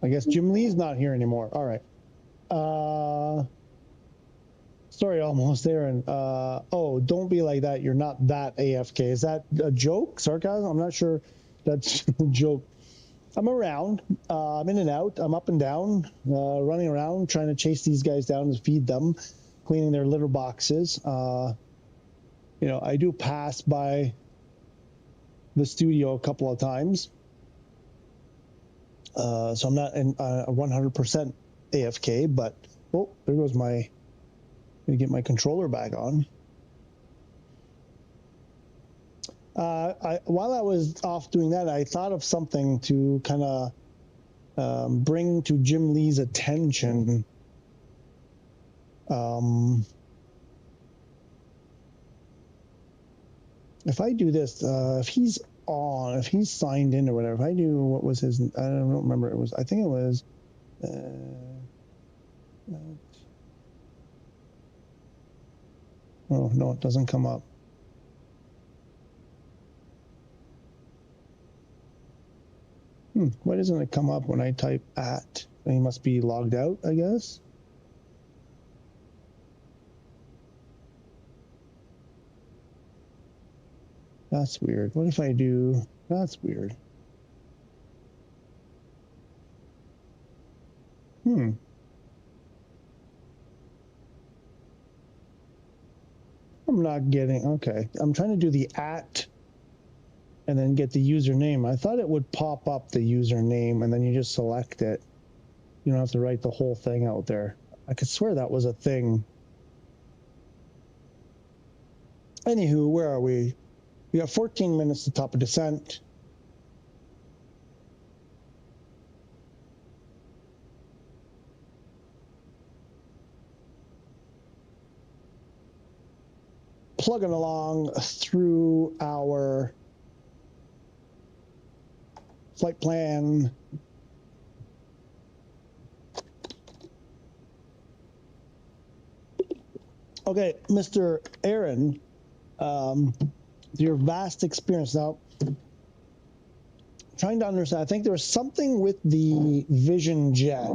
I guess Jim Lee's not here anymore. All right. Sorry, almost there. And oh, don't be like that. You're not that AFK. Is that a joke? Sarcasm? I'm not sure. That's a joke. I'm around. I'm in and out. I'm up and down, running around, trying to chase these guys down and feed them, cleaning their litter boxes. You know, I do pass by the studio a couple of times. So I'm not in 100% AFK, but oh, there goes my. Gonna get my controller back on. While I was off doing that, I thought of something to kind of bring to Jim Lee's attention. If I do this, if he's on, if he's signed in or whatever, if I do, what was his, I don't remember, it was, I think it was, oh, no, it doesn't come up. Why doesn't it come up when I type at? He must be logged out, I guess. That's weird. What if I do, that's weird. I'm not getting, okay. I'm trying to do the at and then get the username. I thought it would pop up the username and then you just select it. You don't have to write the whole thing out there. I could swear that was a thing. Anywho, where are we? We got 14 minutes to top of descent. Plugging along through our flight plan. Okay, Mr. Aaron, your vast experience now. Trying to understand, I think there was something with the Vision Jet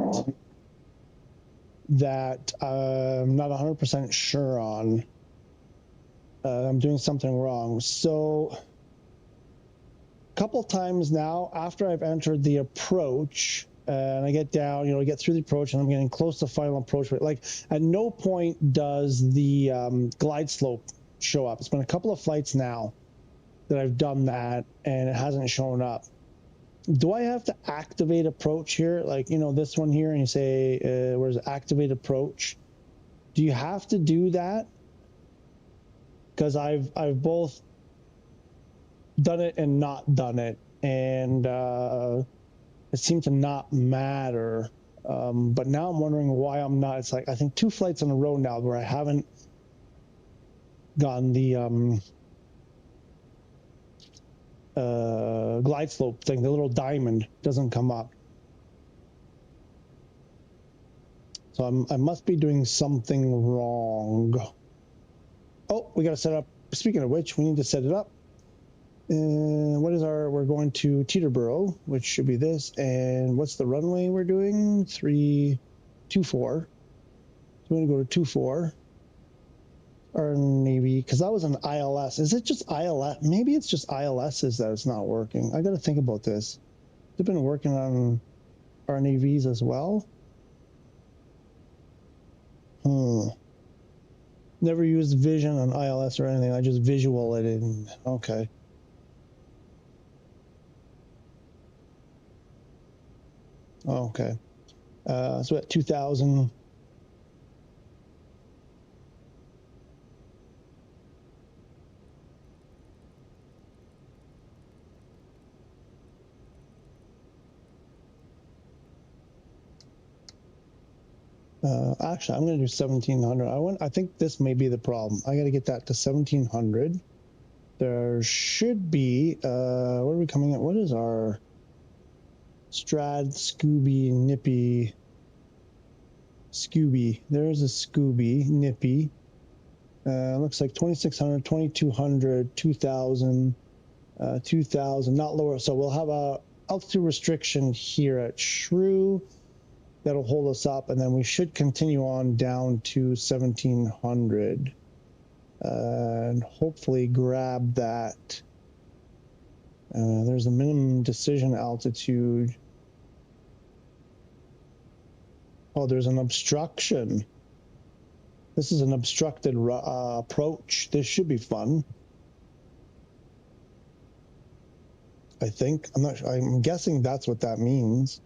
that I'm not 100% sure on. I'm doing something wrong. So a couple times now, after I've entered the approach, and I get down, you know, I get through the approach, and I'm getting close to final approach, but like at no point does the glide slope show up. It's been a couple of flights now that I've done that, and it hasn't shown up. Do I have to activate approach here? Like, you know, this one here, and you say, where's activate approach? Do you have to do that? Because I've both done it and not done it, and it seemed to not matter. But now I'm wondering why I'm not. It's like I think 2 flights in a row now where I haven't gotten the glide slope thing. The little diamond doesn't come up. So I must be doing something wrong. Oh, we got to set up. Speaking of which, we need to set it up. What is we're going to Teterboro, which should be this. And what's the runway we're doing? 324. So we're going to go to 24. Or Navy, because that was an ILS. Is it just ILS? Maybe it's just ILSs that it's not working. I got to think about this. They've been working on RNAVs as well. Never used vision on ILS or anything. I just visual it in. Okay. Okay. So at 2000. Actually, I'm going to do 1700. I think this may be the problem. I got to get that to 1700. There should be, what are we coming at? What is our Strad, Scooby, Nippy, Scooby? There's a Scooby, Nippy. Looks like 2600, 2200, 2000, 2000, not lower. So we'll have altitude restriction here at Shrew. That'll hold us up, and then we should continue on down to 1700 and hopefully grab that. There's a minimum decision altitude. Oh, there's an obstruction. This is an obstructed approach. This should be fun. I think. I'm not. I'm guessing that's what that means.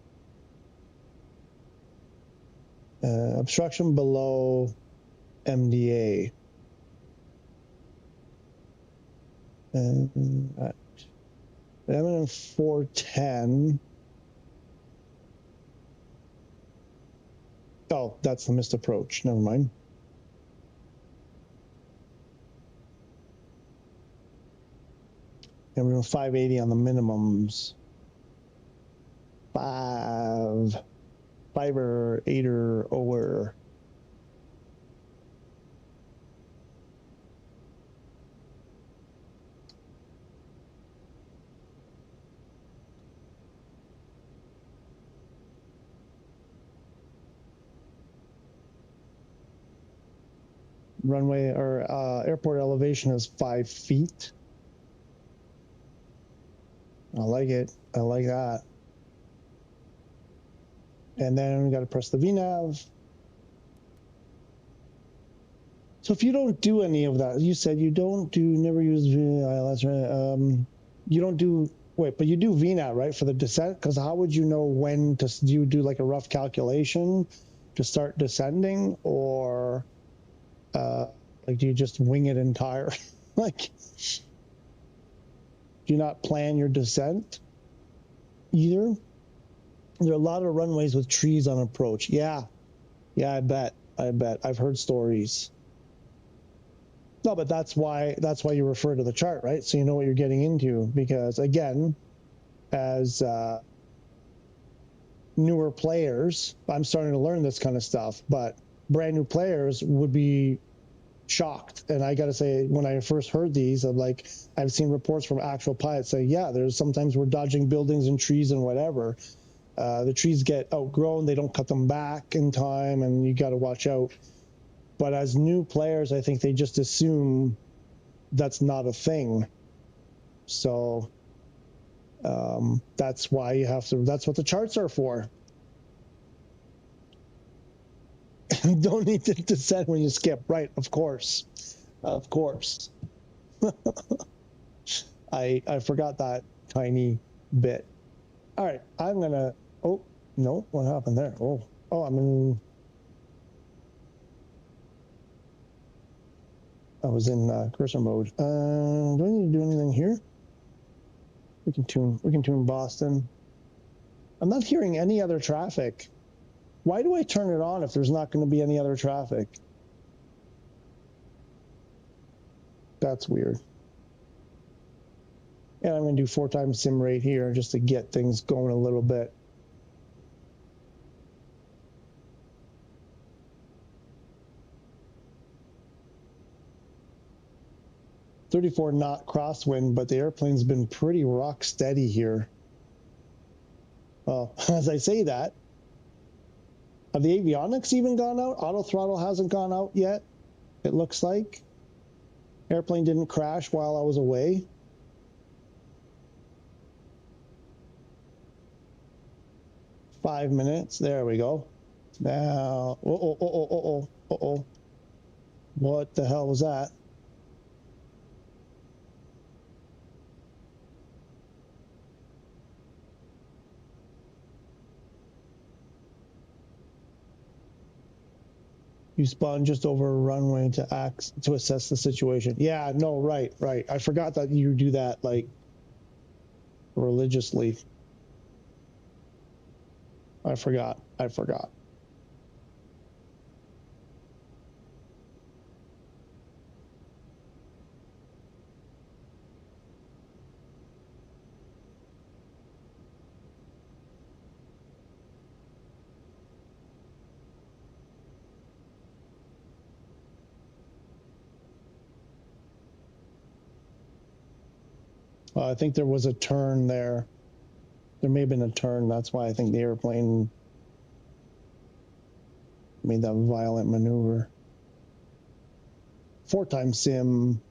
Obstruction below MDA. At eminent 410. Oh, that's the missed approach. Never mind. And we're doing 580 on the minimums. 5er, 8er, over. Runway or airport elevation is 5 feet. I like it. I like that. And then we got to press the VNAV. So if you don't do any of that, you said you don't do, never use ILS, right? You don't do, wait, but you do VNAV, right, for the descent? Because how would you know when to, do you do like a rough calculation to start descending? Or like, do you just wing it entire? Like, do you not plan your descent either? There are a lot of runways with trees on approach. Yeah, I bet. I've heard stories. No, but that's why you refer to the chart, right? So you know what you're getting into. Because again, as newer players, I'm starting to learn this kind of stuff, but brand new players would be shocked. And I got to say, when I first heard these, I've seen reports from actual pilots say, yeah, there's sometimes we're dodging buildings and trees and whatever. The trees get outgrown, they don't cut them back in time, and you got to watch out. But as new players, I think they just assume that's not a thing. So that's why you have to, that's what the charts are for. Don't need to descend when you skip, right? Of course. Of course. I forgot that tiny bit. All right, I'm gonna, oh, no, what happened there? Oh, I'm in, I was in cursor mode. Do I need to do anything here? We can tune Boston. I'm not hearing any other traffic. Why do I turn it on if there's not going to be any other traffic? That's weird. And I'm going to do 4 times sim rate here just to get things going a little bit. .34 knot crosswind, but the airplane's been pretty rock steady here. Well, as I say that, have the avionics even gone out? Auto throttle hasn't gone out yet, it looks like. Airplane didn't crash while I was away. Five minutes, there we go. Now, what the hell was that? You spawn just over a runway to assess the situation. Yeah, no, right. I forgot that you do that like religiously. I forgot. I think there was a turn there. There may have been a turn. That's why I think the airplane made that violent maneuver. 4-time sim.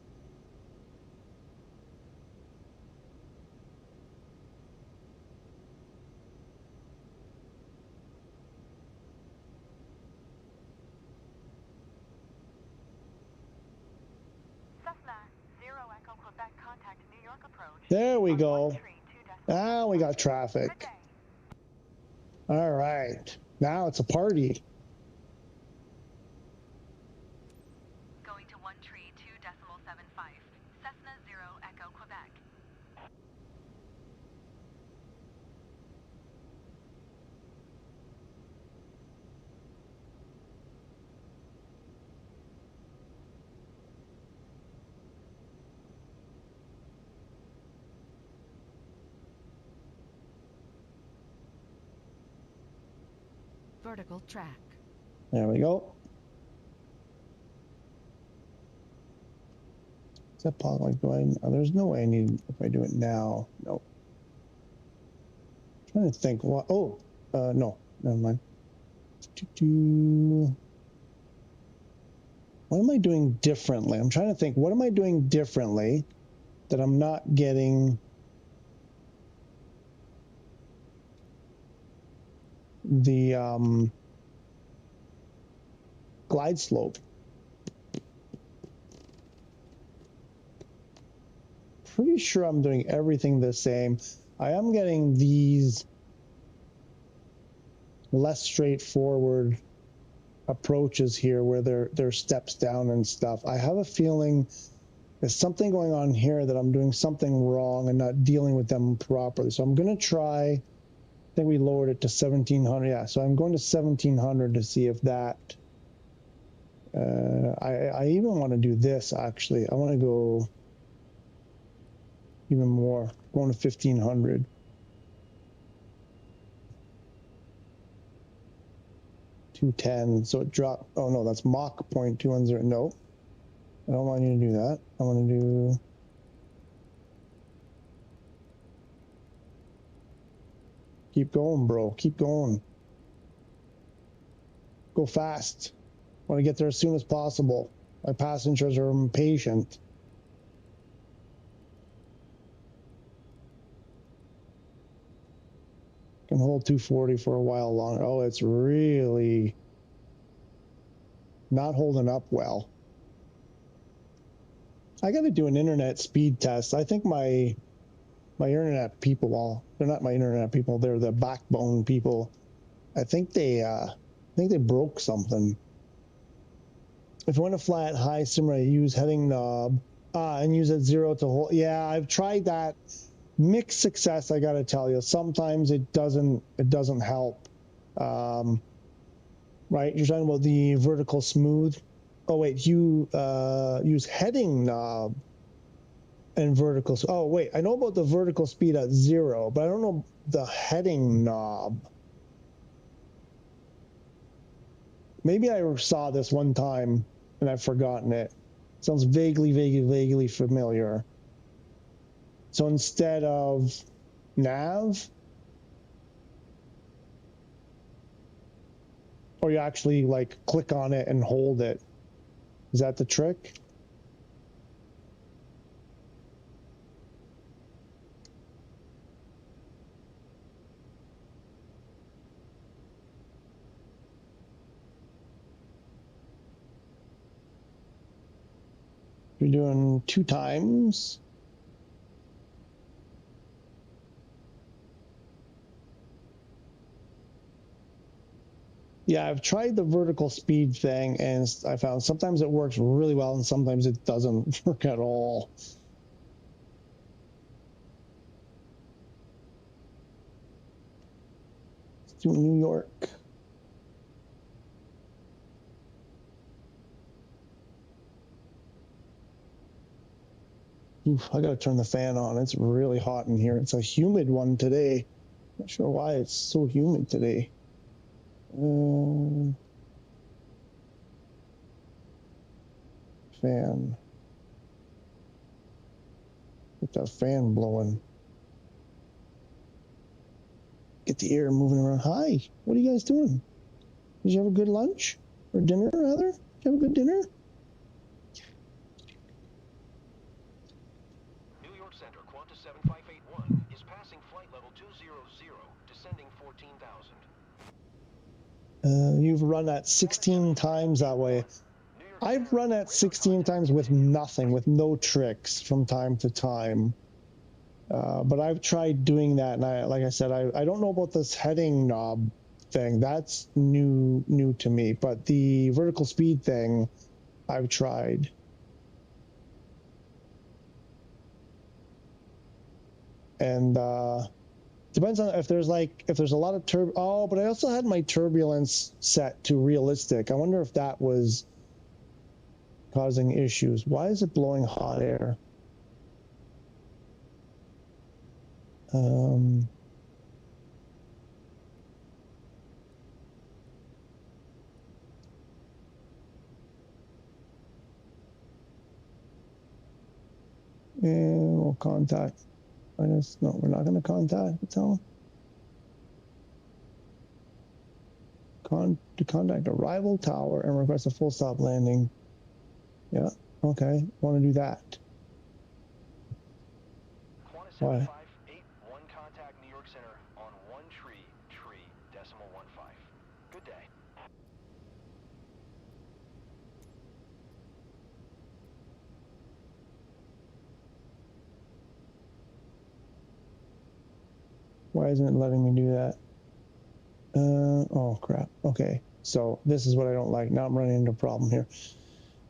Cessna, 0 Echo Quebec, contact New York approach. There we On go. 13.2 Now we got Good traffic. day. All right. Now it's a party. Going to 132.75. Cessna 0 Echo Quebec. Vertical track. There we go. Is that possible? Like, do I? There's no way I need if I do it now. No. I'm trying to think. What? Oh, no. Never mind. What am I doing differently? I'm trying to think. What am I doing differently that I'm not getting the glide slope? Pretty sure I'm doing everything the same. I am getting these less straightforward approaches here where they're steps down and stuff. I have a feeling there's something going on here that I'm doing something wrong and not dealing with them properly. So I'm going to try, I think we lowered it to 1700. Yeah, so I'm going to 1700 to see if that, I even want to do this actually. I want to go even more, going to 1500. 210, so it dropped. Oh no, that's Mach 0.210. No, I don't want you to do that. I want to do, keep going, bro. Keep going. Go fast. I want to get there as soon as possible. My passengers are impatient. Can hold 240 for a while longer. Oh, it's really not holding up well. I got to do an internet speed test. I think my internet people, well, they're not my internet people. They're the backbone people. I think they broke something. If you want to fly at high simmer, use heading knob and use at 0 to hold. Yeah, I've tried that. Mixed success, I gotta tell you. Sometimes it doesn't help. Right, you're talking about the vertical smooth. Oh wait, you use heading knob and vertical. Oh wait, I know about the vertical speed at 0, but I don't know the heading knob. Maybe I saw this one time and I've forgotten it. Sounds vaguely familiar. So instead of nav, or you actually like click on it and hold it. Is that the trick? You're doing 2 times. Yeah, I've tried the vertical speed thing, and I found sometimes it works really well, and sometimes it doesn't work at all. Let's do New York. Oof, I gotta turn the fan on. It's really hot in here. It's a humid one today. Not sure why it's so humid today. Fan. Get that fan blowing. get the air moving around. Hi, what are you guys doing? Did you have a good lunch? Or dinner, rather? Did you have a good dinner? New York Center, Qantas 7581 is passing flight level 200, descending 14,000. You've run that 16 times that way. I've run that 16 times with nothing, with no tricks from time to time. But I've tried doing that, and like I said, I don't know about this heading knob thing. That's new to me. But the vertical speed thing, I've tried. And depends on if there's a lot of but I also had my turbulence set to realistic. I wonder if that was causing issues. Why is it blowing hot air? And we'll contact. No, we're not going to contact the town. To contact a rival tower and request a full stop landing. Yeah, okay. Want to do that. Qantas Why? 7581, contact New York Center on 1.3.15. Good day. Why isn't it letting me do that? Oh crap. Okay, so this is what I don't like. Now I'm running into a problem here.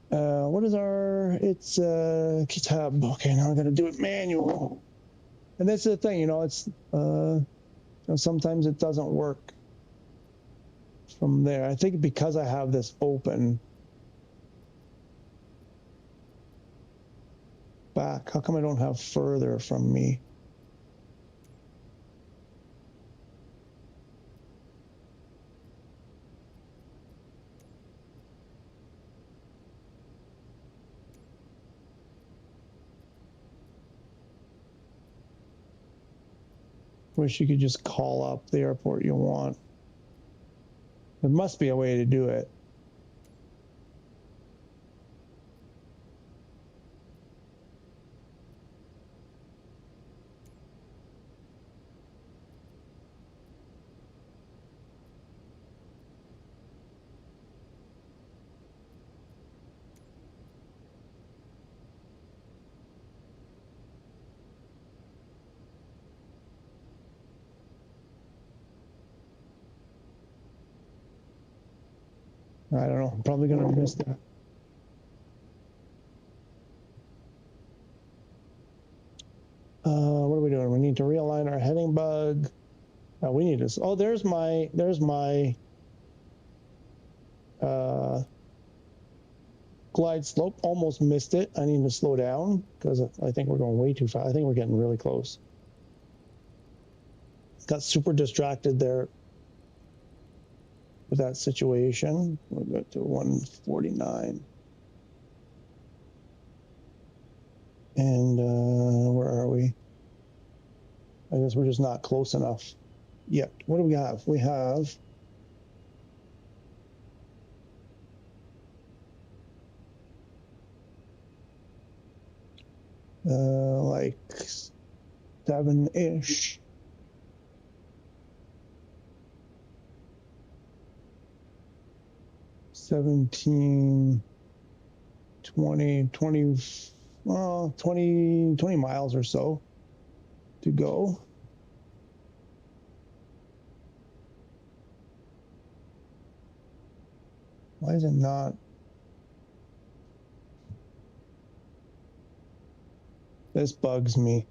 What is it's GitHub. Okay, now I gotta do it manual. And that's the thing, it's sometimes it doesn't work from there. I think because I have this open back, how come I don't have further from me? Wish you could just call up the airport you want. There must be a way to do it. I don't know. I'm probably going to miss that. What are we doing? We need to realign our heading bug. We need to. Oh, there's my glide slope. Almost missed it. I need to slow down because I think we're going way too fast. I think we're getting really close. Got super distracted there with that situation. We'll go to 149. And where are we? I guess we're just not close enough yet. What do we have? We have like 7-ish. $17, $20, $20 miles or so to go. Why is it not? This bugs me.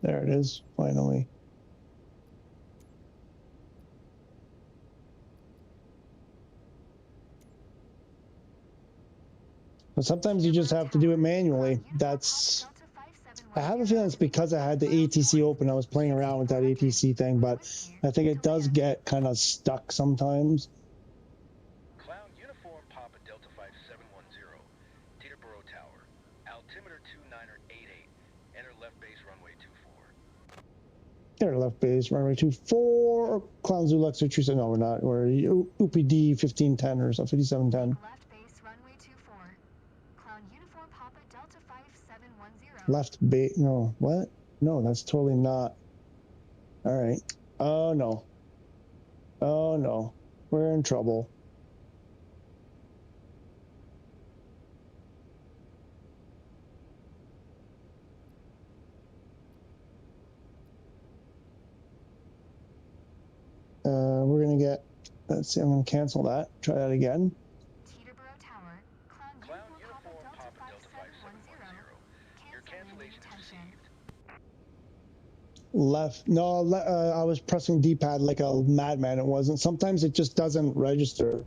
There it is, finally. But sometimes you just have to do it manually. That's I have a feeling it's because I had the ATC open. I was playing around with that ATC thing, but I think it does get kind of stuck sometimes. Clown Uniform Papa Delta 5710, Teterboro Tower, altimeter 2988, enter left base runway 24. Enter left base runway 24. Clown Zulu X 2. No, we're not. We're UPD 1510 or something, 5710. Left base runway 24. Clown Uniform Papa Delta 5710. Left base. No, what? No, that's totally not. All right. Oh, no. Oh, no. We're in trouble. We're going to get, let's see, I'm going to cancel that. Try that again. Teterboro Tower. Clown Uniform Papa Delta 5710. Your cancellation is received. Left. No, I was pressing D-pad like a madman. It wasn't. Sometimes it just doesn't register.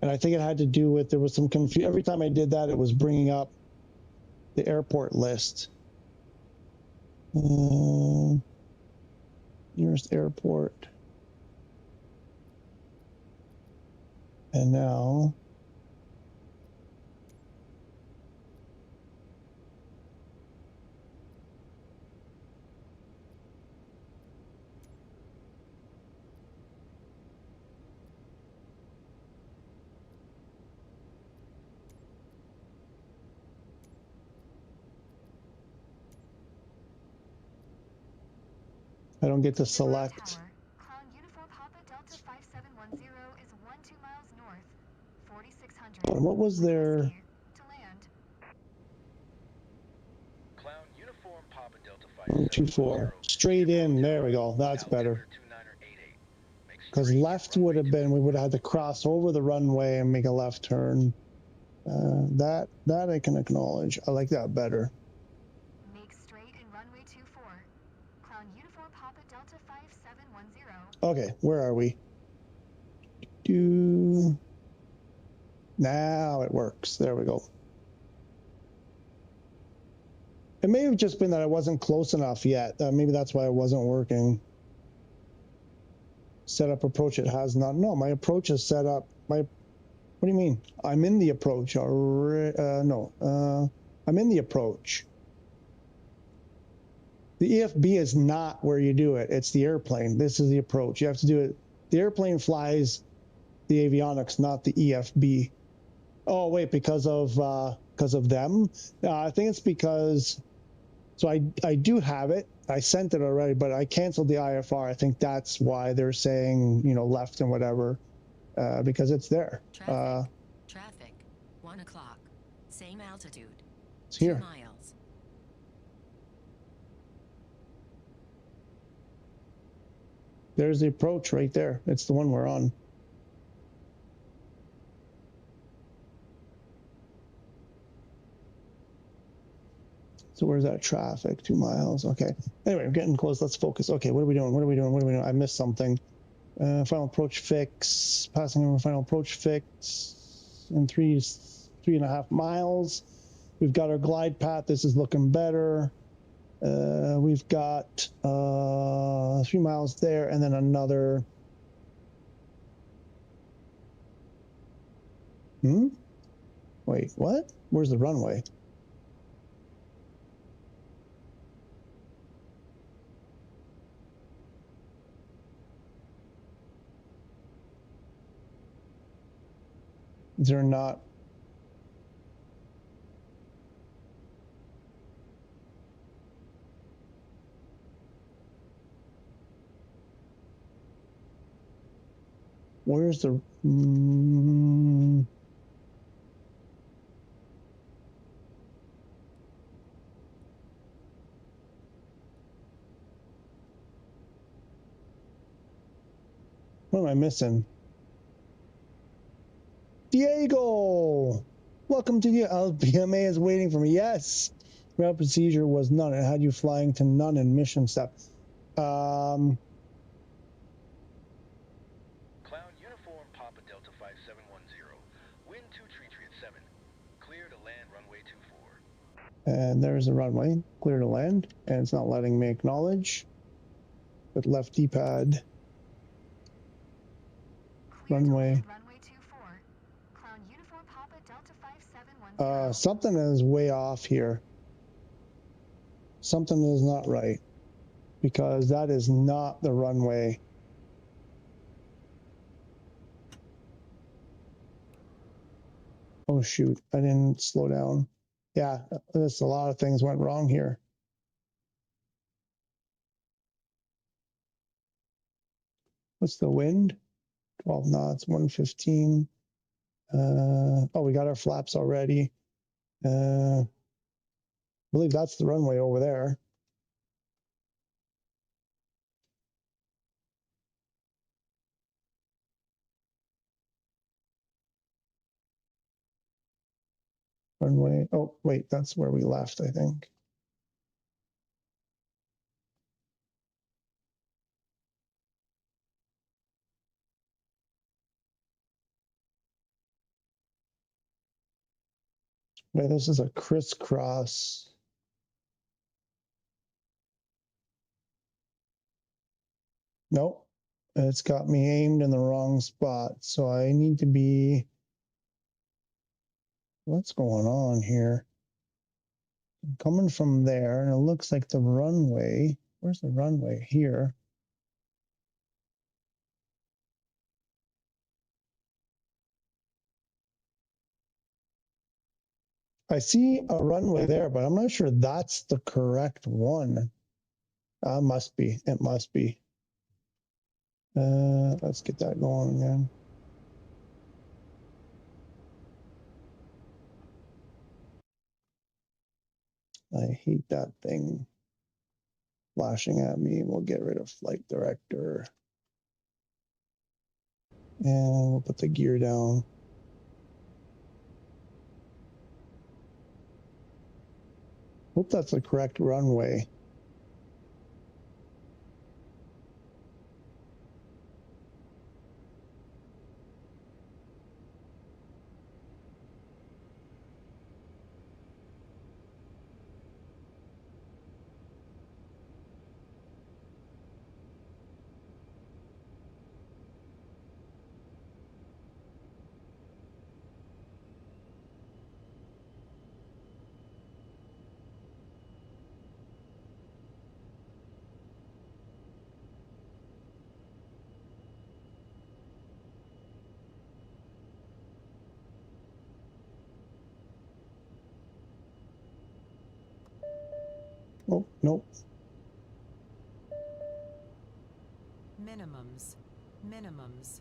And I think it had to do with, there was some confusion. Every time I did that, it was bringing up the airport list. Nearest airport. And now, I don't get to select. Clown Uniform Papa Delta 5710 is 12 miles north, 4600. What was there? To land. Clown Uniform Papa Delta 24. Straight in. There we go. That's better. Because left would have been, we would have had to cross over the runway and make a left turn. That I can acknowledge. I like that better. Make straight in runway 24. Clown Uniform Papa Delta 5710. Okay, where are we? Now it works. There we go. It may have just been that I wasn't close enough yet. Maybe that's why it wasn't working. Set up approach. It has not. No, my approach is set up. What do you mean? I'm in the approach. No. I'm in the approach. The EFB is not where you do it. It's the airplane. This is the approach. You have to do it. The airplane flies the avionics, not the EFB. Oh wait, because of them. I think it's because. So I do have it. I sent it already, but I canceled the IFR. I think that's why they're saying, you know, left and whatever, because it's there. Traffic. 1 o'clock. Same altitude. It's 2 here. miles. There's the approach right there. It's the one we're on. So where's that traffic? 2 miles. Okay. Anyway, we're getting close. Let's focus. Okay, what are we doing? What are we doing? What are we doing? I missed something. Final approach fix. Passing over final approach fix in 3.5 miles. We've got our glide path. This is looking better. We've got 3 miles there, and then another. Wait, what? Where's the runway? Is there not? Where's the? What am I missing? Diego, welcome to the LBMA is waiting for me. Yes, route procedure was none. It had you flying to none in mission step. Clown Uniform Papa Delta 5710. Wind 233 at 7. Clear to land runway 24. And there's the runway, clear to land, and it's not letting me acknowledge. With left D-pad, runway. Runway 24. Clown uniform Papa Delta 5710. Something is way off here. Something is not right, because that is not the runway. Oh shoot, I didn't slow down. Yeah, there's a lot of things went wrong here. What's the wind? 12 knots, 115. Oh, we got our flaps already. I believe that's the runway over there. Runway. Oh, wait, that's where we left, I think. Wait, this is a crisscross. Nope, it's got me aimed in the wrong spot. So I need to be, what's going on here? I'm coming from there, and it looks like the runway, where's the runway? Here. I see a runway there, but I'm not sure that's the correct one. Must be, it must be. Let's get that going again. I hate that thing flashing at me. We'll get rid of flight director. And we'll put the gear down. Hope that's the correct runway. Oh, nope. Minimums. Minimums.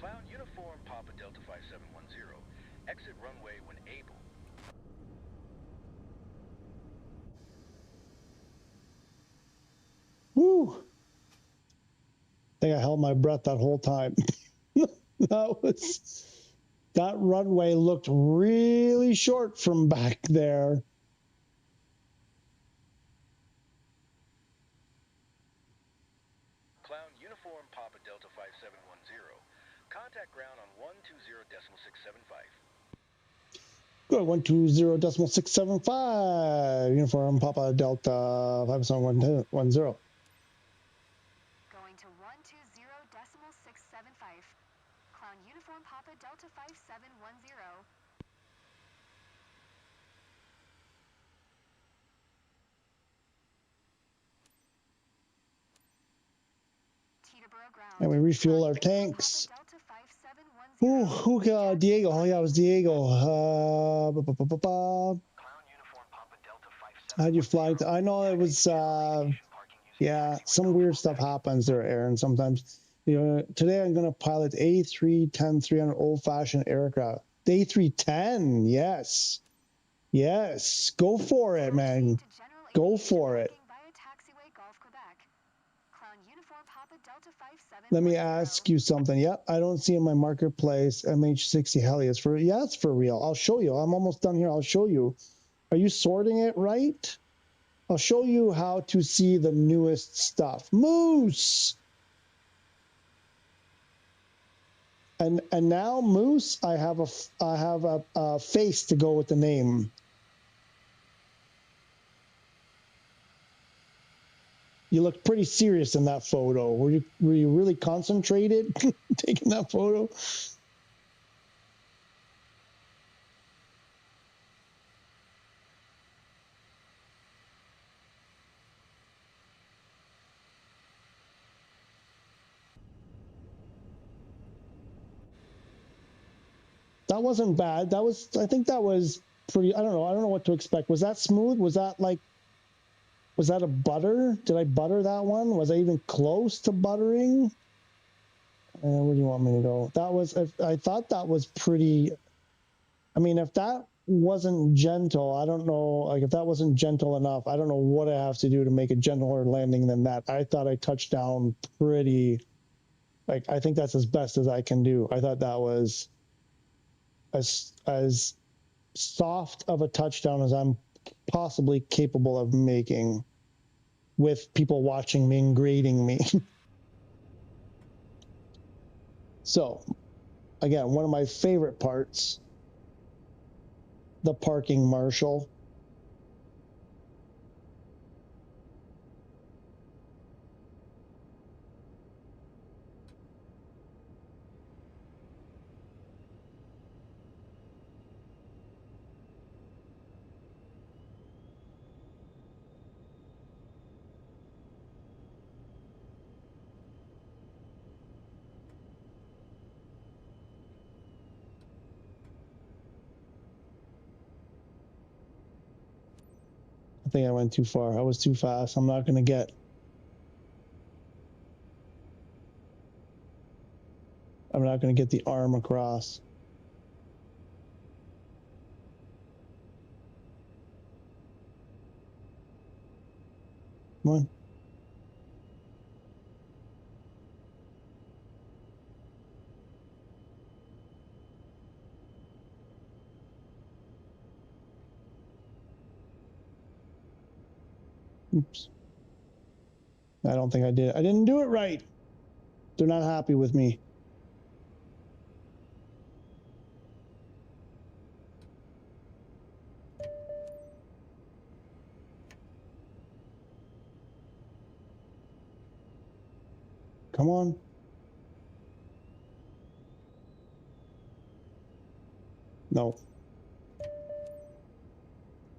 Clown uniform Papa Delta 5710. Exit runway when able. Woo! I think I held my breath that whole time. That was That runway looked really short from back there. Clown Uniform Papa Delta 5710. Contact ground on 120.675. Good, 120.675. Uniform Papa Delta 5710. Going to 120.675. Clown Uniform Papa Delta 5710. Teterboro ground. And we refuel Clown our Uniform tanks. Papa Delta 5710. Who, Diego. Oh, yeah, it was Diego. Clown Uniform Papa Delta 5710. How'd you fly? I know it was, yeah, some weird stuff happens there, Aaron, sometimes. You know, today I'm going to pilot A310-300 old-fashioned aircraft. The A310, yes. Yes, go for it, man. Go for it. Let me ask you something. Yep, I don't see in my marketplace MH60 heli. It's for, yeah, it's for real. I'll show you. I'm almost done here. I'll show you. Are you sorting it right? I'll show you how to see the newest stuff. Moose. And now Moose, I have a face to go with the name. You look pretty serious in that photo. Were you really concentrated taking that photo? That wasn't bad. That was, I think that was pretty, I don't know what to expect. Was that smooth? Was that like, was that a butter? Did I butter that one? Was I even close to buttering? Where do you want me to go? That was, I thought that was pretty, I mean, if that wasn't gentle, I don't know, like if that wasn't gentle enough, I don't know what I have to do to make a gentler landing than that. I thought I touched down pretty, like, I think that's as best as I can do. I thought that was as soft of a touchdown as I'm possibly capable of making with people watching me and grading me. So, again, one of my favorite parts, the parking marshal. I think I went too far. I was too fast. I'm not going to get. I'm not going to get the arm across. Come on. Oops. I don't think I did. I didn't do it right. They're not happy with me. Come on. No.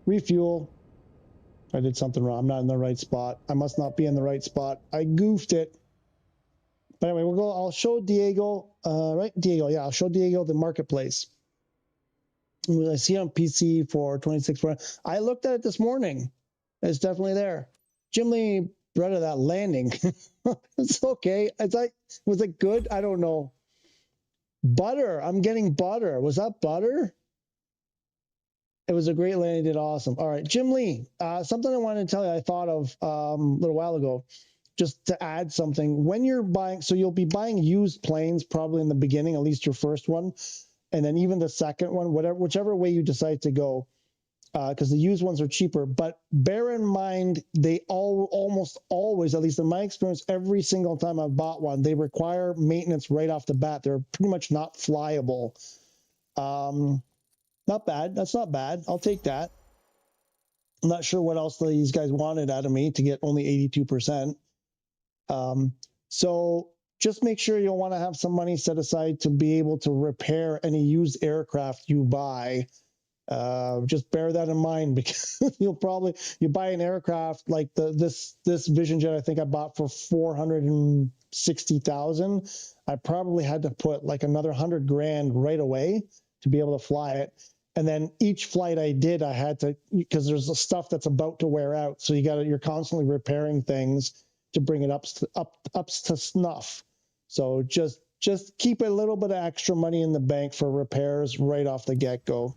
Refuel. I did something wrong. I'm not in the right spot. I must not be in the right spot. I goofed it. But anyway, we'll go. I'll show Diego. Right, Diego. Yeah, I'll show Diego the marketplace. I see it on PC for 26. I looked at it this morning. It's definitely there. Jim Lee read of that landing. It's okay. It's like, was it good? I don't know. Butter. I'm getting butter. Was that butter? It was a great landing. Did awesome. All right, Jim Lee. Something I wanted to tell you. I thought of a little while ago, just to add something. When you're buying, so you'll be buying used planes probably in the beginning, at least your first one. and then even the second one, whichever way you decide to go, because the used ones are cheaper. But bear in mind, they almost always, at least in my experience, every single time I've bought one, they require maintenance right off the bat. They're pretty much not flyable. Not bad. That's not bad. I'll take that. I'm not sure what else these guys wanted out of me to get only 82%. So just make sure you'll want to have some money set aside to be able to repair any used aircraft you buy. Just bear that in mind, because you buy an aircraft like this Vision Jet. I think I bought for 460,000. I probably had to put like another 100 grand right away to be able to fly it. And then each flight I did, I had to, because there's the stuff that's about to wear out. So you're constantly repairing things to bring it up to snuff. So just keep a little bit of extra money in the bank for repairs right off the get-go.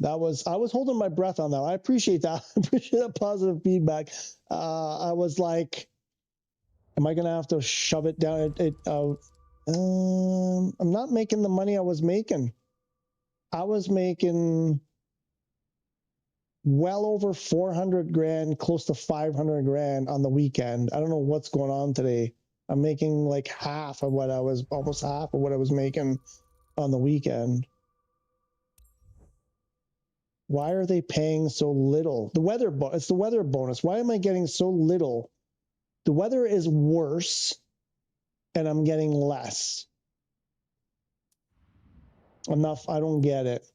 I was holding my breath on that. I appreciate that. I appreciate that positive feedback. I was like, am I going to have to shove it down? I'm not making the money I was making. I was making well over 400 grand, close to 500 grand on the weekend. I don't know what's going on today. I'm making like almost half of what I was making on the weekend. Why are they paying so little? It's the weather bonus. Why am I getting so little? The weather is worse and I'm getting less. Enough. I don't get it.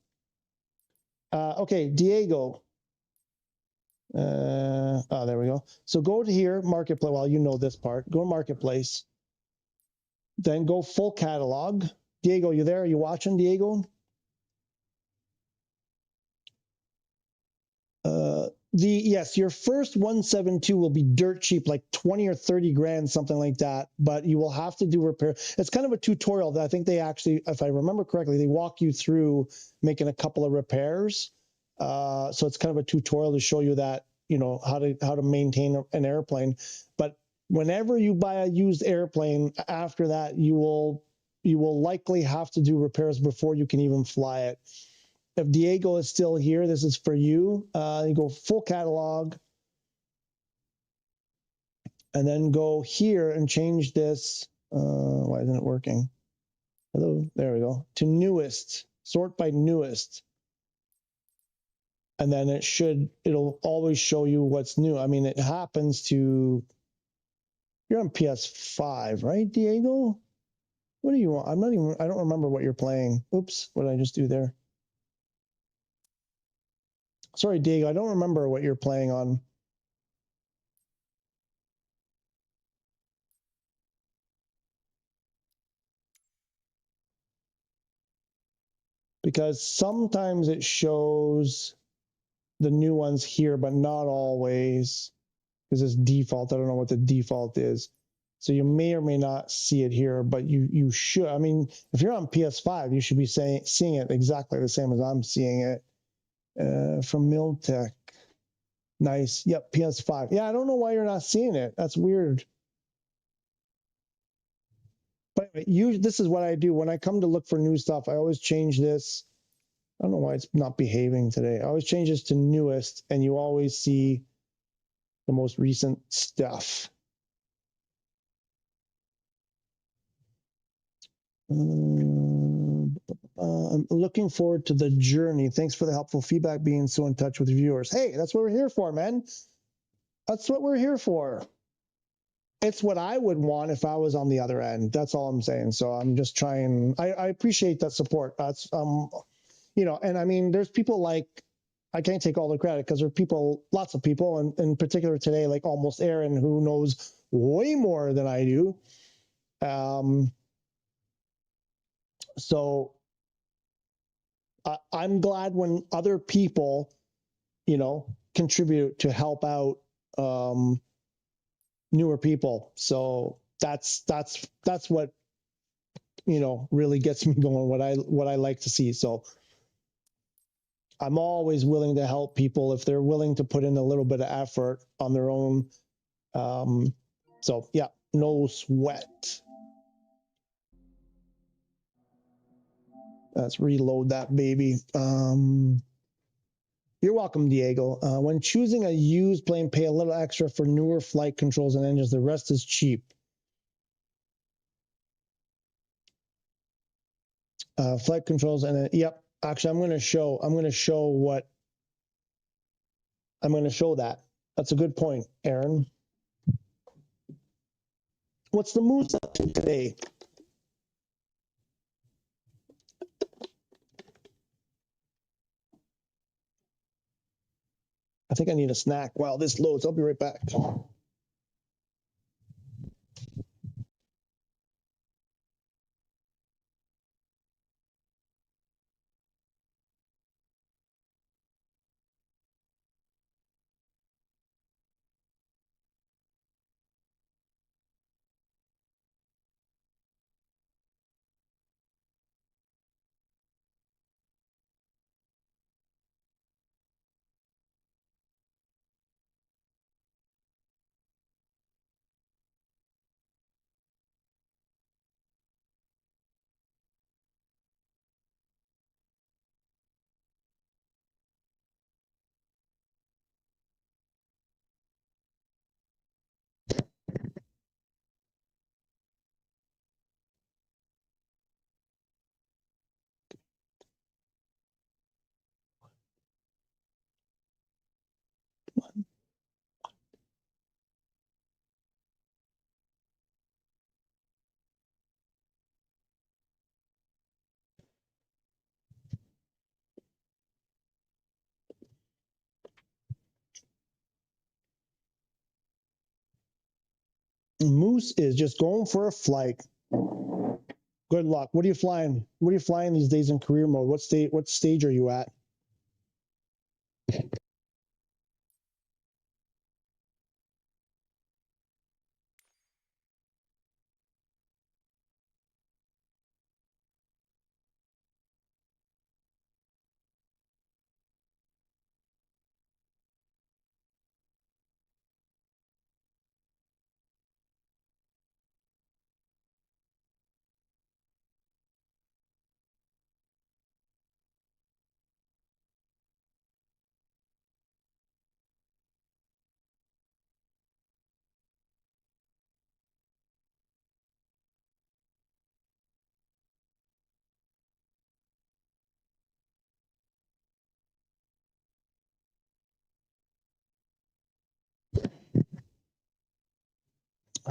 Okay, Diego. There we go. So go to here, marketplace. Well, you know this part. Go to marketplace. Then go full catalog. Diego, you there? Are you watching, Diego? Yes, your first 172 will be dirt cheap, like 20 or 30 grand, something like that. But you will have to do repair. It's kind of a tutorial that I think they actually, if I remember correctly, they walk you through making a couple of repairs. So it's kind of a tutorial to show you that, how to maintain an airplane. But whenever you buy a used airplane, after that, you will likely have to do repairs before you can even fly it. If Diego is still here, this is for you. You go full catalog, and then go here and change this. Why isn't it working? Hello, there we go. To newest, sort by newest. And then it'll always show you what's new. I mean, it happens to, you're on PS5, right, Diego? What do you want? I don't remember what you're playing. Oops, what did I just do there? Sorry, Diego, I don't remember what you're playing on. Because sometimes it shows the new ones here, but not always, because it's default. I don't know what the default is. So you may or may not see it here, but you should. I mean, if you're on PS5, you should be seeing it exactly the same as I'm seeing it. From Miltech. Nice. Yep, PS5. Yeah, I don't know why you're not seeing it. That's weird. But this is what I do. When I come to look for new stuff, I always change this. I don't know why it's not behaving today. I always change this to newest, and you always see the most recent stuff. I'm looking forward to the journey. Thanks for the helpful feedback, being so in touch with viewers. Hey, that's what we're here for, man. That's what we're here for. It's what I would want if I was on the other end. That's all I'm saying. So I'm just trying. I appreciate that support. That's and I mean, there's people like, I can't take all the credit because there are people, lots of people, and in particular today, like almost Aaron, who knows way more than I do. So I'm glad when other people, contribute to help out newer people. So that's what really gets me going. What I like to see. So I'm always willing to help people if they're willing to put in a little bit of effort on their own. So yeah, no sweat. Let's reload that baby. You're welcome, Diego. When choosing a used plane, pay a little extra for newer flight controls and engines. The rest is cheap. Flight controls and yep. Actually, I'm going to show that. That's a good point, Aaron. What's the moose up to today? I think I need a snack while this loads. I'll be right back. Moose is just going for a flight. Good luck. What are you flying? What are you flying these days in career mode? What stage are you at?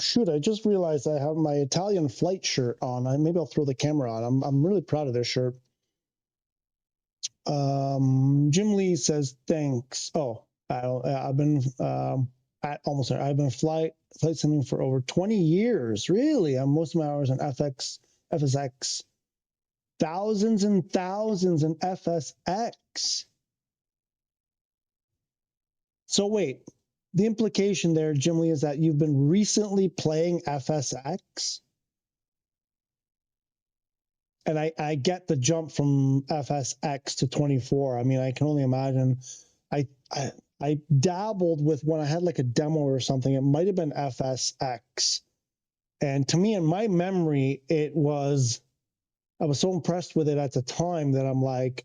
Shoot, I just realized I have my Italian flight shirt on. Maybe I'll throw the camera on. I'm really proud of this shirt. Jim Lee says thanks. Oh, I've been at almost there. I've been flight simming for over 20 years. Really, I'm most of my hours in FSX, thousands and thousands in FSX. So wait, the implication there, Jim Lee, is that you've been recently playing FSX? And I get the jump from FSX to 24. I mean, I can only imagine. I dabbled with when I had like a demo or something. It might have been FSX. And to me, in my memory, I was so impressed with it at the time that I'm like,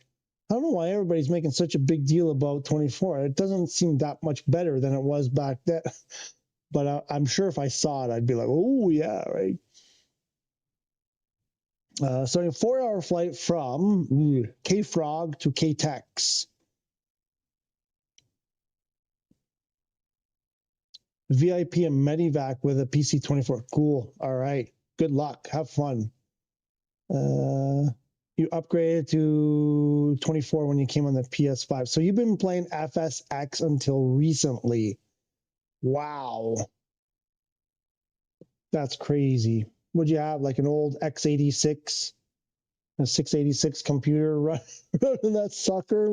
I don't know why everybody's making such a big deal about 24. It doesn't seem that much better than it was back then. But I'm sure if I saw it, I'd be like, oh, yeah, right. Starting a 4-hour flight from K-Frog to K-Tex. VIP and Medivac with a PC-24. Cool. All right. Good luck. Have fun. You upgraded to 24 when you came on the PS5. So you've been playing FSX until recently. Wow. That's crazy. Would you have like an old x86, a 686 computer running that sucker?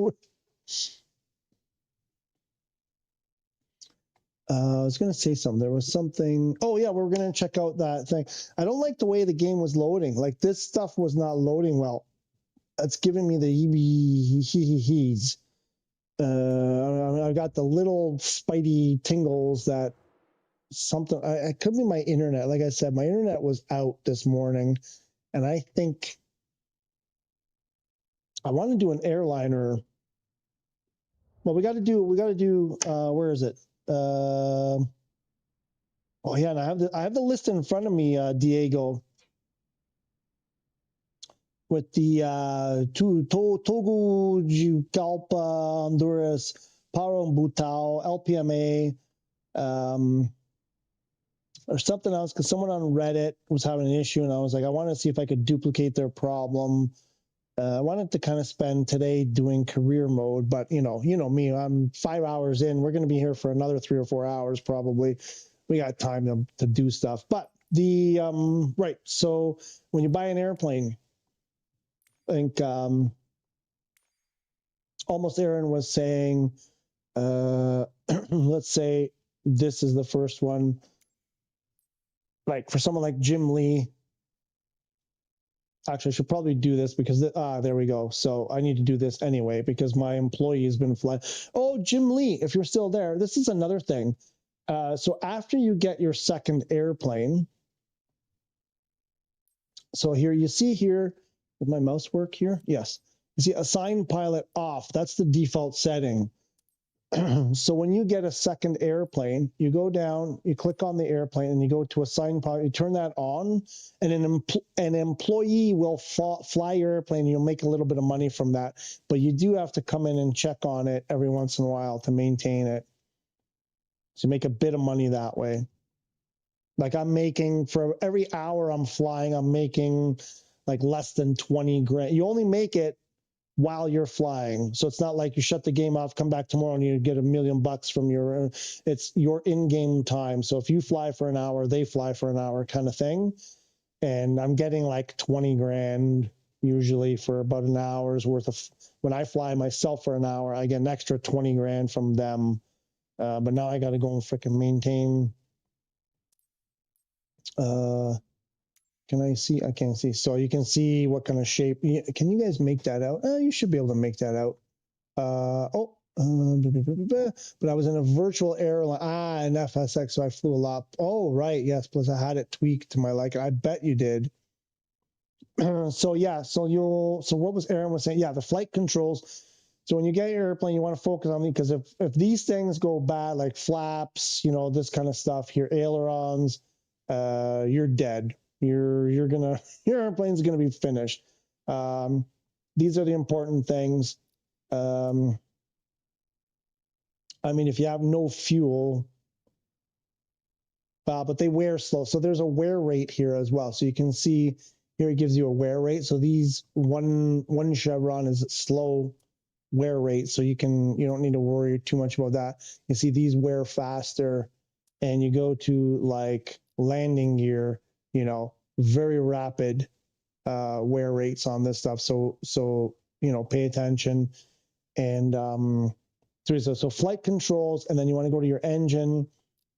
I was going to say something. There was something. Oh, yeah, we're going to check out that thing. I don't like the way the game was loading. Like, this stuff was not loading well. It's giving me the heebie-hees. I got the little spidey tingles that something. It could be my internet. Like I said, my internet was out this morning, and I think I want to do an airliner. Well, we got to do, where is it? Oh yeah, and I have the list in front of me, Diego, with the Togo, Honduras, Paro and Butao, LPMA, or something else, because someone on Reddit was having an issue, and I was like, I wanted to see if I could duplicate their problem. I wanted to kind of spend today doing career mode, but you know me, I'm 5 hours in. We're going to be here for another 3 or 4 hours probably. We got time to do stuff. But the right, so when you buy an airplane, I think almost Aaron was saying, let's say this is the first one. Like for someone like Jim Lee, actually, I should probably do this because, there we go. So I need to do this anyway because my employee has been flying. Oh, Jim Lee, if you're still there, this is another thing. So after you get your second airplane, so here you see here, does my mouse work here? Yes. You see assign pilot off. That's the default setting. So when you get a second airplane, you go down, you click on the airplane, and you go to assign pilot. You turn that on, and an employee will fly your airplane. And you'll make a little bit of money from that, but you do have to come in and check on it every once in a while to maintain it. So you make a bit of money that way. Like I'm making, for every hour I'm flying, I'm making like less than 20 grand. You only make it while you're flying. So it's not like you shut the game off, come back tomorrow and you get $1 million from it's your in-game time. So if you fly for an hour, they fly for an hour kind of thing. And I'm getting like 20 grand usually for about an hour's worth of, when I fly myself for an hour, I get an extra 20 grand from them. But now I got to go and freaking maintain, can I see? I can't see. So you can see what kind of shape. Can you guys make that out? You should be able to make that out. But I was in a virtual airline. An FSX, so I flew a lot. Oh, right. Yes. Plus I had it tweaked to my liking. I bet you did. So yeah. So what was Aaron was saying? Yeah, the flight controls. So when you get your airplane, you want to focus on them because if these things go bad, like flaps, this kind of stuff, your ailerons, you're dead. Your airplane's gonna be finished. These are the important things. I mean, if you have no fuel, but they wear slow. So there's a wear rate here as well. So you can see here it gives you a wear rate. So these one chevron is slow wear rate. So you don't need to worry too much about that. You see these wear faster, and you go to like landing gear, very rapid wear rates on this stuff. So pay attention. And so flight controls, and then you want to go to your engine,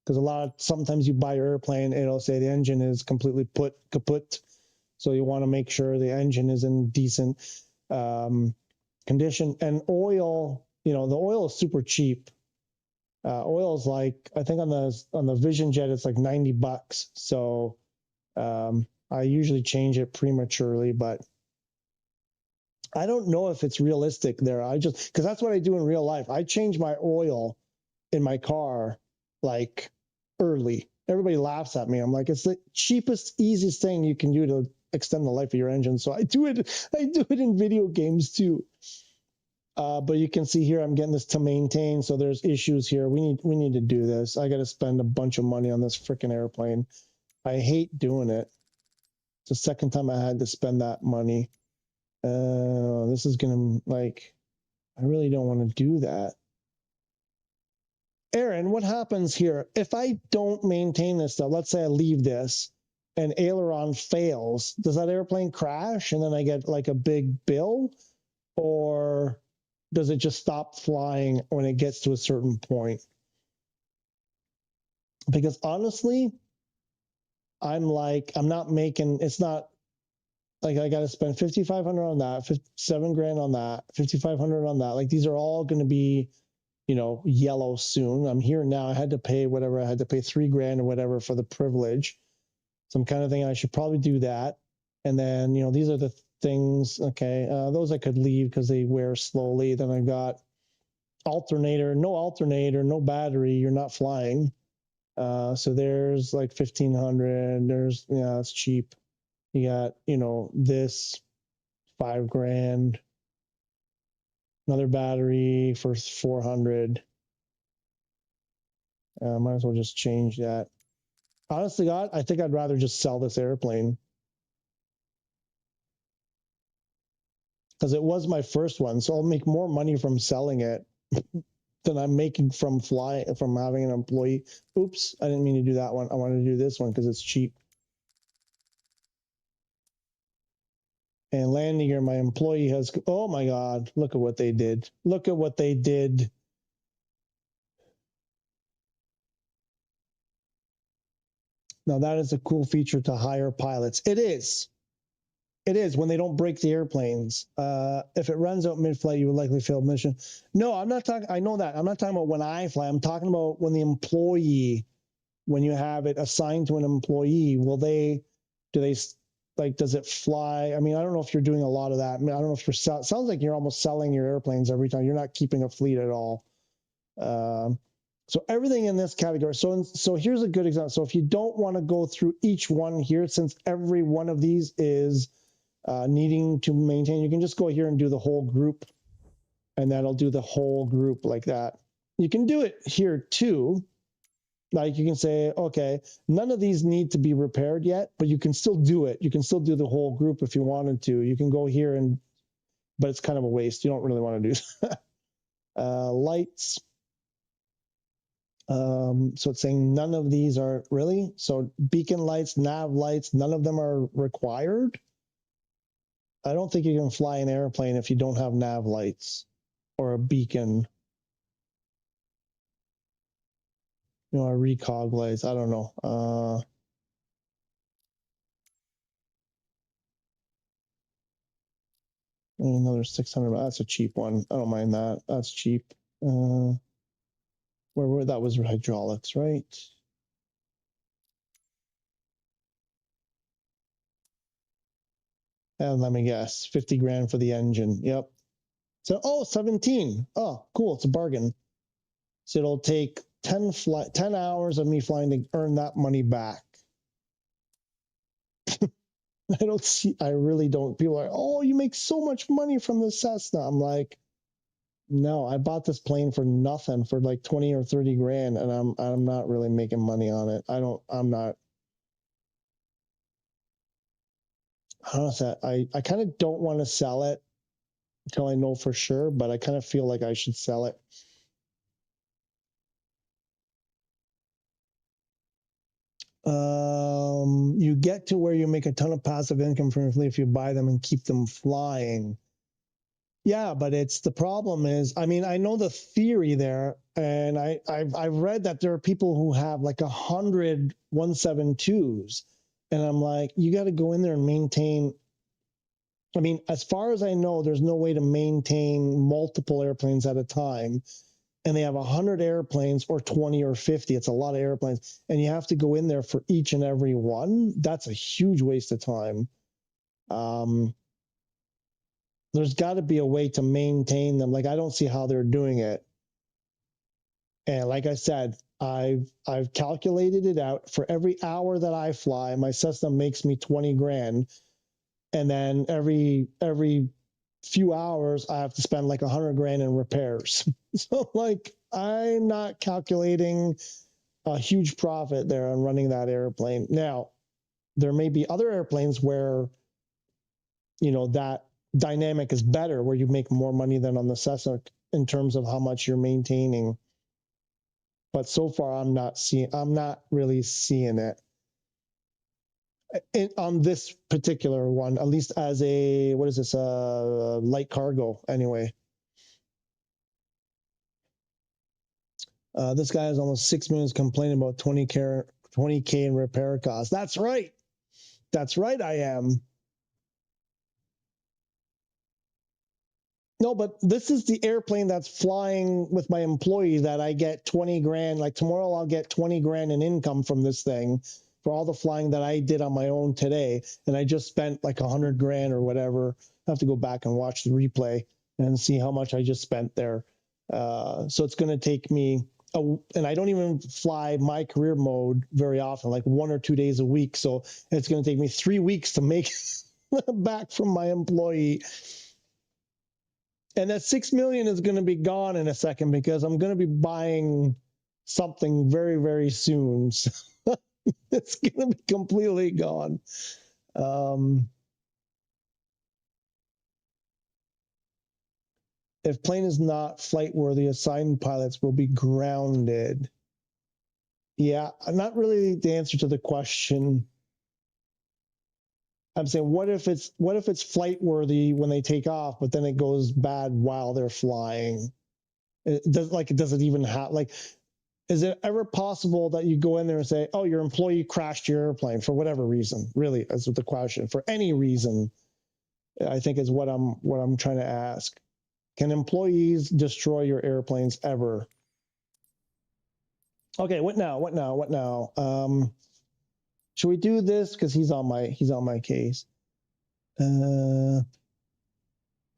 because sometimes you buy your airplane, it'll say the engine is completely kaput. So you want to make sure the engine is in decent condition. And oil, the oil is super cheap. Oil is like, I think on the Vision Jet, it's like $90. So I usually change it prematurely, but I don't know if it's realistic there. Because that's what I do in real life. I change my oil in my car like early. Everybody laughs at me. I'm like, it's the cheapest, easiest thing you can do to extend the life of your engine. So I do it in video games too. But you can see here, I'm getting this to maintain. So there's issues here. We need to do this. I got to spend a bunch of money on this freaking airplane. I hate doing it. It's the second time I had to spend that money. This is going to I really don't want to do that. Aaron, what happens here? If I don't maintain this stuff, let's say I leave this and aileron fails, does that airplane crash and then I get like a big bill? Or does it just stop flying when it gets to a certain point? Because honestly, I'm not making, it's not like I got to spend $5,500 on that, $7,000 on that, $5,500 on that. Like these are all going to be, yellow soon. I'm here now. I had to pay whatever. I had to pay $3,000 or whatever for the privilege. So I'm kind of thinking I should probably do that. And then, you know, these are the things. Okay, those I could leave because they wear slowly. Then I got alternator, no battery, you're not flying. So there's like 1,500. There's, yeah, it's cheap. You got, you know, this $5,000, another battery for 400. Might as well just change that. Honestly, God, I think I'd rather just sell this airplane because it was my first one. So I'll make more money from selling it than I'm making from having an employee. Oops, I didn't mean to do that one. I wanted to do this one because it's cheap. And landing here, my employee has, oh my God, look at what they did. Look at what they did. Now that is a cool feature to hire pilots. It is. It is when they don't break the airplanes. If it runs out mid-flight, you would likely fail mission. No, I'm not talking, I know that. I'm not talking about when I fly. I'm talking about when the employee, when you have it assigned to an employee, does it fly? I mean, I don't know if you're doing a lot of that. I mean, I don't know if sounds like you're almost selling your airplanes every time. You're not keeping a fleet at all. So everything in this category. So here's a good example. So if you don't want to go through each one here, since every one of these is needing to maintain, you can just go here and do the whole group, and that'll do the whole group like that. You can do it here too. Like you can say, okay, none of these need to be repaired yet, but you can still do it. You can still do the whole group if you wanted to. You can go here but it's kind of a waste. You don't really want to do that. Lights. So it's saying none of these are really. So beacon lights, nav lights, none of them are required. I don't think you can fly an airplane if you don't have nav lights or a beacon. You know, a recog lights. I don't know. Another 600. That's a cheap one. I don't mind that. That's cheap. Where that was hydraulics, right? And let me guess, 50 grand for the engine. Yep. So 17. Oh, cool. It's a bargain. So it'll take 10 hours of me flying to earn that money back. I really don't. People are like, oh, you make so much money from the Cessna. I'm like, no, I bought this plane for nothing, for like 20 or 30 grand, and I'm not really making money on it. I'm not. Honestly, I kind of don't want to sell it until I know for sure, but I kind of feel like I should sell it. You get to where you make a ton of passive income from your fleet if you buy them and keep them flying. Yeah, but the problem is, I mean, I know the theory there, and I've read that there are people who have like 100 172s, and I'm like, you got to go in there and maintain. I mean, as far as I know, there's no way to maintain multiple airplanes at a time, and they have 100 airplanes or 20 or 50. It's a lot of airplanes, and you have to go in there for each and every one. That's a huge waste of time. There's got to be a way to maintain them. Like, I don't see how they're doing it. And like I said, I've calculated it out. For every hour that I fly, my Cessna makes me 20 grand. And then every few hours, I have to spend like 100 grand in repairs. So like, I'm not calculating a huge profit there on running that airplane. Now, there may be other airplanes where, you know, that dynamic is better, where you make more money than on the Cessna in terms of how much you're maintaining. But so far, I'm not really seeing it on this particular one, at least as a, what is this, light cargo anyway. This guy has almost 6 minutes complaining about 20K in repair costs. That's right. That's right, I am. No, but this is the airplane that's flying with my employee that I get 20 grand. Like tomorrow, I'll get 20 grand in income from this thing. for all the flying that I did on my own today, and I just spent like $100,000 or whatever. I have to go back and watch the replay and see how much I just spent there. So it's going to take me, and I don't even fly my career mode very often, like 1 or 2 days a week. So it's going to take me 3 weeks to make back from my employee. And that $6 million is going to be gone in a second because I'm going to be buying something very, very soon. So it's going to be completely gone. If plane is not flight worthy, assigned pilots will be grounded. Yeah, not really the answer to the question. I'm saying, what if it's flight worthy when they take off, but then it goes bad while they're flying? Does it even have, like, is it ever possible that you go in there and say, oh, your employee crashed your airplane for whatever reason? Really, is the question. For any reason, I think is what I'm trying to ask. Can employees destroy your airplanes ever? Okay, what now? Should we do this? Because he's on my case. I'm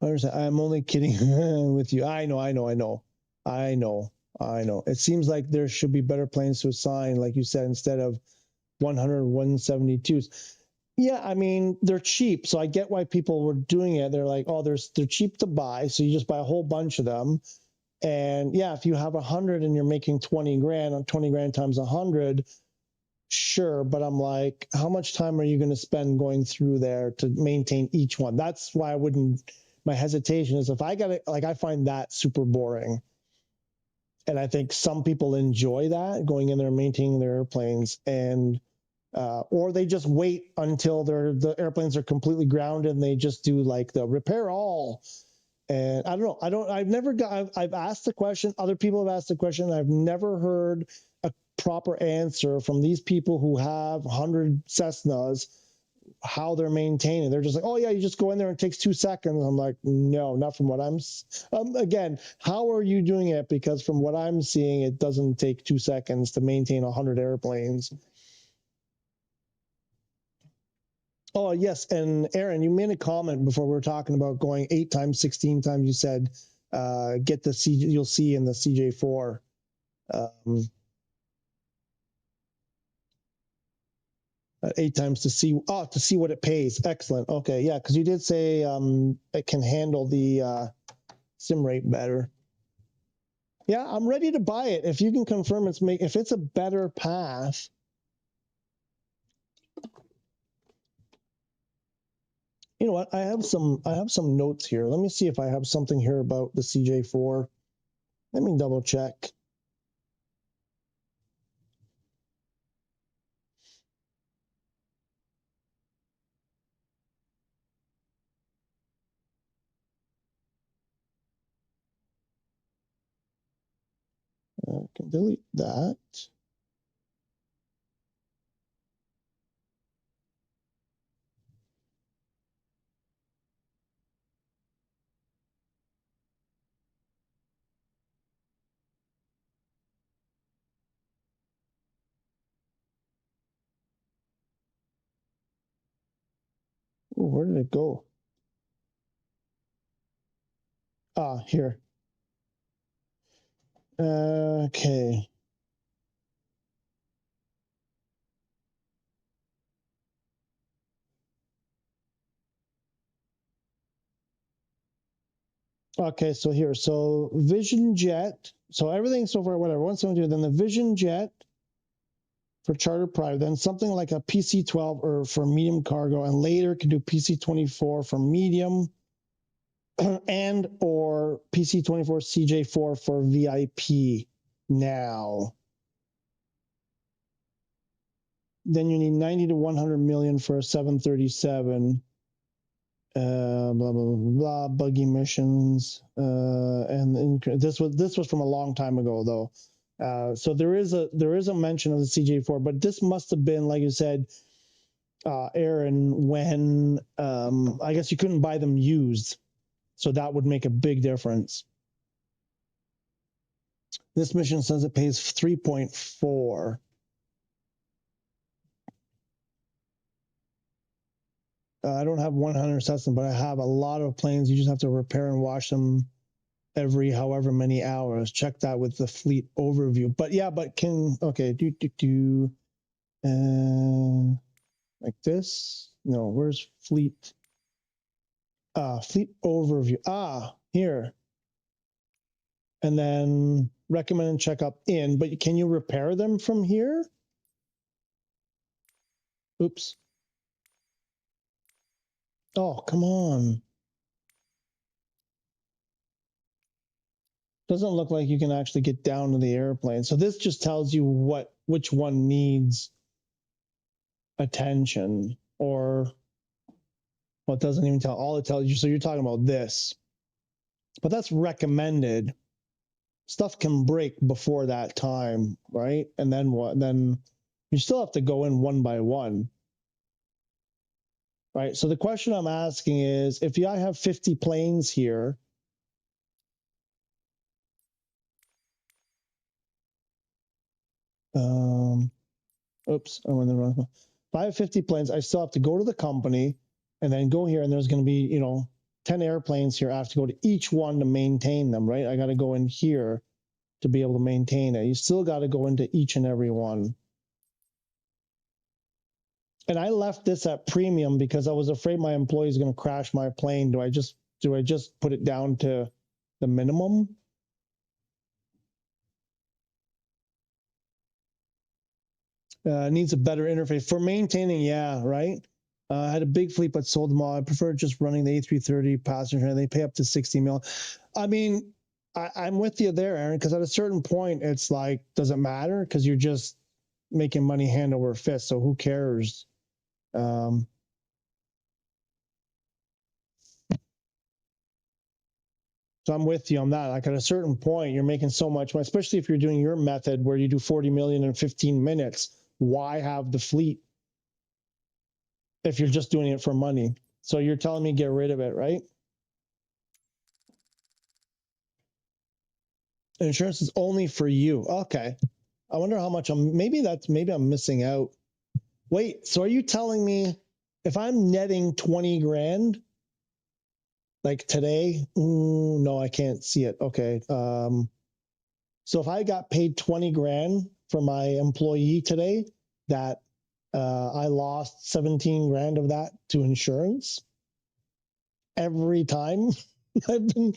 only kidding with you. I know. It seems like there should be better planes to assign, like you said, instead of 100 172s. Yeah, I mean, they're cheap, so I get why people were doing it. They're like, oh, they're cheap to buy, so you just buy a whole bunch of them. And yeah, if you have 100 and you're making 20 grand on 20 grand times 100, sure. But I'm like, how much time are you going to spend going through there to maintain each one? That's why I wouldn't. My hesitation is if I got it, like I find that super boring. And I think some people enjoy that, going in there and maintaining their airplanes, and or they just wait until the airplanes are completely grounded and they just do like the repair all. And I don't know. I've asked the question. Other people have asked the question. I've never heard a proper answer from these people who have 100 Cessnas, how they're maintaining. They're just like, oh yeah, you just go in there and it takes 2 seconds. I'm like, no, not from what I'm, again, how are you doing it? Because from what I'm seeing, it doesn't take 2 seconds to maintain 100 airplanes. Oh, yes. And Aaron, you made a comment before we were talking about going 8 times, 16 times. You said, get the CJ, you'll see in the CJ4. 8 times to see what it pays. Excellent. Okay. Yeah. Cause you did say, it can handle the, sim rate better. Yeah. I'm ready to buy it. If you can confirm if it's a better path. You know what? I have some notes here. Let me see if I have something here about the CJ4. Let me double check. I can delete that. Ooh, where did it go? Ah, here. Okay. Okay, so here, so Vision Jet. So everything so far, whatever, 172, then the Vision Jet for charter private, then something like a PC-12 or for medium cargo, and later can do PC-24 for medium and or PC-24 CJ4 for VIP now. Then you need 90 to 100 million for a 737. Blah blah blah blah, buggy missions, and this was from a long time ago though. So there is a mention of the CJ4, but this must have been, like you said, Aaron, when I guess you couldn't buy them used, so that would make a big difference. This mission says it pays 3.4. I don't have 100 Cessna, but I have a lot of planes. You just have to repair and wash them every however many hours. Check that with the fleet overview. But yeah, but okay, like this. No, where's fleet? Fleet overview. Here. And then recommend and check up in, but can you repair them from here? Oops. Oh, come on. Doesn't look like you can actually get down to the airplane. So this just tells you which one needs attention, or well, it doesn't even tell. All it tells you. So you're talking about this, but that's recommended. Stuff can break before that time, right? And then what? Then you still have to go in one by one, right? So the question I'm asking is, if I have 50 planes here, oops, I went the wrong one. If I have 50 planes, I still have to go to the company and then go here, and there's going to be, 10 airplanes here. I have to go to each one to maintain them, right? I got to go in here to be able to maintain it. You still got to go into each and every one. And I left this at premium because I was afraid my employee is going to crash my plane. Do I just put it down to the minimum? Needs a better interface for maintaining. Yeah, right. I had a big fleet, but sold them all. I prefer just running the A330 passenger. They pay up to 60 mil. I mean, I'm with you there, Aaron, because at a certain point, it's like, does it matter? Because you're just making money hand over fist. So who cares? So I'm with you on that. Like at a certain point, you're making so much money, especially if you're doing your method where you do 40 million in 15 minutes. Why have the fleet if you're just doing it for money? So you're telling me get rid of it, right? Insurance is only for you. Okay. I wonder how much maybe I'm missing out. Wait, so are you telling me if I'm netting 20 grand like today? No, I can't see it. Okay. So if I got paid 20 grand for my employee today, that I lost 17 grand of that to insurance every time I've been.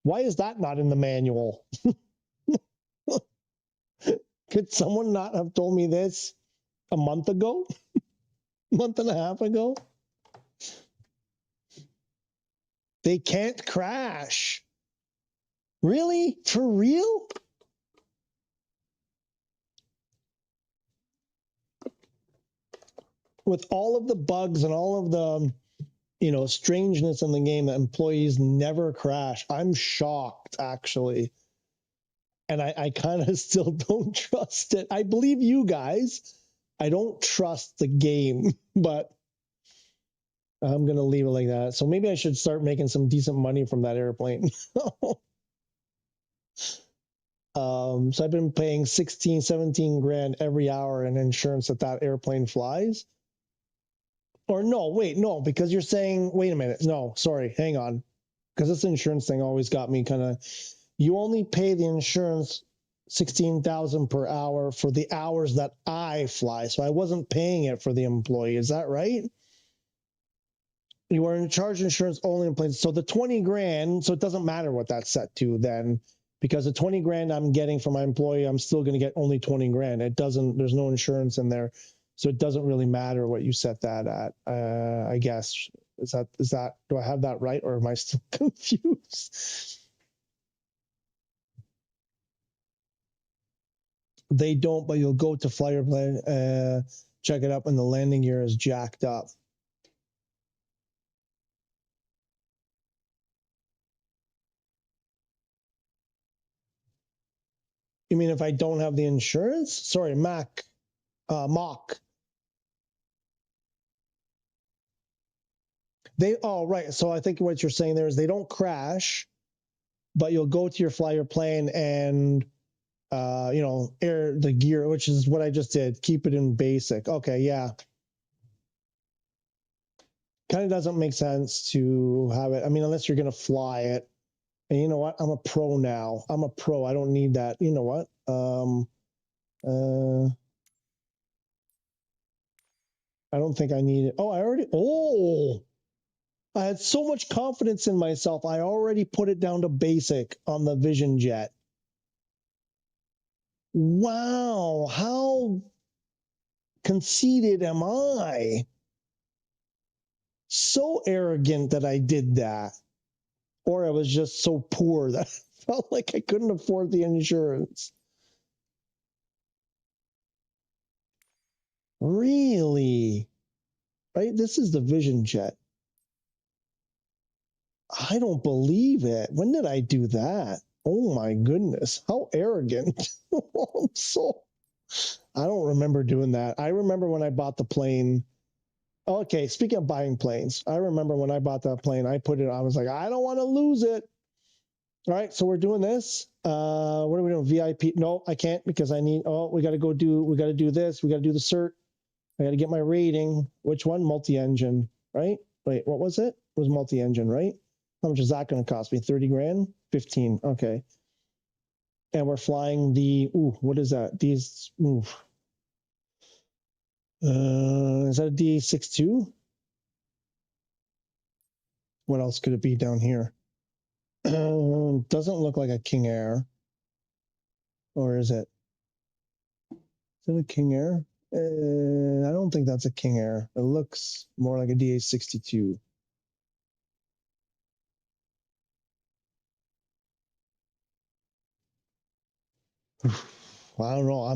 Why is that not in the manual? Could someone not have told me this a month ago? Month and a half ago? They can't crash. Really? For real? With all of the bugs and all of the strangeness in the game, that employees never crash. I'm shocked, actually. And I kind of still don't trust it. I believe you guys. I don't trust the game, but I'm going to leave it like that. So maybe I should start making some decent money from that airplane. So I've been paying 16, 17 grand every hour in insurance that airplane flies. Or no, because you're saying, wait a minute. No, sorry, hang on. Because this insurance thing always got me kind of, you only pay the insurance 16,000 per hour for the hours that I fly. So I wasn't paying it for the employee. Is that right? You are in charge insurance only in planes. So the 20 grand, so it doesn't matter what that's set to then, because the 20 grand I'm getting from my employee, I'm still going to get only 20 grand. It doesn't, there's no insurance in there. So it doesn't really matter what you set that at, I guess. Is that, do I have that right, or am I still confused? They don't, but you'll go to flyer plane, check it up, and the landing gear is jacked up. You mean if I don't have the insurance? Sorry, mock. Right. So I think what you're saying there is they don't crash, but you'll go to your flyer plane and, air the gear, which is what I just did. Keep it in basic. Okay, yeah. Kind of doesn't make sense to have it. I mean, unless you're going to fly it. And you know what? I'm a pro now. I'm a pro. I don't need that. You know what? I don't think I need it. Oh, I had so much confidence in myself. I already put it down to basic on the Vision Jet. Wow. How conceited am I? So arrogant that I did that. Or I was just so poor that I felt like I couldn't afford the insurance. Really? Right? This is the Vision Jet. I don't believe it. When did I do that? Oh my goodness. How arrogant. I don't remember doing that. I remember when I bought the plane. Okay, speaking of buying planes, I remember when I bought that plane, I was like, I don't want to lose it. All right, so we're doing this. What are we doing? VIP? No, I can't because we got to do this. We got to do the cert. I got to get my rating. Which one? Multi-engine, right? Wait, what was it? It was multi-engine, right? How much is that going to cost me? 30 grand? 15. Okay. And we're flying what is that? Is that a DA62? What else could it be down here? Doesn't look like a King Air. Or is it? Is it a King Air? I don't think that's a King Air. It looks more like a DA62. I don't know.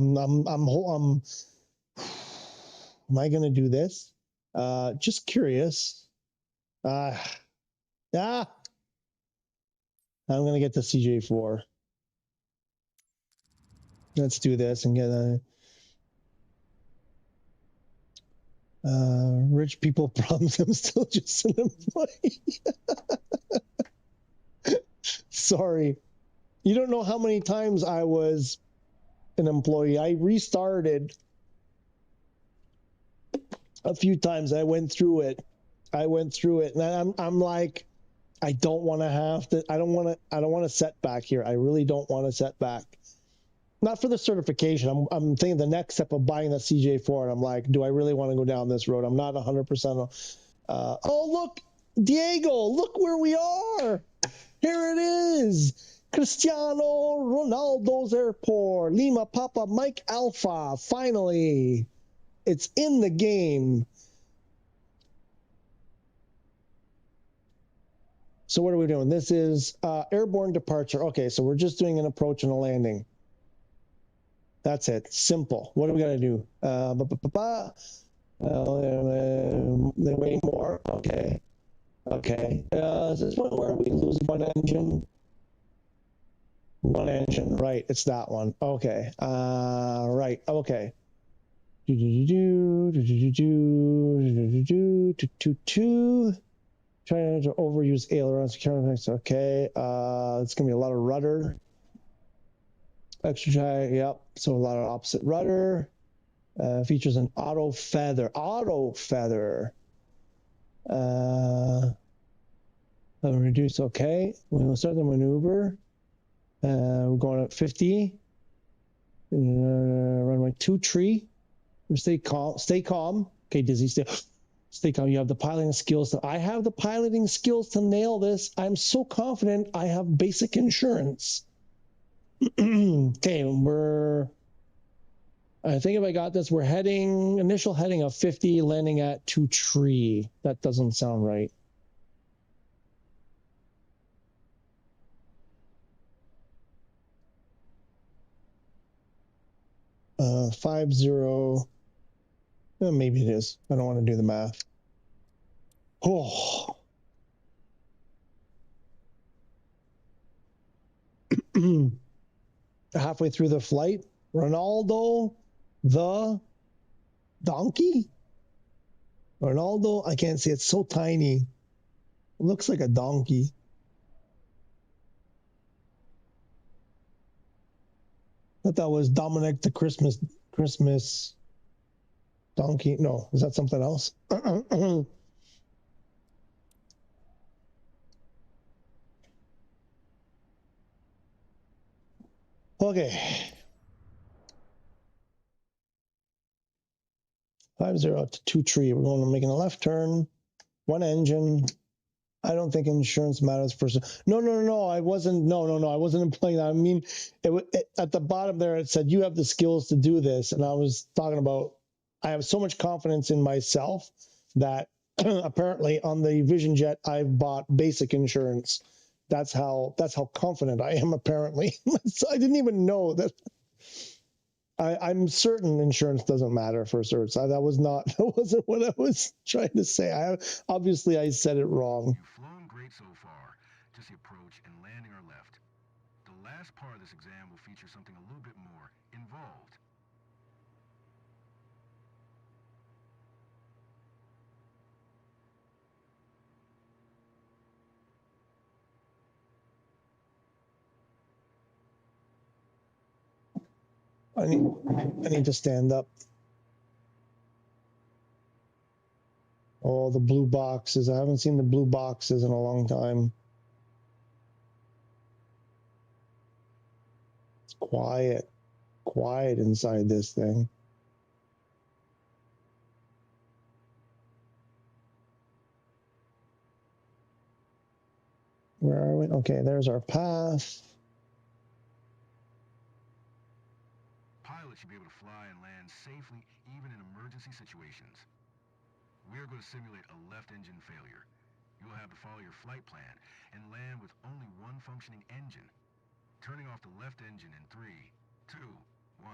Am I gonna do this? Just curious. I'm gonna get the CJ4. Let's do this and get a rich people problems. I'm still just an employee. Sorry. You don't know how many times I was an employee. I restarted a few times. I went through it, and I'm like, I don't want to have to. I don't want to set back here. I really don't want to set back. Not for the certification. I'm thinking the next step of buying the CJ4, and I'm like, do I really want to go down this road? I'm not 100%. Oh, look, Diego, look where we are. Here it is. Cristiano Ronaldo's airport. Lima Papa Mike Alpha. Finally, it's in the game. So what are we doing? This is airborne departure. Okay, so we're just doing an approach and a landing. That's it. Simple. What do we got to do? Way more. Okay. Okay. Is this one where we lose one engine? One engine. Right. It's that one. Okay. Right. Okay. Trying to overuse ailerons. Okay. It's gonna be a lot of rudder. Extra drag. Yep. So a lot of opposite rudder. Features an auto feather. Reduce. Okay. We'll start the maneuver. We're going at 50. Runway 2 tree. Stay calm. Stay calm. Okay, Dizzy, stay calm. You have the piloting skills. I have the piloting skills to nail this. I'm so confident I have basic insurance. Okay, I think if I got this, we're initial heading of 50, landing at 2 tree. That doesn't sound right. Uh, 50. Maybe it is. I don't want to do the math. Oh. Halfway through the flight, Ronaldo, the donkey? Ronaldo, I can't see. It's so tiny. It looks like a donkey. I thought that was Dominic the Christmas donkey. No, is that something else? Okay. 50 up to 2 tree. We're going to making a left turn. One engine. I don't think insurance matters for. No. I wasn't. No. I wasn't implying that. I mean, at the bottom there, it said you have the skills to do this, and I was talking about. I have so much confidence in myself that apparently on the Vision Jet, I've bought basic insurance. That's how confident I am. Apparently, so I didn't even know that. I'm certain insurance doesn't matter for certs. That wasn't what I was trying to say. Obviously I said it wrong. You've flown great so far. Just the approach and landing are left. The last part of this exam will feature something a little bit more involved. I need to stand up. Oh, the blue boxes. I haven't seen the blue boxes in a long time. It's quiet inside this thing. Where are we? Okay, there's our path. Pilots should be able to fly and land safely even in emergency situations. We're going to simulate a left engine failure. You'll have to follow your flight plan and land with only one functioning engine. Turning off the left engine in 3, 2, 1.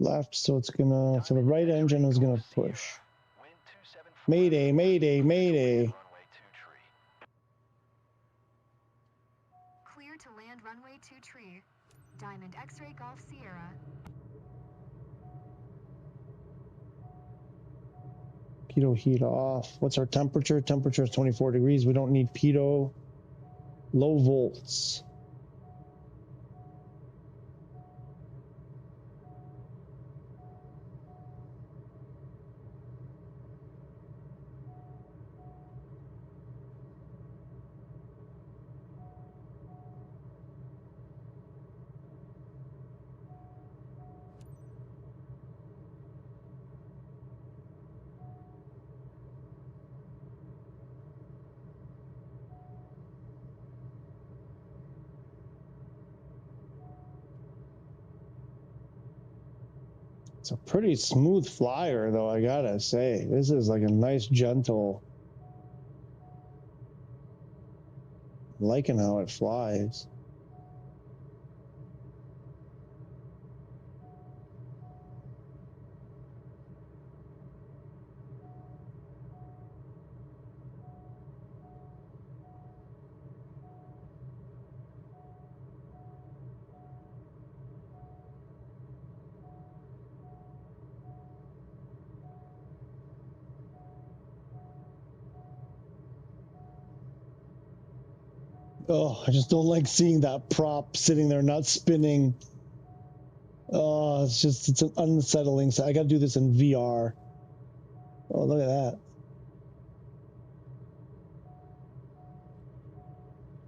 Left, so the right engine is gonna push. Mayday, mayday, mayday. Clear to land runway 2 tree. Diamond X-ray Golf Sierra. Pitot heat off. What's our temperature? Temperature is 24 degrees. We don't need pitot. Low volts. It's a pretty smooth flyer, though, I gotta say. This is like a nice, gentle. I'm liking how it flies. Oh, I just don't like seeing that prop sitting there not spinning. Oh, it's an unsettling. I got to do this in VR. Oh, look at that.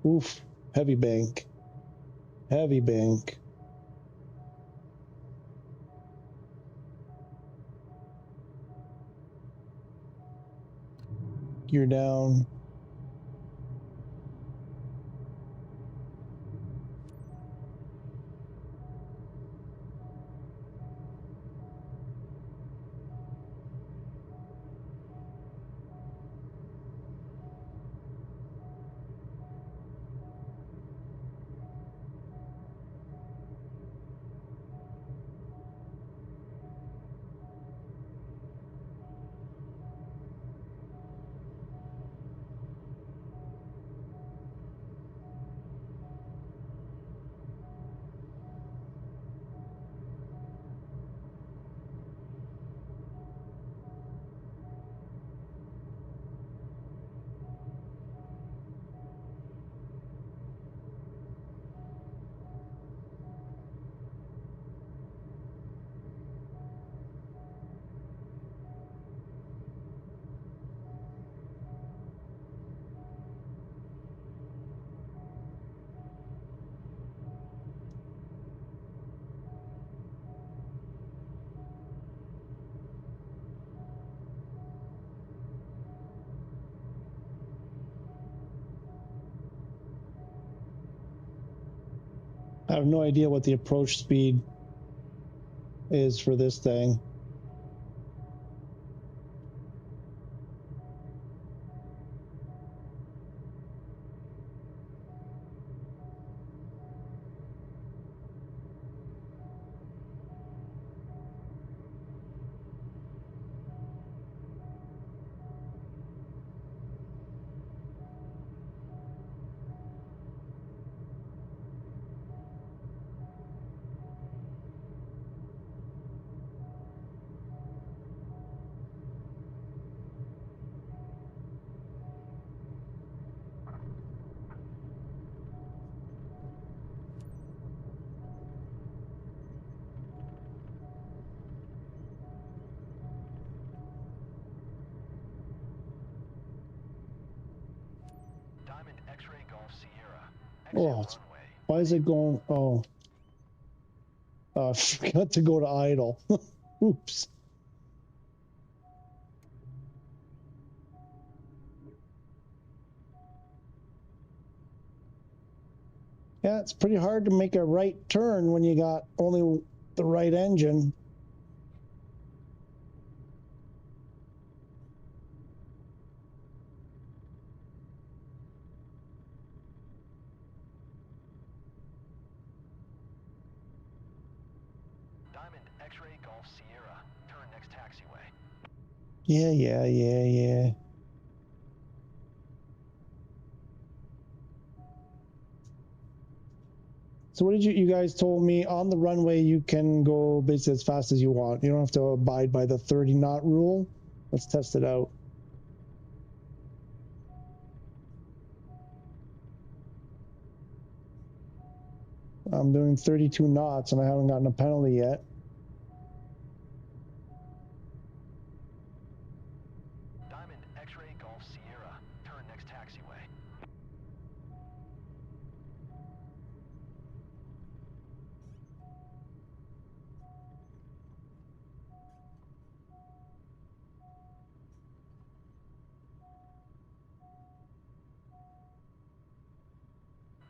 Oof. Heavy bank. Heavy bank. Gear down. I have no idea what the approach speed is for this thing. Diamond X-ray Golf Sierra. Exit Oh, runway. why is it going? Oh, I forgot to go to idle. Oops. Yeah, it's pretty hard to make a right turn when you got only the right engine. Diamond X-ray Golf Sierra. Turn next taxiway. Yeah. So what did you guys told me on the runway you can go basically as fast as you want. You don't have to abide by the 30 knot rule. Let's test it out. I'm doing 32 knots and I haven't gotten a penalty yet. Diamond X-ray Golf Sierra. Turn next taxiway.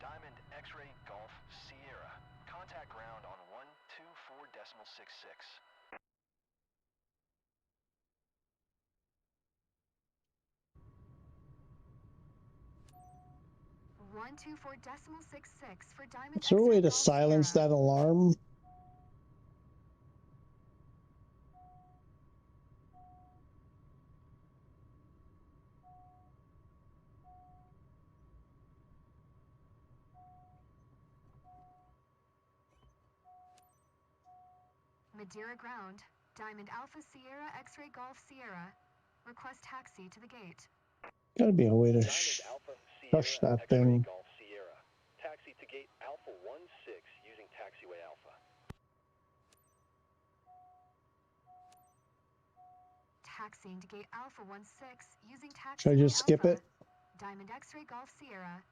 Diamond X-ray Golf Sierra. Contact ground on 124.66. 124.66 for Diamond Is there a way X-ray to Golf silence Sierra. that alarm? Madeira ground. Diamond Alpha Sierra X-ray Golf Sierra. Request taxi to the gate. Gotta be a way to Diamond Alpha shush Sierra that X-ray thing. Golf Sierra. Taxi to gate Alpha 16 using taxiway Alpha. Taxiing to gate Alpha 16 using taxiway Should I just skip Alpha. it? Diamond X-ray Golf Sierra.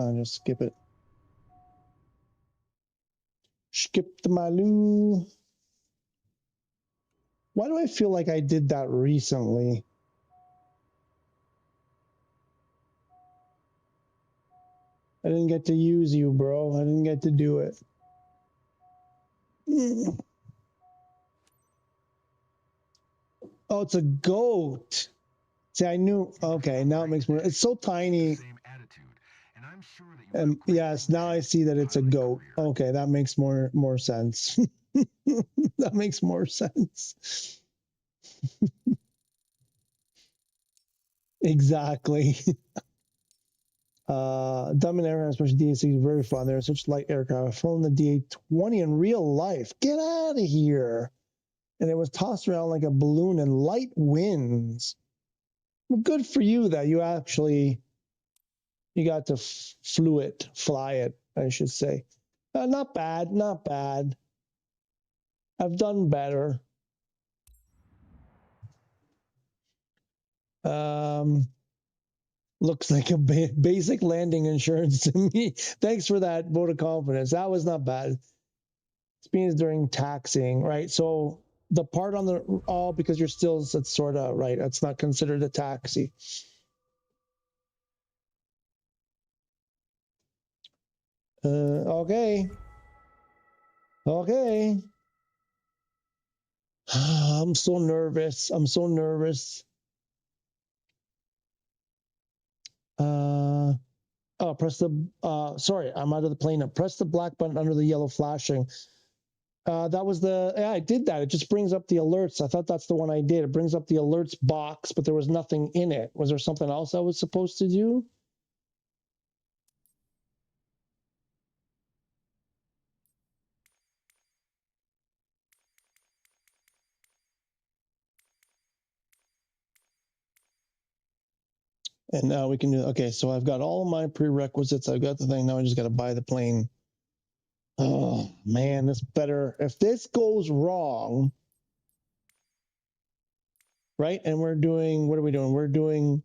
I'll just skip it. Skip the Maloo. Why do I feel like I did that recently? I didn't get to use you, bro. I didn't get to do it. Oh, it's a goat. See, I knew. Okay, now it makes more. It's so tiny. Same attitude, and I'm sure that you And have great yes, now I things see that it's a piloting goat. career. Okay, that makes more sense. That makes more sense. Exactly. Diamond Aircraft, especially DA-6, very fun. They're such light aircraft. I've flown the DA-20 in real life. Get out of here. And it was tossed around like a balloon in light winds. Well, good for you that you actually, you got to fly it, I should say. Not bad, not bad. I've done better. Looks like a basic landing insurance to me. Thanks for that vote of confidence. That was not bad. Speeds during taxiing, right? So the part on the because you're still, it's sort of right. It's not considered a taxi. Okay. Okay. I'm so nervous. I'm so nervous. Press the, sorry, I'm out of the plane now. Press the black button under the yellow flashing. That was yeah, I did that. It just brings up the alerts. I thought that's the one I did. It brings up the alerts box, but there was nothing in it. Was there something else I was supposed to do? And now we can do, okay, so I've got all of my prerequisites. I've got the thing. Now I just got to buy the plane. Oh, man, this better. If this goes wrong, right? And we're doing, what are we doing? We're doing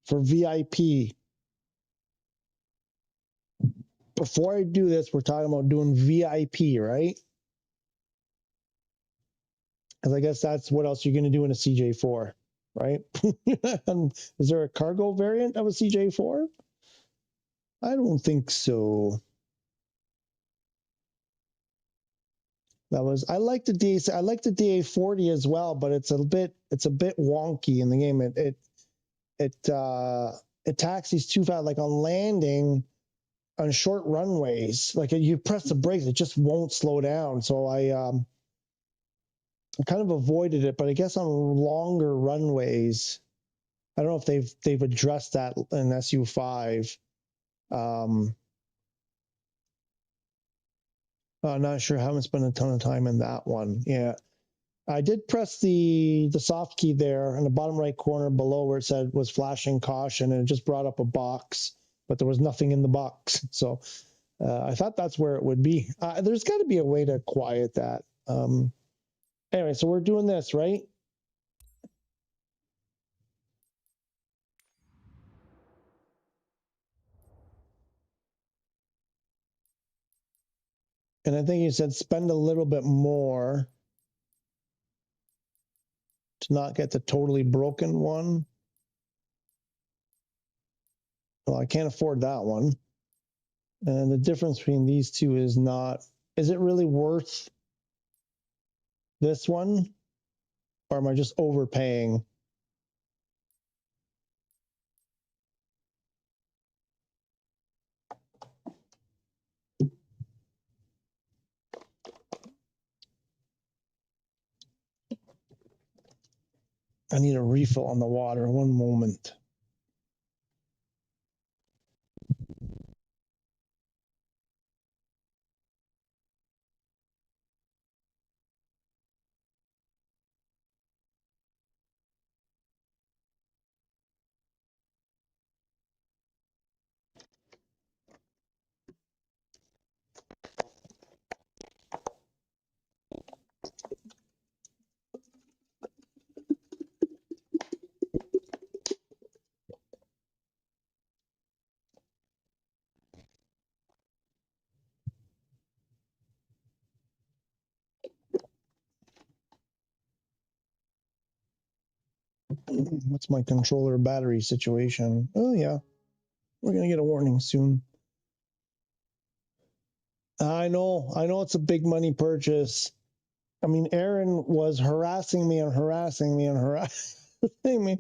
for VIP. Before I do this, we're talking about doing VIP, right? Because I guess that's what else you're going to do in a CJ4, right? Is there a cargo variant of a CJ4? I don't think so. That was, I like the DA40 as well, but it's a bit wonky in the game. It taxis too fast, like on landing on short runways. Like you press the brakes, it just won't slow down. So I kind of avoided it, but I guess on longer runways, I don't know if they've addressed that in SU5. I'm not sure. I haven't spent a ton of time in that one. Yeah, I did press the soft key there in the bottom right corner below where it said was flashing caution, and it just brought up a box, but there was nothing in the box. So I thought that's where it would be. There's got to be a way to quiet that. Anyway, so we're doing this, right? And I think you said spend a little bit more to not get the totally broken one. Well, I can't afford that one. And the difference between these two is it really worth this one? Or am I just overpaying? I need a refill on the water. One moment. What's my controller battery situation? Oh, yeah. We're going to get a warning soon. I know it's a big money purchase. I mean, Aaron was harassing me and harassing me and harassing me.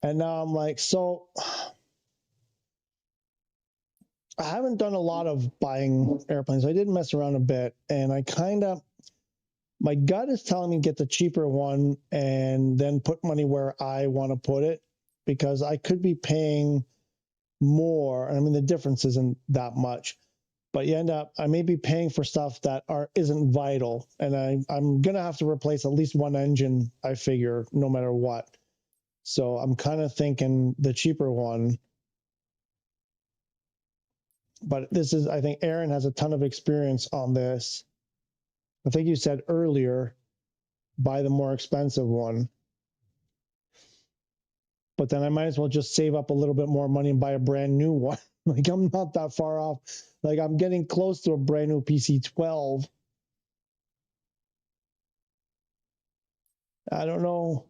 And now I'm like, so I haven't done a lot of buying airplanes. I did mess around a bit, and my gut is telling me get the cheaper one and then put money where I want to put it, because I could be paying more. I mean, the difference isn't that much, but I may be paying for stuff that isn't vital, and I'm gonna have to replace at least one engine, I figure, no matter what. So I'm kind of thinking the cheaper one. But I think Aaron has a ton of experience on this. I think you said earlier, buy the more expensive one. But then I might as well just save up a little bit more money and buy a brand new one. Like, I'm not that far off. Like, I'm getting close to a brand new PC-12. I don't know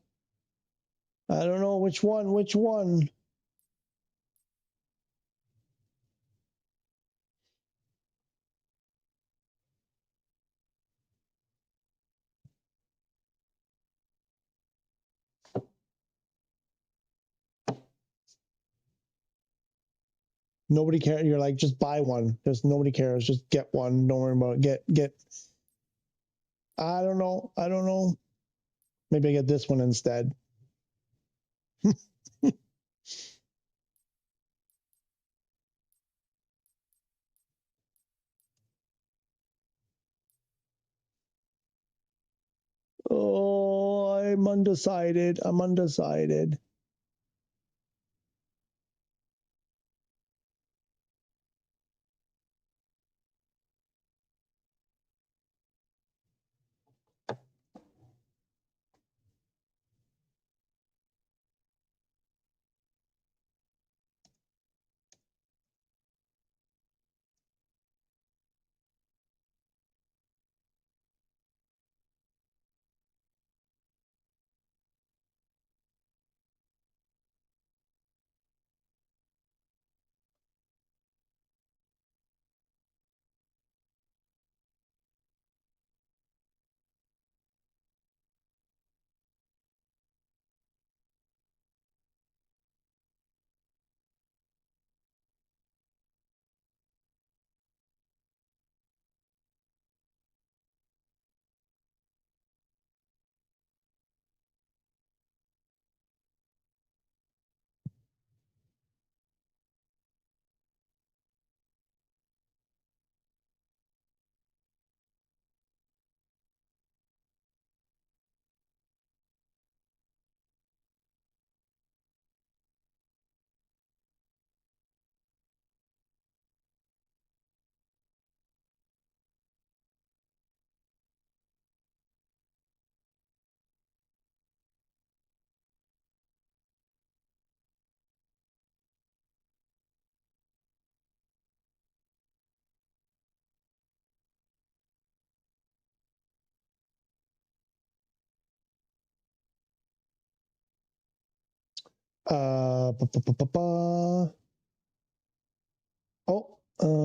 which one. Nobody cares. You're like, just buy one. Just nobody cares. Just get one. Don't worry about it. Get. I don't know. Maybe I get this one instead. Oh, I'm undecided.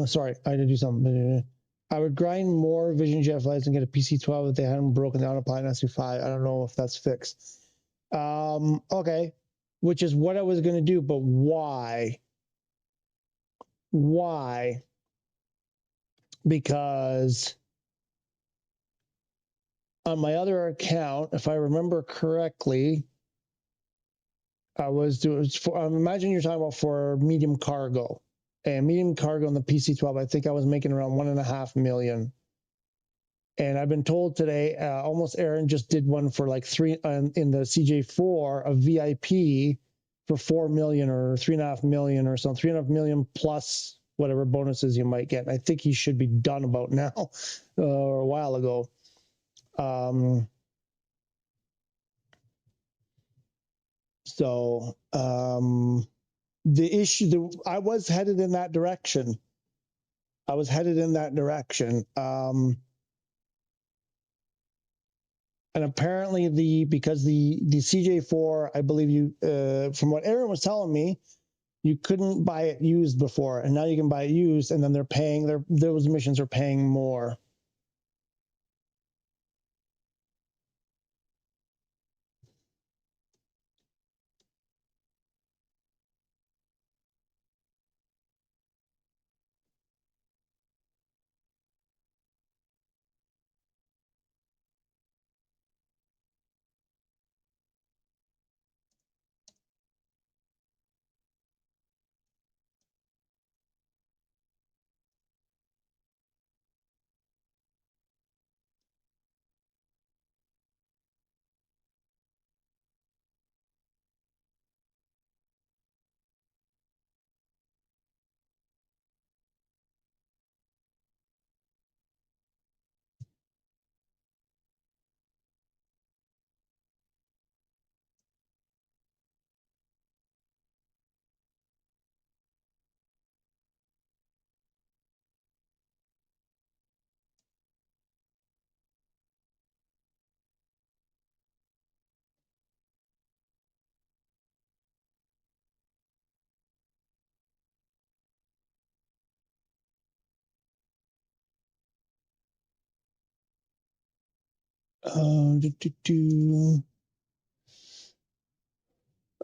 Sorry, I had to do something. I would grind more Vision Jet flights and get a PC-12 if they hadn't broken the autopilot in SU5. I don't know if that's fixed. Okay, which is what I was going to do, but why? Why? Because on my other account, if I remember correctly, I was doing. Imagine you're talking about for medium cargo, and medium cargo on the PC-12. I think I was making around 1.5 million. And I've been told today, almost Aaron just did one for like in the CJ4, a VIP for 4 million or 3.5 million or something, 3.5 million plus whatever bonuses you might get. And I think he should be done about now or a while ago. The issue, I was headed in that direction. And apparently because the CJ4, I believe you, from what Aaron was telling me, you couldn't buy it used before, and now you can buy it used, and then those missions are paying more.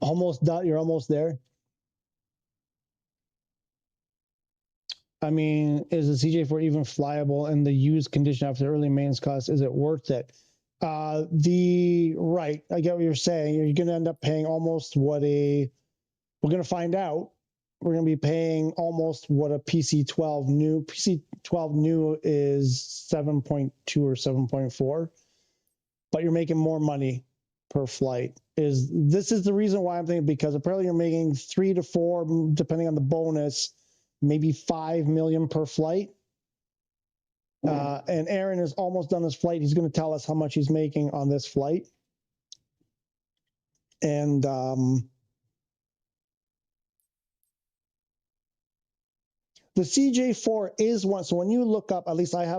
Almost done. You're almost there. I mean, is the CJ4 even flyable in the used condition after the early maintenance cost? Is it worth it? Right, I get what you're saying. You're going to end up paying almost what we're going to find out. We're going to be paying almost what a PC12 new is 7.2 or 7.4, but you're making more money per flight. This is the reason why I'm thinking, because apparently you're making 3 to 4, depending on the bonus, maybe 5 million per flight. And Aaron is almost done his flight. He's going to tell us how much he's making on this flight. And the CJ4 is one. So when you look up, at least I've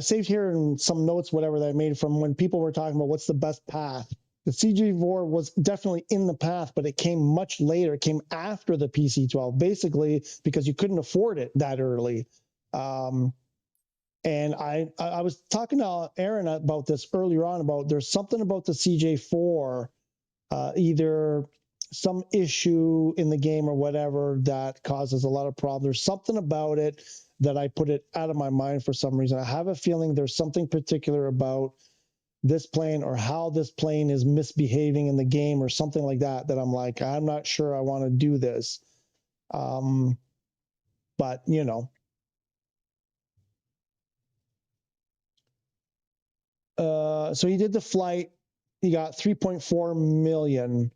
saved here in some notes, whatever that I made from when people were talking about what's the best path. The CJ4 was definitely in the path, but it came much later. It came after the PC12, basically because you couldn't afford it that early. And I was talking to Aaron about this earlier on, about there's something about the CJ4, either some issue in the game or whatever that causes a lot of problems. There's something about it that I put it out of my mind for some reason. I have a feeling there's something particular about this plane or how this plane is misbehaving in the game or something like that, that I'm like, I'm not sure I want to do this. But, you know. So he did the flight. He got 3.4 million,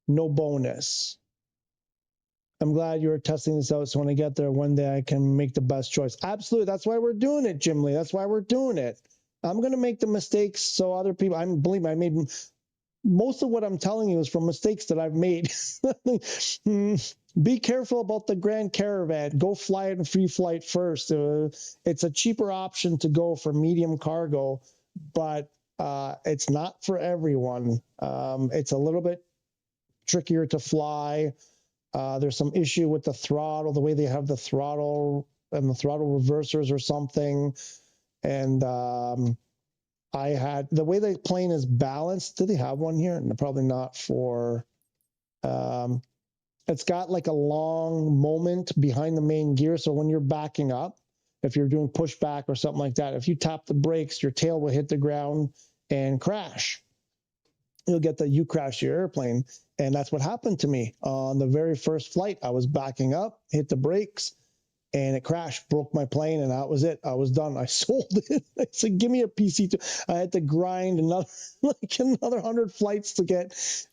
no bonus. I'm glad you were testing this out, so when I get there one day, I can make the best choice. Absolutely. That's why we're doing it, Jim Lee. That's why we're doing it. I'm going to make the mistakes so other people, believe me, I made most of what I'm telling you is from mistakes that I've made. Be careful about the Grand Caravan. Go fly it in free flight first. It's a cheaper option to go for medium cargo, but it's not for everyone. It's a little bit trickier to fly. There's some issue with the throttle, the way they have the throttle and the throttle reversers or something. And I had the way the plane is balanced. Do they have one here? No, probably not for. It's got like a long moment behind the main gear. So when you're backing up, if you're doing pushback or something like that, if you tap the brakes, your tail will hit the ground and crash. You'll get the you crash your airplane. And that's what happened to me on the very first flight. I was backing up, hit the brakes, and it crashed, broke my plane, and that was it. I was done. I sold it. I said, give me a PC2. I had to grind another 100 flights to get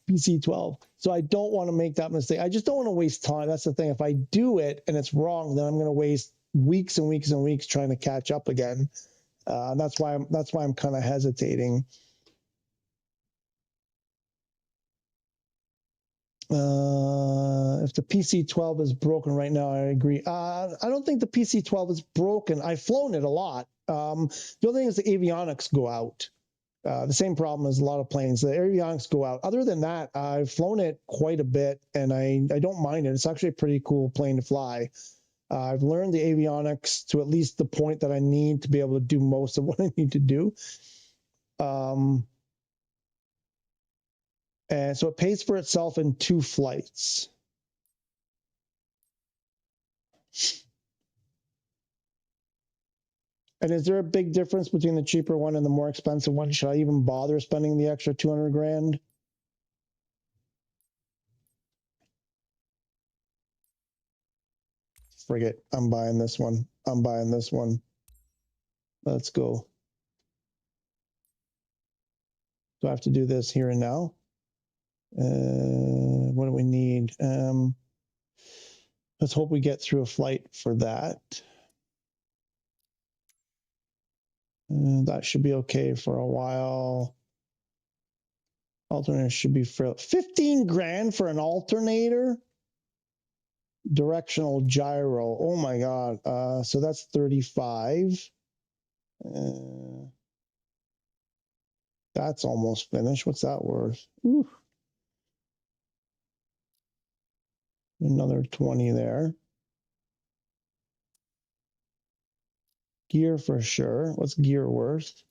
PC12. So I don't want to make that mistake. I just don't want to waste time. That's the thing. If I do it and it's wrong, then I'm going to waste weeks and weeks and weeks trying to catch up again. That's why I'm kind of hesitating. If the PC12 is broken right now, I agree. I don't think the PC12 is broken. I've flown it a lot. The only thing is the avionics go out. The same problem as a lot of planes. The avionics go out. Other than that, I've flown it quite a bit, and I don't mind it. It's actually a pretty cool plane to fly. I've learned the avionics to at least the point that I need to be able to do most of what I need to do. And so it pays for itself in 2 flights. And is there a big difference between the cheaper one and the more expensive one? Should I even bother spending the extra 200 grand? Forget, I'm buying this one. I'm buying this one. Let's go. Do I have to do this here and now? What do we need? Let's hope we get through a flight for that. That should be okay for a while. Alternator should be for 15 grand for an alternator. Directional gyro. Oh my God. So that's 35. That's almost finished. What's that worth? Ooh. Another 20 there. Gear for sure. What's gear worth?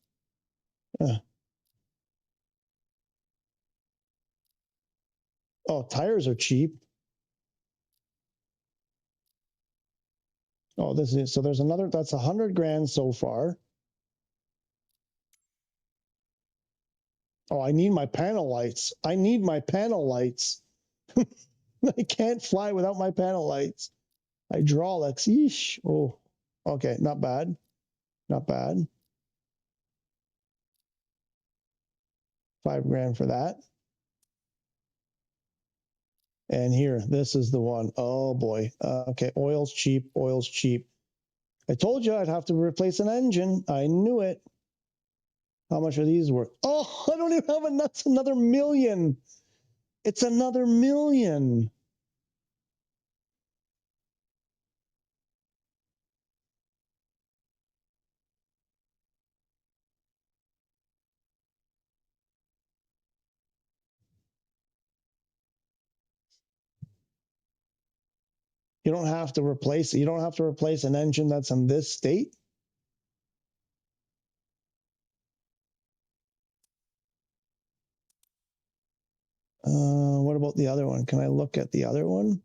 Oh, tires are cheap. Oh, this is, so there's another, that's 100 grand so far. Oh, I need my panel lights. I need my panel lights. I can't fly without my panel lights. Hydraulics, yeesh. Oh, okay, not bad. Not bad. 5 grand for that. And here, this is the one. Oh boy. Okay, oil's cheap. Oil's cheap. I told you I'd have to replace an engine. I knew it. How much are these worth? Oh, I don't even have enough. That's another million. It's another million. You don't have to replace it. You don't have to replace an engine that's in this state. What about the other one? Can I look at the other one?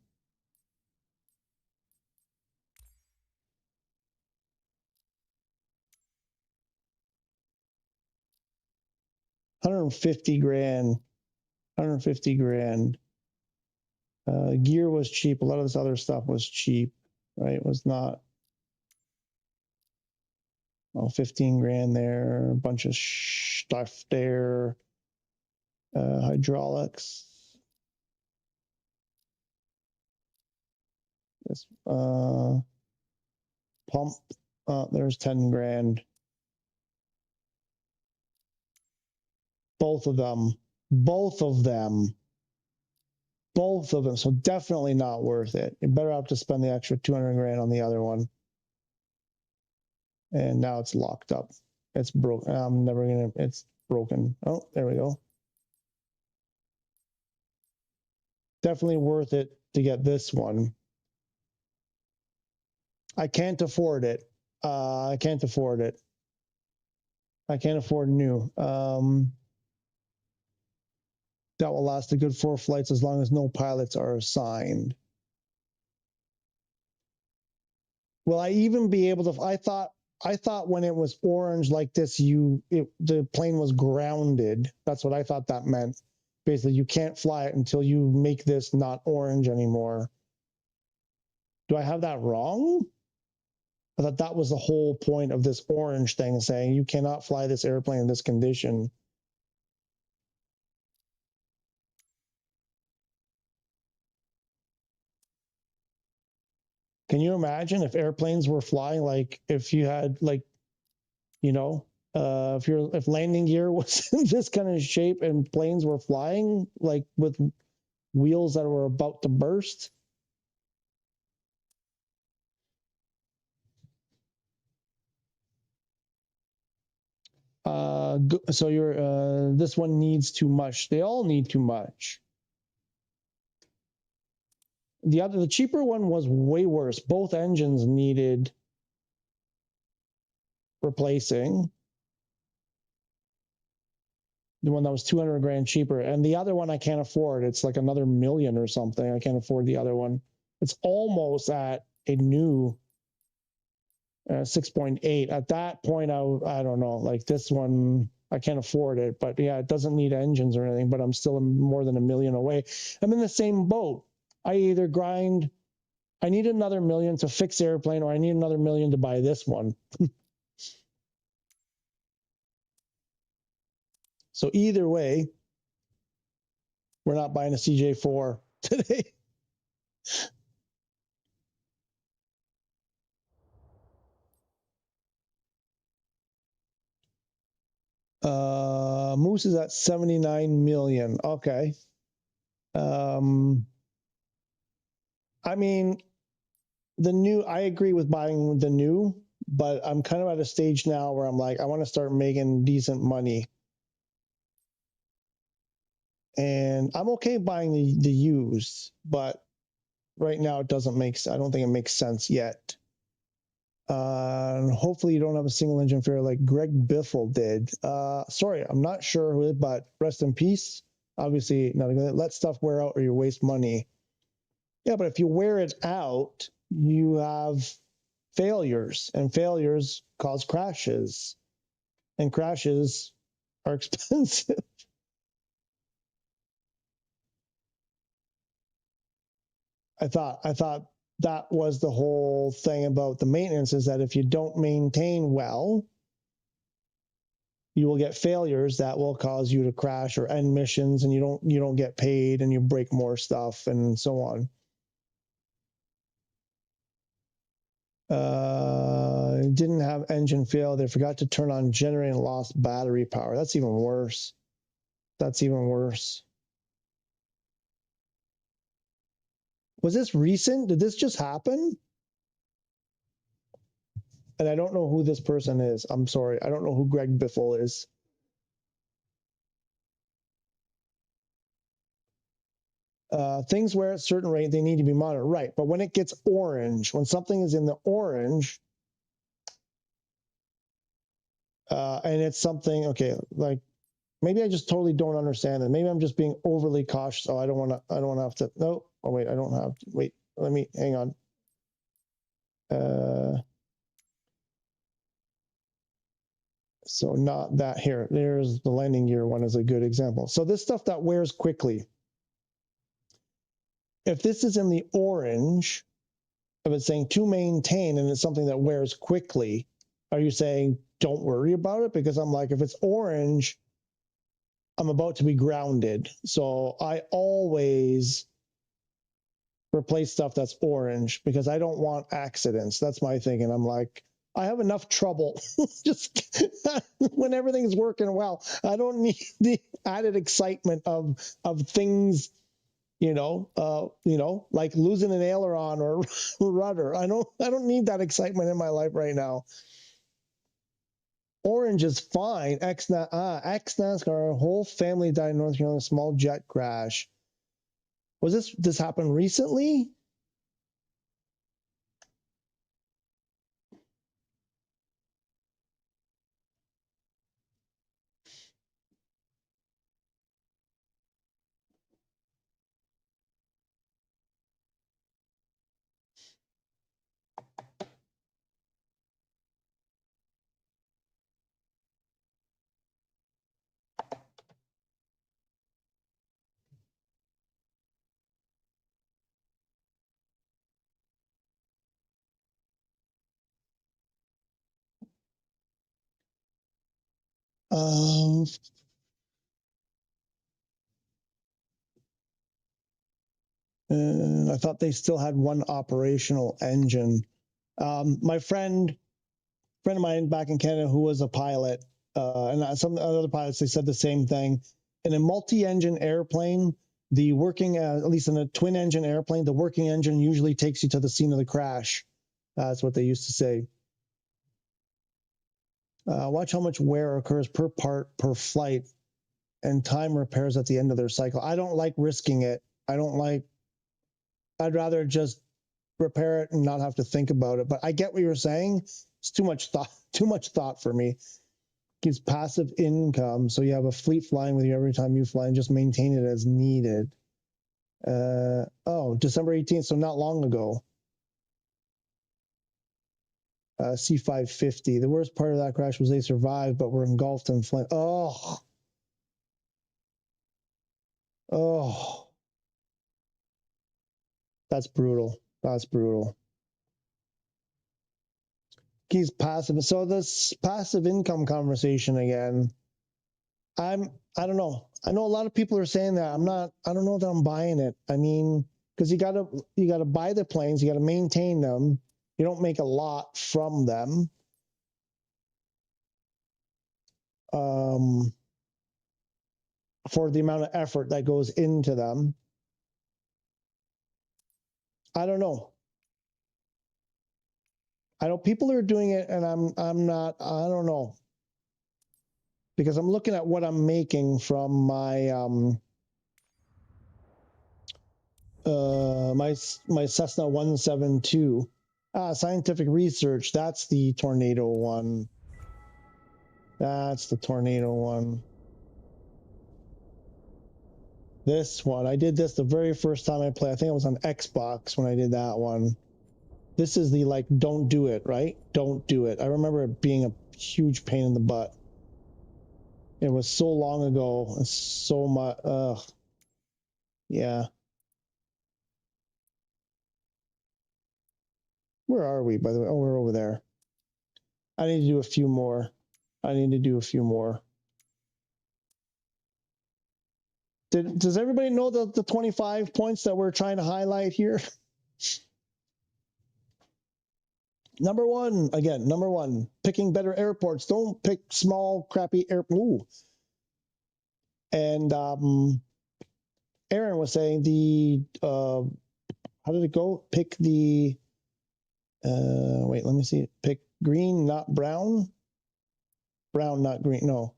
$150 grand. 150 grand. Gear was cheap. A lot of this other stuff was cheap, right? It was not. Oh, 15 grand there. A bunch of stuff there. Hydraulics. This pump. There's 10 grand. Both of them. Both of them. Both of them. So definitely not worth it. You're better off to spend the extra 200 grand on the other one. And now it's locked up. It's broken. I'm never gonna. It's broken. Oh, there we go. Definitely worth it to get this one. I can't afford it. I can't afford it. I can't afford new. That will last a good 4 flights as long as no pilots are assigned. Will I even be able to? I thought when it was orange like this, the plane was grounded. That's what I thought that meant. Basically, you can't fly it until you make this not orange anymore. Do I have that wrong? I thought that was the whole point of this orange thing, saying you cannot fly this airplane in this condition. Can you imagine if airplanes were flying like if you had like, you know, if landing gear was in this kind of shape and planes were flying like with wheels that were about to burst? So this one needs too much. They all need too much. The cheaper one was way worse. Both engines needed replacing. The one that was 200 grand cheaper, and the other one I can't afford. It's like another million or something. I can't afford the other one. It's almost at a new 6.8. At that point, I don't know. Like this one, I can't afford it. But yeah, it doesn't need engines or anything. But I'm still more than a million away. I'm in the same boat. I either grind. I need another million to fix the airplane, or I need another million to buy this one. So either way, we're not buying a CJ4 today. Moose is at 79 million. Okay. I mean, I agree with buying the new, but I'm kind of at a stage now where I'm like, I want to start making decent money. And I'm okay buying the used, but right now it doesn't make, I don't think it makes sense yet. Hopefully you don't have a single engine failure like Greg Biffle did. Sorry, I'm not sure who, but rest in peace. Obviously, not gonna let stuff wear out or you waste money. Yeah, but if you wear it out, you have failures, and failures cause crashes, and crashes are expensive. I thought that was the whole thing about the maintenance, is that if you don't maintain well, you will get failures that will cause you to crash or end missions, and you don't get paid, and you break more stuff and so on. Didn't have engine fail. They forgot to turn on generator and lost battery power. That's even worse. That's even worse. Was this recent? Did this just happen? And I don't know who this person is. I'm sorry. I don't know who Greg Biffle is. Things where at a certain rate, they need to be monitored. Right. But when it gets orange, when something is in the orange, and it's something, okay, like maybe I just totally don't understand it. Maybe I'm just being overly cautious. Oh, I don't want to have to, no. Oh, wait, I don't have to, wait, let me, hang on. So not that here. There's the landing gear one is a good example. So this stuff that wears quickly. If this is in the orange, if it's saying to maintain and it's something that wears quickly, are you saying don't worry about it? Because I'm like, if it's orange, I'm about to be grounded. So I always replace stuff that's orange because I don't want accidents. That's my thinking. I'm like, I have enough trouble just when everything's working well. I don't need the added excitement of things, like losing an aileron or rudder. I don't need that excitement in my life right now. Orange is fine. Ex-NASCAR, a whole family died in North Carolina in a small jet crash. Was this happened recently? I thought they still had one operational engine. My friend of mine back in Canada who was a pilot, and some other pilots, they said the same thing. In a multi-engine airplane, the working, at least in a twin-engine airplane, the working engine usually takes you to the scene of the crash. That's what they used to say. Watch how much wear occurs per part per flight and time repairs at the end of their cycle. I don't like risking it. I'd rather just repair it and not have to think about it. But I get what you're saying. It's too much thought for me. Gives passive income. So you have a fleet flying with you every time you fly and just maintain it as needed. December 18th, so not long ago. C550. The worst part of that crash was they survived, but were engulfed in flame. Oh. That's brutal. That's brutal. Keeps passive. So this passive income conversation again. I don't know. I know a lot of people are saying that. I don't know that I'm buying it. I mean, because you gotta buy the planes, you gotta maintain them. You don't make a lot from them. For the amount of effort that goes into them. I don't know. I know people are doing it, and I'm not. I don't know, because I'm looking at what I'm making from my my Cessna 172. Scientific research. That's the Tornado one. That's the Tornado one. This one. I did this the very first time I played. I think it was on Xbox when I did that one. This is the like, don't do it, right? Don't do it. I remember it being a huge pain in the butt. It was so long ago and so much. Yeah. Where are we, by the way? Oh, we're over there. I need to do a few more. I need to do a few more. Does everybody know the 25 points that we're trying to highlight here? Number one, picking better airports. Don't pick small, crappy airports. And Aaron was saying how did it go? Pick the, wait, let me see. Pick green, not brown. Brown, not green. No.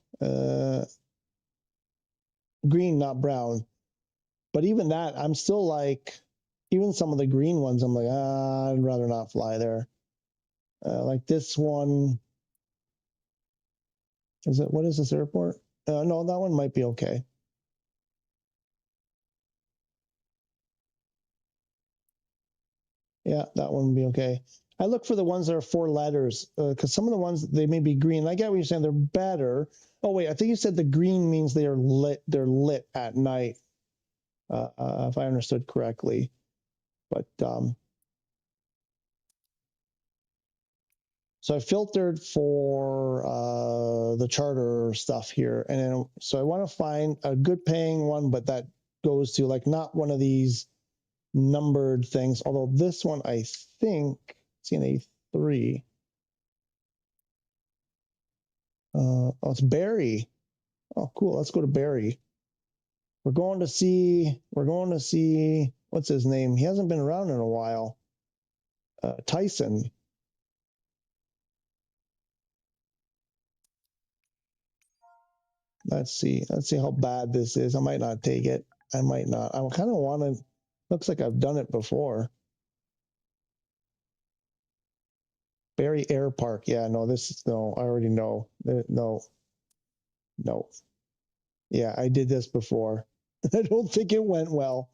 Green, not brown. But even that, I'm still like, even some of the green ones, I'm like, I'd rather not fly there. Like this one. What is this airport? No, that one might be okay. Yeah, that one would be okay. I look for the ones that are 4 letters because some of the ones, they may be green. I get what you're saying. They're better. Oh, wait, I think you said the green means they are lit. They're lit at night, if I understood correctly. But so I filtered for the charter stuff here. And then, so I want to find a good paying one, but that goes to like not one of these numbered things. Although this one, I think, it's in A3. Oh, it's Barry. Oh, cool. Let's go to Barry. We're going to see, what's his name? He hasn't been around in a while. Tyson. Let's see how bad this is. I might not take it. I might not. I kind of want to, looks like I've done it before. Barry Air Park. Yeah, no, no, I already know. No. Yeah, I did this before. I don't think it went well.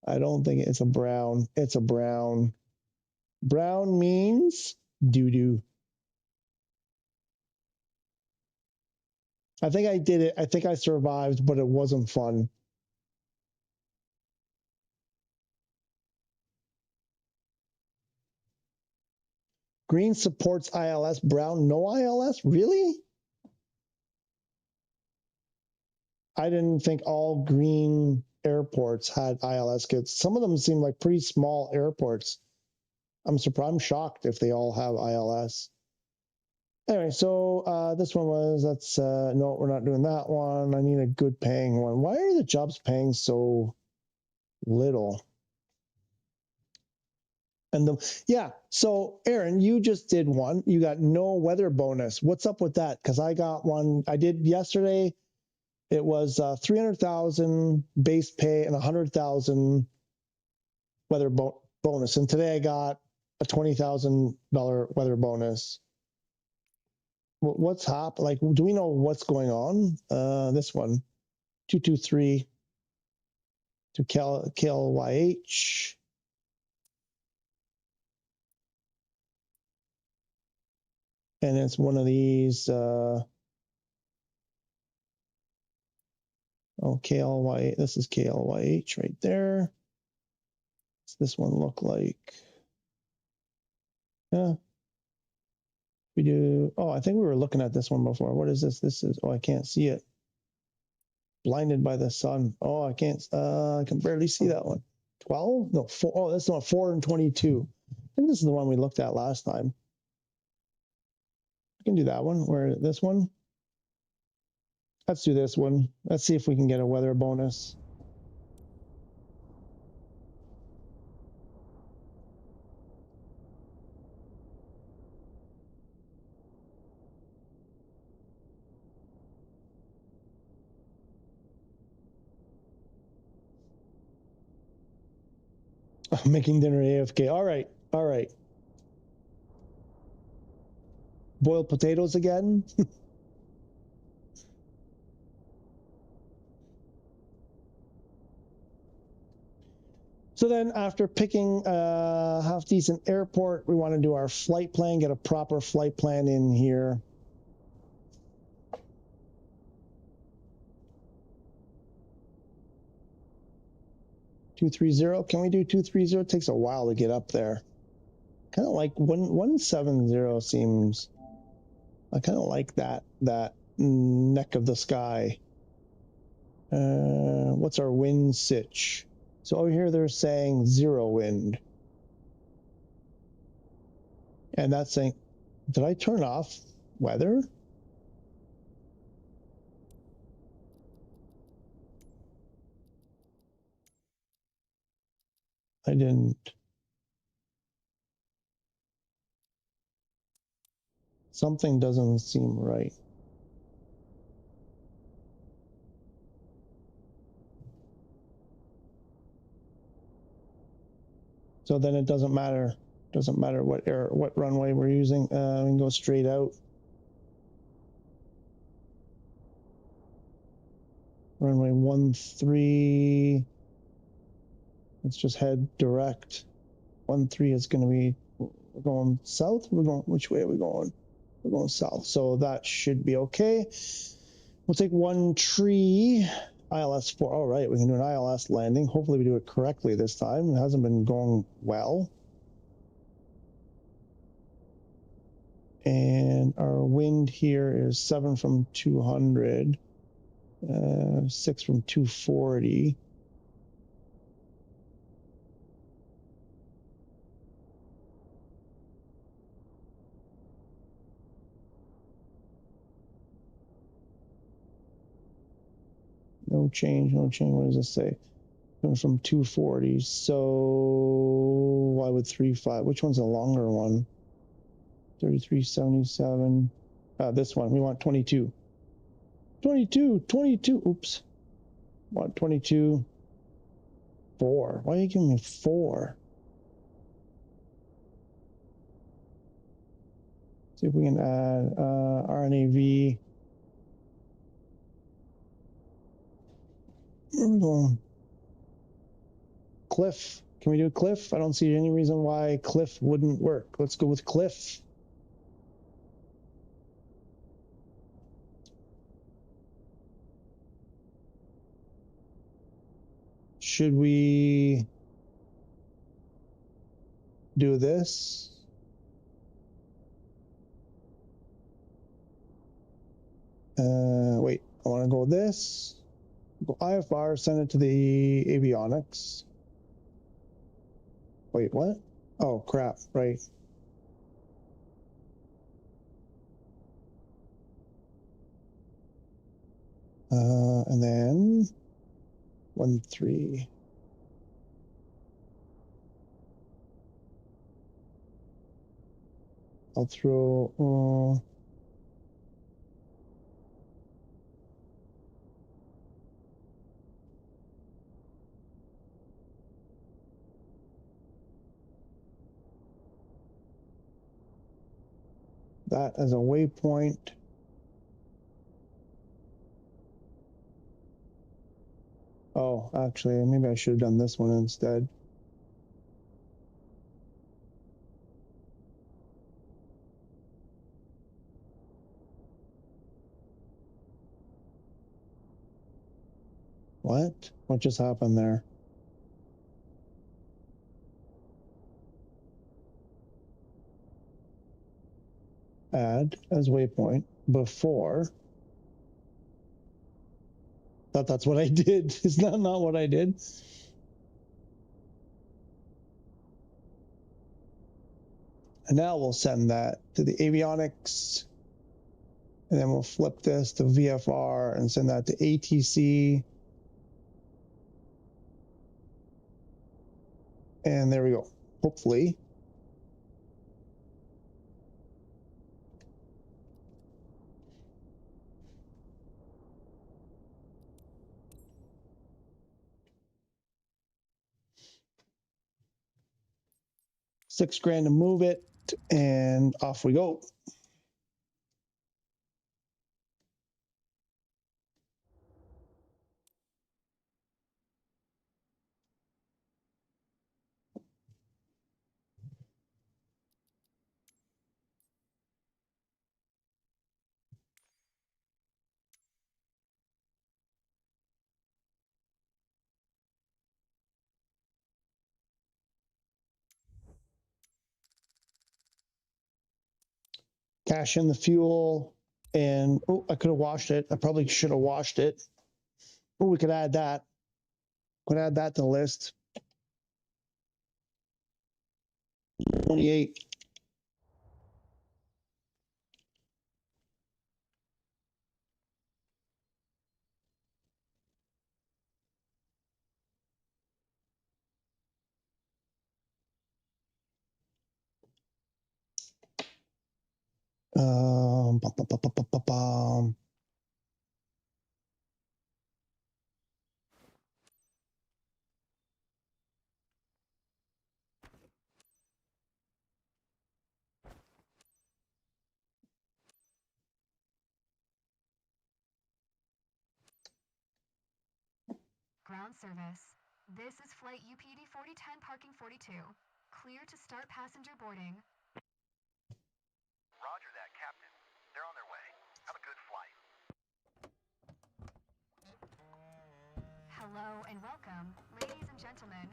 I don't think it's a brown. It's a brown. Brown means doo-doo. I think I did it. I think I survived, but it wasn't fun. Green supports ILS. Brown, no ILS? Really? I didn't think all green airports had ILS kits. Some of them seem like pretty small airports. I'm surprised. I'm shocked if they all have ILS. Anyway, so this one was, no, we're not doing that one. I need a good paying one. Why are the jobs paying so little? And yeah, so Aaron, you just did one. You got no weather bonus. What's up with that? Because I got one. I did yesterday. It was 300,000 base pay and 100,000 weather bonus. And today I got a $20,000 weather bonus. What's happening? Like, do we know what's going on? This one, 223 to KLYH. And it's one of these, KLY, this is KLYH right there. What's this one look like? Yeah. We do, I think we were looking at this one before. What is this? This is, I can't see it. Blinded by the sun. I can barely see that one. 12? No, 4. Oh, that's not 4 and 22. I think this is the one we looked at last time. We can do that one. Where this one? Let's do this one. Let's see if we can get a weather bonus. Making dinner AFK. All right. All right. Boiled potatoes again. So then after picking a half decent airport, we want to do our flight plan, get a proper flight plan in here. $230. Can we do 230? It takes a while to get up there. Kind of like 170 seems. I kind of like that neck of the sky. What's our wind sitch? So over here they're saying 0 wind. And that's saying, did I turn off weather? I didn't. Something doesn't seem right. So then it doesn't matter. Doesn't matter what runway we're using. We can go straight out. Runway 13. Let's just head direct. 13 is going to be. We're going south. We're going. Which way are we going? We're going south. So that should be okay. We'll take 1 tree. ILS 4. All right, we can do an ILS landing. Hopefully we do it correctly this time. It hasn't been going well. And our wind here is 7 from 200, 6 from 240. No change, no change. What does this say? Coming from 240. So why would 35? Which one's a longer one? 3377. This one. We want 22. 22. Oops. Want 22. 4. Why are you giving me 4? See if we can add RNAV. Where are we going? Cliff. Can we do Cliff? I don't see any reason why Cliff wouldn't work. Let's go with Cliff. Should we do this? Wait, I want to go this. Go IFR, send it to the avionics. Wait, what? Oh, crap, right. And then 13. I'll throw that as a waypoint. Oh, actually, maybe I should have done this one instead. What? What just happened there? Add as waypoint before. Thought that's what I did. Is that not what I did? And now we'll send that to the avionics. And then we'll flip this to VFR and send that to ATC. And there we go. Hopefully. $6,000 to move it, and off we go. cash in the fuel, and oh, I could have washed it. I probably should have washed it. Oh, we could add that. Could add that to the list. 28. Bum, bum, bum, bum, bum, bum, bum. Ground service. This is flight UPD 4010 parking 42. Clear to start passenger boarding. Roger that, Captain. They're on their way. Have a good flight. Hello and welcome, ladies and gentlemen.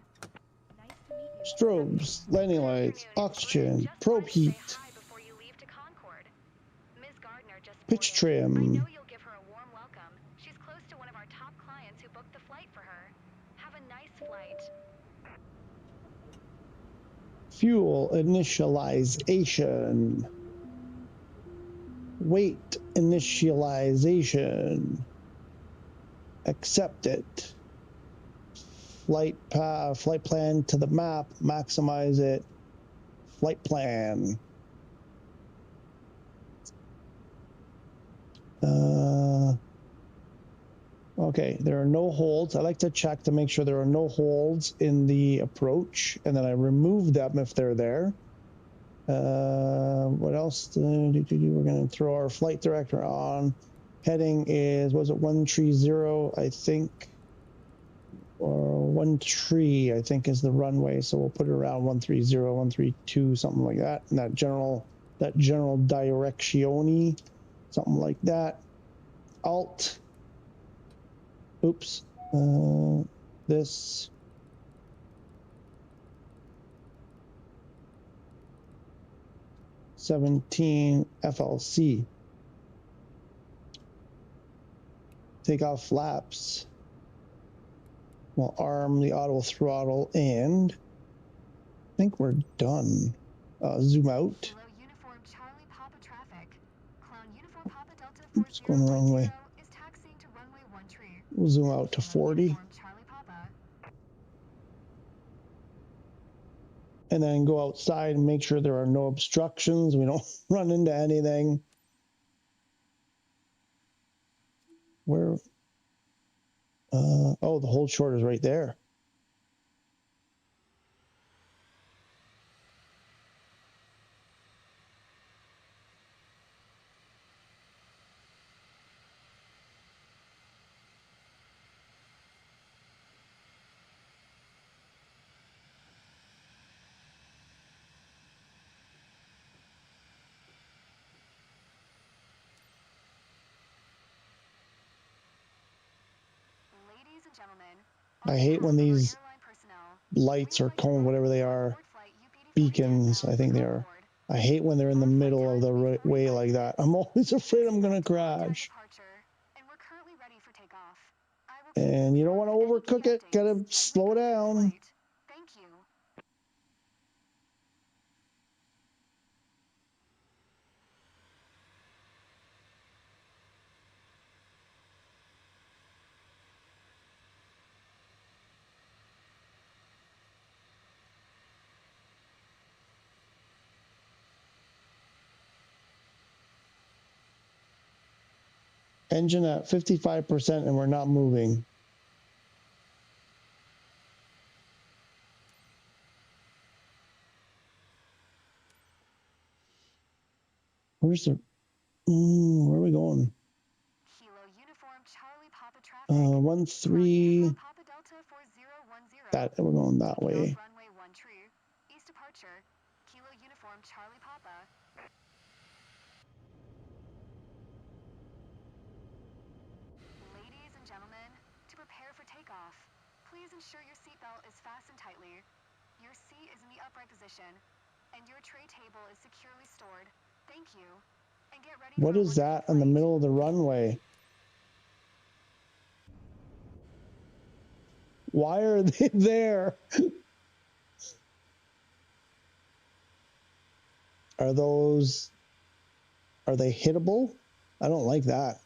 Nice to meet you. Strobes, landing lights, oxygen, probe heat, Hi before you leave to Concord. Ms. Gardner just pitch boarded. I know trim, you'll give her a warm welcome. She's close to one of our top clients who booked the flight for her. Have a nice flight. fuel initialization, weight initialization, accept it, flight plan to the map, maximize it, flight plan. Okay, there are no holds. I like to check to make sure there are no holds in the approach, and then I remove them if they're there. What else? We're going to throw our flight director on. Heading is, was it 130, I think, or 13, I think is the runway. So we'll put it around 130, 132, something like that. And that general directione, something like that. Alt. Oops. This. '17 FLC. Take off flaps. We'll arm the auto throttle, and I think we're done. Zoom out. Kilo Uniform Charlie Papa traffic. Clown Uniform Papa Delta Oops, going the wrong way. 4010 is taxiing to runway 13. We'll zoom out to Kilo 40. Uniform Charlie Papa. And then go outside and make sure there are no obstructions. We don't run into anything. Where? Oh, the hold short is right there. Ladies and gentlemen, I hate when these lights or cone, whatever they are, beacons, I think they are. I hate when they're in the middle of the way like that. I'm always afraid I'm going to crash. And you don't want to overcook it. Got to slow down. Thank you. Engine at 55% and we're not moving. Where's the, where are we going? Kilo Uniform Charlie Papa traffic. 13, Papa Delta 4010. that, we're going that Taking way. off runway 13. East departure. Kilo Uniform Charlie Papa. Ladies and gentlemen, to prepare for takeoff, please ensure your seatbelt is fastened tightly. Your seat is in the upright position, and your tray table is securely stored. Thank you. And get ready What for a is that in the flight. middle of the runway? Why are they there? Are they hittable? I don't like that.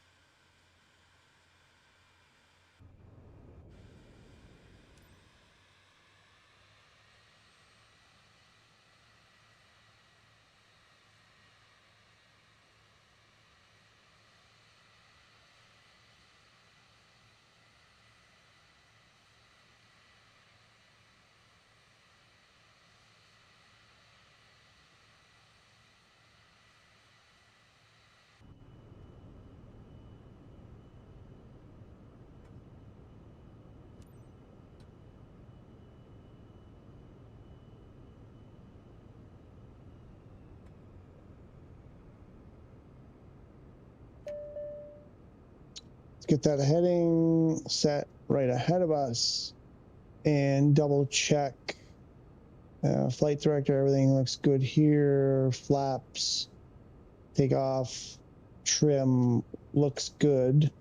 Let's get that heading set right ahead of us and double check. Flight director, everything looks good here. Flaps, takeoff, trim looks good.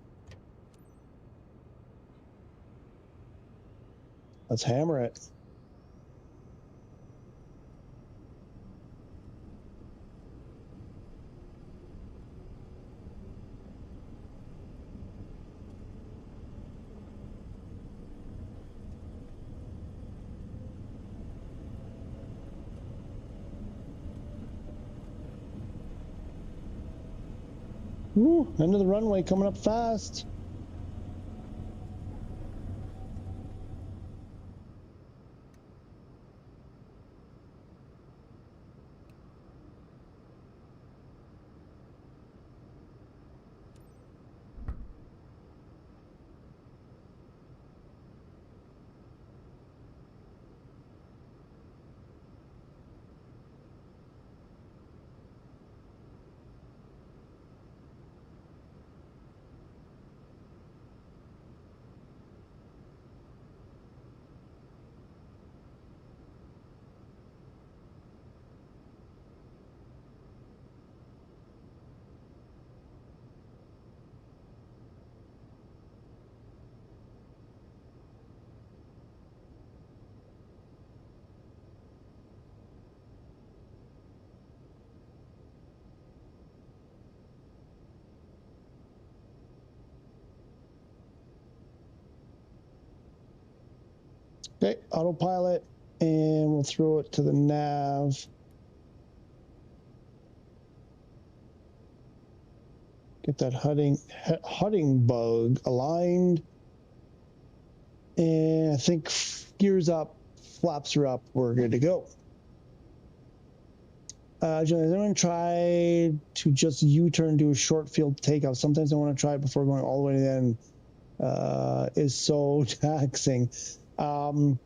Let's hammer it. Woo, end of the runway coming up fast. Okay, autopilot, and we'll throw it to the nav. Get that hudding bug aligned. And I think gears up, flaps are up, we're good to go. Has anyone tried to just U-turn, do a short field takeoff? Sometimes I want to try it before going all the way to the end. Is so taxing. I'm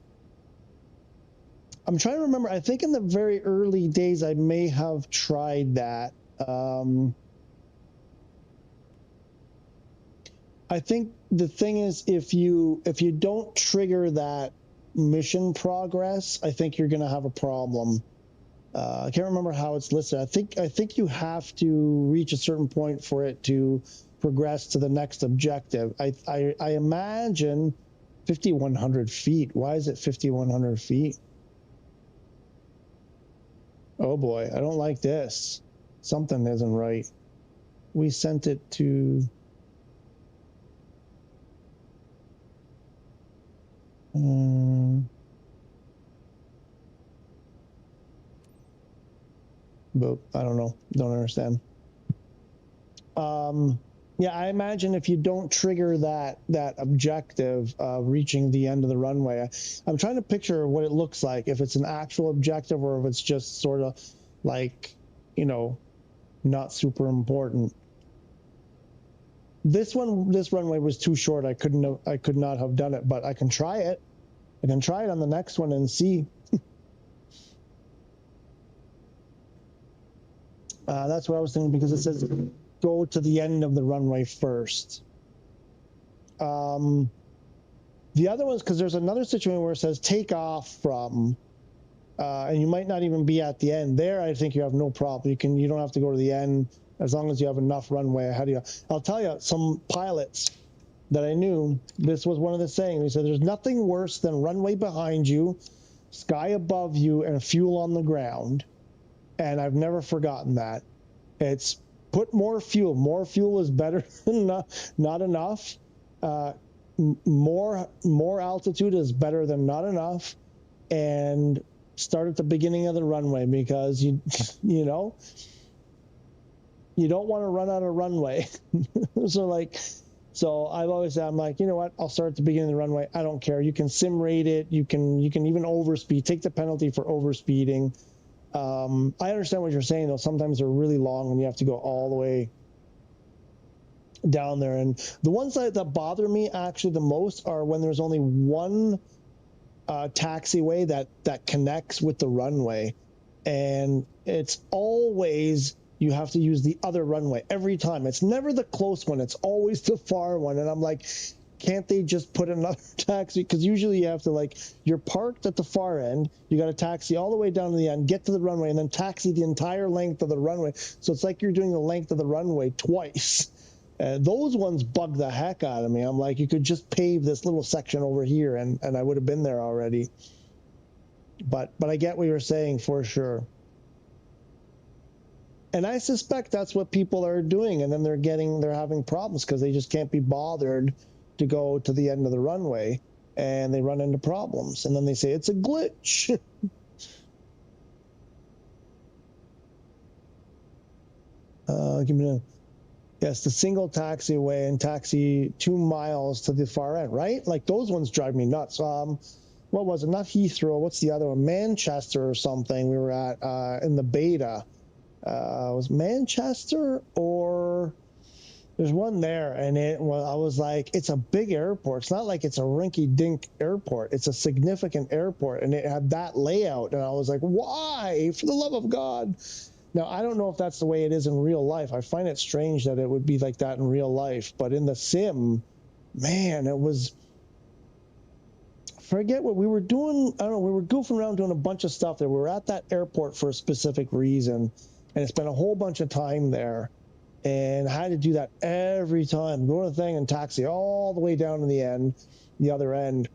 trying to remember. I think in the very early days, I may have tried that. I think the thing is, if you don't trigger that mission progress, I think you're going to have a problem. I can't remember how it's listed. I think you have to reach a certain point for it to progress to the next objective. I imagine 5,100 feet. Why is it 5,100 feet? Oh boy, I don't like this. Something isn't right. We sent it to... but I don't know. Don't understand. Yeah, I imagine if you don't trigger that objective of reaching the end of the runway, I'm trying to picture what it looks like, if it's an actual objective or if it's just sort of like, you know, not super important. This runway was too short. I could not have done it, but I can try it. I can try it on the next one and see. That's what I was thinking, because it says go to the end of the runway first. The other ones, because there's another situation where it says take off from, and you might not even be at the end. There, I think you have no problem. You don't have to go to the end. as long as you have enough runway ahead of you. I'll tell you, some pilots that I knew, this was one of the sayings. He said, there's nothing worse than runway behind you, sky above you, and fuel on the ground. And I've never forgotten that. It's put more fuel. More fuel is better than not enough. More altitude is better than not enough. And start at the beginning of the runway, because you know, you don't want to run out of runway. So I've always said, I'm like, you know what? I'll start at the beginning of the runway. I don't care. You can sim rate it. You can even overspeed. Take the penalty for overspeeding. I understand what you're saying, though. Sometimes they're really long and you have to go all the way down there. And the ones that bother me actually the most are when there's only one taxiway that connects with the runway, and it's always you have to use the other runway every time. It's never the close one, it's always the far one. And I'm like, can't they just put another taxi? Because usually you have to, like, you're parked at the far end, you got to taxi all the way down to the end, get to the runway, and then taxi the entire length of the runway. So it's like you're doing the length of the runway twice. Those ones bug the heck out of me. I'm like, you could just pave this little section over here, and I would have been there already. But I get what you're saying for sure. And I suspect that's what people are doing, and then they're having problems because they just can't be bothered to go to the end of the runway, and they run into problems, and then they say it's a glitch. Give me a... Yes, the single taxiway and taxi 2 miles to the far end, right? Like, those ones drive me nuts. What was it? Not Heathrow. What's the other one? Manchester or something we were at in the beta. Was Manchester, or there's one there, and I was like, it's a big airport. It's not like it's a rinky-dink airport. It's a significant airport, and it had that layout, and I was like, why? For the love of God. Now, I don't know if that's the way it is in real life. I find it strange that it would be like that in real life. But in the sim, man, it was... Forget what we were doing. I don't know. We were goofing around doing a bunch of stuff there. We were at that airport for a specific reason, and spent a whole bunch of time there. And I had to do that every time. Go to the thing and taxi all the way down to the end, the other end.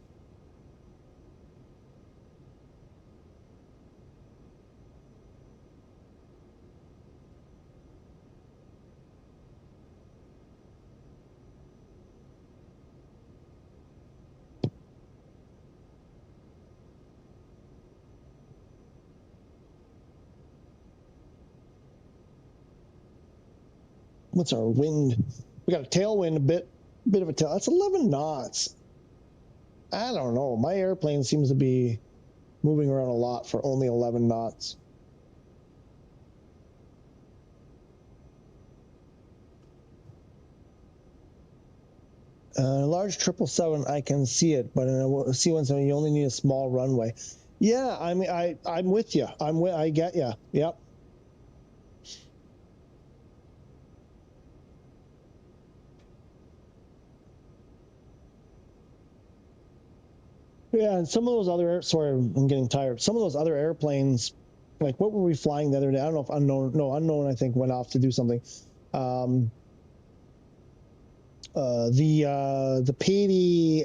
What's our wind? We got a tailwind, a bit of a tail. That's 11 knots. I don't know. My airplane seems to be moving around a lot for only 11 knots. Large 777, I can see it, but in a C-170, you only need a small runway. Yeah, I mean, I'm with you. I get you. Yep. Yeah, and some of those other, sorry, I'm getting tired. Some of those other airplanes, like, what were we flying the other day? I don't know if Unknown, I think, went off to do something. The Patey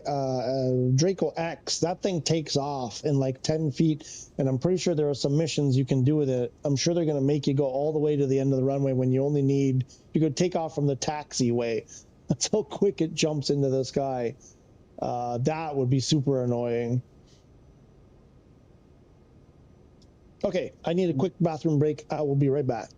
Draco X, that thing takes off in like 10 feet, and I'm pretty sure there are some missions you can do with it. I'm sure they're going to make you go all the way to the end of the runway when you only need, you could take off from the taxiway. That's how quick it jumps into the sky. That would be super annoying. Okay, I need a quick bathroom break. I will be right back.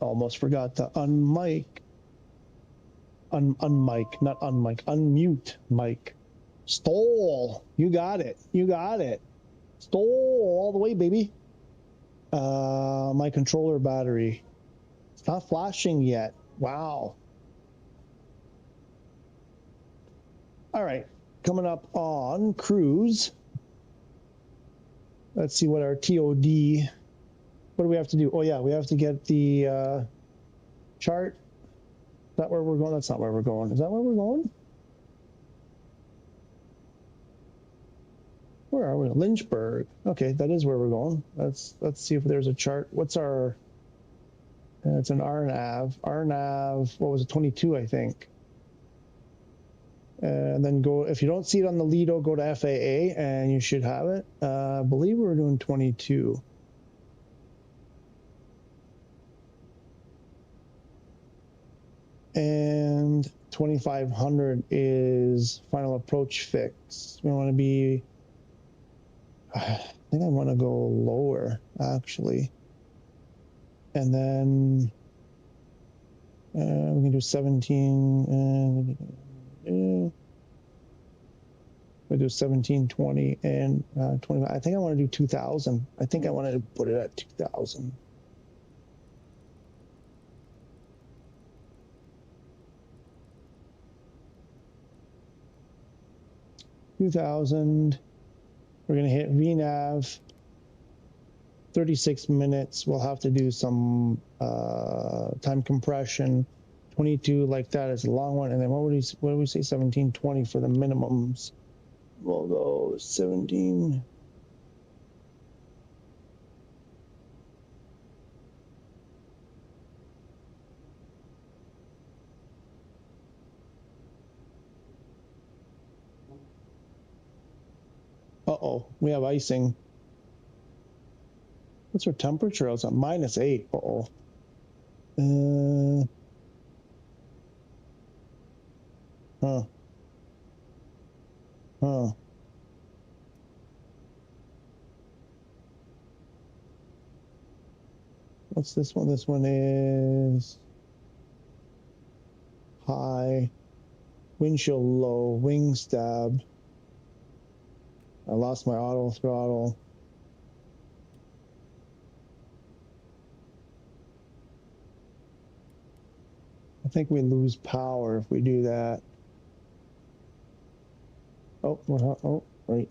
Almost forgot to unmic. Unmic, not unmic. Unmute mic. Stole. You got it. You got it. Stole all the way, baby. My controller battery. It's not flashing yet. Wow. All right. Coming up on cruise. Let's see what our TOD. What do we have to do? Oh yeah, we have to get the chart. Is that where we're going? That's not where we're going. Is that where we're going? Where are we? Lynchburg. Okay, that is where we're going. Let's see if there's a chart. What's our? It's an RNAV. RNAV. What was it? 22, I think. And then go. If you don't see it on the Lido, go to FAA, and you should have it. I believe we're doing 22. And 2500 is final approach fix. We want to be, I think I want to go lower actually. And then we can do 17, we do 17, 20, and 20. I think I want to do 2000. I think I wanted to put it at 2000. We're going to hit VNAV. 36 minutes. We'll have to do some time compression. 22 like that is a long one. And then what do we say? 1720 for the minimums. We'll go 17. Uh-oh, we have icing. What's our temperature outside? -8. Uh-oh. What's this one? This one is high. Windshield low. Wing stab. I lost my auto throttle. I think we lose power if we do that. Oh, oh, right.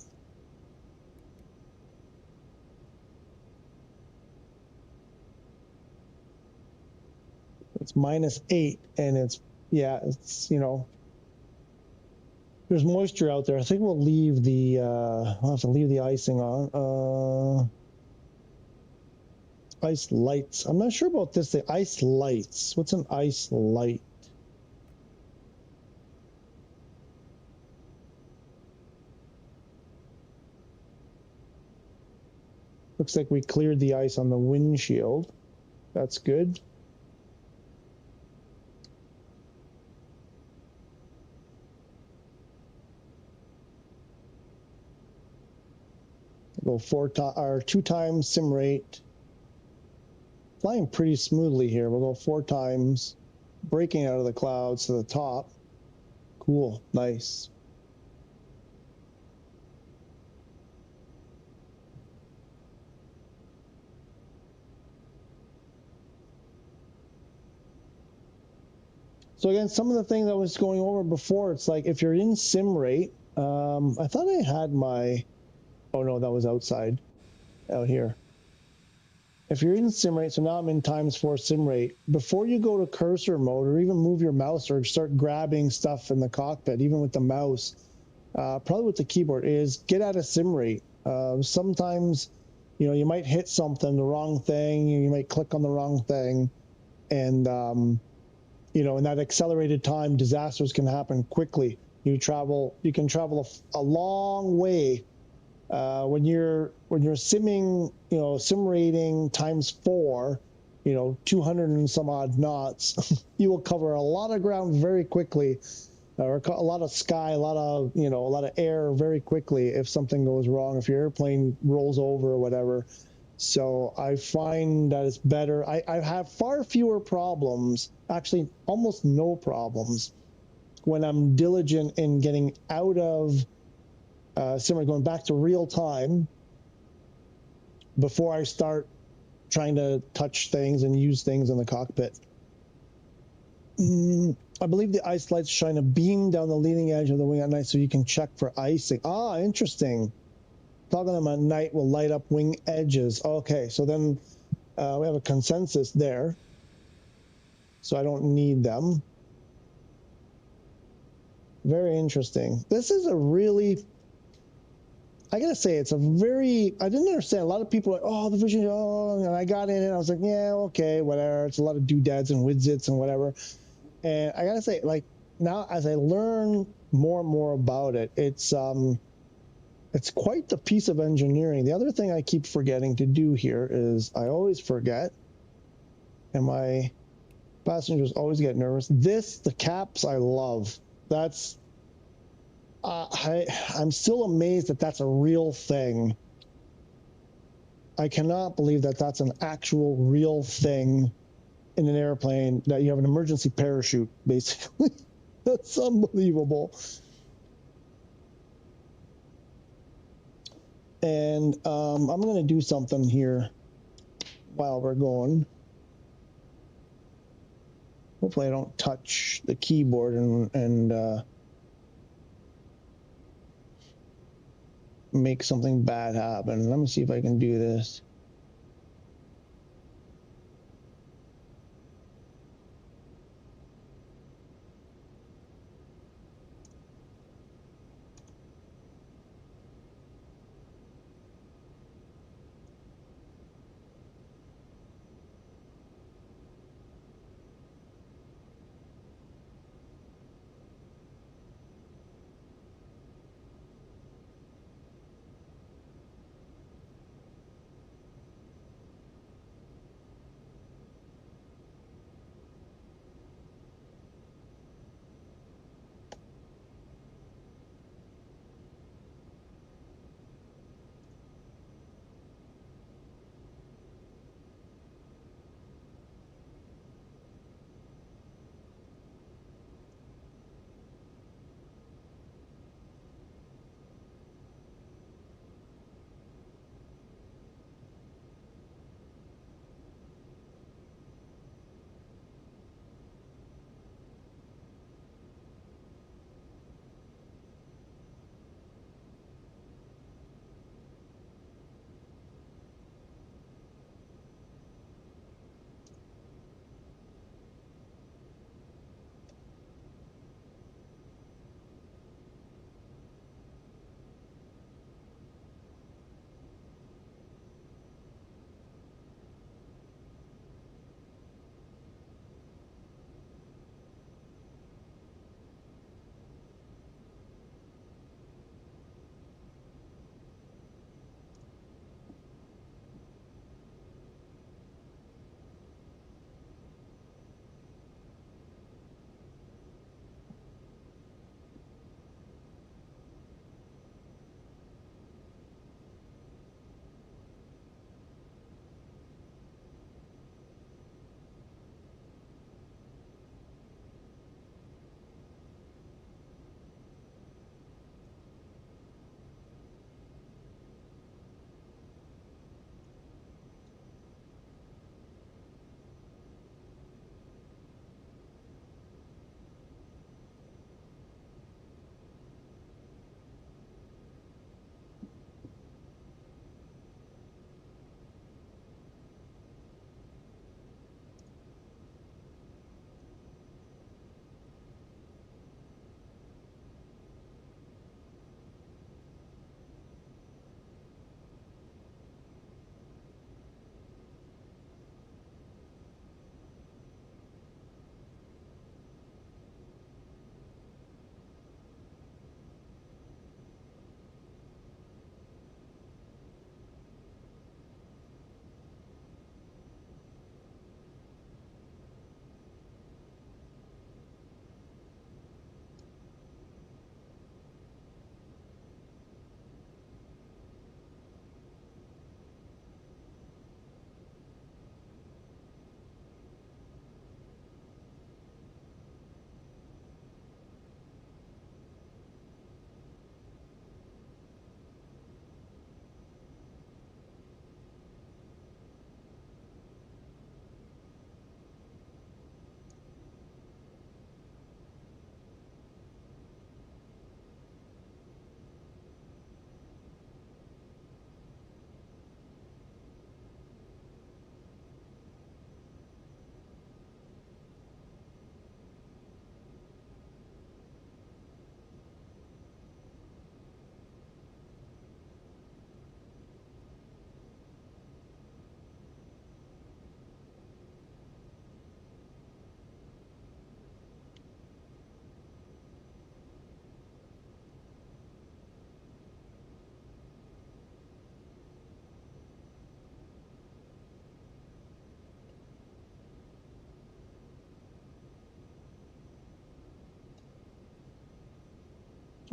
It's -8, and it's, yeah, it's, you know, there's moisture out there. I think we'll leave the, I'll have to leave the icing on. Ice lights. I'm not sure about this. The ice lights. What's an ice light? Looks like we cleared the ice on the windshield. That's good. Go 2 times sim rate. Flying pretty smoothly here. We'll go 4 times. Breaking out of the clouds to the top. Cool. Nice. So again, some of the things I was going over before, it's like if you're in sim rate, I thought I had my, oh no, that was outside, out here. If you're in sim rate, so now I'm in ×4 sim rate, before you go to cursor mode or even move your mouse or start grabbing stuff in the cockpit, even with the mouse, probably with the keyboard, is get out of sim rate. Sometimes, you know, you might hit something, the wrong thing, you might click on the wrong thing, and, you know, in that accelerated time, disasters can happen quickly. You can travel a long way. When you're simming, you know, sim rating ×4, you know, 200 and some odd knots, you will cover a lot of ground very quickly, or a lot of sky, a lot of air very quickly if something goes wrong, if your airplane rolls over or whatever. So I find that it's better. I have far fewer problems, actually almost no problems, when I'm diligent in getting out of, similar, going back to real time before I start trying to touch things and use things in the cockpit. I believe the ice lights shine a beam down the leading edge of the wing at night so you can check for icing. Ah, interesting. Toggling them at night will light up wing edges. Okay, so then we have a consensus there. So I don't need them. Very interesting. This is a really, I gotta say, it's a very, I didn't understand. A lot of people are like, oh, the vision, oh, and I got in it. I was like, yeah, okay, whatever. It's a lot of doodads and widgets and whatever. And I gotta say, like, now as I learn more and more about it, it's quite the piece of engineering. The other thing I keep forgetting to do here is I always forget, and my passengers always get nervous. The caps I love. That's, I'm still amazed that that's a real thing. I cannot believe that that's an actual real thing in an airplane, that you have an emergency parachute, basically. That's unbelievable. And I'm going to do something here while we're going. Hopefully I don't touch the keyboard and make something bad happen. Let me see if I can do this.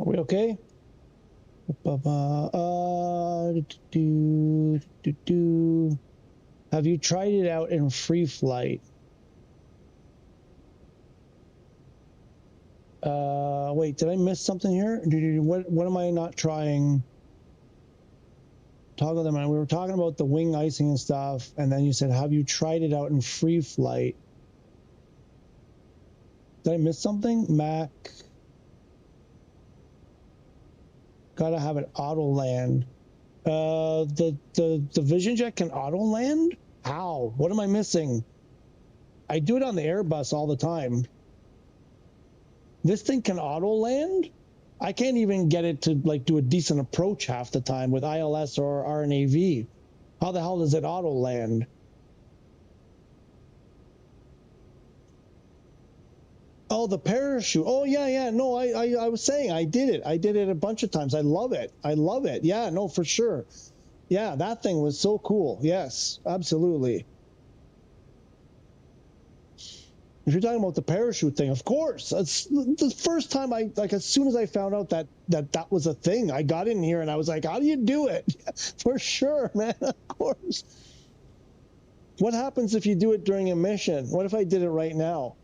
Are we okay? Have you tried it out in free flight? Wait, did I miss something here? What am I not trying? Toggle them on. We were talking about the wing icing and stuff, and then you said, have you tried it out in free flight? Did I miss something? Mac. Gotta have it auto land. The Vision Jet can auto land? How? What am I missing? I do it on the Airbus all the time. This thing can auto land? I can't even get it to like do a decent approach half the time with ILS or RNAV. How the hell does it auto land? Oh, the parachute. Oh, yeah. No, I was saying I did it. I did it a bunch of times. I love it. I love it. Yeah, no, for sure. Yeah, that thing was so cool. Yes, absolutely. If you're talking about the parachute thing, of course. That's the first time as soon as I found out that was a thing, I got in here and I was like, how do you do it? For sure, man, of course. What happens if you do it during a mission? What if I did it right now?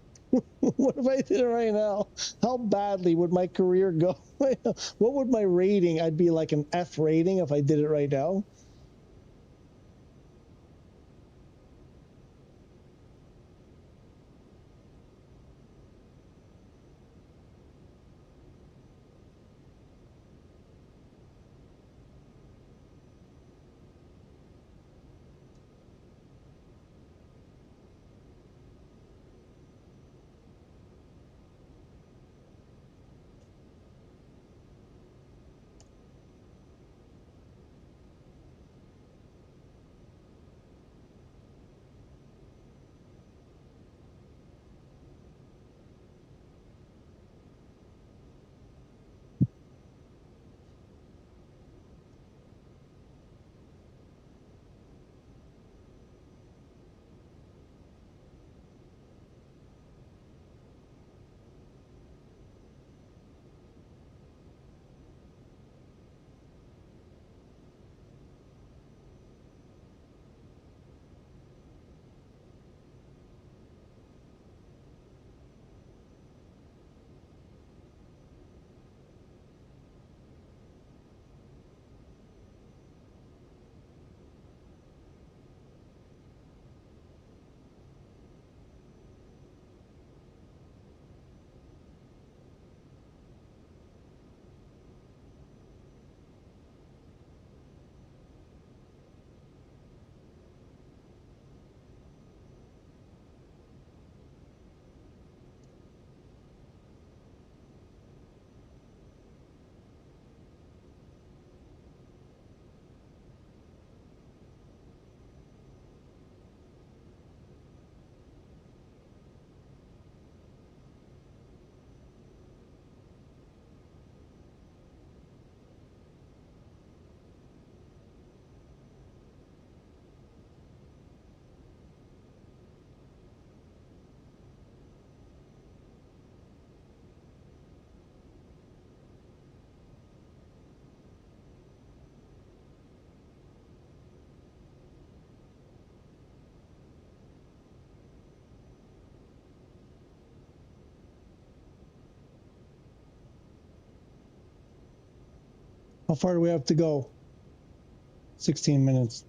What if I did it right now? How badly would my career go? What would my rating? I'd be like an F rating if I did it right now. How far do we have to go? 16 minutes.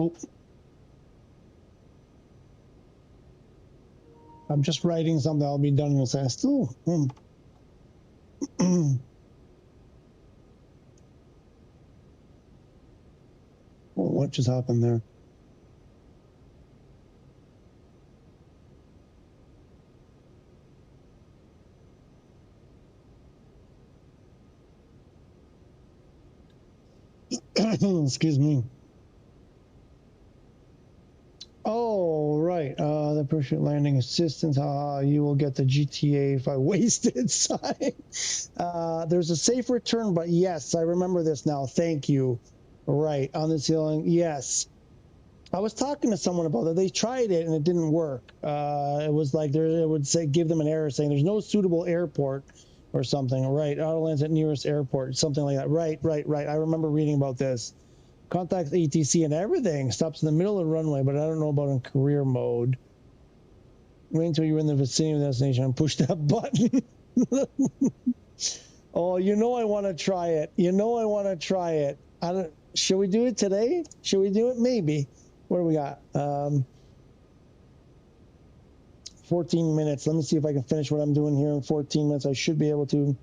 Oh, I'm just writing something. I'll be done in a second. Still. Oh, what just happened there? Excuse me. Oh, right. The parachute landing assistance. You will get the GTA if I wasted sign. There's a safe return, but yes, I remember this now. Thank you. Right. On the ceiling. Yes. I was talking to someone about that. They tried it and it didn't work. It was like it would say, give them an error saying there's no suitable airport or something. Right. Auto lands at nearest airport, something like that. Right. I remember reading about this. Contacts ATC and everything. Stops in the middle of the runway, but I don't know about in career mode. Wait until you're in the vicinity of the destination and push that button. Oh, you know I want to try it. You know I want to try it. I don't. Should we do it today? Should we do it? Maybe. What do we got? 14 minutes. Let me see if I can finish what I'm doing here in 14 minutes. I should be able to.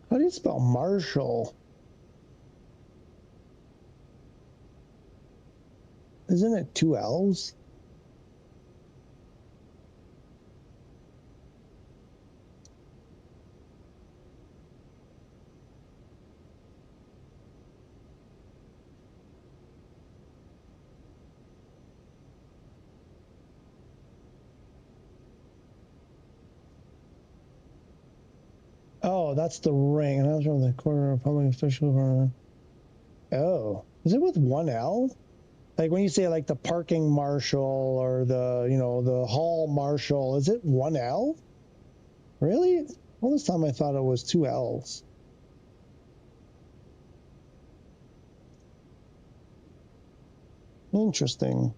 How do you spell Marshall? Isn't it two L's? Oh, that's the ring. And I was from the corner of public official. Oh, is it with one L? Like when you say like the parking marshal or the, the hall marshal, is it one L? Really? All this time I thought it was two L's. Interesting.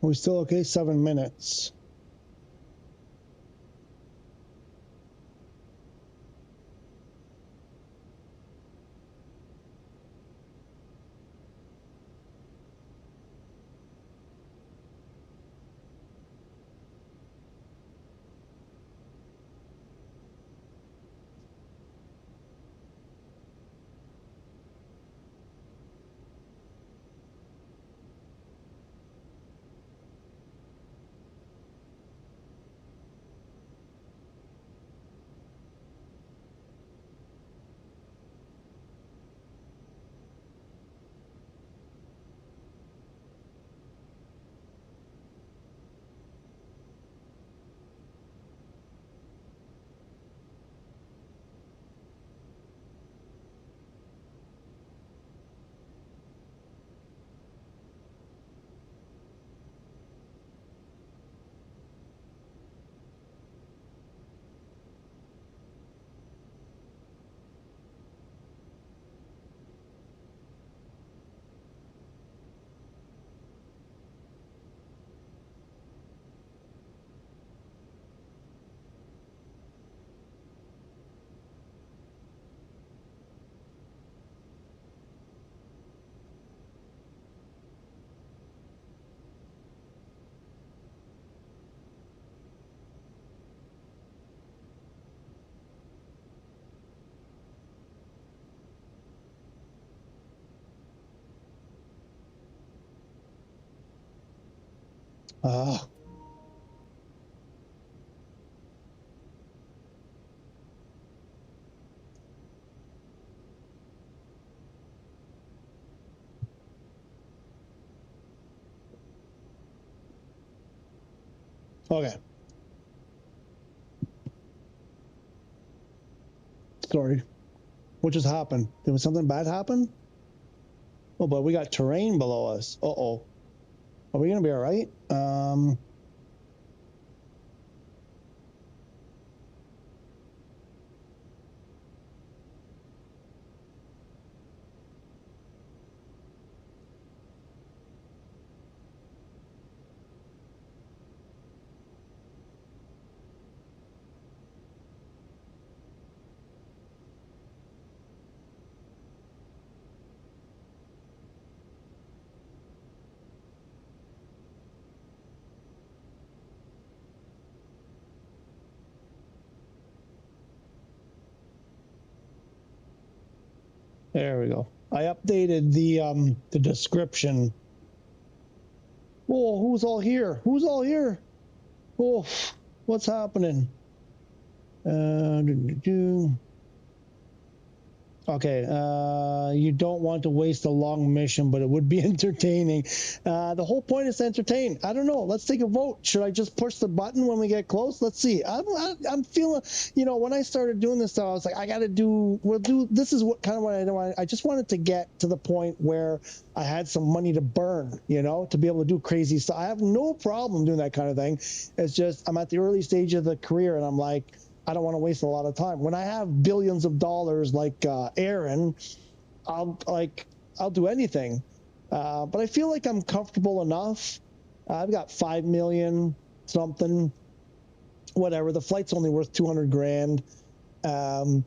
Are we still okay? 7 minutes. Ah. Okay. Sorry. What just happened? There was something bad happen? Oh, but we got terrain below us. Uh-oh. Are we gonna be all right? There we go. I updated the description. Oh, who's all here? Who's all here? Oh, what's happening? Okay, you don't want to waste a long mission, but it would be entertaining. The whole point is to entertain. I don't know. Let's take a vote. Should I just push the button when we get close? Let's see. I'm feeling, you know, when I started doing this stuff, I was like, I got to do, this is what kind of what I want. I just wanted to get to the point where I had some money to burn, you know, to be able to do crazy stuff. I have no problem doing that kind of thing. It's just, I'm at the early stage of the career and I'm like, I don't want to waste a lot of time. When I have billions of dollars like Aaron, I'll do anything. But I feel like I'm comfortable enough. I've got 5 million something, whatever. The flight's only worth 200 grand. Even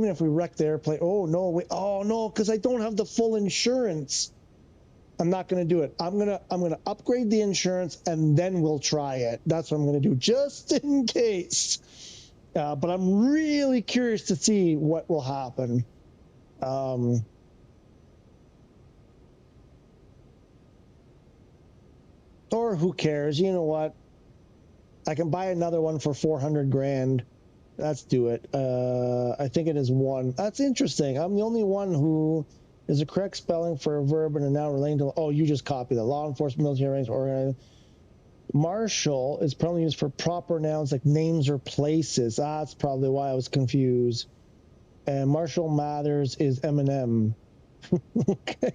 if we wreck the airplane, oh no, because I don't have the full insurance. I'm not going to do it. I'm gonna upgrade the insurance and then we'll try it. That's what I'm going to do, just in case. But I'm really curious to see what will happen. Or who cares? You know what? I can buy another one for 400 grand. Let's do it. I think it is one. That's interesting. I'm the only one who is the correct spelling for a verb and are now relating to. Oh, you just copy the law enforcement, military ranks, organized. Marshal is probably used for proper nouns like names or places. That's probably why I was confused. And Marshall Mathers is Eminem. Okay.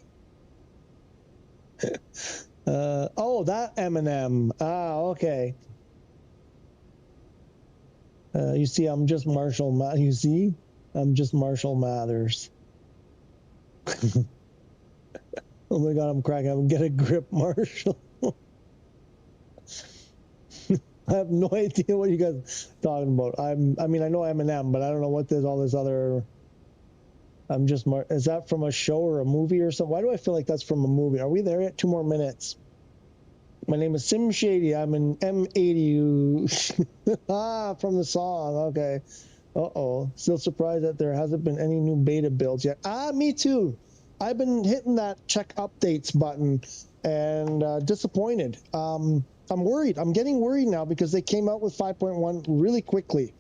Oh, that Eminem. Okay. You see, I'm just Marshall. You see, I'm just Marshall Mathers. Oh my God, I'm cracking up. Get a grip, Marshall. I have no idea what you guys are talking about. I mean, I know Eminem, but I don't know what there's all this other. I'm just is that from a show or a movie or something? Why do I feel like that's from a movie? Are we there yet? 2 more minutes. My name is Sim Shady. I'm an M80. From the song. Okay. Uh-oh. Still surprised that there hasn't been any new beta builds yet. Me too. I've been hitting that check updates button and disappointed. I'm worried. I'm getting worried now because they came out with 5.1 really quickly.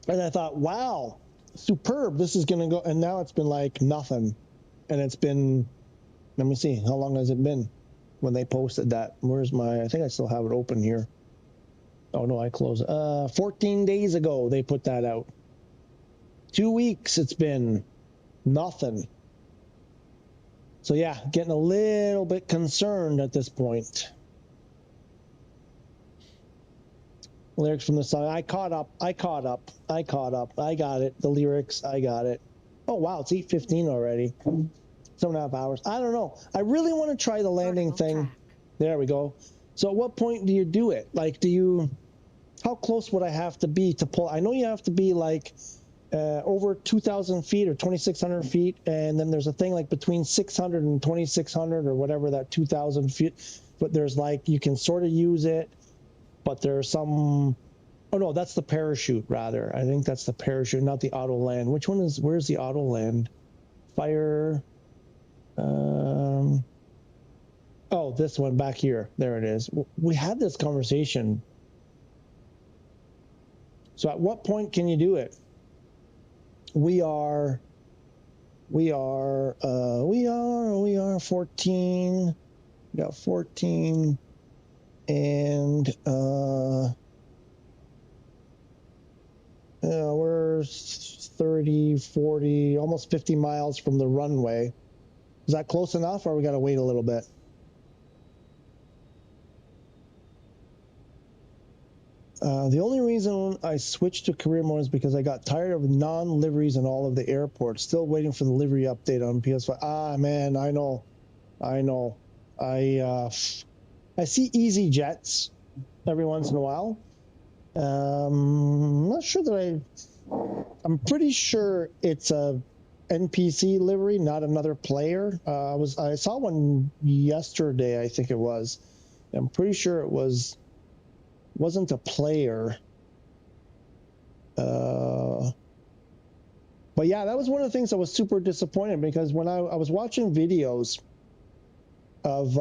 And I thought, wow, superb. This is going to go. And now it's been like nothing. And it's been, let me see, how long has it been when they posted that? Where's my, I think I still have it open here. Oh, no, I closed it. 14 days ago, they put that out. 2 weeks it's been nothing. So, yeah, getting a little bit concerned at this point. Lyrics from the song. I caught up. I got it. The lyrics, I got it. Oh, wow, it's 8:15 already. 7.5 hours. I don't know. I really want to try the landing thing. There we go. So at what point do you do it? Like, how close would I have to be to pull? I know you have to be like over 2,000 feet or 2,600 feet. And then there's a thing like between 600 and 2,600 or whatever that 2,000 feet. But there's like, you can sort of use it. But there's some, oh no, that's the parachute rather. I think that's the parachute, not the auto land. Which one is, where's the auto land? Fire, oh, this one back here. There it is. We had this conversation. So at what point can you do it? We are 14. We got 14. And we're 30, 40, almost 50 miles from the runway. Is that close enough, or we got to wait a little bit? The only reason I switched to career mode is because I got tired of non-liveries in all of the airports. Still waiting for the livery update on PS5. Man, I know. I see Easy Jets every once in a while. I'm not sure that I'm pretty sure it's a NPC livery, not another player. I saw one yesterday, I think it was. I'm pretty sure it wasn't a player. But yeah, that was one of the things that was super disappointing because when I was watching videos of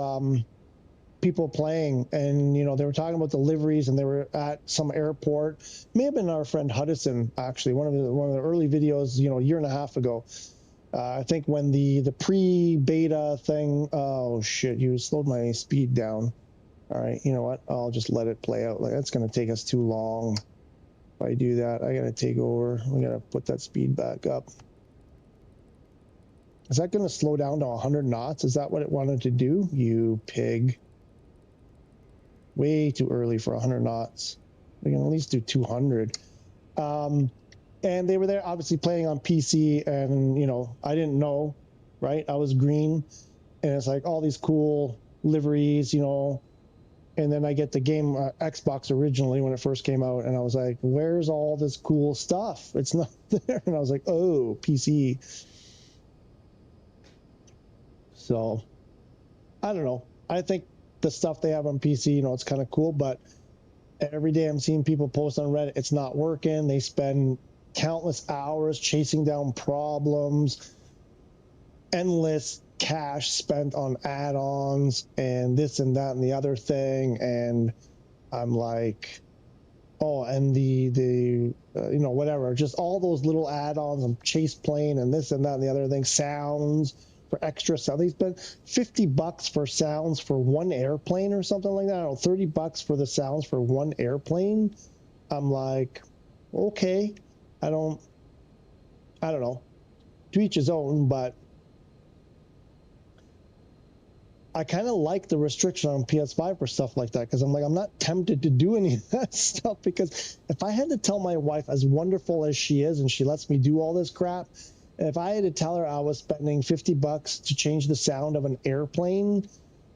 people playing, and they were talking about the liveries, and they were at some airport. May have been our friend Hudson, actually, one of the early videos, a year and a half ago. I think when the pre-beta thing. Oh shit! You slowed my speed down. All right, you know what? I'll just let it play out. Like that's going to take us too long. If I do that, I got to take over. We got to put that speed back up. Is that going to slow down to 100 knots? Is that what it wanted to do? You pig. Way too early for 100 knots. We can at least do 200. And they were there obviously playing on PC, and I didn't know, right? I was green, and it's like all these cool liveries, and then I get the game Xbox originally when it first came out, and I was like, where's all this cool stuff? It's not there. And I was like, oh, PC. So I don't know. I think the stuff they have on PC, it's kind of cool, but every day I'm seeing people post on Reddit, it's not working. They spend countless hours chasing down problems, endless cash spent on add-ons and this and that and the other thing. And I'm like, oh, and the whatever, just all those little add-ons and chase plane and this and that and the other thing, sounds for extra sound. They spent $50 for sounds for one airplane or something like that. I don't know, $30 for the sounds for one airplane. I'm like, okay, I don't know. To each his own, but I kind of like the restriction on PS5 for stuff like that, because I'm like, I'm not tempted to do any of that stuff, because if I had to tell my wife, as wonderful as she is, and she lets me do all this crap, if I had to tell her I was spending $50 to change the sound of an airplane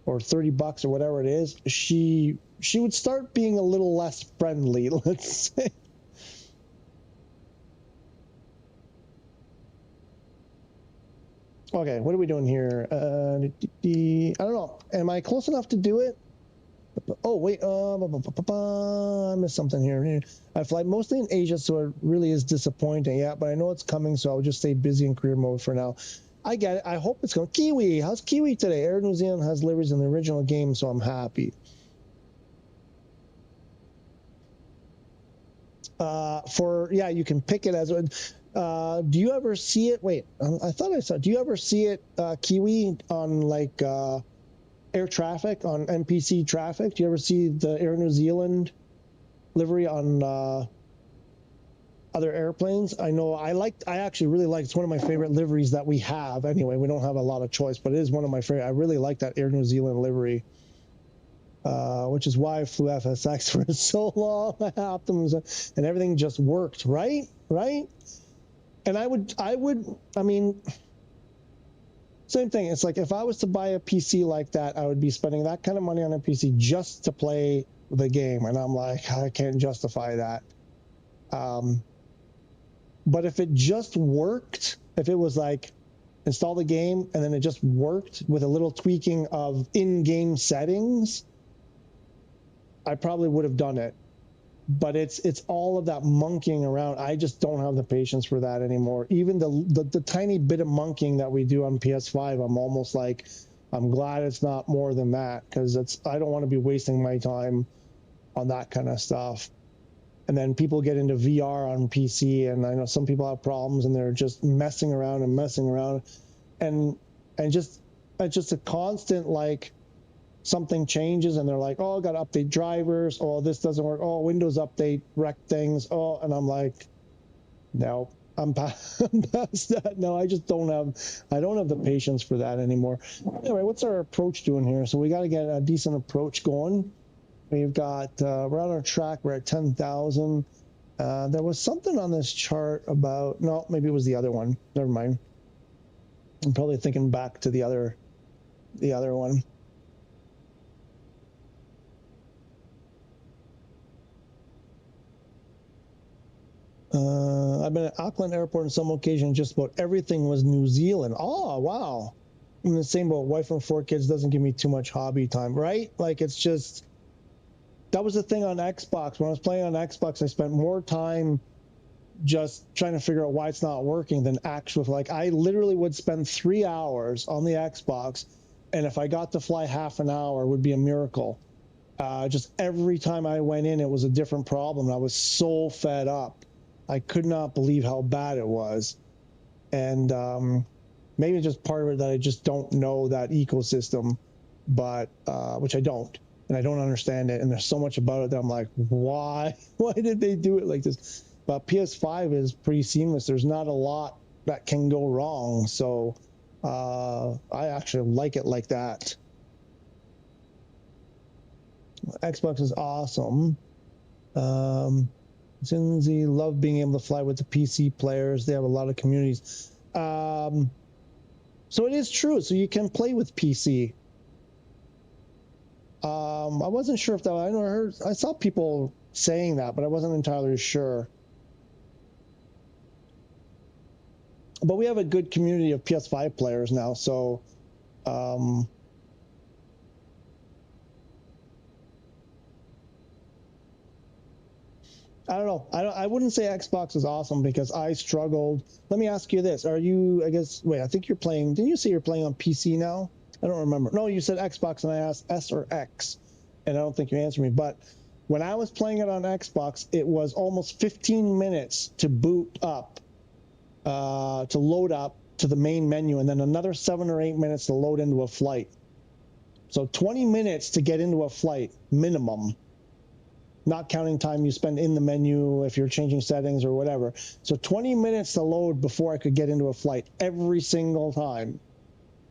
or 30 bucks or whatever it is, she would start being a little less friendly, let's say. Okay, what are we doing here? I don't know. Am I close enough to do it? Oh, wait. I missed something here. I fly mostly in Asia, so it really is disappointing. Yeah, but I know it's coming, so I'll just stay busy in career mode for now. I get it. I hope it's going. Kiwi, how's Kiwi today? Air New Zealand has liveries in the original game, so I'm happy. Yeah, you can pick it as a. Do you ever see it? Wait, I thought I saw. Do you ever see it, Kiwi, on like air traffic, on NPC traffic? Do you ever see the Air New Zealand livery on other airplanes? I know I actually really like. It's one of my favorite liveries that we have. Anyway, we don't have a lot of choice, but it is one of my favorite. I really like that Air New Zealand livery. Which is why I flew FSX for so long. Optimus and everything just worked, right? And I mean, same thing. It's like if I was to buy a PC like that, I would be spending that kind of money on a PC just to play the game. And I'm like, I can't justify that. But if it just worked, if it was like install the game and then it just worked with a little tweaking of in-game settings, I probably would have done it. But it's all of that monkeying around. I just don't have the patience for that anymore. Even the tiny bit of monkeying that we do on PS5, I'm almost like, I'm glad it's not more than that, because I don't want to be wasting my time on that kind of stuff. And then people get into VR on PC, and I know some people have problems, and they're just messing around, and just it's just a constant like. Something changes and they're like, oh, I got to update drivers. Oh, this doesn't work. Oh, Windows update wreck things. Oh, and I'm like, no, I'm past that. No, I don't have the patience for that anymore. Anyway, what's our approach doing here? So we got to get a decent approach going. We've got, we're on our track. We're at 10,000. There was something on this chart about, no, maybe it was the other one. Never mind. I'm probably thinking back to the other one. I've been at Auckland Airport on some occasion. Just about everything was New Zealand. Oh, wow. I'm in the same boat. Wife and 4 kids doesn't give me too much hobby time, right? Like, it's just, that was the thing on Xbox. When I was playing on Xbox, I spent more time just trying to figure out why it's not working than actually, like, I literally would spend 3 hours on the Xbox, and if I got to fly half an hour, it would be a miracle. Just every time I went in, it was a different problem. I was so fed up. I could not believe how bad it was. And maybe just part of it that I just don't know that ecosystem, but which I don't, and I don't understand it. And there's so much about it that I'm like, why? Why did they do it like this? But PS5 is pretty seamless. There's not a lot that can go wrong. So I actually like it like that. Xbox is awesome. Zinzi love being able to fly with the PC players. They have a lot of communities. So it is true. So you can play with PC. I wasn't sure if that. I saw people saying that, but I wasn't entirely sure. But we have a good community of PS5 players now. So. I don't know. I wouldn't say Xbox is awesome because I struggled. Let me ask you this. Are you, I guess, wait, I think you're playing, didn't you say you're playing on PC now? I don't remember. No, you said Xbox and I asked S or X, and I don't think you answered me. But when I was playing it on Xbox, it was almost 15 minutes to boot up, to load up to the main menu, and then another 7 or 8 minutes to load into a flight. So 20 minutes to get into a flight, minimum. Not counting time you spend in the menu if you're changing settings or whatever. So 20 minutes to load before I could get into a flight every single time.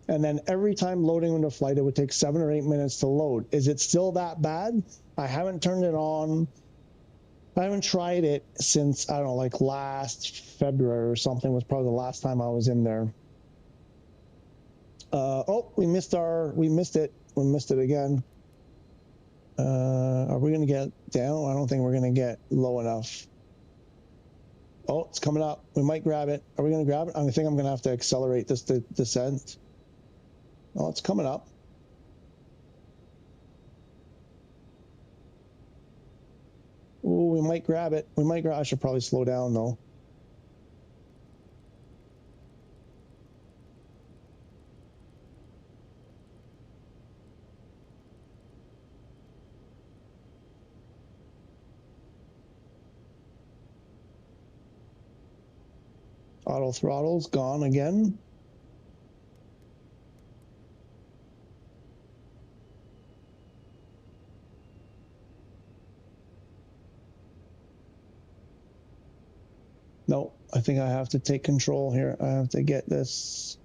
And then every time loading into a flight, it would take 7 or 8 minutes to load. Is it still that bad? I haven't turned it on. I haven't tried it since, I don't know, like last February or something was probably the last time I was in there. Oh, we missed it. we missed it again. Are we going to get down? I don't think we're going to get low enough. Oh, it's coming up. We might grab it. Are we going to grab it? I think I'm going to have to accelerate this descent. Oh, it's coming up. Ooh, we might grab it. We might grab. I should probably slow down though. Auto throttle's gone again. No, I think I have to take control here. I have to get this.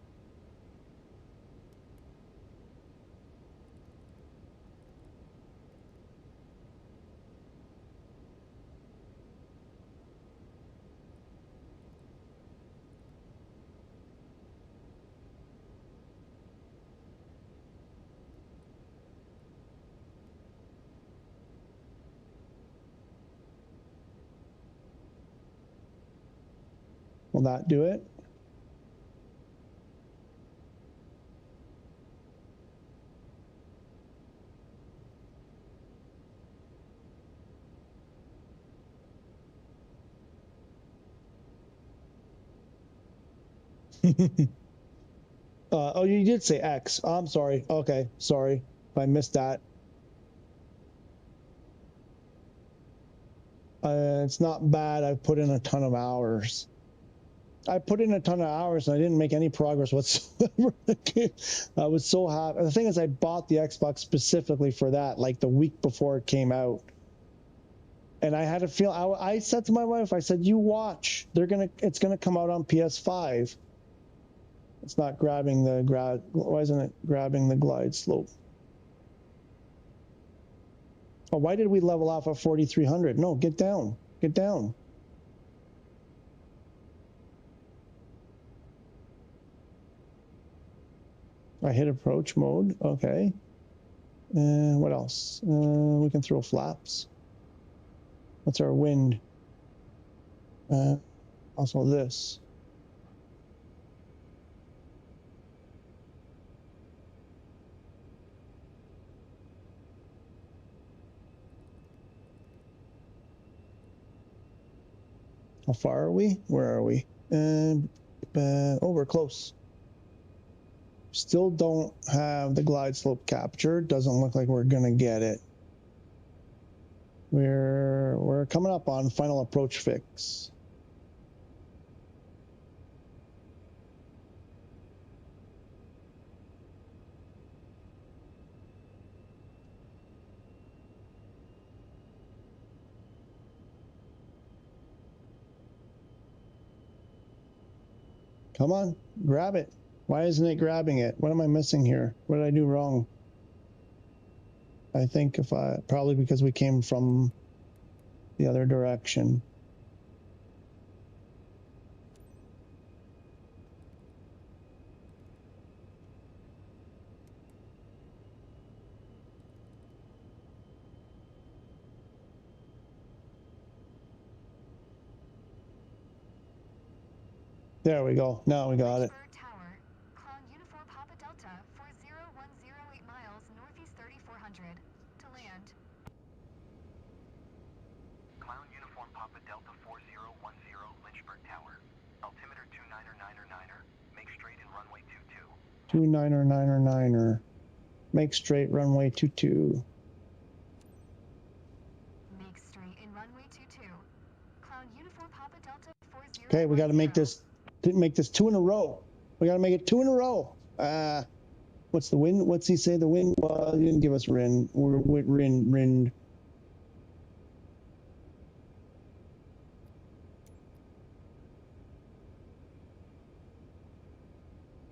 Will that do it? Oh, you did say X. Oh, I'm sorry. Okay, sorry if I missed that. It's not bad. I've put in a ton of hours. I put in a ton of hours and I didn't make any progress whatsoever. I was so happy. The thing is, I bought the Xbox specifically for that, like the week before it came out. And I had a feel. I said to my wife, I said, "You watch. It's gonna come out on PS5." It's not grabbing the Why isn't it grabbing the glide slope? Oh, why did we level off at 4,300? No, get down. Get down. I hit approach mode. Okay. And what else? We can throw flaps. What's our wind? Also this. How far are we? Where are we? Oh, we're close. Still don't have the glide slope capture. Doesn't look like we're gonna get it. We're coming up on final approach fix. Come on, grab it. Why isn't it grabbing it? What am I missing here? What did I do wrong? I think probably because we came from the other direction. There we go. Now we got it. Tower, Clown Uniform Papa Delta 40108 miles northeast 3400 to land. Clown Uniform Papa Delta 4010 Lynchburg Tower. Altimeter 299er. Make straight in runway 22. 29er. Make straight runway 22. Make straight in runway 22. Clown Uniform Papa Delta 4010. Okay, we got to make this two in a row. We got to make it two in a row. What's the wind? What's he say? The wind? Well, he didn't give us Rin. Rin.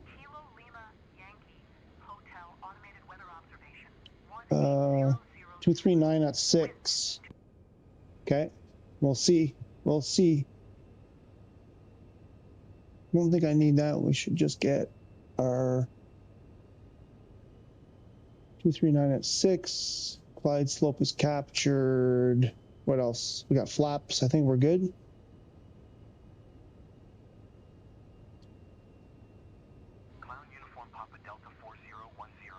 Kilo Lima Yankee Hotel automated weather observation. 239 at 6. Okay, we'll see. We'll see. I don't think I need that. We should just get our 239 at 6. Glide slope is captured. What else? We got flaps. I think we're good. Clown Uniform Papa Delta 4010.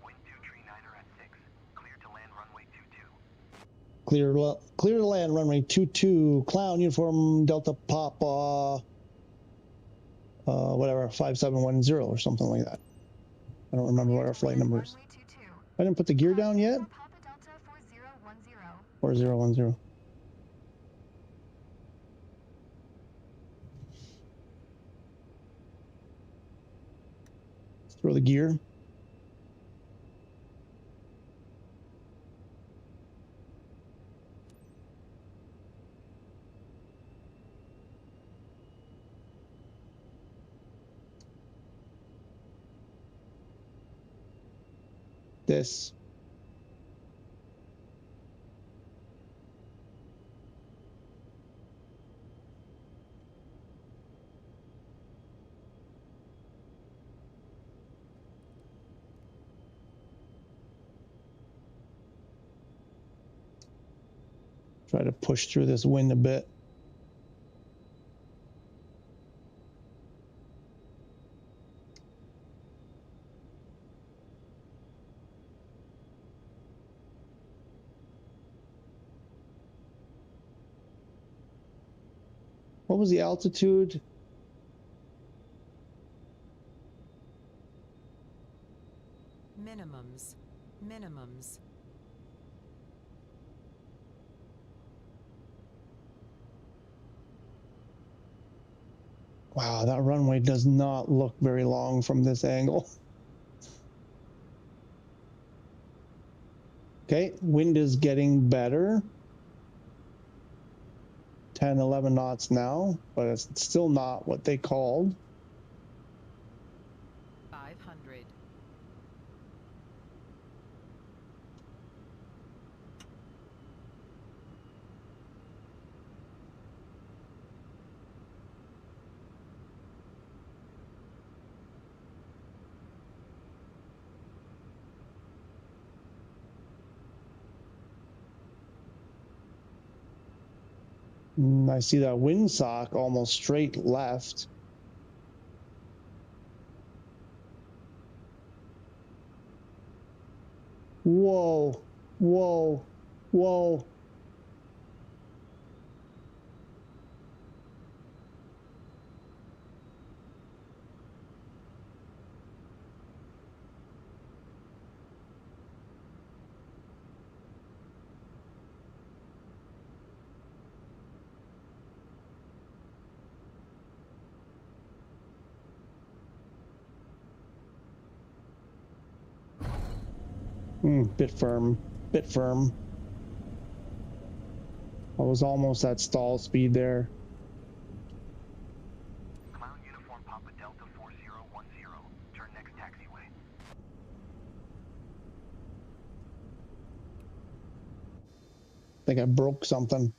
Wind 239er at 6. Clear to land runway 22. Clear to land runway 22. Clown Uniform Delta Papa. Whatever, 5710 or something like that. I don't remember what our flight number is. I didn't put the gear down yet. 4010. Let's throw the gear. This. Try to push through this wind a bit. What was the altitude? Minimums. Wow, that runway does not look very long from this angle. Okay, wind is getting better. 10, 11 knots now, but it's still not what they called. 500. I see that windsock almost straight left. Whoa, whoa, whoa. Bit firm, bit firm. I was almost at stall speed there. Clown Uniform Papa Delta 4010. Turn next taxiway. I think I broke something.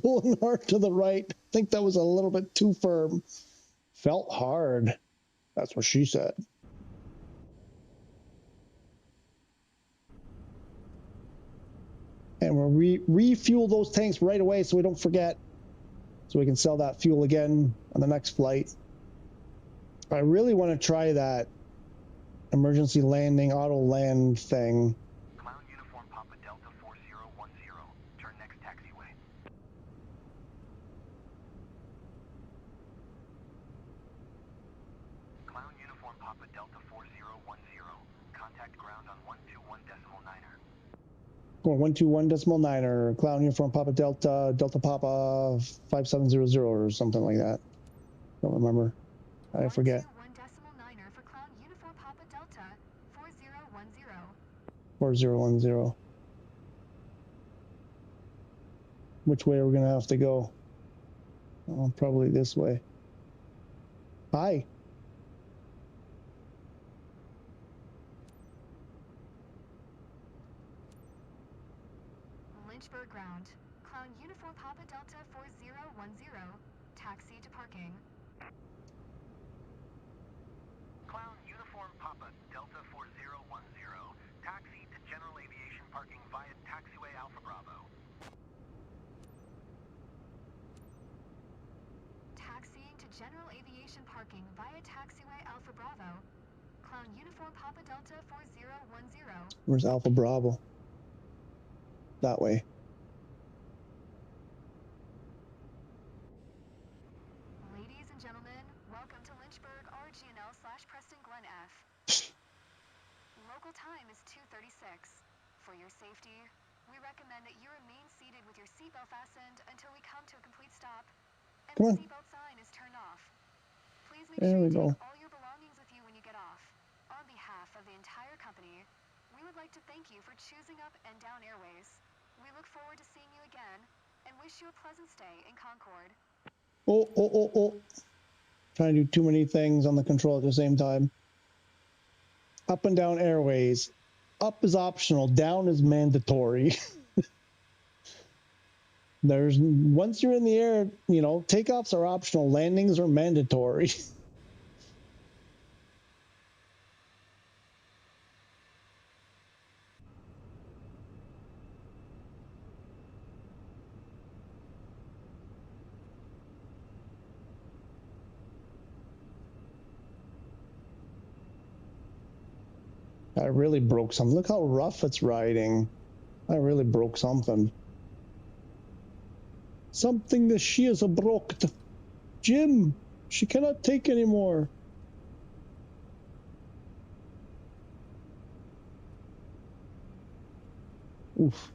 Pulling hard to the right. I think that was a little bit too firm. Felt hard. That's what she said. And we'll refuel those tanks right away so we don't forget. So we can sell that fuel again on the next flight. I really want to try that emergency landing, auto land thing. Clown Uniform Papa Delta 4010. Turn next taxiway. Clown Uniform Papa Delta 4010. Contact ground on 121.9er. Going 121.9er, Clown Uniform Papa Delta, Delta Papa 5700 or something like that. Don't remember. I forget. 121.9er for Clown Uniform Papa Delta 4010. 4010. Which way are we gonna have to go? Oh, probably this way. Hi. Lynchburg ground. Clown Uniform Papa Delta 4010. Taxi to parking. Clown Uniform Papa Delta 4010. Taxi parking via taxiway Alpha Bravo. Taxiing to general aviation parking via taxiway Alpha Bravo. Clown Uniform Papa Delta 4010. Where's Alpha Bravo? That way. Ladies and gentlemen, welcome to Lynchburg RGNL/Preston Glen F. Local time is 2:36. For your safety, we recommend that you remain seated with your seatbelt fastened until we come to a complete stop and Come the on. seatbelt sign is turned off. Please make There sure we you go. take all your belongings with you when you get off. On behalf of the entire company, we would like to thank you for choosing Up and Down Airways. We look forward to seeing you again and wish you a pleasant stay in Concord. Oh, oh, oh, oh. Trying to do too many things on the control at the same time. Up and Down Airways. Up is optional. Down is mandatory. There's once you're in the air, you know, takeoffs are optional. Landings are mandatory. I really broke something. Look how rough it's riding. I really broke something. Something that she has broke. Jim, she cannot take anymore. Oof.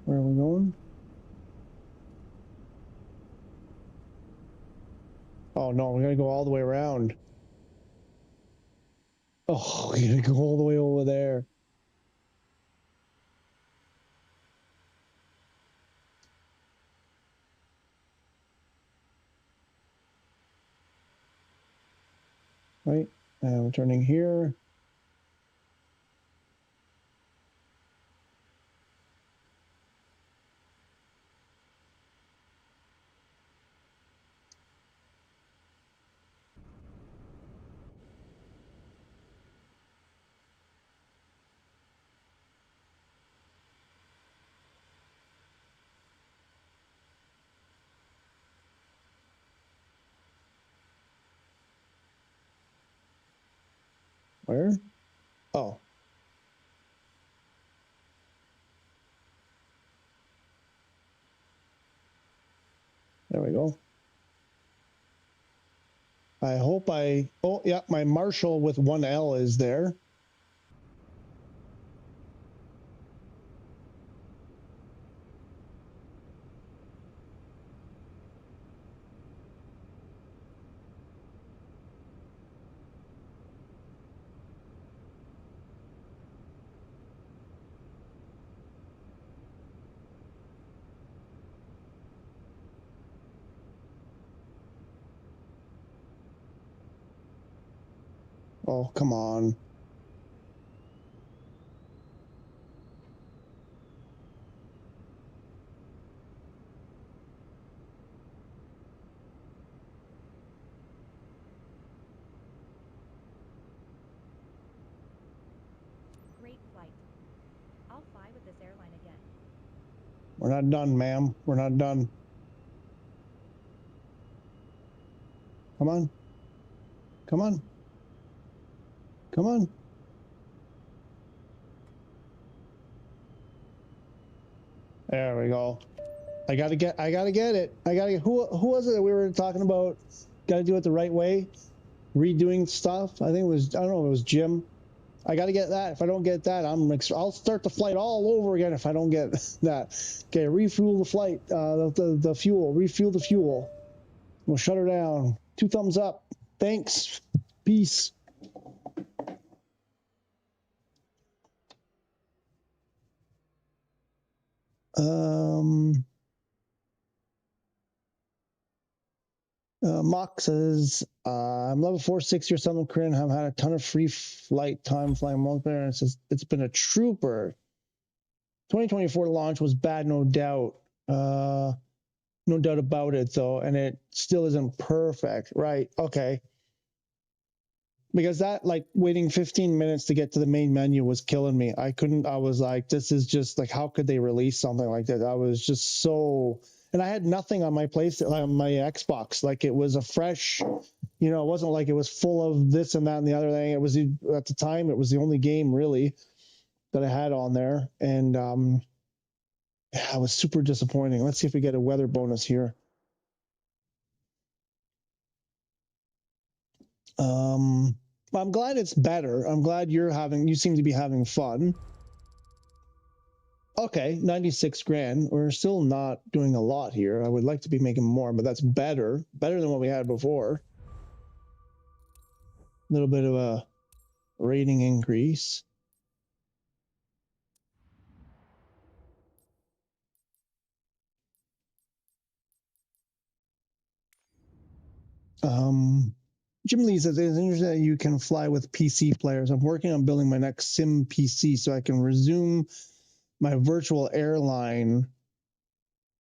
Where are we going? Oh no, we gotta go all the way around. Oh, we gotta go all the way over there. Right, and we're turning here. Where? Oh. There we go. I hope I... Oh, yeah, my Marshall with one L is there. Oh, come on. Great flight. I'll fly with this airline again. We're not done, ma'am. We're not done. Come on. Come on. Come on. There we go. I gotta get it. I gotta get, who was it that we were talking about? Gotta do it the right way. Redoing stuff. I think it was, I don't know, it was Jim. I gotta get that. If I don't get that, I'll start the flight all over again if I don't get that. Okay, refuel the flight, the fuel, refuel the fuel. We'll shut her down. 2 thumbs up. Thanks. Peace. Mock says, I'm level 460 or something, Korean. I've had a ton of free flight time flying multiplayer, and it says it's been a trooper. 2024 launch was bad, no doubt. No doubt about it, though, and it still isn't perfect. Right, okay. Because that, like, waiting 15 minutes to get to the main menu was killing me. I was like, this is just, like, how could they release something like that? I was just so... And I had nothing on my on my Xbox. Like, it was a fresh, it wasn't like it was full of this and that and the other thing. It was, at the time, it was the only game, really, that I had on there. And yeah, it was super disappointing. Let's see if we get a weather bonus here. I'm glad it's better. I'm glad you seem to be having fun. Okay, 96 grand. We're still not doing a lot here. I would like to be making more, but that's better than what we had before. A little bit of a rating increase. Jim Lee says it's interesting that you can fly with PC players. I'm working on building my next sim PC so I can resume my virtual airline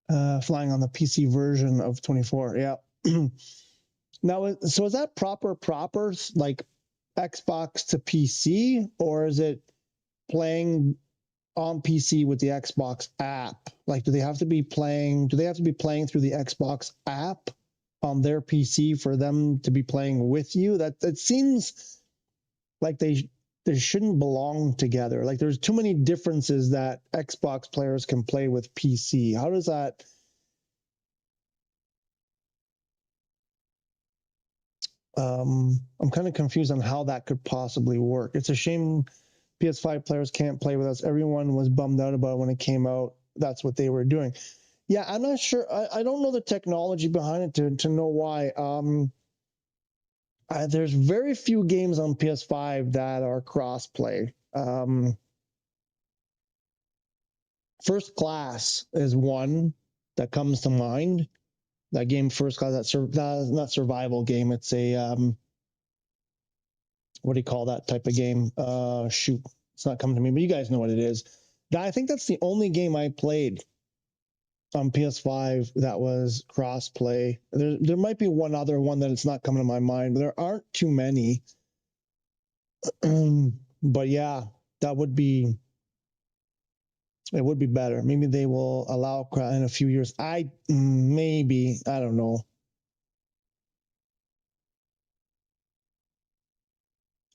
flying on the PC version of 24. Yeah. Now, so is that proper, like Xbox to PC, or is it playing on PC with the Xbox app? Like, do they have to be playing through the Xbox app on their PC for them to be playing with you? That seems like they shouldn't belong together. Like, there's too many differences that Xbox players can play with PC. How does that? I'm kind of confused on how that could possibly work. It's a shame PS5 players can't play with us. Everyone was bummed out about it when it came out. That's what they were doing. Yeah, I'm not sure. I don't know the technology behind it to know why. There's very few games on PS5 that are cross-play. First Class is one that comes to mind. That game, First Class, that's not survival game. It's a what do you call that type of game? Shoot, it's not coming to me, but you guys know what it is. I think that's the only game I played on PS5 that was cross-play. There might be one other one that it's not coming to my mind, but there aren't too many. But yeah, it would be better. Maybe they will allow in a few years. I don't know.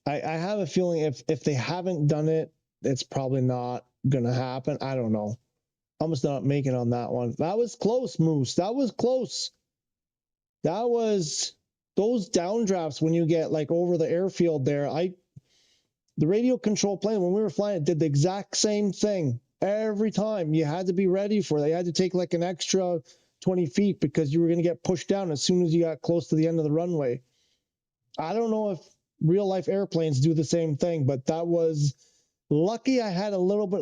I have a feeling if they haven't done it, it's probably not gonna happen. I don't know. Almost not making on that one. That was close, Moose. That was close. That was those downdrafts when you get like over the airfield there. The radio control plane when we were flying it did the exact same thing every time. You had to be ready for it. You had to take like an extra 20 feet because you were going to get pushed down as soon as you got close to the end of the runway. I don't know if real life airplanes do the same thing, but that was lucky. I had a little bit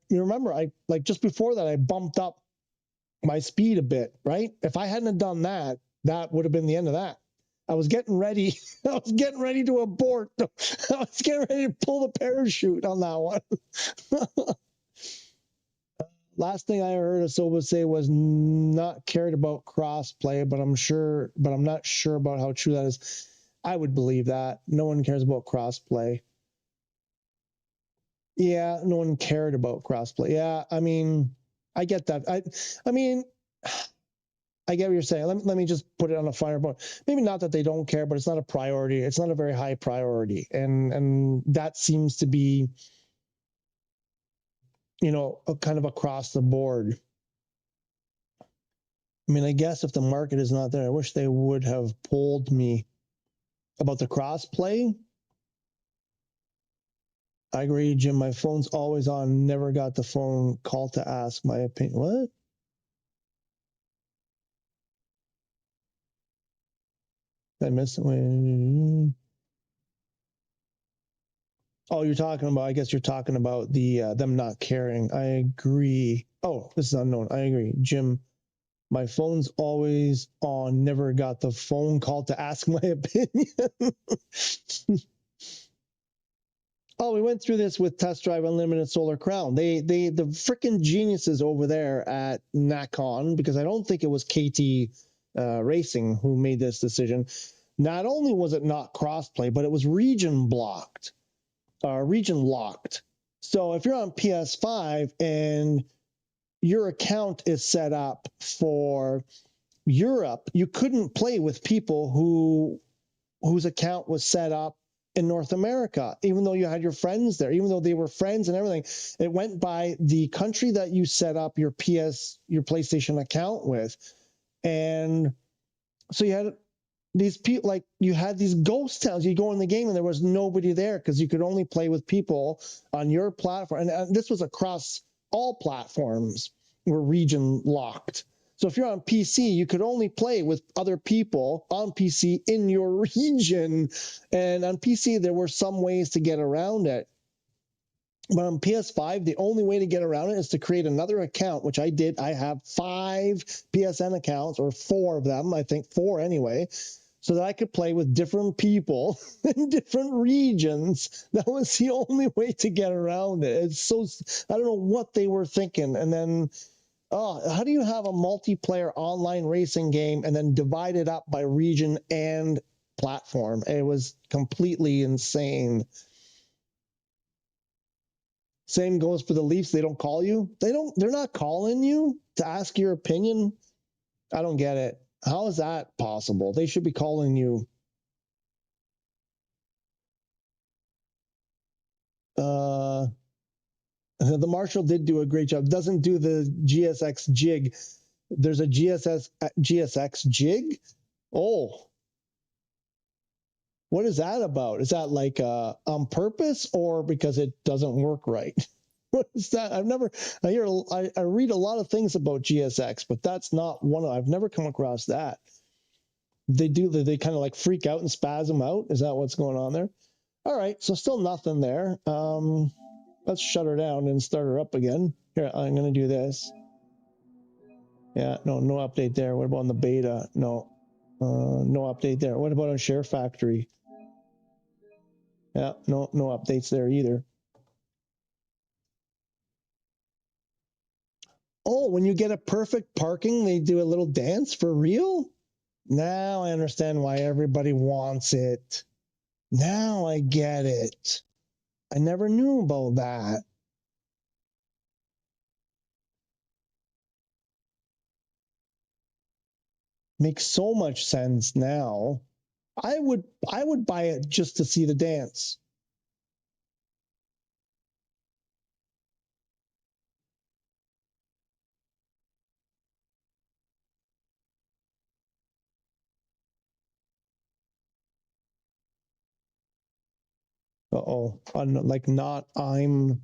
you remember I just before that I bumped up my speed a bit, right? If I hadn't have done that, that would have been the end of that. I was getting ready. I was getting ready to abort. I was getting ready to pull the parachute on that one. Last thing I heard Asoba say was not cared about crossplay, but I'm not sure about how true that is. I would believe that. No one cares about crossplay. Yeah, no one cared about crossplay. Yeah, I mean, I get that. I mean, I get what you're saying. Let me just put it on a finer point. Maybe not that they don't care, but it's not a priority. It's not a very high priority, and that seems to be, kind of across the board. I mean, I guess if the market is not there, I wish they would have polled me about the cross-play. I agree, Jim. My phone's always on. Never got the phone call to ask my opinion. What? I missed it. Oh, I guess you're talking about the them not caring. I agree. Oh, this is unknown. I agree. Jim, my phone's always on. Never got the phone call to ask my opinion. Oh, we went through this with Test Drive Unlimited Solar Crown. The freaking geniuses over there at NACON, because I don't think it was KT Racing who made this decision. Not only was it not crossplay, but it was region locked. So if you're on PS5 and your account is set up for Europe, you couldn't play with people whose account was set up in North America, even though you had your friends there, even though they were friends and everything. It went by the country that you set up your PlayStation account with. And so you had these people, like you had these ghost towns. You go in the game and there was nobody there because you could only play with people on your platform. And this was across all platforms were region locked. So if you're on PC, you could only play with other people on PC in your region. And on PC, there were some ways to get around it. But on PS5, the only way to get around it is to create another account, which I did. I have 5 PSN accounts, or 4 of them, I think 4 anyway, so that I could play with different people in different regions. That was the only way to get around it. It's so, I don't know what they were thinking. And then, how do you have a multiplayer online racing game and then divide it up by region and platform? It was completely insane. Same goes for the Leafs. They don't call you. They're not calling you to ask your opinion. I don't get it. How is that possible? They should be calling you. The Marshal did do a great job. Doesn't do the GSX jig. There's a GSX jig. Oh, what is that about? Is that like on purpose or because it doesn't work right? What is that? I read a lot of things about GSX, but that's not one of, I've never come across that. They kind of like freak out and spasm out. Is that what's going on there? All right, so still nothing there. Let's shut her down and start her up again. Here, I'm going to do this. Yeah, no update there. What about on the beta? No update there. What about on Share Factory? Yeah, no updates there either. Oh, when you get a perfect parking, they do a little dance for real? Now I understand why everybody wants it. Now I get it. I never knew about that. Makes so much sense now. I would buy it just to see the dance. Uh-oh. Like not I'm.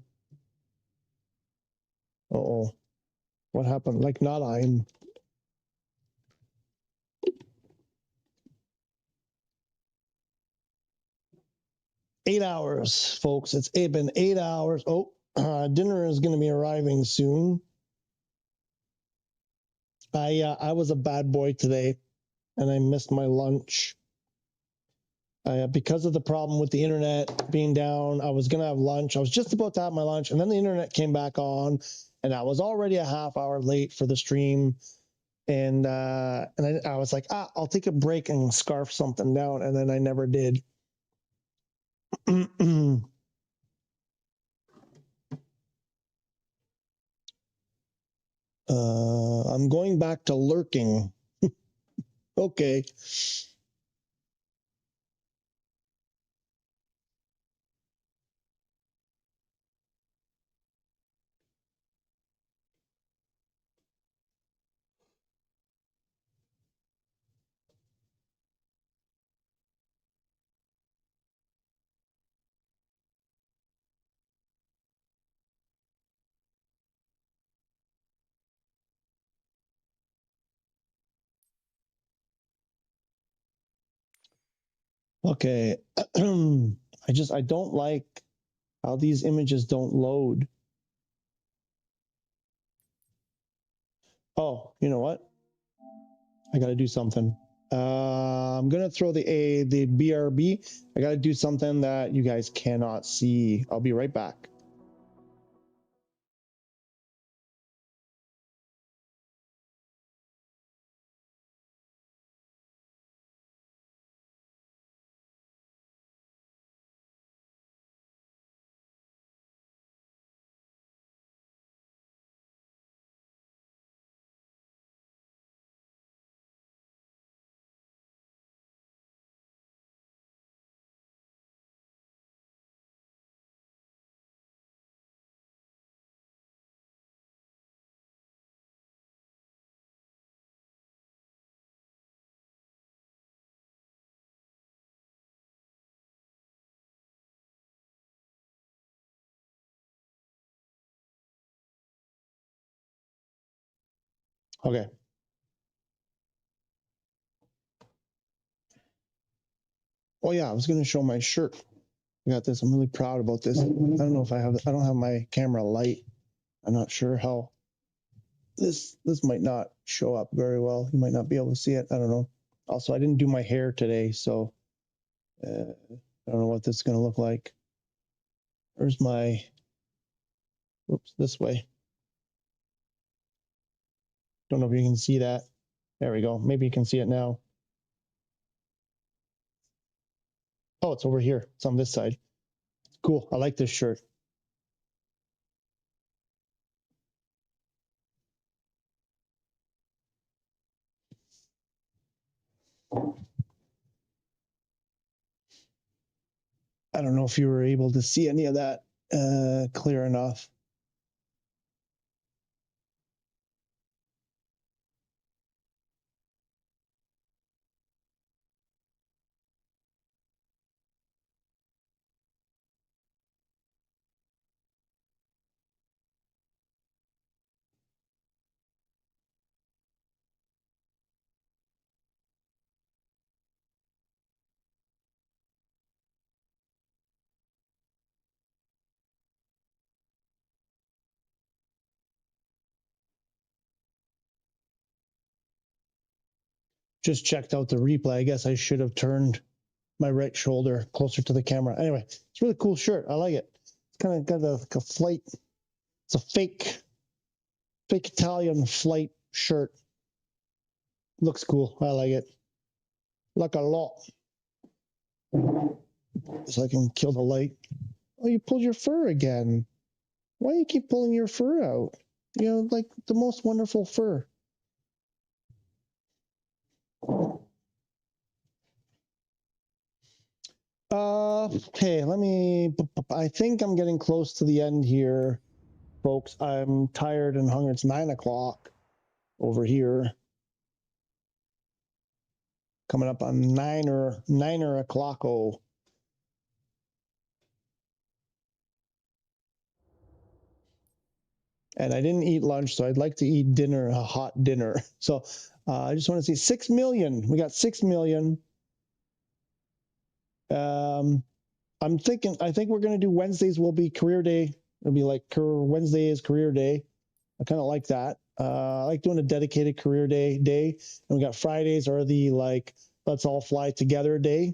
Uh-oh. What happened? Like not I'm. Eight hours, folks. It's been 8 hours. Oh, dinner is going to be arriving soon. I was a bad boy today, and I missed my lunch. Because of the problem with the internet being down, I was going to have lunch. I was just about to have my lunch, and then the internet came back on, and I was already a half hour late for the stream. And I was like, I'll take a break and scarf something down, and then I never did. I'm going back to lurking. Okay. Okay. I don't like how these images don't load. Oh, you know what? I got to do something. I'm going to throw the BRB. I got to do something that you guys cannot see. I'll be right back. Okay. Oh yeah, I was going to show my shirt. I got this. I'm really proud about this. I don't know if I don't have my camera light. I'm not sure how this might not show up very well. You might not be able to see it. I don't know. Also, I didn't do my hair today, so I don't know what this is going to look like. Where's my, oops, this way. Don't know if you can see that. There we go. Maybe you can see it now. Oh, it's over here. It's on this side. Cool. I like this shirt. I don't know if you were able to see any of that clear enough. Just checked out the replay. I guess I should have turned my right shoulder closer to the camera. Anyway, it's a really cool shirt. I like it. It's kind of got like a flight. It's a fake Italian flight shirt. Looks cool. I like it. Like a lot. So I can kill the light. Oh, you pulled your fur again. Why do you keep pulling your fur out? You know, like the most wonderful fur. Okay, I think I'm getting close to the end here, folks. I'm tired and hungry. It's 9 o'clock over here. Coming up on 9 o'clock. Oh. And I didn't eat lunch, so I'd like to eat dinner, a hot dinner. So I just want to see 6 million. We got 6 million. I think we're going to do Wednesdays will be career day. It'll be like Wednesday is career day. I kind of like that. I like doing a dedicated career day. And we got Fridays are the like, let's all fly together day.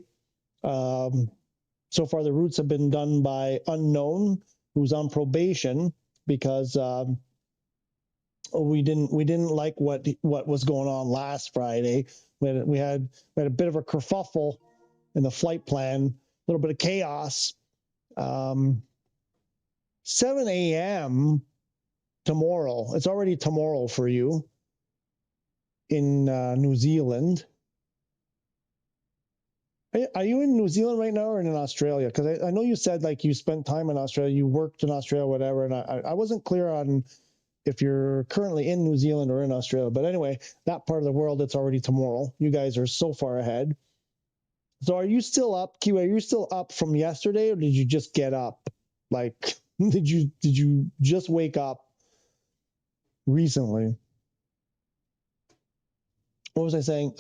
So far the routes have been done by Unknown, who's on probation because we didn't like what was going on last Friday. We had a bit of a kerfuffle in the flight plan, a little bit of chaos. 7 a.m. tomorrow. It's already tomorrow for you in New Zealand. Are you in New Zealand right now or in Australia? Because I know you said like you spent time in Australia, you worked in Australia, whatever, and I wasn't clear on if you're currently in New Zealand or in Australia. But anyway, that part of the world, it's already tomorrow. You guys are so far ahead. So are you still up, Q? Are you still up from yesterday, or did you just get up? Like, did you just wake up recently? What was I saying?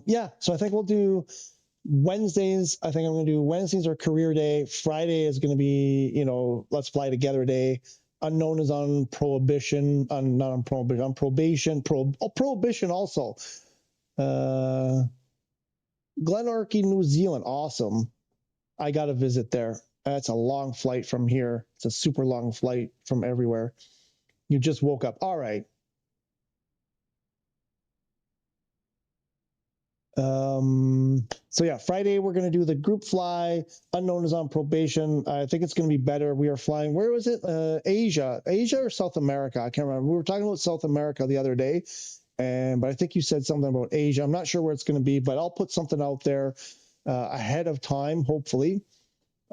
Yeah, so I think we'll do Wednesdays. I think I'm going to do Wednesdays or career day. Friday is going to be, let's fly together day. Unknown is on prohibition, not on prohibition, on probation. Prohibition also. Glenorchy, New Zealand, awesome. I got to visit there. That's a long flight from here. It's a super long flight from everywhere. You just woke up. All right. So yeah, Friday we're going to do the group fly. Unknown is on probation. I think it's going to be better. We are flying. Where was it? Asia or South America? I can't remember. We were talking about South America the other day, but I think you said something about Asia. I'm not sure where it's going to be, but I'll put something out there ahead of time, hopefully.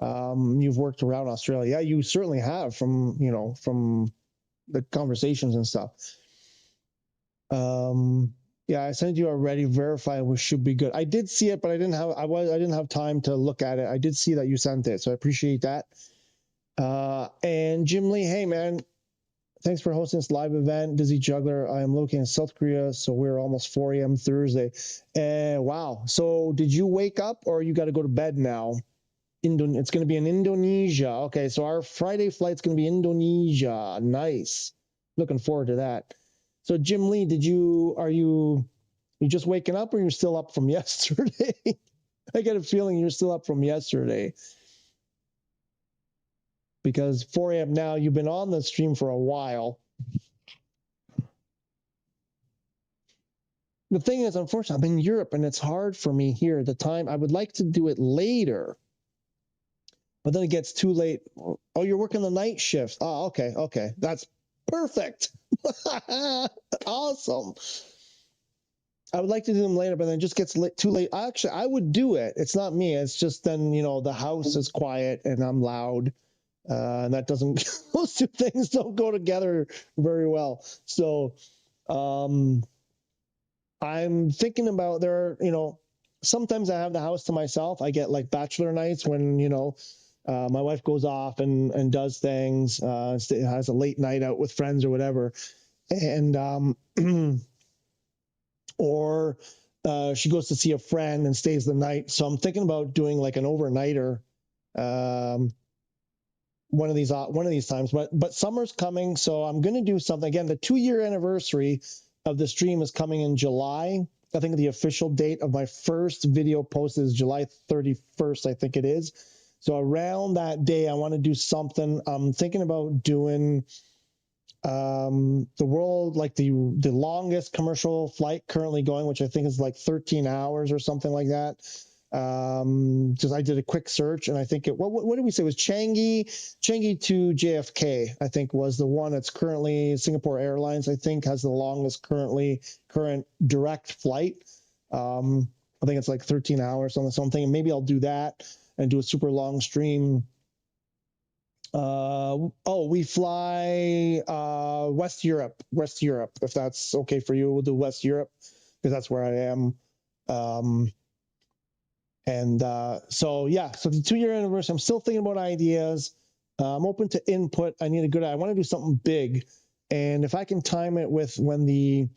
You've worked around Australia. Yeah, you certainly have from the conversations and stuff. Yeah, I sent you already. Verify, which should be good. I did see it, but I didn't have time to look at it. I did see that you sent it, so I appreciate that. And Jim Lee, hey man, thanks for hosting this live event. Dizzy Juggler, I am located in South Korea, so we're almost 4 a.m. Thursday. Wow. So did you wake up or you got to go to bed now? It's going to be in Indonesia. Okay, so our Friday flight's going to be Indonesia. Nice. Looking forward to that. So Jim Lee, are you just waking up or you're still up from yesterday? I get a feeling you're still up from yesterday. Because 4 a.m. now, you've been on the stream for a while. The thing is, unfortunately, I'm in Europe and it's hard for me here at the time. I would like to do it later, but then it gets too late. Oh, you're working the night shift. Oh, okay. That's perfect. Awesome. I would like to do them later, but then it just gets too late. Actually, I would do it. It's not me. It's just then, the house is quiet and I'm loud. And that doesn't, those two things don't go together very well. So I'm thinking about sometimes I have the house to myself. I get like bachelor nights when, my wife goes off and does things, has a late night out with friends or whatever. And, or she goes to see a friend and stays the night. So I'm thinking about doing like an overnighter one of these times. But summer's coming, so I'm going to do something. Again, the 2-year anniversary of the stream is coming in July. I think the official date of my first video post is July 31st, I think it is. So around that day, I want to do something. I'm thinking about doing the world, like the longest commercial flight currently going, which I think is like 13 hours or something like that. Just I did a quick search and I think what did we say it was Changi to JFK, I think was the one that's currently Singapore Airlines, I think has the longest current direct flight. I think it's like 13 hours on something. Maybe I'll do that and do a super long stream. We fly West Europe, if that's okay for you. We'll do West Europe because that's where I am. So the 2-year anniversary, I'm still thinking about ideas. I'm open to input. I want to do something big. And if I can time it with when the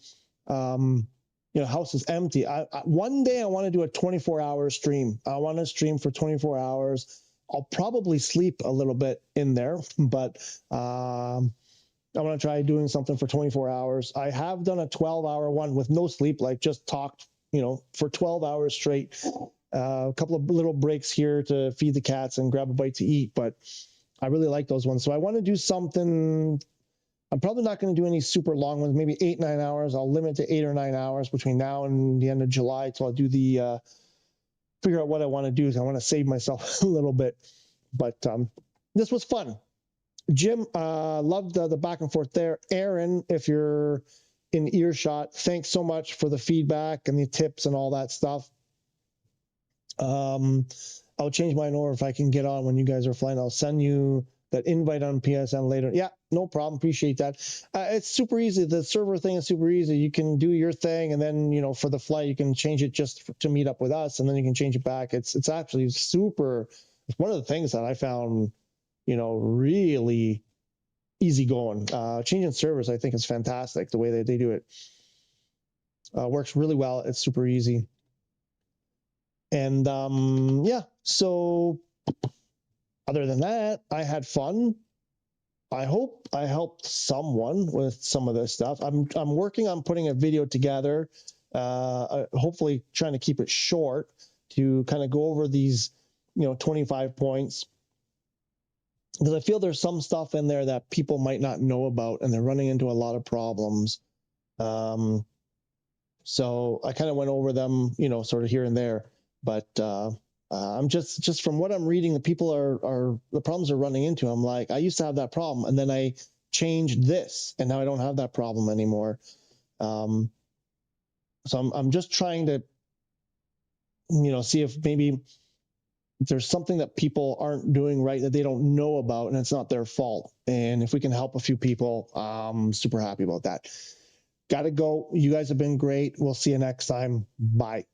house is empty, one day I want to do a 24-hour stream. I want to stream for 24 hours. I'll probably sleep a little bit in there, but I want to try doing something for 24 hours. I have done a 12-hour one with no sleep, like just talked, for 12 hours straight. A couple of little breaks here to feed the cats and grab a bite to eat, but I really like those ones. So I want to do something. I'm probably not going to do any super long ones, maybe 8-9 hours. I'll limit to 8 or 9 hours between now and the end of July till I do the figure out what I want to do. I want to save myself a little bit, but this was fun. Jim, loved the back and forth there. Aaron, if you're in earshot, thanks so much for the feedback and the tips and all that stuff. I'll change mine over if I can get on when you guys are flying. I'll send you that invite on PSN later. Yeah, no problem. Appreciate that. It's super easy. The server thing is super easy. You can do your thing, and then for the flight, you can change it just to meet up with us, and then you can change it back. It's actually super. It's one of the things that I found, really easy going. Changing servers, I think, is fantastic. The way that they do it works really well. It's super easy. And so other than that, I had fun. I hope I helped someone with some of this stuff. I'm working on putting a video together, hopefully trying to keep it short to kind of go over these, 25 points, because I feel there's some stuff in there that people might not know about, and they're running into a lot of problems. So I kind of went over them, sort of here and there, but I'm just from what I'm reading, the people are the problems they're running into. I'm like, I used to have that problem, and then I changed this, and now I don't have that problem anymore. So I'm just trying to, see if maybe there's something that people aren't doing right that they don't know about, and it's not their fault. And if we can help a few people, I'm super happy about that. Got to go. You guys have been great. We'll see you next time. Bye.